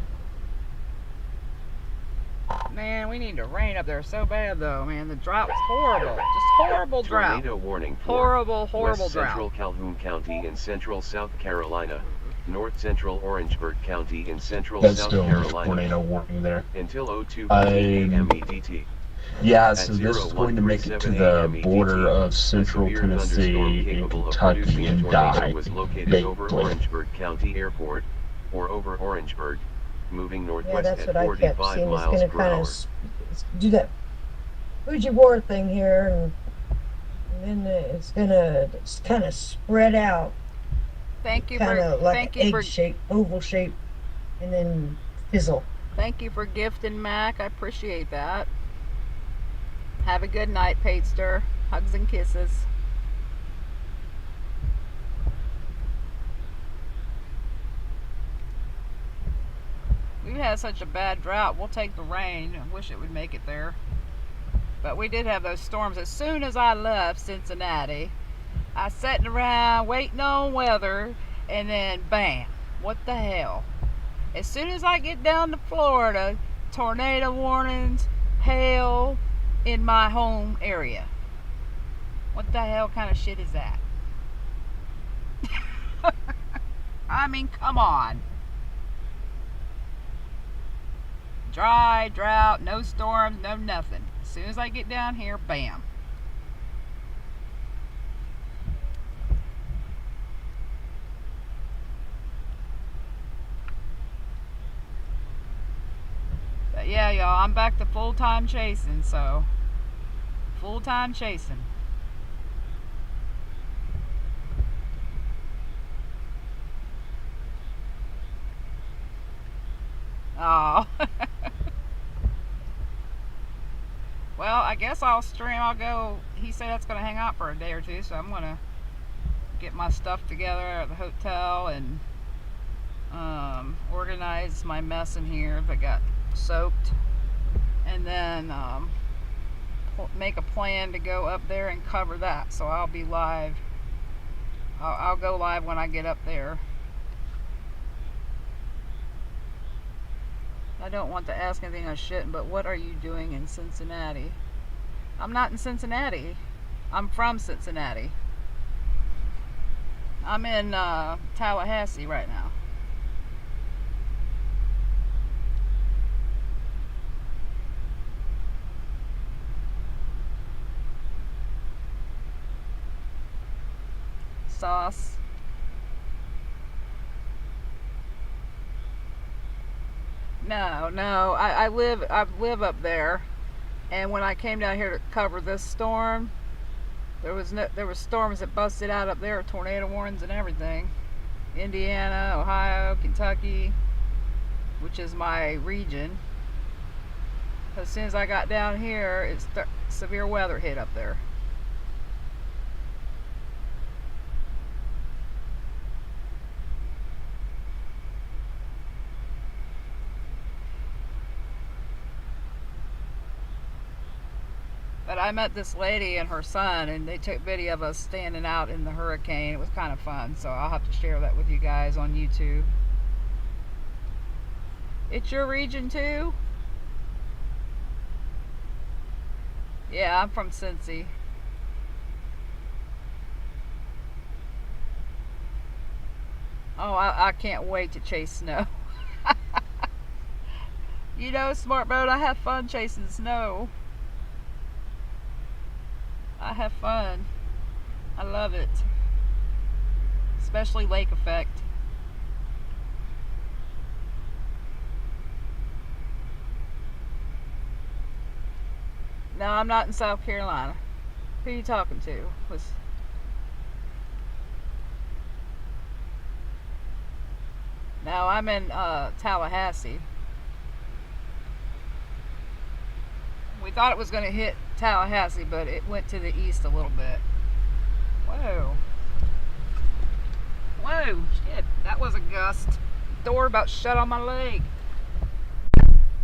Man, we need to rain up there so bad though, man. The drought's horrible. Just horrible drought. Tornado warning for Horrible West drought. Central Calhoun County in central South Carolina, North Central Orangeburg County in central That's South still a Carolina tornado warning there. until 02:15 a.m. EDT. Yeah, At so this is going to make it to 01:37 the a.m. border EDT, of central a severe Tennessee thunderstorm and capable of Kentucky producing a and tornado die, was located over basically. Orangeburg County Airport, or over Orangeburg, moving Yeah, northwest that's at what I kept 45 seeing. It's miles going to per kind hour. of do that Fuji war thing here, and then it's going to kind of spread out. Thank you Kind for of like thank an you for egg shape, oval shape, and then fizzle. thank you for gifting Mac. I appreciate that. Have a good night, Paidster. Hugs and kisses. We've had such a bad drought. We'll take the rain. I wish it would make it there. But we did have those storms. As soon as I left Cincinnati, I sat around waiting on weather, and then bam, what the hell? As soon as I get down to Florida, tornado warnings, hail in my home area. What the hell kind of shit is that? I mean, come on. Dry, drought, no storms, no nothing. As soon as I get down here, bam. But yeah, y'all, I'm back to full-time chasing, so full-time chasing. Oh. Well, I guess I'll stream. I'll go. He said that's going to hang out for a day or two, so I'm going to get my stuff together at the hotel and organize my mess in here that got soaked, and then make a plan to go up there and cover that. So I'll be live. I'll go live when I get up there. I don't want to ask anything I shouldn't, but what are you doing in Cincinnati? I'm not in Cincinnati. I'm from Cincinnati. I'm in Tallahassee right now. Sauce. No, I live up there, and when I came down here to cover this storm, there were storms that busted out up there, tornado warnings and everything. Indiana, Ohio, Kentucky, which is my region. As soon as I got down here, severe weather hit up there. But I met this lady and her son, and they took video of us standing out in the hurricane. It was kind of fun, so I'll have to share that with you guys on YouTube. It's your region too? Yeah, I'm from Cincy. Oh, I can't wait to chase snow. You know, Smart Boat, I have fun chasing snow. I have fun. I love it. Especially lake effect. No, I'm not in South Carolina. Who are you talking to? No, I'm in Tallahassee. We thought it was going to hit Tallahassee, but it went to the east a little bit. Whoa. Whoa, shit. That was a gust. Door about shut on my leg.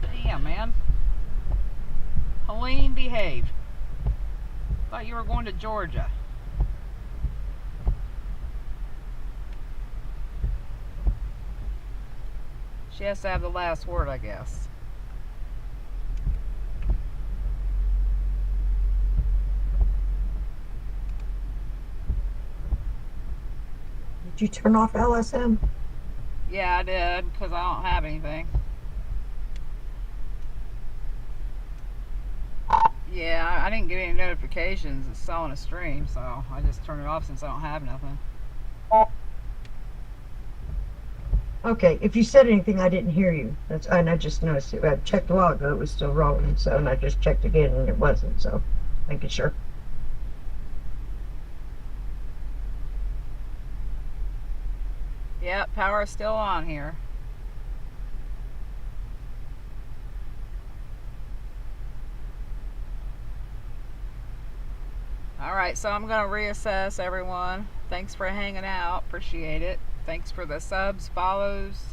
Damn, man. Helene, behave. Thought you were going to Georgia. She has to have the last word, I guess. Did you turn off LSM? Yeah, I did, because I don't have anything. Yeah, I didn't get any notifications. It's still on a stream, so I just turned it off since I don't have nothing. Okay, if you said anything, I didn't hear you. And I just noticed it. I checked a while ago, it was still rolling, so, and I just checked again and it wasn't, so making sure. Yep, power is still on here. Alright, so I'm going to reassess everyone. Thanks for hanging out. Appreciate it. Thanks for the subs, follows,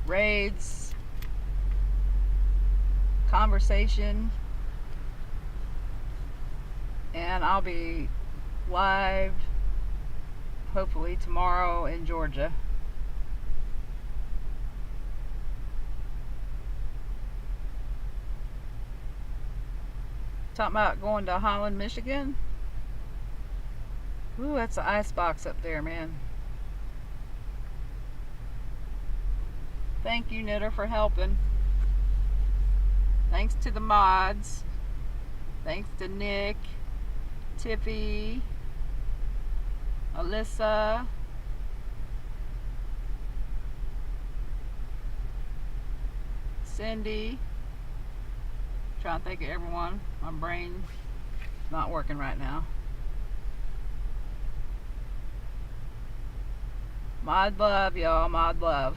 raids, conversation. And I'll be live hopefully tomorrow in Georgia. Talking about going to Holland, Michigan. Ooh, that's an ice box up there, man. Thank you, Knitter, for helping. Thanks to the mods. Thanks to Nick, Tiffy, Alyssa, Cindy. Trying to think of everyone. My brain's not working right now. Mod love, y'all. Mod love.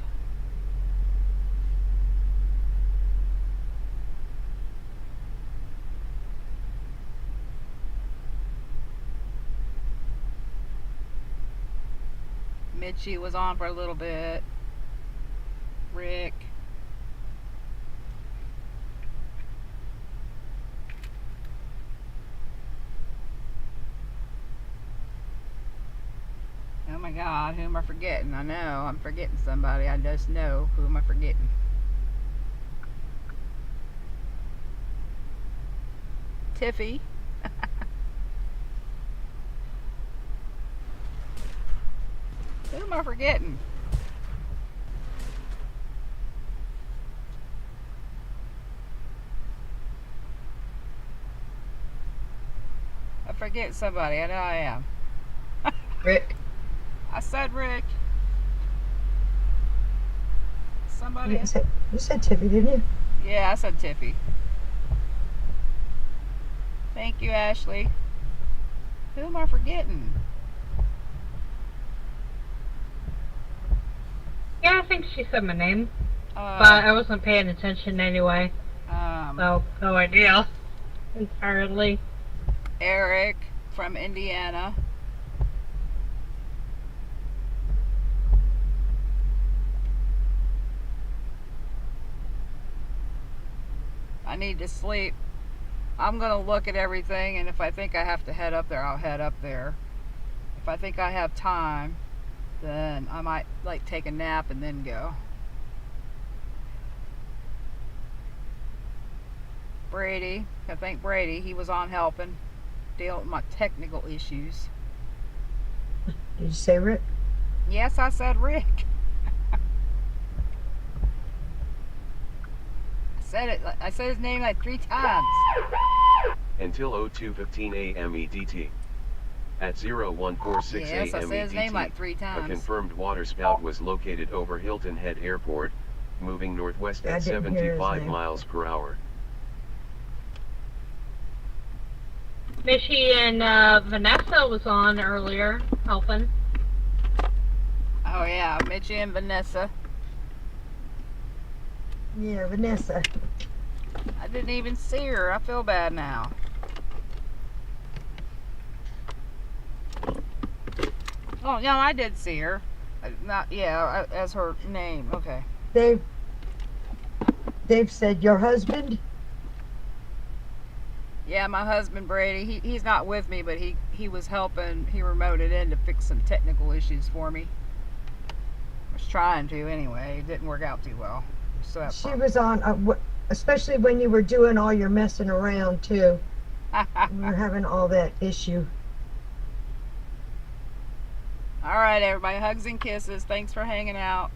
Mitchie was on for a little bit. Rick. Oh my God, who am I forgetting? I know I'm forgetting somebody. I just know who am I forgetting. Tiffy. Who am I forgetting? I forget somebody. I know I am. Rick. I said Rick. Somebody. You said Tiffy, didn't you? Yeah, I said Tiffy. Thank you, Ashley. Who am I forgetting? Yeah, I think she said my name. But I wasn't paying attention anyway. So, no idea. Entirely. Eric from Indiana. I need to sleep. I'm going to look at everything, and if I think I have to head up there, I'll head up there. If I think I have time, then I might like take a nap and then go. Brady, I think Brady, he was on helping, dealing with my technical issues. Did you say Rick? Yes, I said Rick. I said his name like 3 times. Until 02:15 a.m. EDT. At 0146 yes, I a.m. said his name EDT, like 3 a times. confirmed waterspout was located over Hilton Head Airport, moving northwest at 75 miles per hour. Michie and Vanessa was on earlier, helping. Oh yeah, Mitchie and Vanessa. Yeah, Vanessa. I didn't even see her. I feel bad now. Oh no, I did see her. Not as her name. Okay. Dave said your husband. Yeah, my husband Brady. He's not with me, but he was helping. He remoted in to fix some technical issues for me. Was trying to anyway. It didn't work out too well. So She was on, especially when you were doing all your messing around too. We were having all that issue. All right, everybody. Hugs and kisses. Thanks for hanging out.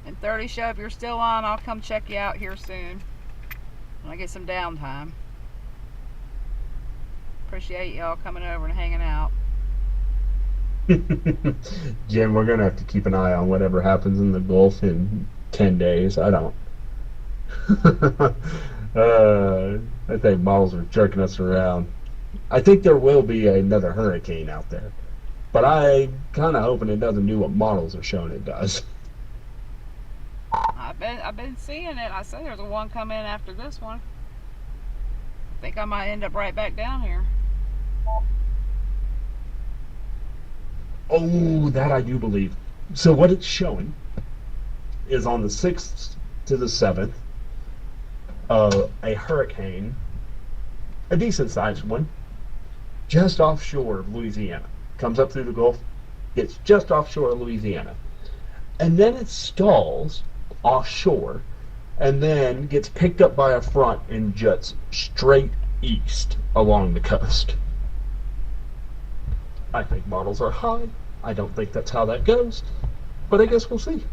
And 30 show, if you're still on, I'll come check you out here soon when I get some downtime. Appreciate y'all coming over and hanging out. Jim, we're gonna have to keep an eye on whatever happens in the Gulf in 10 days. I don't. I think models are jerking us around. I think there will be another hurricane out there, but I kind of hoping it doesn't do what models are showing it does. I've been seeing it. I said there's one coming after this one. I think I might end up right back down here. Oh, that I do believe. So what it's showing is on the 6th to the 7th, a hurricane, a decent sized one, just offshore of Louisiana. Comes up through the Gulf, gets just offshore of Louisiana. And then it stalls offshore and then gets picked up by a front and jets straight east along the coast. I think models are high. I don't think that's how that goes, but I guess we'll see.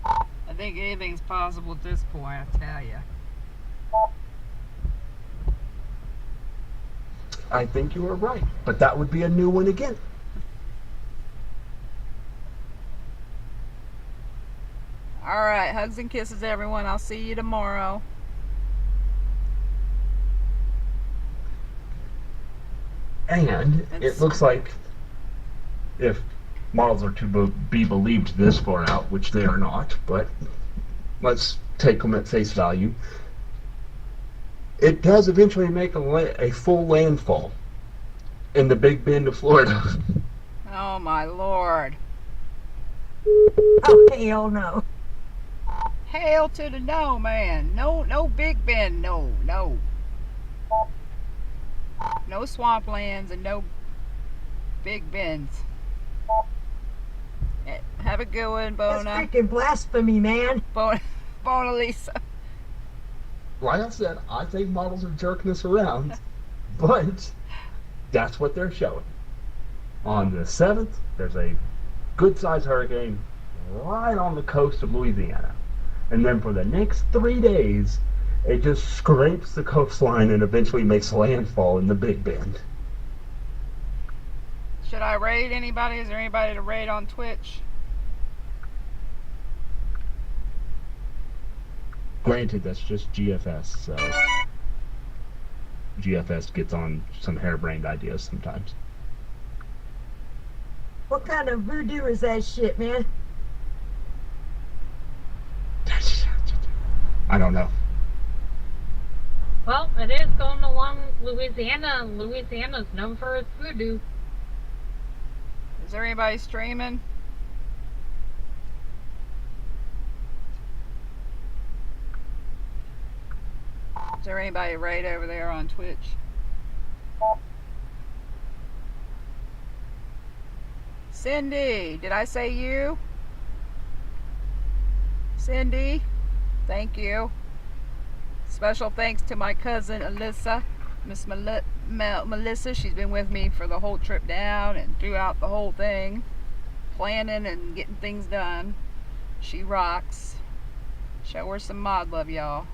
I think anything's possible at this point, I tell you. I think you are right, but that would be a new one again. All right, hugs and kisses, everyone. I'll see you tomorrow. And it looks like, if models are to be believed this far out, which they are not, but let's take them at face value, it does eventually make a full landfall in the Big Bend of Florida. Oh my lord. Oh, hell no. Hail to the no, man. No Big Bend. No. No swamplands and no Big Bends. Have a good one, That's Bona. freaking blasphemy, man. Bona Lisa. Like I said, I think models are jerking us around, but that's what they're showing. On the 7th, there's a good-sized hurricane right on the coast of Louisiana. And then for the next 3 days, it just scrapes the coastline and eventually makes landfall in the Big Bend. Should I raid anybody? Is there anybody to raid on Twitch? Granted, that's just GFS, so GFS gets on some harebrained ideas sometimes. What kind of voodoo is that shit, man? I don't know. Well, it is going along Louisiana, and Louisiana's known for its voodoo. Is there anybody streaming? Is there anybody right over there on Twitch? Cindy, did I say you? Cindy, thank you. Special thanks to my cousin Alyssa, Miss Melissa. She's been with me for the whole trip down and throughout the whole thing, planning and getting things done. She rocks. Show her some mod love, y'all.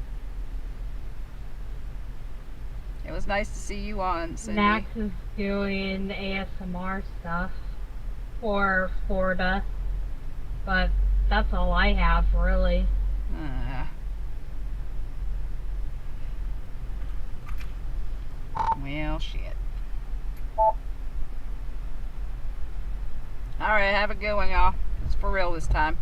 It was nice to see you on, Cindy. Max is doing ASMR stuff for Florida, but that's all I have, really. Well, shit. Alright, have a good one, y'all. It's for real this time.